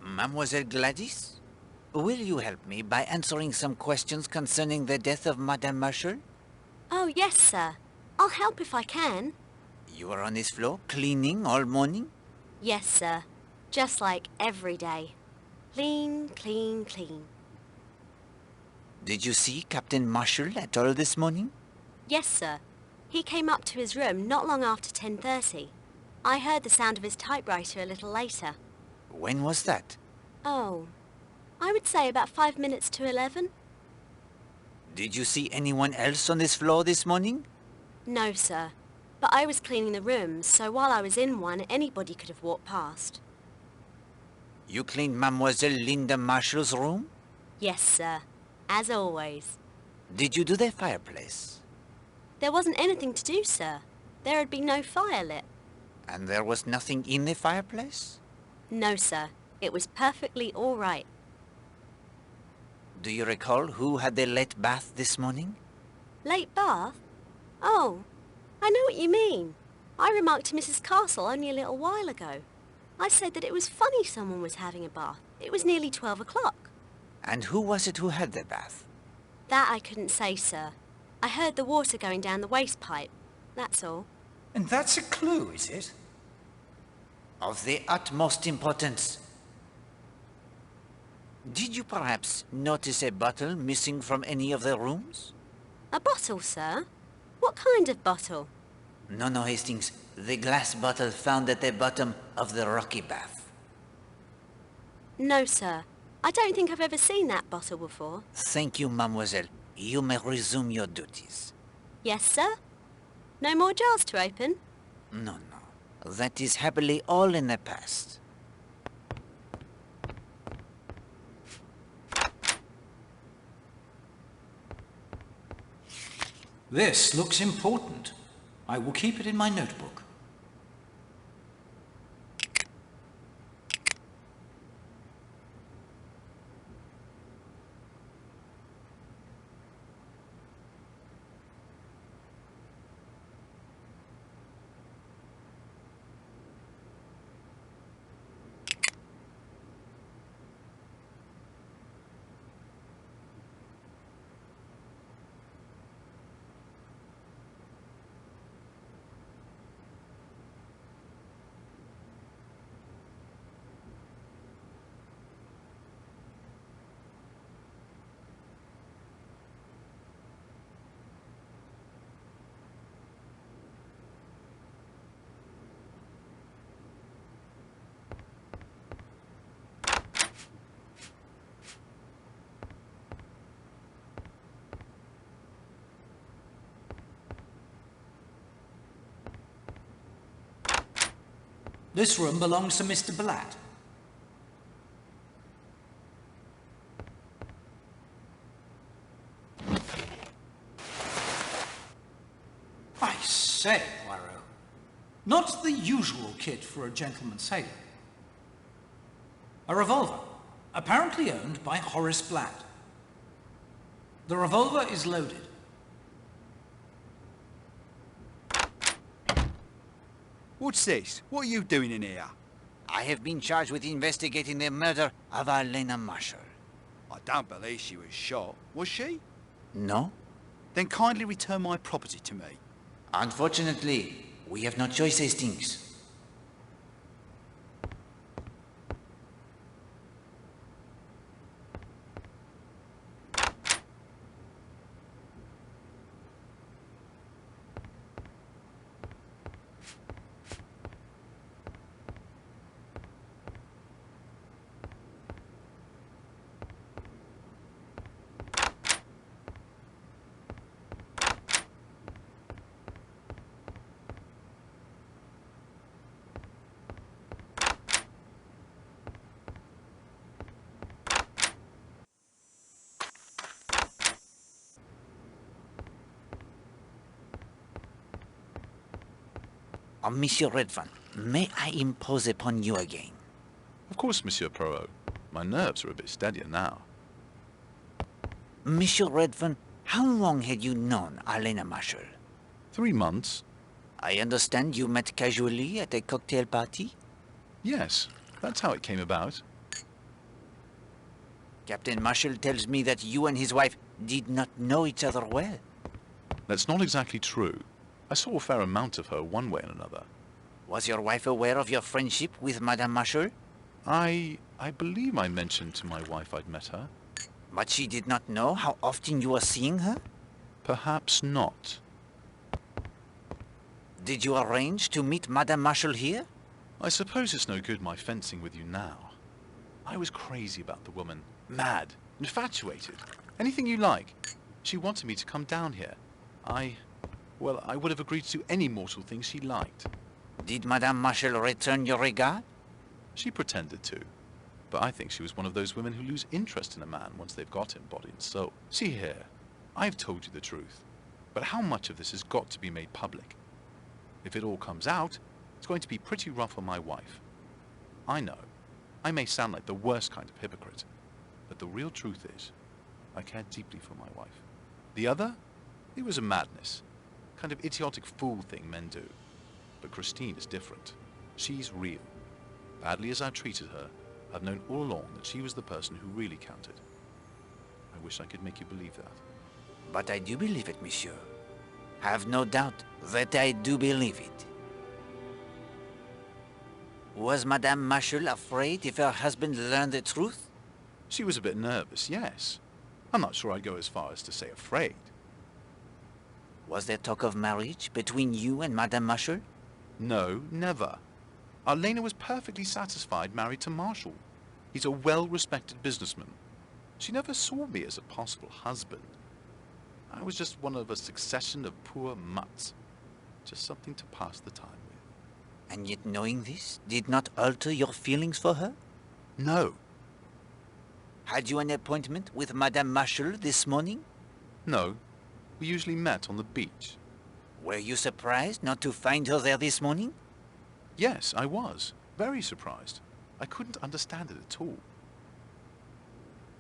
Mademoiselle Gladys? Will you help me by answering some questions concerning the death of Madame Marshall? Oh, yes, sir. I'll help if I can. You were on this floor cleaning all morning? Yes, sir. Just like every day. Clean, clean, clean. Did you see Captain Marshall at all this morning? Yes, sir. He came up to his room not long after 10:30. I heard the sound of his typewriter a little later. When was that? Oh, I would say about 5 minutes to 11. Did you see anyone else on this floor this morning? No, sir. But I was cleaning the rooms, so while I was in one, anybody could have walked past. You cleaned Mademoiselle Linda Marshall's room? Yes, sir. As always. Did you do the fireplace? There wasn't anything to do, sir. There had been no fire lit. And there was nothing in the fireplace? No, sir. It was perfectly all right. Do you recall who had the late bath this morning? Late bath? Oh, I know what you mean. I remarked to Mrs. Castle only a little while ago. I said that it was funny someone was having a bath. It was nearly 12 o'clock. And who was it who had the bath? That I couldn't say, sir. I heard the water going down the waste pipe. That's all. And that's a clue, is it? Of the utmost importance. Did you perhaps notice a bottle missing from any of the rooms? A bottle, sir? What kind of bottle? No, Hastings. The glass bottle found at the bottom of the rocky bath. No, sir. I don't think I've ever seen that bottle before. Thank you, mademoiselle. You may resume your duties. Yes, sir? No more jars to open? No. That is happily all in the past. This looks important. I will keep it in my notebook. This room belongs to Mr. Blatt. I say, Poirot, not the usual kit for a gentleman sailor. A revolver, apparently owned by Horace Blatt. The revolver is loaded. What's this? What are you doing in here? I have been charged with investigating the murder of Elena Marshall. I don't believe she was shot. Was she? No? Then kindly return my property to me. Unfortunately, we have no choice, Hastings. Monsieur Redfern, may I impose upon you again? Of course, Monsieur Poirot. My nerves are a bit steadier now. Monsieur Redfern, how long had you known Elena Marshall? 3 months. I understand you met casually at a cocktail party? Yes, that's how it came about. Captain Marshall tells me that you and his wife did not know each other well. That's not exactly true. I saw a fair amount of her one way and another. Was your wife aware of your friendship with Madame Marshall? I believe I mentioned to my wife I'd met her. But she did not know how often you were seeing her? Perhaps not. Did you arrange to meet Madame Marshall here? I suppose it's no good my fencing with you now. I was crazy about the woman. Mad. Infatuated. Anything you like. She wanted me to come down here. Well, I would have agreed to do any mortal thing she liked. Did Madame Marshall return your regard? She pretended to. But I think she was one of those women who lose interest in a man once they've got him body and soul. See here, I've told you the truth. But how much of this has got to be made public? If it all comes out, it's going to be pretty rough on my wife. I know. I may sound like the worst kind of hypocrite. But the real truth is, I cared deeply for my wife. The other? It was a madness. Kind of idiotic fool thing men do. But Christine is different. She's real. Badly as I've treated her, I've known all along that she was the person who really counted. I wish I could make you believe that. But I do believe it, monsieur. Have no doubt that I do believe it. Was Madame Marshall afraid if her husband learned the truth? She was a bit nervous, yes. I'm not sure I'd go as far as to say afraid. Was there talk of marriage between you and Madame Marshall? No, never. Arlena was perfectly satisfied married to Marshall. He's a well-respected businessman. She never saw me as a possible husband. I was just one of a succession of poor mutts. Just something to pass the time with. And yet knowing this did not alter your feelings for her? No. Had you an appointment with Madame Marshall this morning? No. We usually met on the beach. Were you surprised not to find her there this morning? Yes, I was. Very surprised. I couldn't understand it at all.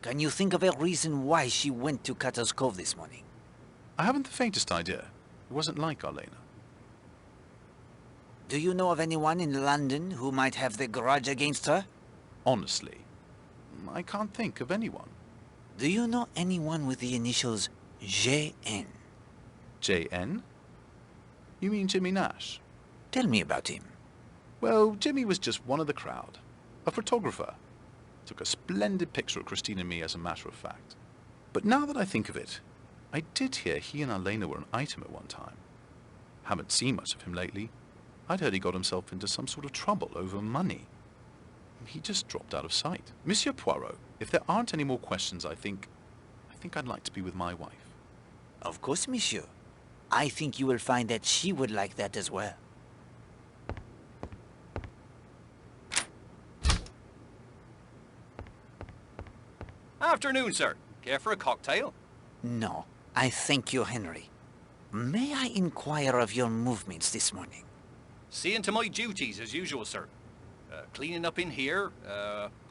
Can you think of a reason why she went to Cutter's Cove this morning? I haven't the faintest idea. It wasn't like Arlena. Do you know of anyone in London who might have the grudge against her? Honestly, I can't think of anyone. Do you know anyone with the initials J.N.? J.N.? You mean Jimmy Nash? Tell me about him. Well, Jimmy was just one of the crowd. A photographer. Took a splendid picture of Christine and me, as a matter of fact. But now that I think of it, I did hear he and Arlena were an item at one time. Haven't seen much of him lately. I'd heard he got himself into some sort of trouble over money. He just dropped out of sight. Monsieur Poirot, if there aren't any more questions, I think I'd like to be with my wife. Of course, monsieur. I think you will find that she would like that as well. Afternoon, sir. Care for a cocktail? No, I thank you, Henry. May I inquire of your movements this morning? Seeing to my duties as usual, sir. Cleaning up in here,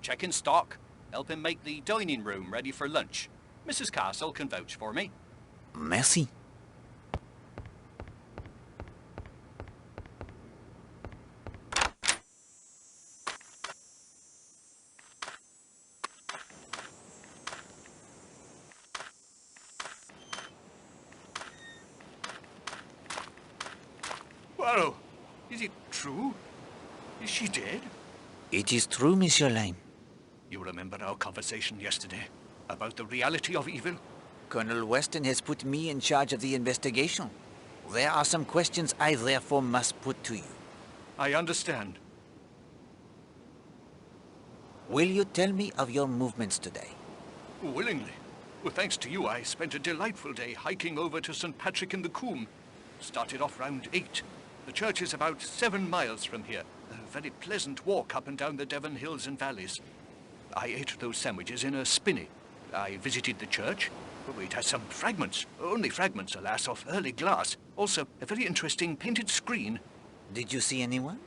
checking stock, helping make the dining room ready for lunch. Mrs. Castle can vouch for me. Merci. Poirot, is it true? Is she dead? It is true, Monsieur Lane. You remember our conversation yesterday about the reality of evil? Colonel Weston has put me in charge of the investigation. There are some questions I therefore must put to you. I understand. Will you tell me of your movements today? Willingly. Well, thanks to you, I spent a delightful day hiking over to St. Patrick in the Coombe. Started off round 8. The church is about 7 miles from here. A very pleasant walk up and down the Devon hills and valleys. I ate those sandwiches in a spinney. I visited the church. Oh, it has some fragments, only fragments, alas, of early glass. Also, a very interesting painted screen. Did you see anyone?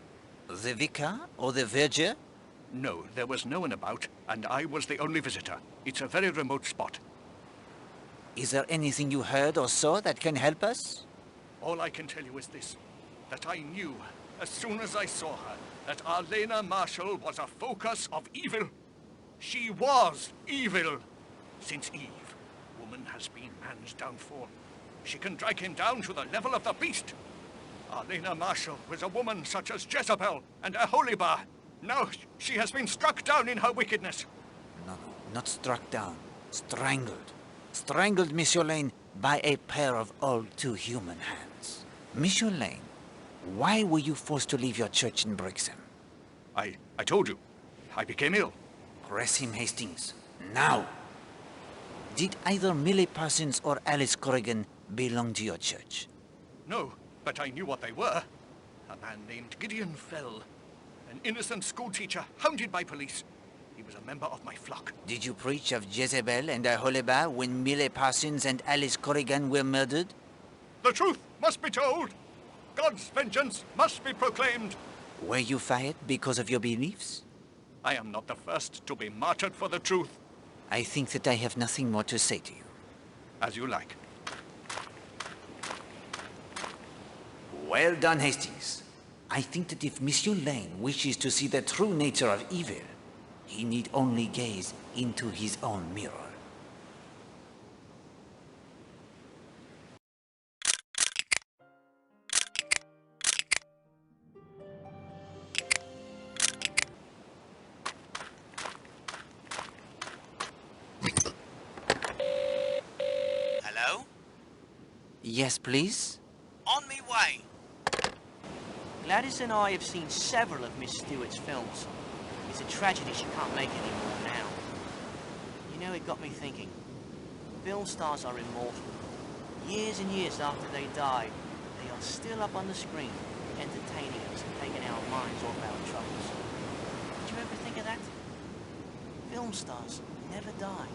The vicar or the verger? No, there was no one about, and I was the only visitor. It's a very remote spot. Is there anything you heard or saw that can help us? All I can tell you is this, that I knew, as soon as I saw her, that Arlena Marshall was a focus of evil. She was evil. Since Eve, woman has been man's downfall. She can drag him down to the level of the beast. Arlena Marshall was a woman such as Jezebel and Aholibah. Now she has been struck down in her wickedness. No, not struck down. Strangled. Strangled, Monsieur Lane, by a pair of all too human hands. Monsieur Lane, why were you forced to leave your church in Brixham? I told you. I became ill. Press him, Hastings. Now! Did either Millie Parsons or Alice Corrigan belong to your church? No, but I knew what they were. A man named Gideon Fell. An innocent schoolteacher hounded by police. He was a member of my flock. Did you preach of Jezebel and Aholibah when Millie Parsons and Alice Corrigan were murdered? The truth must be told. God's vengeance must be proclaimed. Were you fired because of your beliefs? I am not the first to be martyred for the truth. I think that I have nothing more to say to you. As you like. Well done, Hastings. I think that if Monsieur Lane wishes to see the true nature of evil, he need only gaze into his own mirror. Hello? Yes, please? On me way. Gladys and I have seen several of Miss Stewart's films. It's a tragedy she can't make anymore now. You know, it got me thinking. Film stars are immortal. Years and years after they die, they are still up on the screen, entertaining us and taking our minds off our troubles. Did you ever think of that? Film stars never die.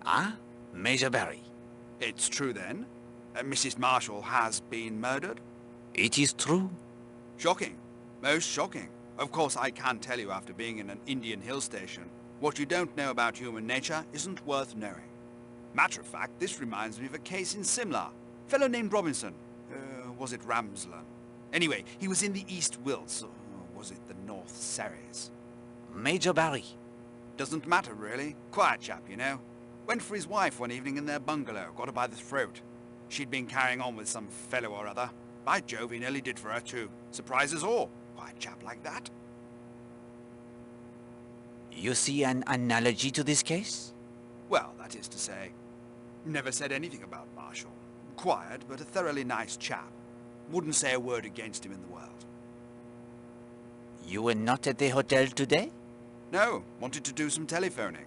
Ah, Major Barry. It's true then? Mrs. Marshall has been murdered? It is true. Shocking. Most shocking. Of course, I can tell you after being in an Indian hill station, what you don't know about human nature isn't worth knowing. Matter of fact, this reminds me of a case in Simla. Fellow named Robinson. Was it Ramslan? Anyway, he was in the East Wilts, or was it the North Surreys? Major Barry. Doesn't matter, really. Quiet chap, you know. Went for his wife one evening in their bungalow, got her by the throat. She'd been carrying on with some fellow or other. By Jove, he nearly did for her too. Surprise us all. Quiet chap like that. You see an analogy to this case? Well, that is to say, never said anything about Marshall. Quiet, but a thoroughly nice chap. Wouldn't say a word against him in the world. You were not at the hotel today? No, wanted to do some telephoning.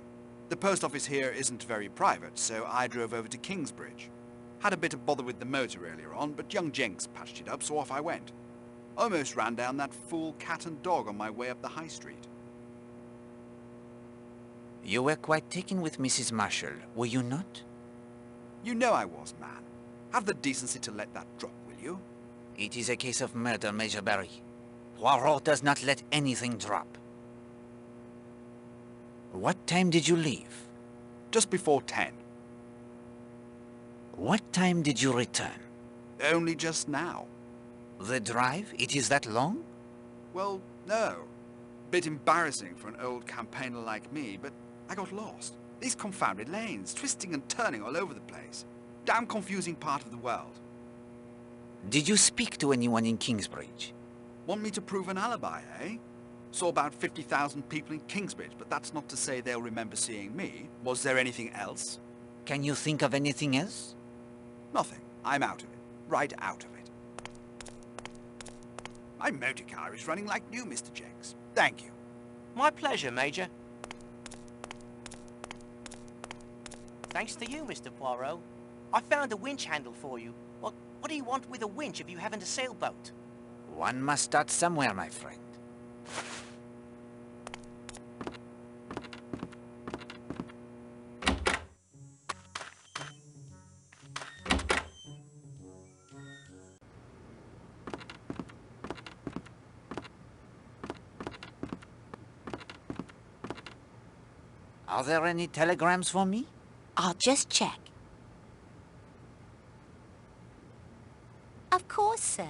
The post office here isn't very private, so I drove over to Kingsbridge. Had a bit of bother with the motor earlier on, but young Jenks patched it up, so off I went. Almost ran down that fool cat and dog on my way up the high street. You were quite taken with Mrs. Marshall, were you not? You know I was, man. Have the decency to let that drop, will you? It is a case of murder, Major Barry. Poirot does not let anything drop. What time did you leave? Just before 10. What time did you return? Only just now. The drive? It is that long? Well, no. Bit embarrassing for an old campaigner like me, but I got lost. These confounded lanes, twisting and turning all over the place. Damn confusing part of the world. Did you speak to anyone in Kingsbridge? Want me to prove an alibi, eh? Saw about 50,000 people in Kingsbridge, but that's not to say they'll remember seeing me. Was there anything else? Can you think of anything else? Nothing. I'm out of it. Right out of it. My motor car is running like new, Mr. Jenks. Thank you. My pleasure, Major. Thanks to you, Mr. Poirot. I found a winch handle for you. What do you want with a winch if you haven't a sailboat? One must start somewhere, my friend. Are there any telegrams for me? I'll just check. Of course, sir.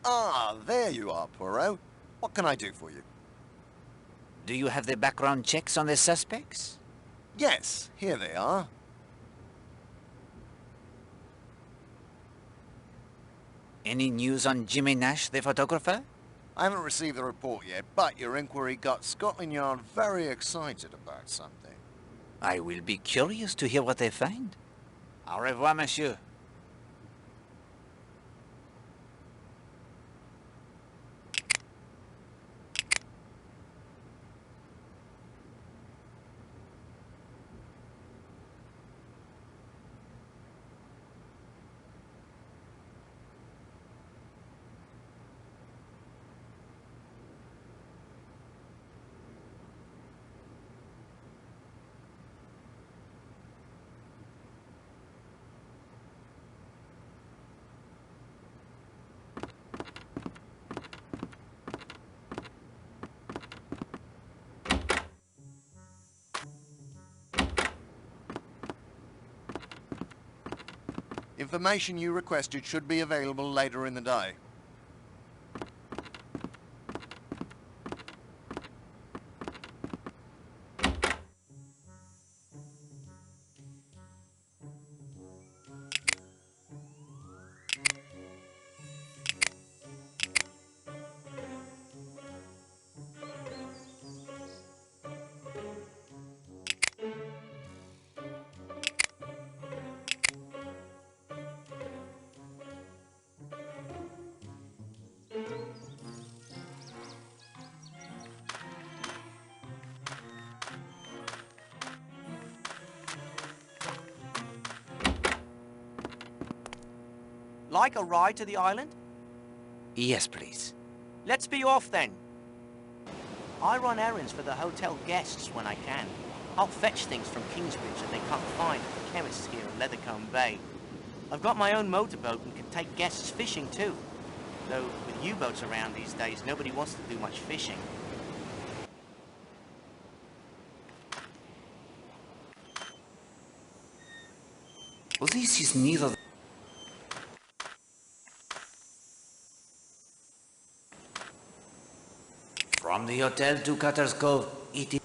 Ah, there you are, Poirot. What can I do for you? Do you have the background checks on the suspects? Yes, here they are. Any news on Jimmy Nash, the photographer? I haven't received the report yet, but your inquiry got Scotland Yard very excited about something. I will be curious to hear what they find. Au revoir, monsieur. Information you requested should be available later in the day. Like a ride to the island? Yes, please. Let's be off then. I run errands for the hotel guests when I can. I'll fetch things from Kingsbridge that they can't find at the chemist's here in Leathercombe Bay. I've got my own motorboat and can take guests fishing too. Though with U-boats around these days, nobody wants to do much fishing. Well, this is neither... From the hotel to Cutter's Cove, it is...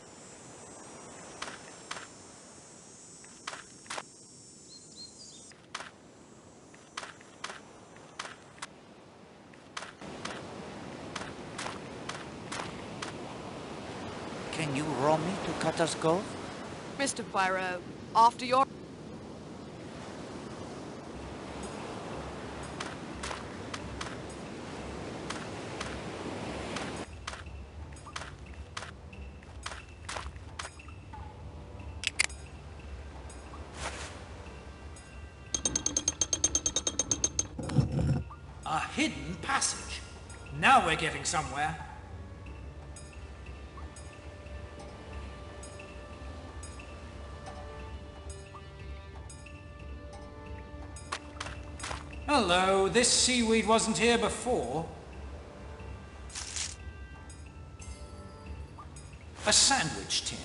Can you row me to Cutter's Cove? Mr. Poirot, after your... A hidden passage. Now we're getting somewhere. Hello, this seaweed wasn't here before. A sandwich tin.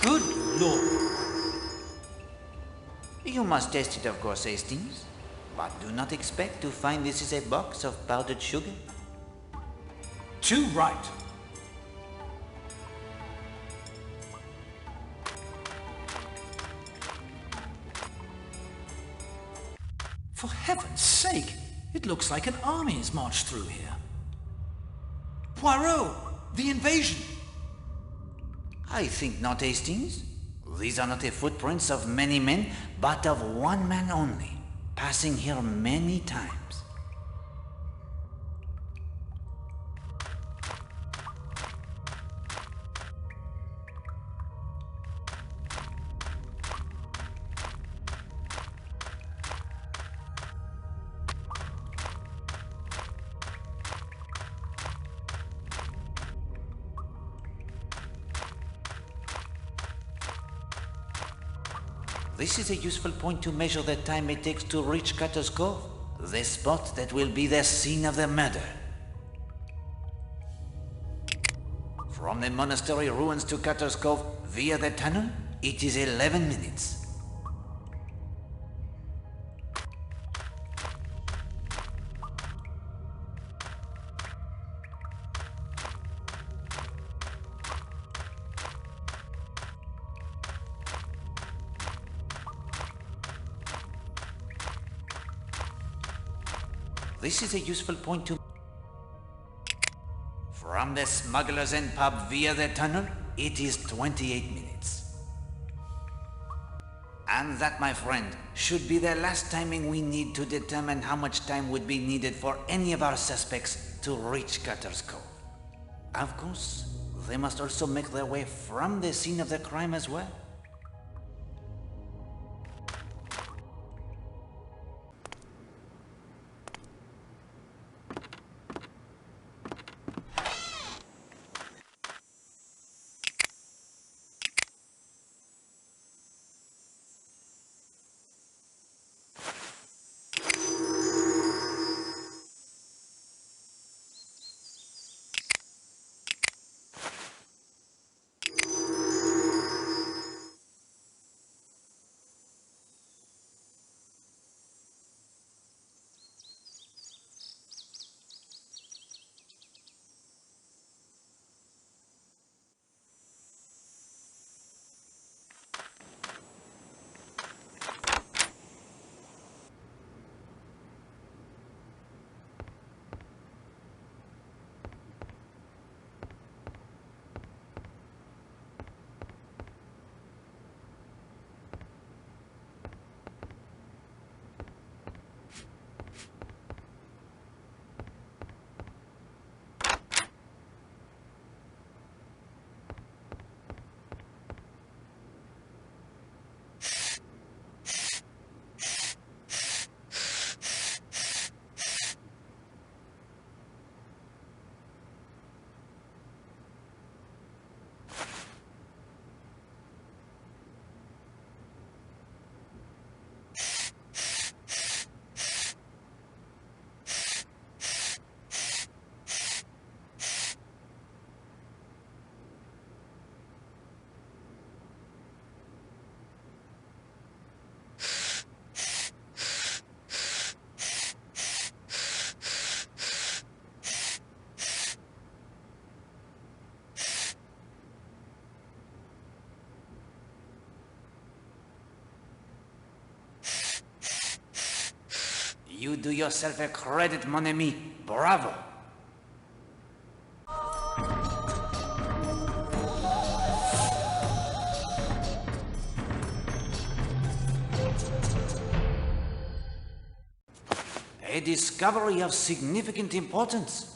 Good Lord. You must test it, of course, Hastings. But do not expect to find this is a box of powdered sugar. Too right. For heaven's sake, it looks like an army has marched through here. Poirot, the invasion. I think not, Hastings. These are not the footprints of many men, but of one man only, passing here many times. This is a useful point to measure the time it takes to reach Cutter's Cove, the spot that will be the scene of the murder. From the monastery ruins to Cutter's Cove via the tunnel, it is 11 minutes. This is a useful point to... From the Smuggler's End pub via the tunnel, it is 28 minutes. And that, my friend, should be the last timing we need to determine how much time would be needed for any of our suspects to reach Cutter's Cove. Of course, they must also make their way from the scene of the crime as well. You do yourself a credit, mon ami. Bravo. A discovery of significant importance.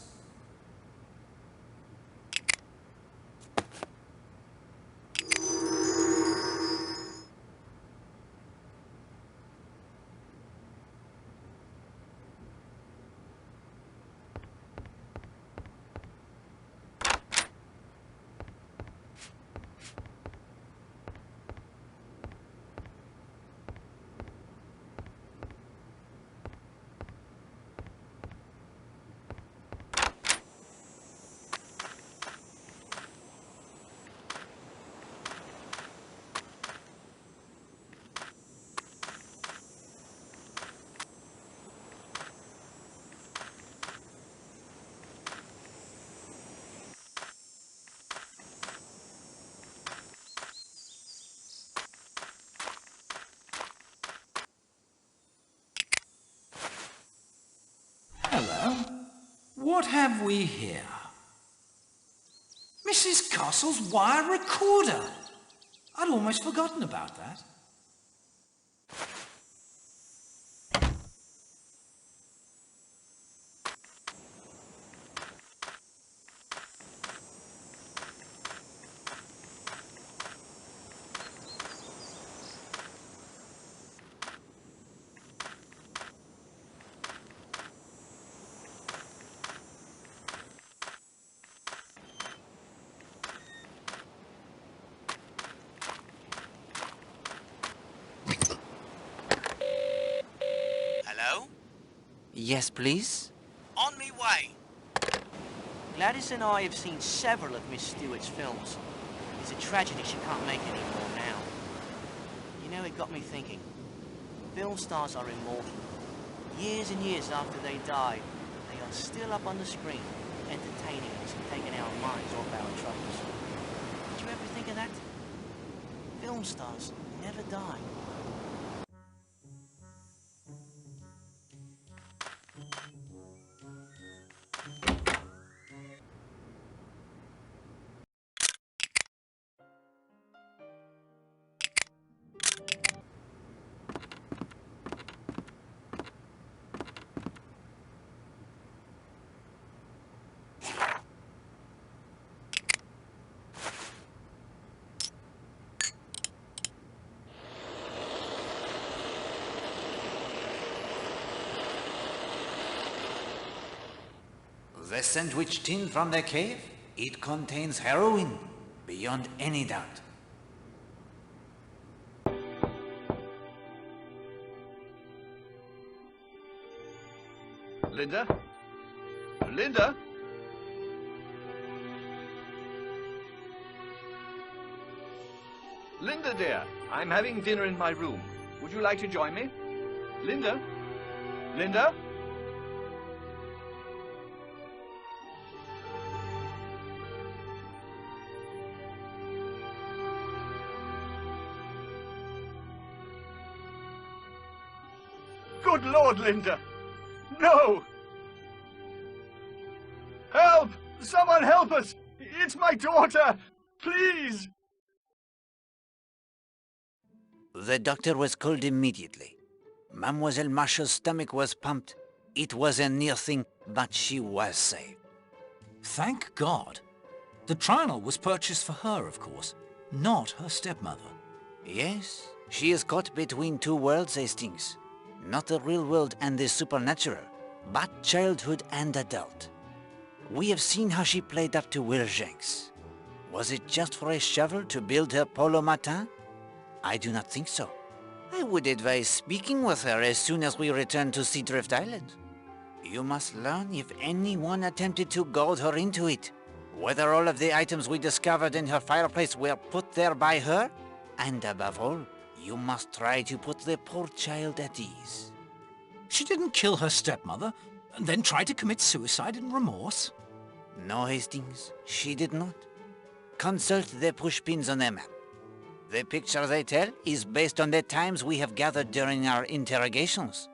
Hello. What have we here? Mrs. Castle's wire recorder. I'd almost forgotten about that. Yes, please? On me way. Gladys and I have seen several of Miss Stewart's films. It's a tragedy she can't make any more now. You know, it got me thinking. Film stars are immortal. Years and years after they die, they are still up on the screen, entertaining us and taking our minds off our troubles. Did you ever think of that? Film stars never die. The sandwich tin from the cave? It contains heroin, beyond any doubt. Linda? Linda? Linda, dear, I'm having dinner in my room. Would you like to join me? Linda? Linda? Good Lord, Linda! No! Help! Someone help us! It's my daughter! Please! The doctor was called immediately. Mademoiselle Marshall's stomach was pumped. It was a near thing, but she was saved. Thank God. The trial was purchased for her, of course, not her stepmother. Yes, she is caught between two worlds, Hastings. Not the real world and the supernatural, but childhood and adult. We have seen how she played up to Will Jenks. Was it just for a shovel to build her polo matin? I do not think so. I would advise speaking with her as soon as we return to Seadrift Island. You must learn if anyone attempted to goad her into it, whether all of the items we discovered in her fireplace were put there by her, and above all, you must try to put the poor child at ease. She didn't kill her stepmother, and then try to commit suicide in remorse? No, Hastings, she did not. Consult the pushpins on the map. The picture they tell is based on the times we have gathered during our interrogations.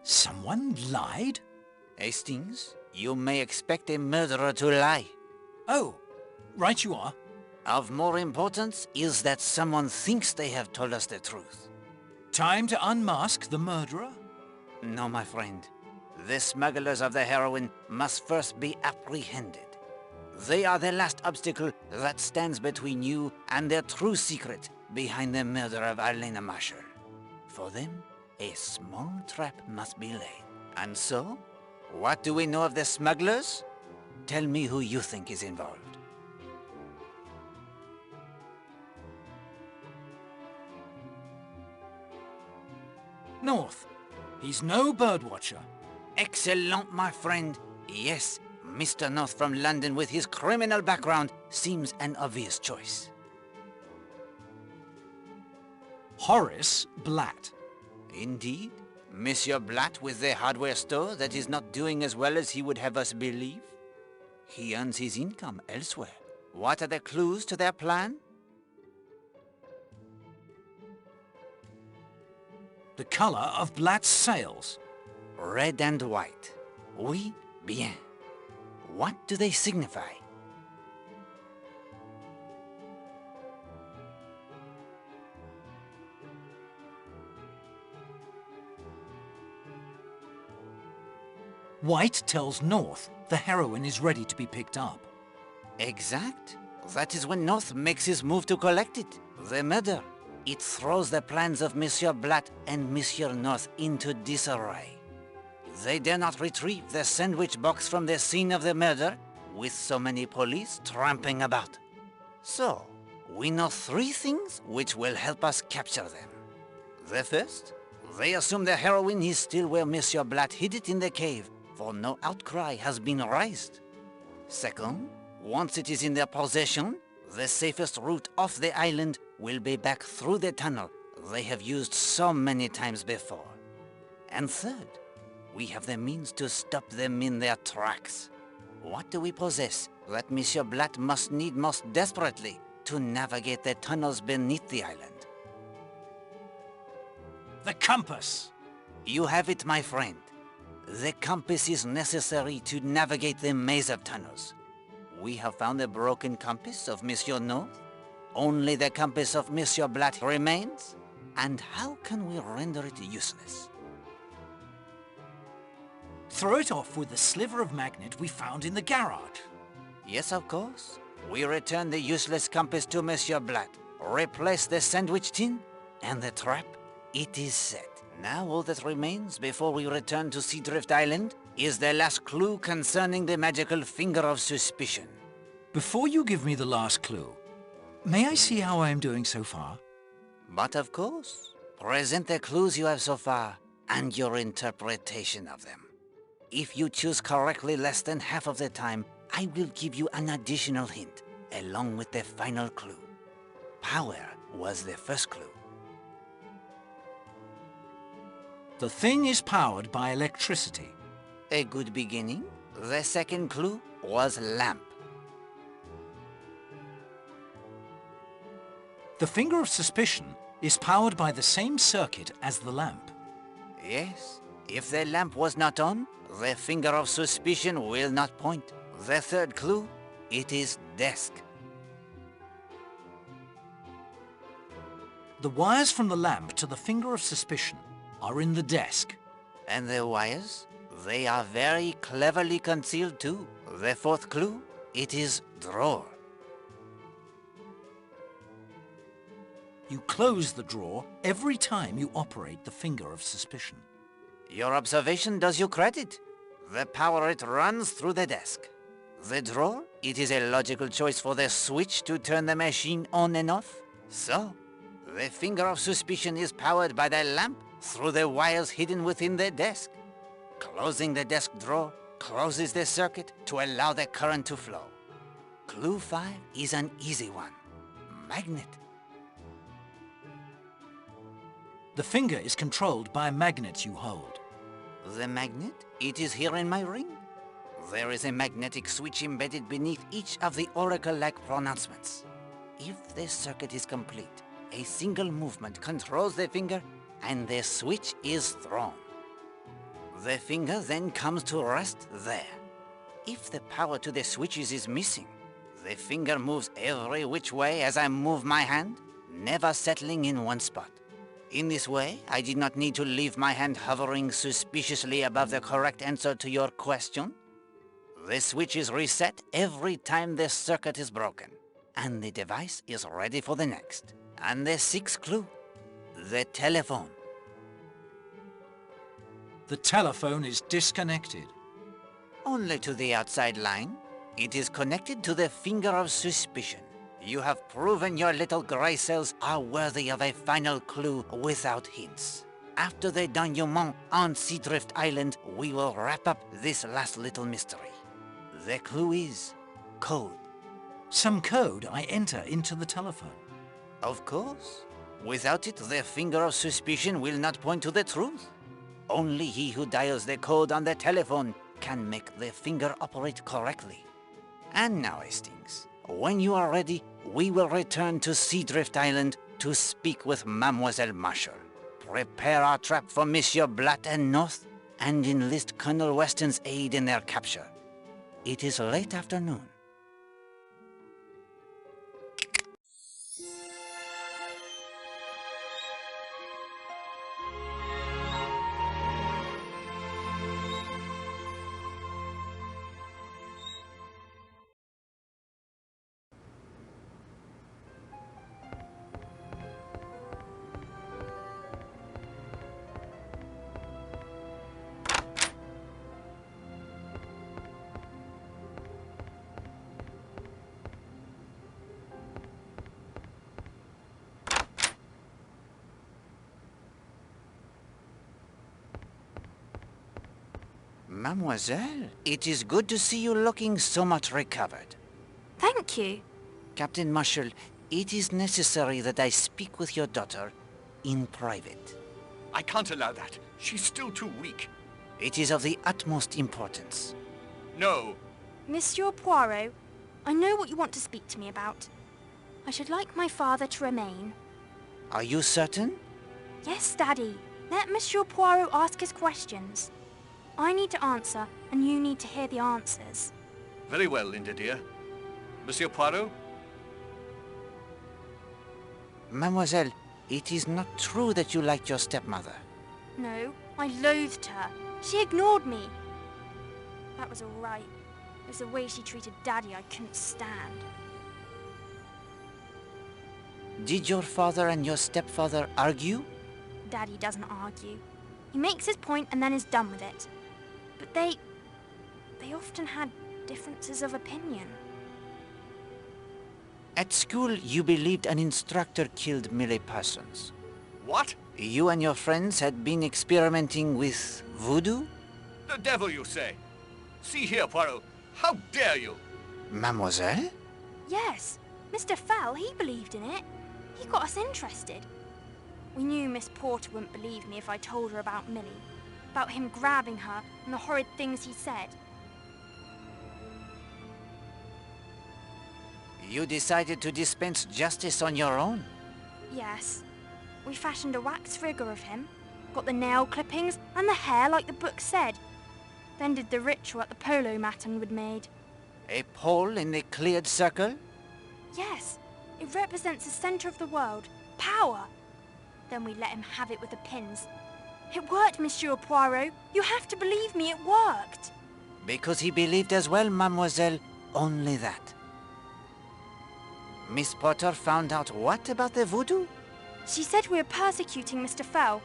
Someone lied? Hastings, you may expect a murderer to lie. Oh, right you are. Of more importance is that someone thinks they have told us the truth. Time to unmask the murderer? No, my friend. The smugglers of the heroin must first be apprehended. They are the last obstacle that stands between you and their true secret behind the murder of Elena Marshall. For them, a small trap must be laid. And so, what do we know of the smugglers? Tell me who you think is involved. North. He's no birdwatcher. Excellent, my friend. Yes, Mr. North from London with his criminal background seems an obvious choice. Horace Blatt. Indeed. Monsieur Blatt with the hardware store that is not doing as well as he would have us believe. He earns his income elsewhere. What are the clues to their plan? The color of Blatt's sails. Red and white. Oui, bien. What do they signify? White tells North the heroin is ready to be picked up. Exact. That is when North makes his move to collect it. The murder. It throws the plans of Monsieur Blatt and Monsieur North into disarray. They dare not retrieve the sandwich box from the scene of the murder, with so many police tramping about. So, we know three things which will help us capture them. The first, they assume the heroin is still where Monsieur Blatt hid it in the cave, for no outcry has been raised. Second, once it is in their possession, the safest route off the island will be back through the tunnel they have used so many times before. And third, we have the means to stop them in their tracks. What do we possess that Monsieur Blatt must need most desperately to navigate the tunnels beneath the island? The compass! You have it, my friend. The compass is necessary to navigate the maze of tunnels. We have found the broken compass of Monsieur North. Only the compass of Monsieur Blatt remains. And how can we render it useless? Throw it off with the sliver of magnet we found in the garage. Yes, of course. We return the useless compass to Monsieur Blatt, replace the sandwich tin, and the trap, it is set. Now all that remains before we return to Seadrift Island is the last clue concerning the magical finger of suspicion. Before you give me the last clue, may I see how I am doing so far? But of course, present the clues you have so far and your interpretation of them. If you choose correctly less than half of the time, I will give you an additional hint, along with the final clue. Power was the first clue. The thing is powered by electricity. A good beginning. The second clue was lamp. The finger of suspicion is powered by the same circuit as the lamp. Yes. If the lamp was not on, the finger of suspicion will not point. The third clue, it is desk. The wires from the lamp to the finger of suspicion are in the desk. And the wires? They are very cleverly concealed too. The fourth clue, it is drawer. You close the drawer every time you operate the finger of suspicion. Your observation does you credit. The power it runs through the desk. The drawer, it is a logical choice for the switch to turn the machine on and off. So, the finger of suspicion is powered by the lamp through the wires hidden within the desk. Closing the desk drawer closes the circuit to allow the current to flow. Clue 5 is an easy one. Magnet. The finger is controlled by a magnet you hold. The magnet? It is here in my ring. There is a magnetic switch embedded beneath each of the oracle-like pronouncements. If the circuit is complete, a single movement controls the finger and the switch is thrown. The finger then comes to rest there. If the power to the switches is missing, the finger moves every which way as I move my hand, never settling in one spot. In this way, I did not need to leave my hand hovering suspiciously above the correct answer to your question. The switch is reset every time the circuit is broken, and the device is ready for the next. And the sixth clue, the telephone. The telephone is disconnected. Only to the outside line. It is connected to the finger of suspicion. You have proven your little grey cells are worthy of a final clue without hints. After the denouement on Seadrift Island, we will wrap up this last little mystery. The clue is code. Some code I enter into the telephone. Of course. Without it, the finger of suspicion will not point to the truth. Only he who dials the code on the telephone can make the finger operate correctly. And now, Hastings, when you are ready, we will return to Seadrift Island to speak with Mademoiselle Marshall. Prepare our trap for Monsieur Blatt and North, and enlist Colonel Weston's aid in their capture. It is late afternoon. Mademoiselle, it is good to see you looking so much recovered. Thank you. Captain Marshall, it is necessary that I speak with your daughter in private. I can't allow that. She's still too weak. It is of the utmost importance. No. Monsieur Poirot, I know what you want to speak to me about. I should like my father to remain. Are you certain? Yes, Daddy. Let Monsieur Poirot ask his questions. I need to answer, and you need to hear the answers. Very well, Linda dear. Monsieur Poirot? Mademoiselle, it is not true that you liked your stepmother. No, I loathed her. She ignored me. That was all right. It was the way she treated Daddy I couldn't stand. Did your father and your stepfather argue? Daddy doesn't argue. He makes his point and then is done with it. But they often had differences of opinion. At school, you believed an instructor killed melee persons. What? You and your friends had been experimenting with voodoo? The devil, you say? See here, Poirot. How dare you? Mademoiselle? Yes, Mr. Fell, he believed in it. He got us interested. We knew Miss Porter wouldn't believe me if I told her about Millie, about him grabbing her and the horrid things he said. You decided to dispense justice on your own? Yes. We fashioned a wax figure of him, got the nail clippings and the hair like the book said, then did the ritual at the polo matting we'd made. A pole in the cleared circle? Yes, it represents the centre of the world, power. Then we let him have it with the pins. It worked, Monsieur Poirot. You have to believe me, it worked. Because he believed as well, mademoiselle, only that. Miss Potter found out what about the voodoo? She said we were persecuting Mr. Fell.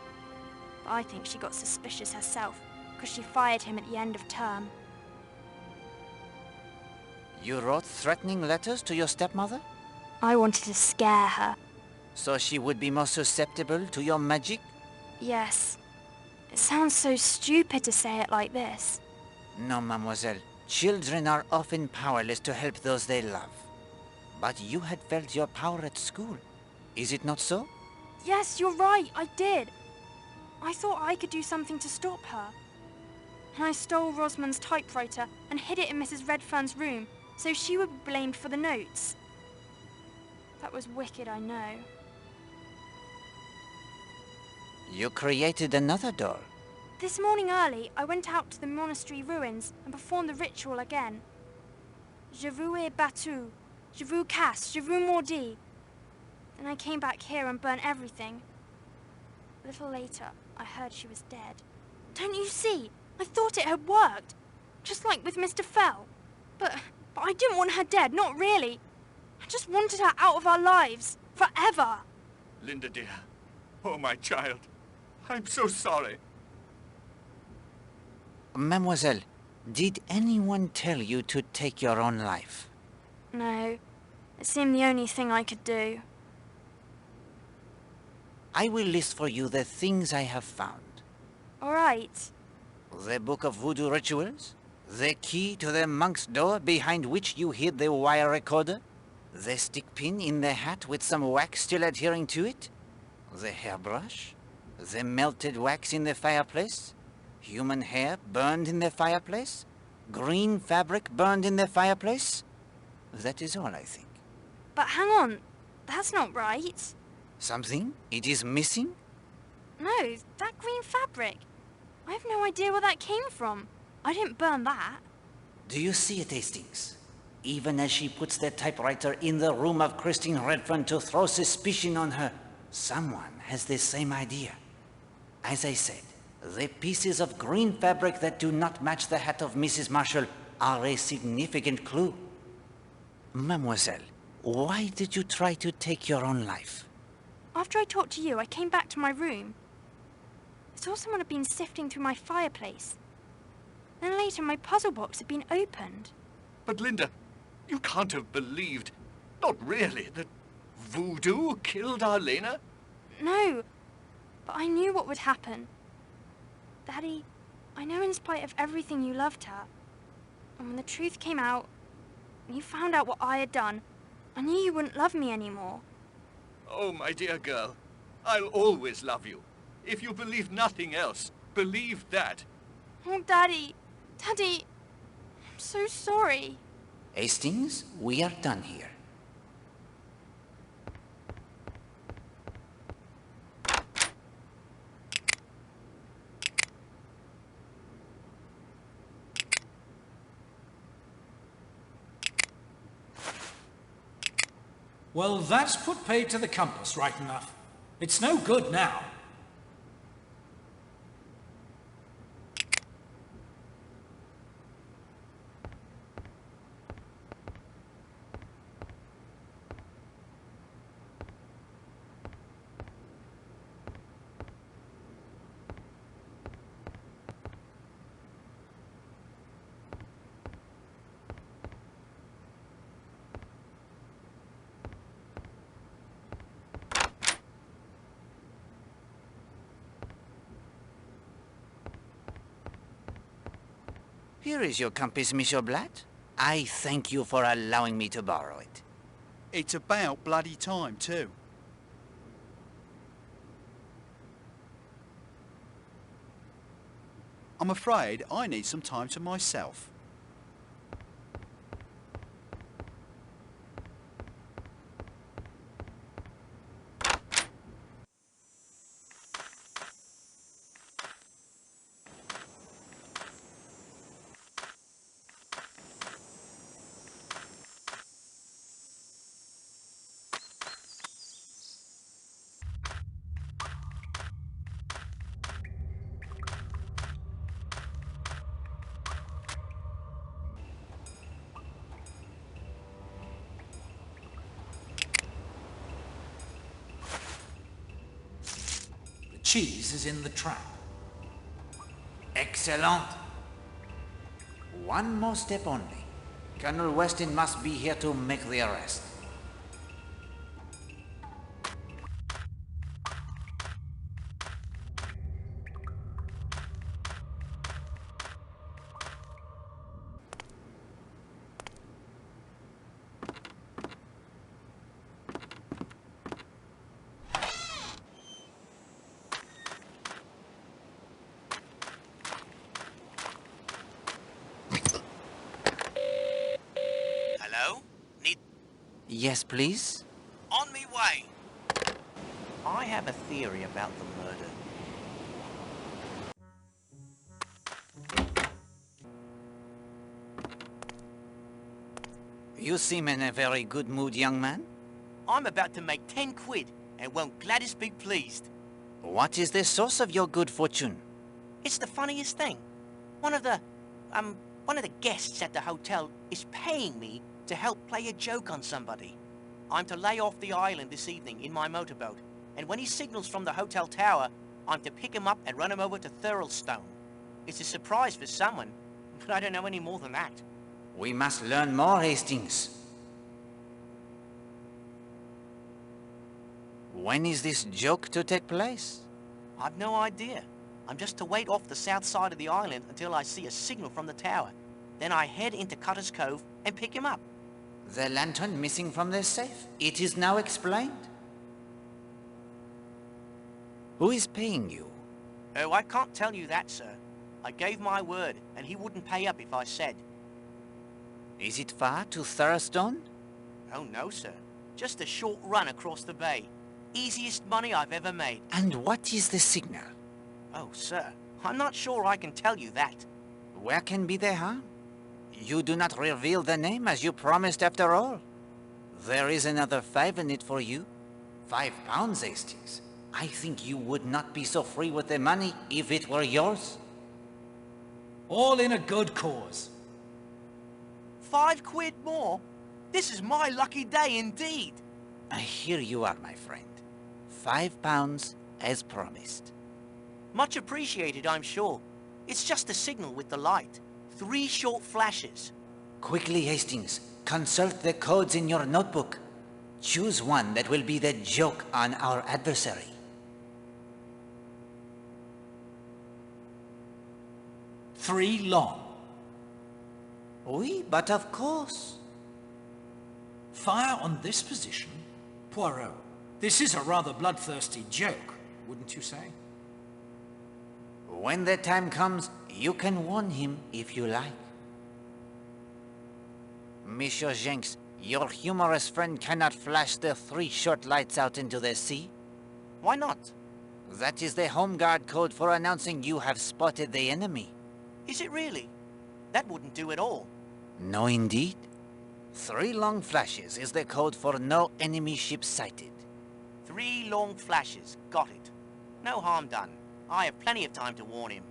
But I think she got suspicious herself, because she fired him at the end of term. You wrote threatening letters to your stepmother? I wanted to scare her. So she would be more susceptible to your magic? Yes. It sounds so stupid to say it like this. No, mademoiselle. Children are often powerless to help those they love. But you had felt your power at school. Is it not so? Yes, you're right, I did. I thought I could do something to stop her. And I stole Rosamond's typewriter and hid it in Mrs. Redfern's room, so she would be blamed for the notes. That was wicked, I know. You created another doll. This morning early, I went out to the monastery ruins and performed the ritual again. Je vous ai battu, je vous casse, je vous maudis. Then I came back here and burnt everything. A little later, I heard she was dead. Don't you see? I thought it had worked. Just like with Mr. Fell. But I didn't want her dead, not really. I just wanted her out of our lives, forever. Linda, dear. Oh, my child. I'm so sorry. Mademoiselle, did anyone tell you to take your own life? No. It seemed the only thing I could do. I will list for you the things I have found. All right. The book of voodoo rituals, the key to the monk's door behind which you hid the wire recorder, the stick pin in the hat with some wax still adhering to it, the hairbrush, the melted wax in the fireplace, human hair burned in the fireplace, green fabric burned in the fireplace. That is all, I think. But hang on, that's not right. Something? It is missing? No, that green fabric. I have no idea where that came from. I didn't burn that. Do you see it, Hastings? Even as she puts the typewriter in the room of Christine Redfern to throw suspicion on her, someone has the same idea. As I said, the pieces of green fabric that do not match the hat of Mrs. Marshall are a significant clue. Mademoiselle, why did you try to take your own life? After I talked to you, I came back to my room. I saw someone had been sifting through my fireplace. Then later, my puzzle box had been opened. But Linda, you can't have believed, not really, that voodoo killed Arlena? No, but I knew what would happen. Daddy, I know in spite of everything you loved her. And when the truth came out, and you found out what I had done, I knew you wouldn't love me anymore. Oh, my dear girl, I'll always love you. If you believe nothing else, believe that. Oh, Daddy, Daddy, I'm so sorry. Hastings, we are done here. Well, that's put paid to the compass, right enough. It's no good now. Here is your compass, Monsieur Blatt. I thank you for allowing me to borrow it. It's about bloody time, too. I'm afraid I need some time to myself. Cheese is in the trap. Excellent. One more step only. Colonel Weston must be here to make the arrest. Hello? Yes, please? On me way. I have a theory about the murder. You seem in a very good mood, young man. I'm about to make 10 quid, and won't Gladys be pleased? What is the source of your good fortune? It's the funniest thing. One of the guests at the hotel is paying me to help play a joke on somebody. I'm to lay off the island this evening in my motorboat, and when he signals from the hotel tower, I'm to pick him up and run him over to Thurlestone. It's a surprise for someone, but I don't know any more than that. We must learn more, Hastings. When is this joke to take place? I've no idea. I'm just to wait off the south side of the island until I see a signal from the tower. Then I head into Cutter's Cove and pick him up. The lantern missing from the safe. It is now explained. Who is paying you? Oh, I can't tell you that, sir. I gave my word, and he wouldn't pay up if I said. Is it far to Thurlestone? Oh, no, sir. Just a short run across the bay. Easiest money I've ever made. And what is the signal? Oh, sir, I'm not sure I can tell you that. Where can be the harm? You do not reveal the name as you promised after all. There is another 5 in it for you. 5 pounds, Hastings. I think you would not be so free with the money if it were yours. All in a good cause. 5 quid more? This is my lucky day indeed. Here you are, my friend. 5 pounds as promised. Much appreciated, I'm sure. It's just a signal with the light. 3 short flashes. Quickly, Hastings. Consult the codes in your notebook. Choose one that will be the joke on our adversary. Three long. Oui, but of course. Fire on this position? Poirot, this is a rather bloodthirsty joke, wouldn't you say? When the time comes, you can warn him if you like. Monsieur Jenks, your humorous friend cannot flash the 3 short lights out into the sea. Why not? That is the home guard code for announcing you have spotted the enemy. Is it really? That wouldn't do at all. No, indeed. 3 long flashes is the code for no enemy ship sighted. 3 long flashes. Got it. No harm done. I have plenty of time to warn him.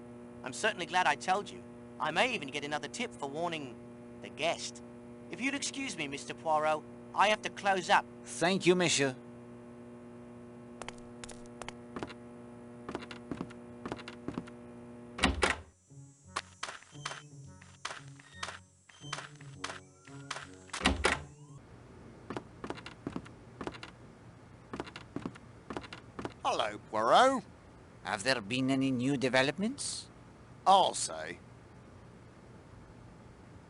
I'm certainly glad I told you. I may even get another tip for warning the guest. If you'd excuse me, Mr. Poirot, I have to close up. Thank you, monsieur. Hello, Poirot. Have there been any new developments? I'll say.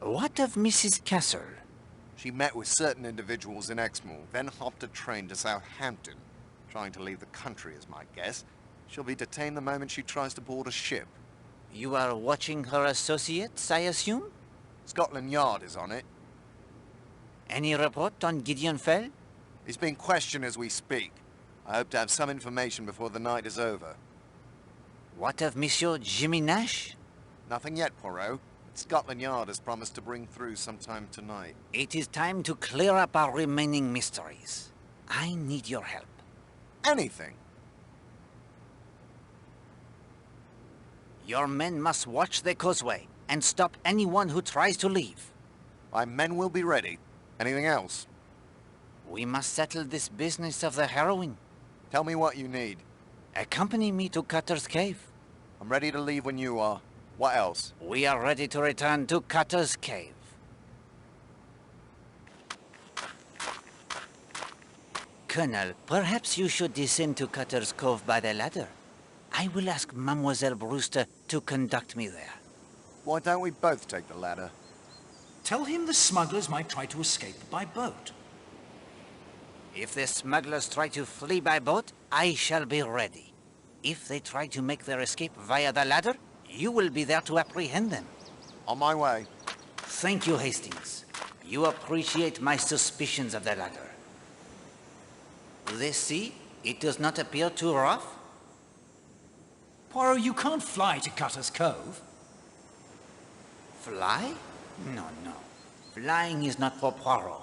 What of Mrs. Castle? She met with certain individuals in Exmoor, then hopped a train to Southampton. Trying to leave the country is my guess. She'll be detained the moment she tries to board a ship. You are watching her associates, I assume? Scotland Yard is on it. Any report on Gideon Fell? He's being questioned as we speak. I hope to have some information before the night is over. What of Monsieur Jimmy Nash? Nothing yet, Poirot. Scotland Yard has promised to bring through sometime tonight. It is time to clear up our remaining mysteries. I need your help. Anything? Your men must watch the causeway and stop anyone who tries to leave. My men will be ready. Anything else? We must settle this business of the heroine. Tell me what you need. Accompany me to Cutter's Cave. I'm ready to leave when you are. What else? We are ready to return to Cutter's Cave. Colonel, perhaps you should descend to Cutter's Cove by the ladder. I will ask Mademoiselle Brewster to conduct me there. Why don't we both take the ladder? Tell him the smugglers might try to escape by boat. If the smugglers try to flee by boat, I shall be ready. If they try to make their escape via the ladder, you will be there to apprehend them. On my way. Thank you, Hastings. You appreciate my suspicions of the ladder. The sea, it does not appear too rough? Poirot, you can't fly to Cutter's Cove. Fly? No, no. Flying is not for Poirot.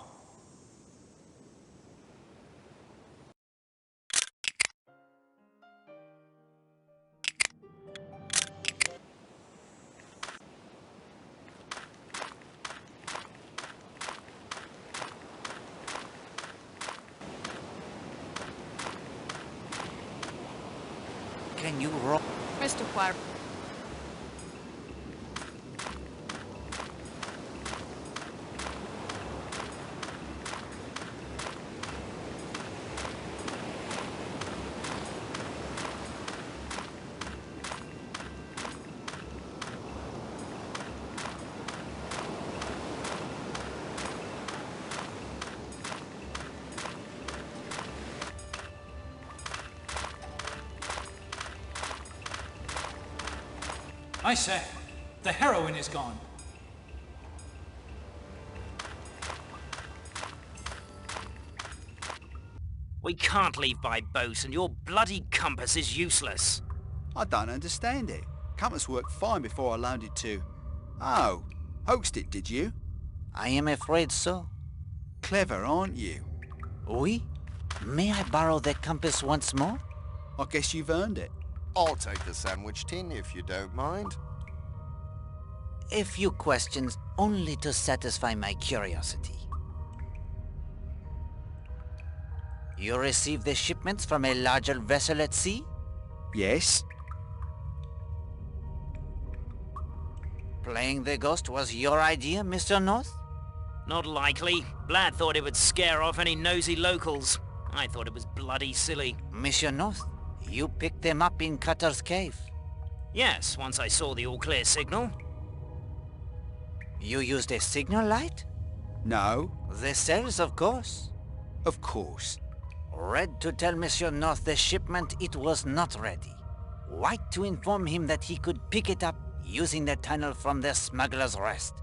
Can you roll? Mr. Poirot. I say, the heroine is gone. We can't leave by boat, and your bloody compass is useless. I don't understand it. Compass worked fine before I loaned it to... Oh, hoaxed it, did you? I am afraid so. Clever, aren't you? Oui? May I borrow the compass once more? I guess you've earned it. I'll take the sandwich tin if you don't mind. A few questions, only to satisfy my curiosity. You received the shipments from a larger vessel at sea? Yes. Playing the ghost was your idea, Mr. North? Not likely. Blad thought it would scare off any nosy locals. I thought it was bloody silly. Monsieur North, you picked them up in Cutter's Cave? Yes, once I saw the all-clear signal. You used a signal light? No. The cells, of course. Of course. Red to tell Monsieur North the shipment it was not ready. White to inform him that he could pick it up using the tunnel from the Smuggler's Rest.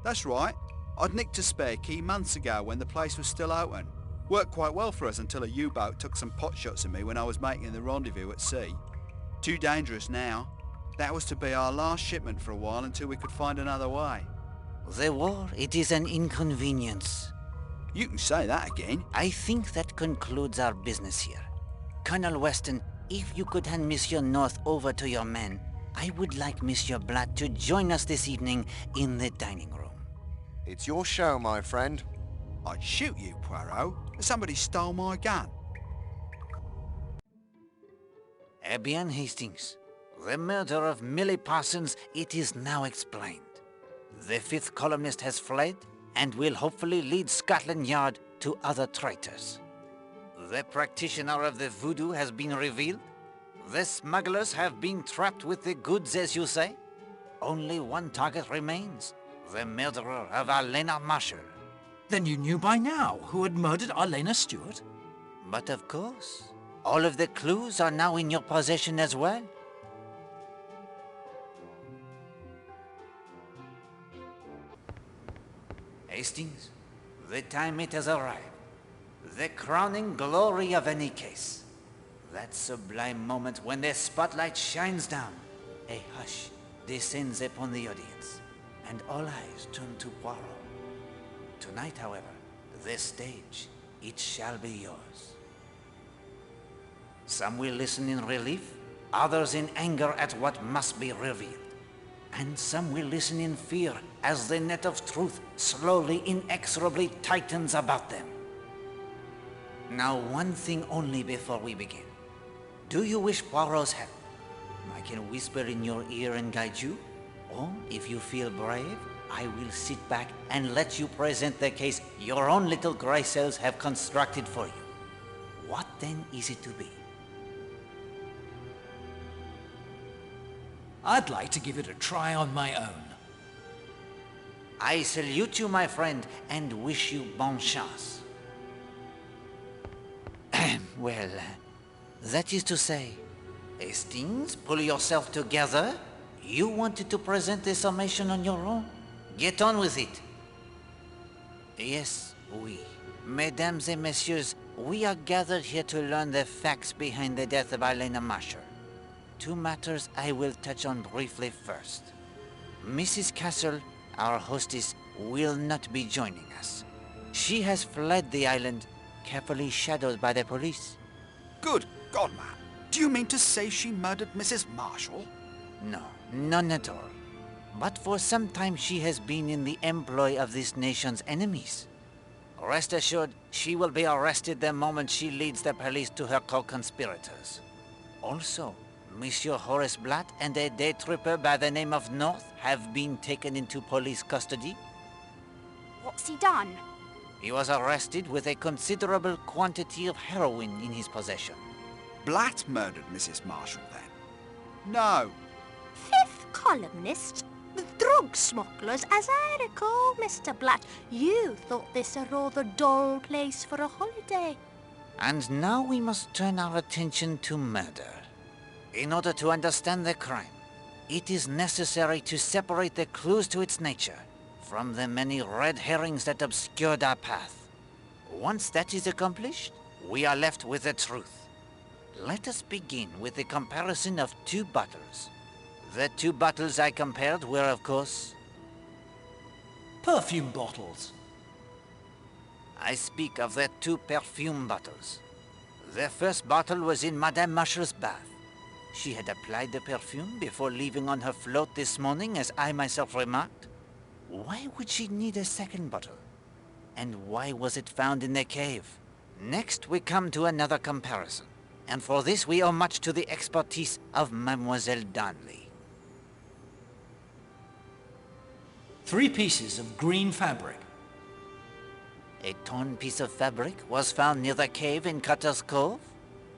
That's right. I'd nicked a spare key months ago when the place was still open. Worked quite well for us until a U-boat took some pot shots at me when I was making the rendezvous at sea. Too dangerous now. That was to be our last shipment for a while until we could find another way. The war, it is an inconvenience. You can say that again. I think that concludes our business here. Colonel Weston, if you could hand Monsieur North over to your men, I would like Monsieur Blatt to join us this evening in the dining room. It's your show, my friend. I'd shoot you, Poirot. Somebody stole my gun. Eh bien, Hastings. The murder of Millie Parsons, it is now explained. The fifth columnist has fled and will hopefully lead Scotland Yard to other traitors. The practitioner of the voodoo has been revealed. The smugglers have been trapped with the goods, as you say. Only one target remains. the murderer of Alena Marshall. Then you knew by now who had murdered Alena Stewart? But of course, all of the clues are now in your possession as well. Hastings, the time it has arrived. The crowning glory of any case. That sublime moment when the spotlight shines down. A hush descends upon the audience, and all eyes turn to Poirot. Tonight, however, the stage, it shall be yours. Some will listen in relief, others in anger at what must be revealed. And some will listen in fear as the net of truth slowly, inexorably tightens about them. Now, one thing only before we begin. Do you wish Poirot's help? I can whisper in your ear and guide you. Or, if you feel brave, I will sit back and let you present the case your own little grey cells have constructed for you. What then is it to be? I'd like to give it a try on my own. I salute you, my friend, and wish you bonne chance. Well, that is to say, Hastings, pull yourself together. You wanted to present the summation on your own. Get on with it. Yes, we. Mesdames et messieurs, we are gathered here to learn the facts behind the death of Alena Marshall. Two matters I will touch on briefly first. Mrs. Castle, our hostess, will not be joining us. She has fled the island, carefully shadowed by the police. Good God, man. Do you mean to say she murdered Mrs. Marshall? No, none at all. But for some time she has been in the employ of this nation's enemies. Rest assured, she will be arrested the moment she leads the police to her co-conspirators. Also, Monsieur Horace Blatt and a day tripper by the name of North have been taken into police custody. What's he done? He was arrested with a considerable quantity of heroin in his possession. Blatt murdered Mrs. Marshall, then? No. Fifth columnist, the drug smugglers, as I recall, Mr. Blatt, you thought this a rather dull place for a holiday. And now we must turn our attention to murder. In order to understand the crime, it is necessary to separate the clues to its nature from the many red herrings that obscured our path. Once that is accomplished, we are left with the truth. Let us begin with the comparison of two bottles. The two bottles I compared were, of course, perfume bottles. I speak of the two perfume bottles. The first bottle was in Madame Marshall's bath. She had applied the perfume before leaving on her float this morning, as I myself remarked. Why would she need a second bottle? And why was it found in the cave? Next, we come to another comparison. And for this, we owe much to the expertise of Mademoiselle Darnley. 3 pieces of green fabric. A torn piece of fabric was found near the cave in Cutter's Cove.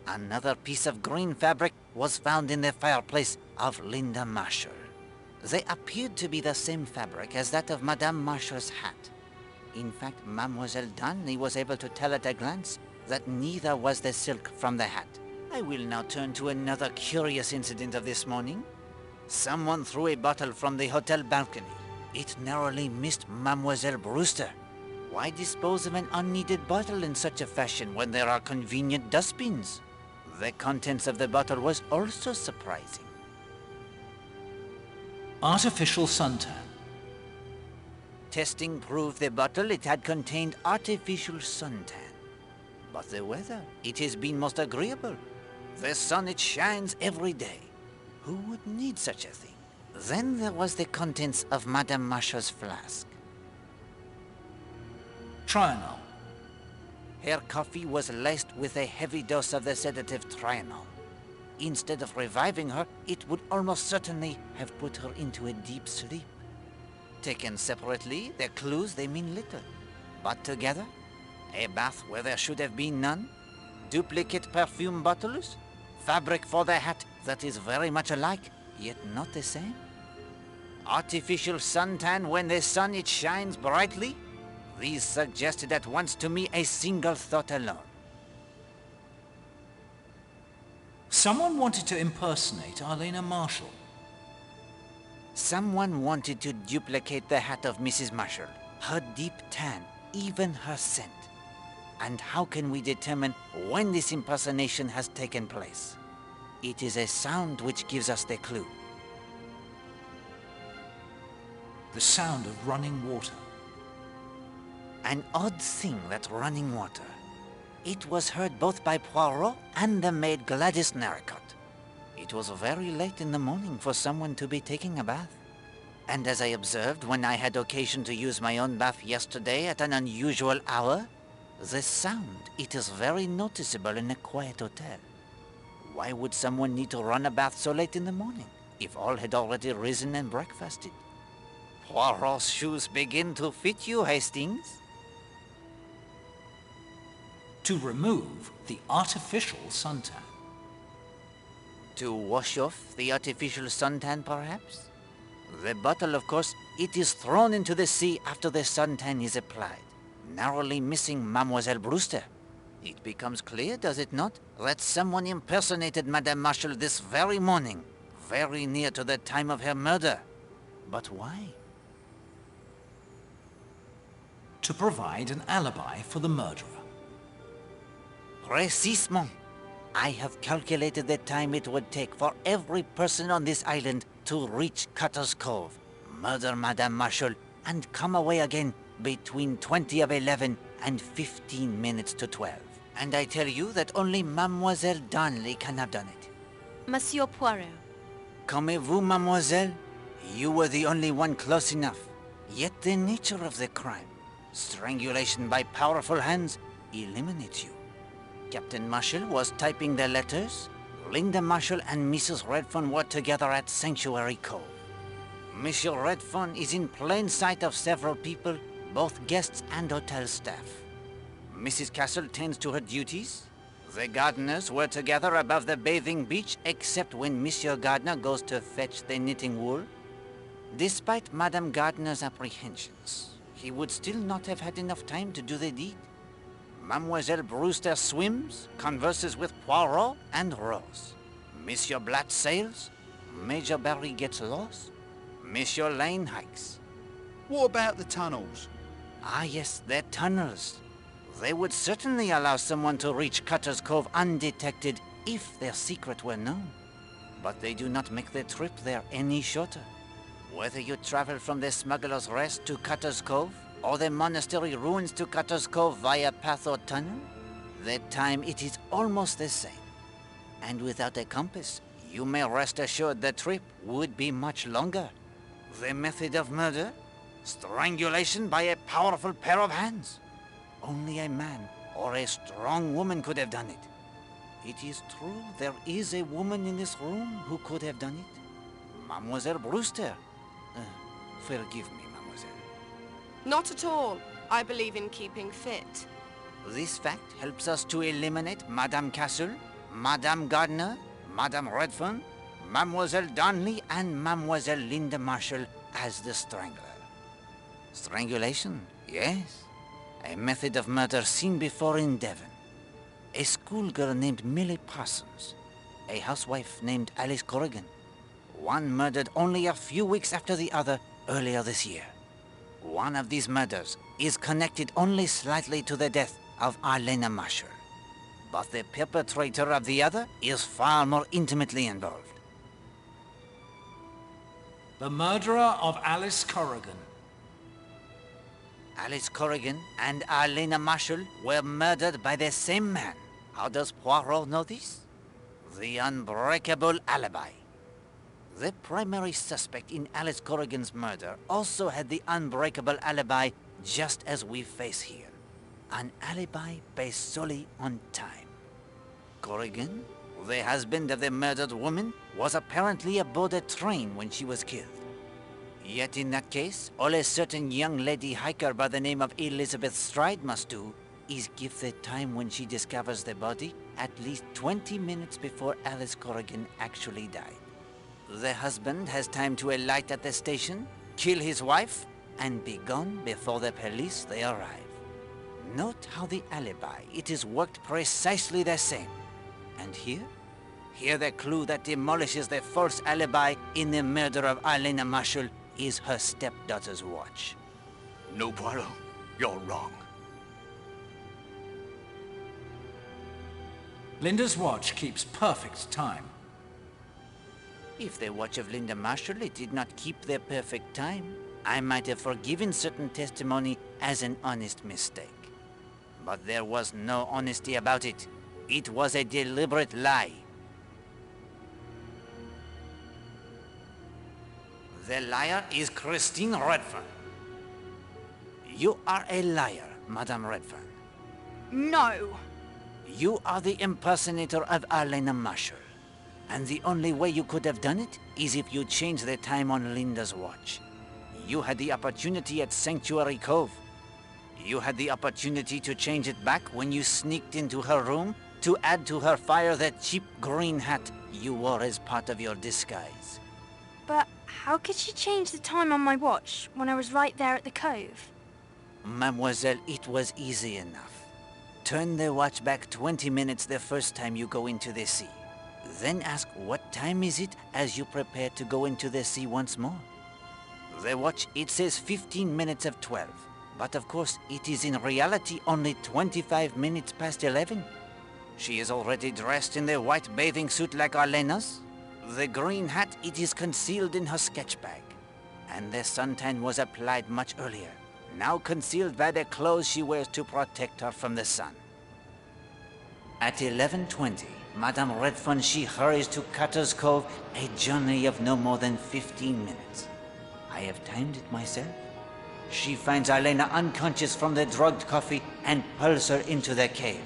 Another piece of green fabric was found in the fireplace of Linda Marshall. They appeared to be the same fabric as that of Madame Marshall's hat. In fact, Mademoiselle Darnley was able to tell at a glance that neither was the silk from the hat. I will now turn to another curious incident of this morning. Someone threw a bottle from the hotel balcony. It narrowly missed Mademoiselle Brewster. Why dispose of an unneeded bottle in such a fashion when there are convenient dustbins? The contents of the bottle was also surprising. Artificial suntan. Testing proved the bottle it had contained artificial suntan. But the weather, it has been most agreeable. The sun, it shines every day. Who would need such a thing? Then there was the contents of Madame Marshall's flask. Trianol. Her coffee was laced with a heavy dose of the sedative Trianol. Instead of reviving her, it would almost certainly have put her into a deep sleep. Taken separately, their clues, they mean little. But together, a bath where there should have been none, duplicate perfume bottles, fabric for the hat that is very much alike, yet not the same. Artificial suntan when the sun it shines brightly? These suggested at once to me a single thought alone. Someone wanted to impersonate Arlena Marshall. Someone wanted to duplicate the hat of Mrs. Marshall, her deep tan, even her scent. And how can we determine when this impersonation has taken place? It is a sound which gives us the clue. The sound of running water. An odd thing, that running water. It was heard both by Poirot and the maid Gladys Narracott. It was very late in the morning for someone to be taking a bath. And as I observed when I had occasion to use my own bath yesterday at an unusual hour, the sound, it is very noticeable in a quiet hotel. Why would someone need to run a bath so late in the morning, if all had already risen and breakfasted? Poirot's shoes begin to fit you, Hastings. To remove the artificial suntan. To wash off the artificial suntan, perhaps? The bottle, of course, it is thrown into the sea after the suntan is applied, narrowly missing Mademoiselle Brewster. It becomes clear, does it not, that someone impersonated Madame Marshall this very morning, very near to the time of her murder. But why? To provide an alibi for the murderer. Précisément. I have calculated the time it would take for every person on this island to reach Cutter's Cove, murder Madame Marshall, and come away again between 20 of 11 and 15 minutes to 12. And I tell you that only Mademoiselle Darnley can have done it. Monsieur Poirot. Comme-vous, mademoiselle? You were the only one close enough. Yet the nature of the crime, strangulation by powerful hands, eliminates you. Captain Marshall was typing the letters. Linda Marshall and Mrs. Redfern were together at Sanctuary Cove. Monsieur Redfern is in plain sight of several people, both guests and hotel staff. Mrs. Castle tends to her duties. The gardeners were together above the bathing beach, except when Monsieur Gardner goes to fetch the knitting wool. Despite Madame Gardner's apprehensions, he would still not have had enough time to do the deed. Mademoiselle Brewster swims, converses with Poirot and Rose. Monsieur Blatt sails. Major Barry gets lost. Monsieur Lane hikes. What about the tunnels? Ah yes, they're tunnels. They would certainly allow someone to reach Cutter's Cove undetected if their secret were known. But they do not make the trip there any shorter. Whether you travel from the Smuggler's Rest to Cutter's Cove, or the monastery ruins to Cutter's Cove via path or tunnel, the time it is almost the same. And without a compass, you may rest assured the trip would be much longer. The method of murder? Strangulation by a powerful pair of hands. Only a man or a strong woman could have done it. It is true there is a woman in this room who could have done it. Mademoiselle Brewster. Forgive me, mademoiselle. Not at all. I believe in keeping fit. This fact helps us to eliminate Madame Castle, Madame Gardner, Madame Redfern, Mademoiselle Darnley, and Mademoiselle Linda Marshall as the strangler. Strangulation, yes. A method of murder seen before in Devon. A schoolgirl named Millie Parsons. A housewife named Alice Corrigan. One murdered only a few weeks after the other earlier this year. One of these murders is connected only slightly to the death of Arlena Marshall. But the perpetrator of the other is far more intimately involved. The murderer of Alice Corrigan. Alice Corrigan and Arlena Marshall were murdered by the same man. How does Poirot know this? The unbreakable alibi. The primary suspect in Alice Corrigan's murder also had the unbreakable alibi just as we face here. An alibi based solely on time. Corrigan, the husband of the murdered woman, was apparently aboard a train when she was killed. Yet in that case, all a certain young lady hiker by the name of Elizabeth Stride must do is give the time when she discovers the body at least 20 minutes before Alice Corrigan actually died. The husband has time to alight at the station, kill his wife, and be gone before the police they arrive. Note how the alibi, it is worked precisely the same. And here? Here the clue that demolishes the false alibi in the murder of Alena Marshall is her stepdaughter's watch. No, Poirot, you're wrong. Linda's watch keeps perfect time. If the watch of Linda Marshall it did not keep their perfect time, I might have forgiven certain testimony as an honest mistake. But there was no honesty about it. It was a deliberate lie. The liar is Christine Redfern. You are a liar, Madame Redfern. No. You are the impersonator of Alena Marshall. And the only way you could have done it is if you changed the time on Linda's watch. You had the opportunity at Sanctuary Cove. You had the opportunity to change it back when you sneaked into her room to add to her fire that cheap green hat you wore as part of your disguise. But how could she change the time on my watch when I was right there at the cove? Mademoiselle, it was easy enough. Turn the watch back 20 minutes the first time you go into the sea. Then ask what time is it as you prepare to go into the sea once more. The watch, it says 15 minutes of 12. But of course, it is in reality only 25 minutes past 11. She is already dressed in the white bathing suit like Alena's. The green hat, it is concealed in her sketch bag. And the suntan was applied much earlier, now concealed by the clothes she wears to protect her from the sun. At 11:20, Madame Redfern, she hurries to Cutter's Cove, a journey of no more than 15 minutes. I have timed it myself. She finds Alena unconscious from the drugged coffee and pulls her into the cave.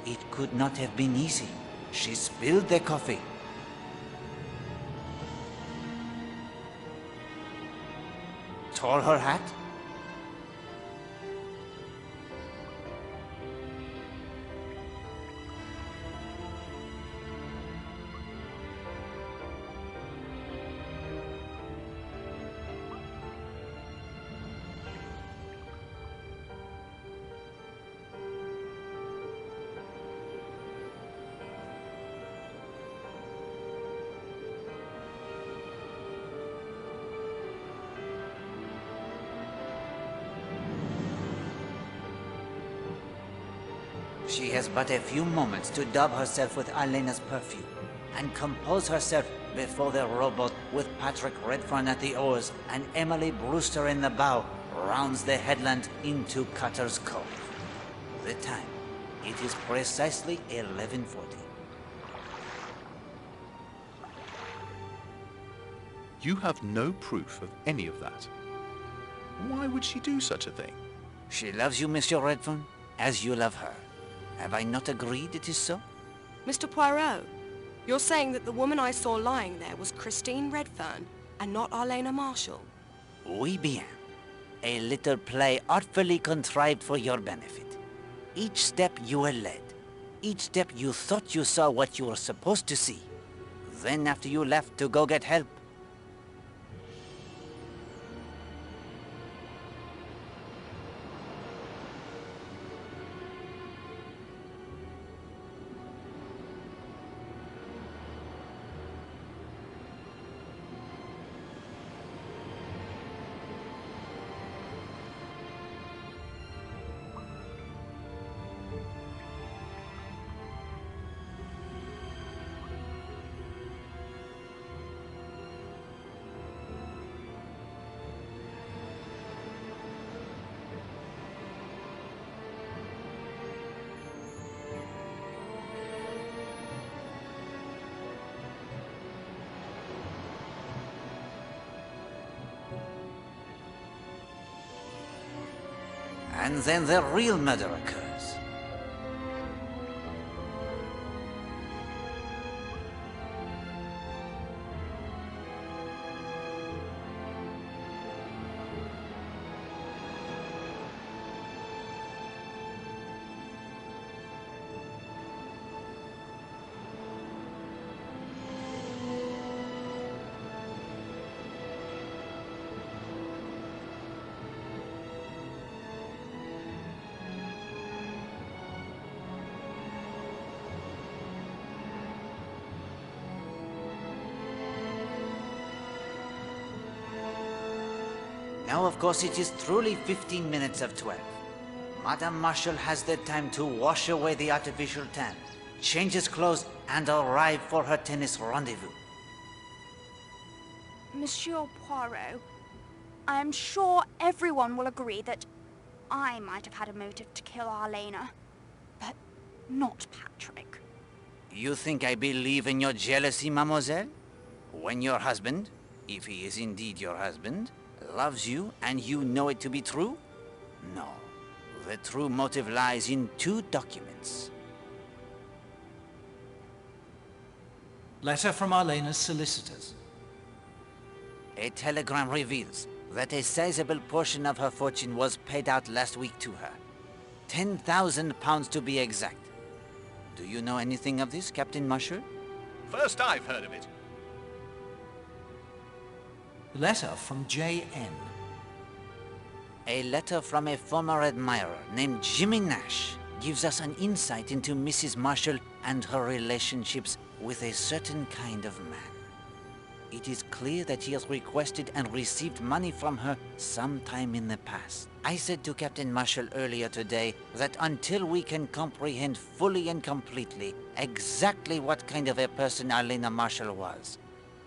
It could not have been easy. She spilled the coffee. Tore her hat? She has but a few moments to dab herself with Alena's perfume and compose herself before the rowboat with Patrick Redfern at the oars and Emily Brewster in the bow rounds the headland into Cutter's Cove. The time, it is precisely 11:40. You have no proof of any of that. Why would she do such a thing? She loves you, Monsieur Redfern, as you love her. Have I not agreed it is so? Mr. Poirot, you're saying that the woman I saw lying there was Christine Redfern and not Alena Marshall? Oui bien. A little play artfully contrived for your benefit. Each step you were led. Each step you thought you saw what you were supposed to see. Then after you left to go get help, and then the real murder occurs. Now, of course, it is truly 15 minutes of 12. Madame Marshall has the time to wash away the artificial tan, change his clothes, and arrive for her tennis rendezvous. Monsieur Poirot, I am sure everyone will agree that I might have had a motive to kill Arlena, but not Patrick. You think I believe in your jealousy, mademoiselle? When your husband, if he is indeed your husband, loves you and you know it to be true? No. The true motive lies in 2 documents. Letter from Arlena's solicitors. A telegram reveals that a sizable portion of her fortune was paid out last week to her. 10,000 pounds to be exact. Do you know anything of this, Captain Marshall? First I've heard of it. Letter from J.N. A letter from a former admirer named Jimmy Nash gives us an insight into Mrs. Marshall and her relationships with a certain kind of man. It is clear that he has requested and received money from her sometime in the past. I said to Captain Marshall earlier today that until we can comprehend fully and completely exactly what kind of a person Arlena Marshall was,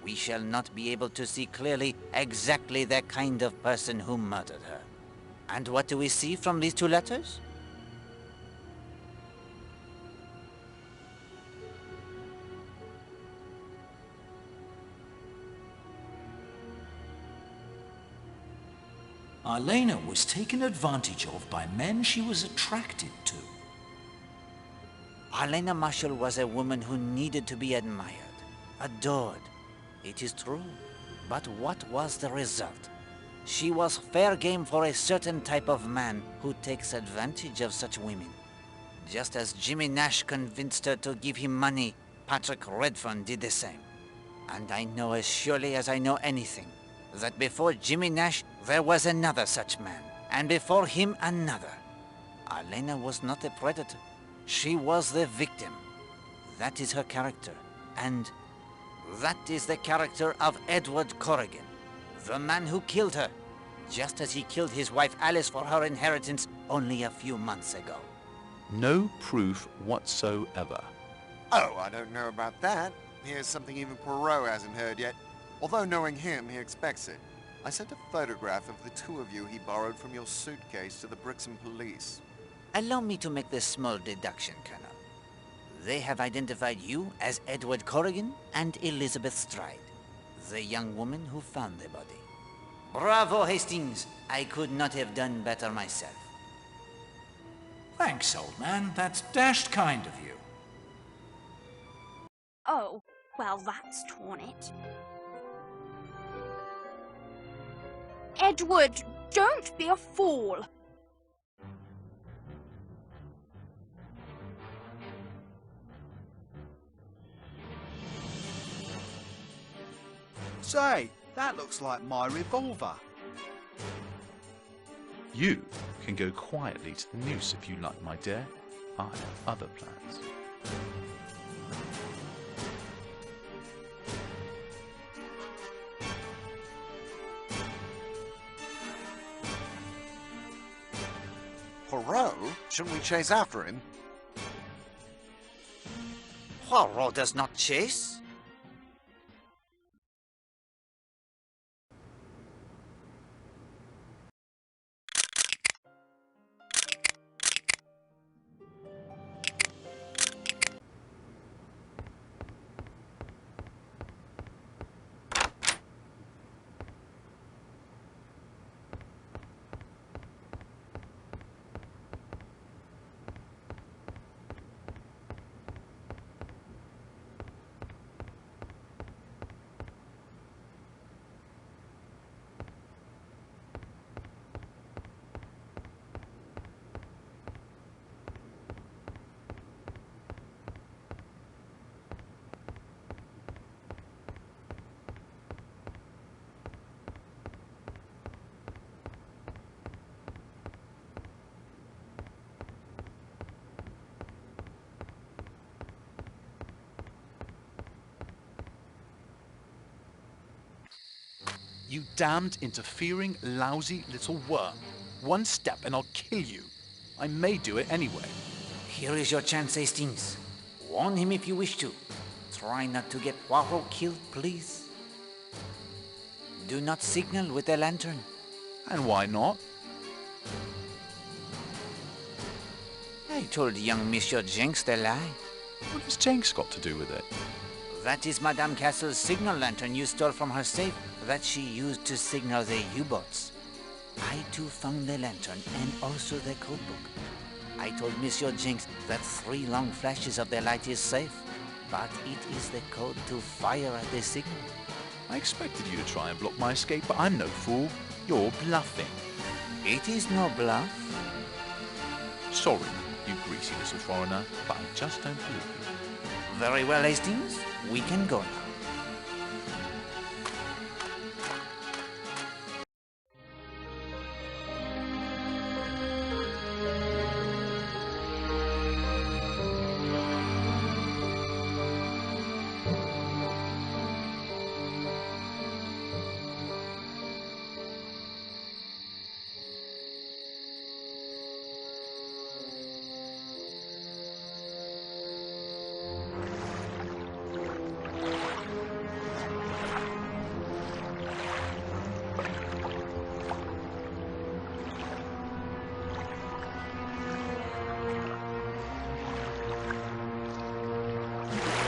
we shall not be able to see clearly exactly the kind of person who murdered her. And what do we see from these 2 letters? Arlena was taken advantage of by men she was attracted to. Arlena Marshall was a woman who needed to be admired, adored. It is true. But what was the result? She was fair game for a certain type of man who takes advantage of such women. Just as Jimmy Nash convinced her to give him money, Patrick Redfern did the same. And I know as surely as I know anything, that before Jimmy Nash, there was another such man, and before him another. Arlena was not a predator. She was the victim. That is her character, and that is the character of Edward Corrigan, the man who killed her, just as he killed his wife Alice for her inheritance only a few months ago. No proof whatsoever. Oh, I don't know about that. Here's something even Poirot hasn't heard yet. Although knowing him, he expects it. I sent a photograph of the 2 of you he borrowed from your suitcase to the Brixham police. Allow me to make this small deduction, Colonel. They have identified you as Edward Corrigan and Elizabeth Stride, the young woman who found the body. Bravo, Hastings! I could not have done better myself. Thanks, old man. That's dashed kind of you. Oh, well, that's torn it. Edward, don't be a fool. Say, that looks like my revolver. You can go quietly to the noose if you like, my dear. I have other plans. Poirot? Shouldn't we chase after him? Poirot does not chase. You damned, interfering, lousy little worm. One step and I'll kill you. I may do it anyway. Here is your chance, Hastings. Warn him if you wish to. Try not to get Poirot killed, please. Do not signal with a lantern. And why not? I told young Monsieur Jenks the lie. What has Jenks got to do with it? That is Madame Castle's signal lantern you stole from her safe that she used to signal the U-boats. I too found the lantern and also the code book. I told Monsieur Jenks that 3 long flashes of the light is safe, but it is the code to fire at the signal. I expected you to try and block my escape, but I'm no fool. You're bluffing. It is no bluff. Sorry, you greasy little foreigner, but I just don't believe you. Very well, Hastings. We can go now.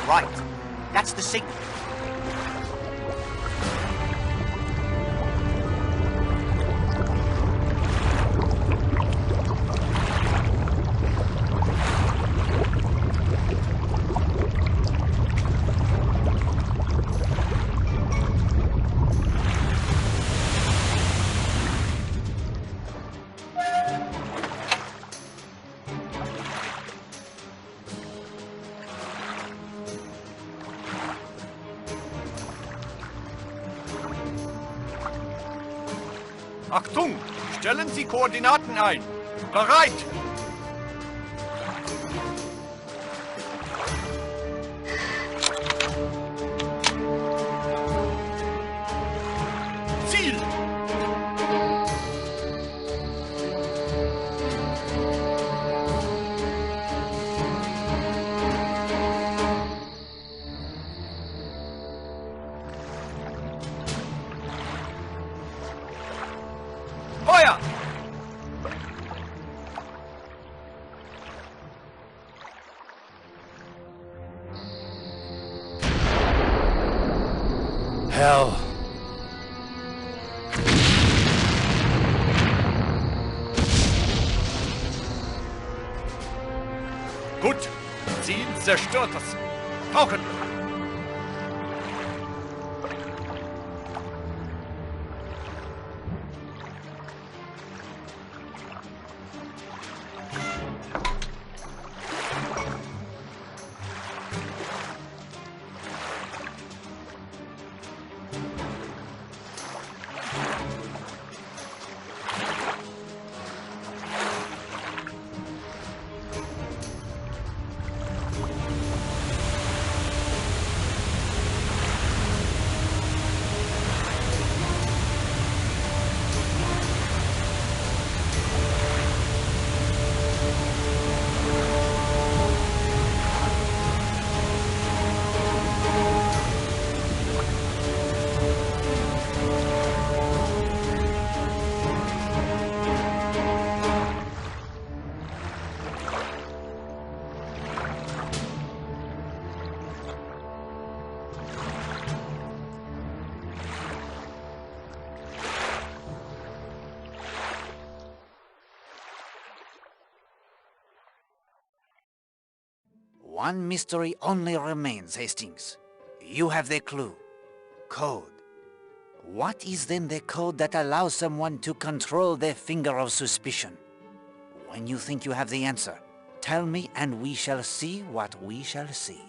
Right. That's the signal. Achtung! Stellen Sie Koordinaten ein! Bereit! Ziel! Feuer! Hell. Gut. Ziel zerstörtes. Tauchen! One mystery only remains, Hastings. You have the clue. Code. What is then the code that allows someone to control their finger of suspicion? When you think you have the answer, tell me and we shall see what we shall see.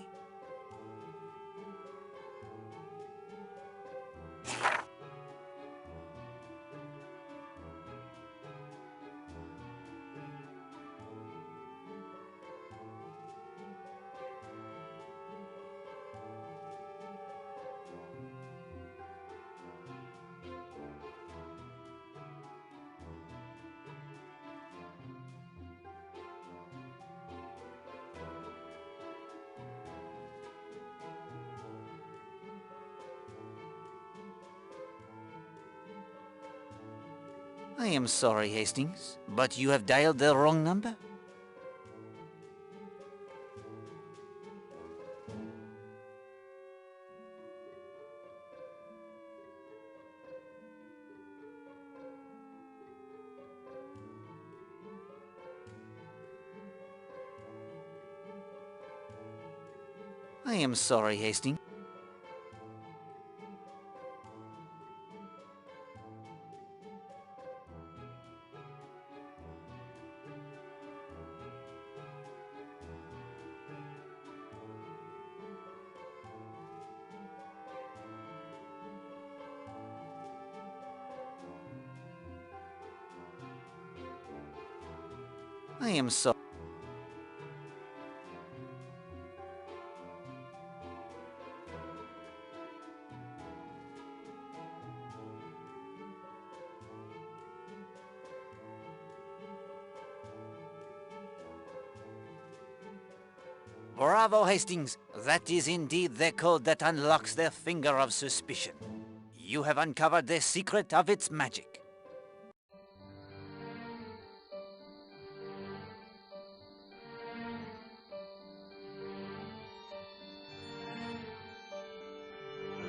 I am sorry, Hastings, but you have dialed the wrong number. I am sorry, Hastings. I am sorry. Bravo, Hastings. That is indeed the code that unlocks the finger of suspicion. You have uncovered the secret of its magic.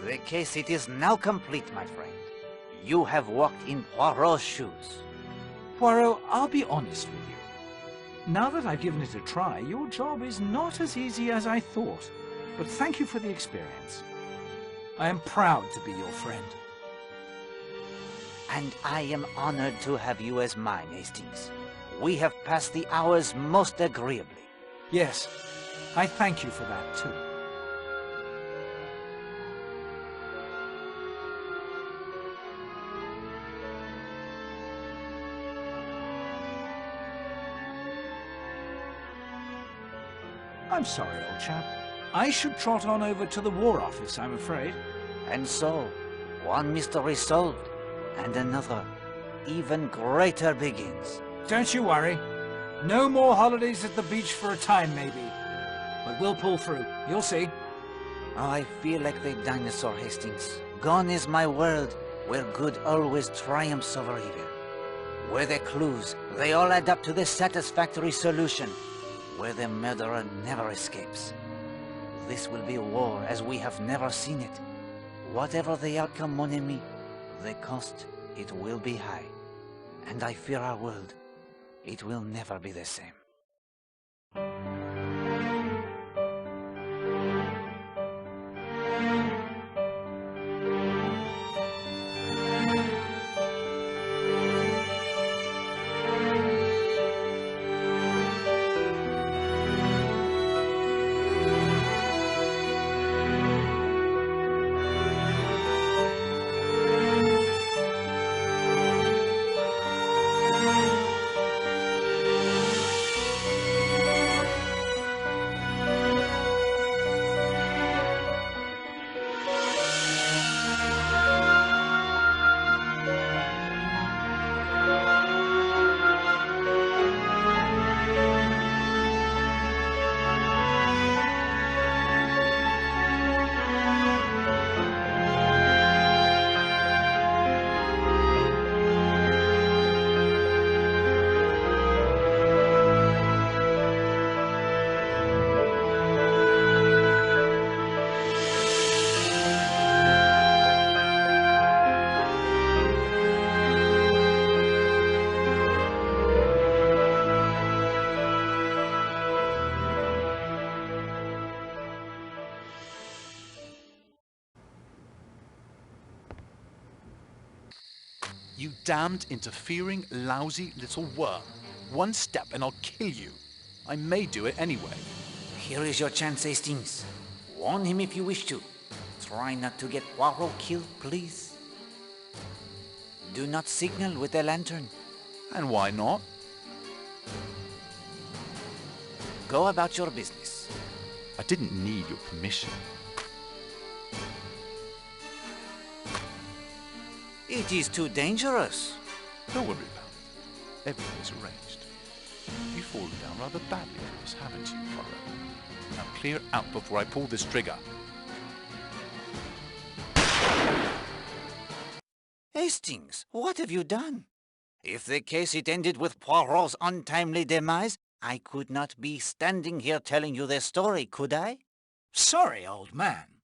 The case, it is now complete, my friend. You have walked in Poirot's shoes. Poirot, I'll be honest with you. Now that I've given it a try, your job is not as easy as I thought. But thank you for the experience. I am proud to be your friend. And I am honored to have you as mine, Hastings. We have passed the hours most agreeably. Yes, I thank you for that too. I'm sorry, old chap. I should trot on over to the War Office, I'm afraid. And so, one mystery solved, and another, even greater, begins. Don't you worry. No more holidays at the beach for a time, maybe. But we'll pull through. You'll see. Oh, I feel like the dinosaur, Hastings. Gone is my world, where good always triumphs over evil. Where the clues, they all add up to the satisfactory solution. Where the murderer never escapes. This will be a war as we have never seen it. Whatever the outcome, mon ami, the cost, it will be high. And I fear our world, it will never be the same. You damned, interfering, lousy little worm. One step and I'll kill you. I may do it anyway. Here is your chance, Hastings. Warn him if you wish to. Try not to get Poirot killed, please. Do not signal with a lantern. And why not? Go about your business. I didn't need your permission. It is too dangerous. Don't worry about it. Everything is arranged. You've fallen down rather badly for us, haven't you, Poirot? Now clear out before I pull this trigger. Hastings, what have you done? If the case it ended with Poirot's untimely demise, I could not be standing here telling you their story, could I? Sorry, old man.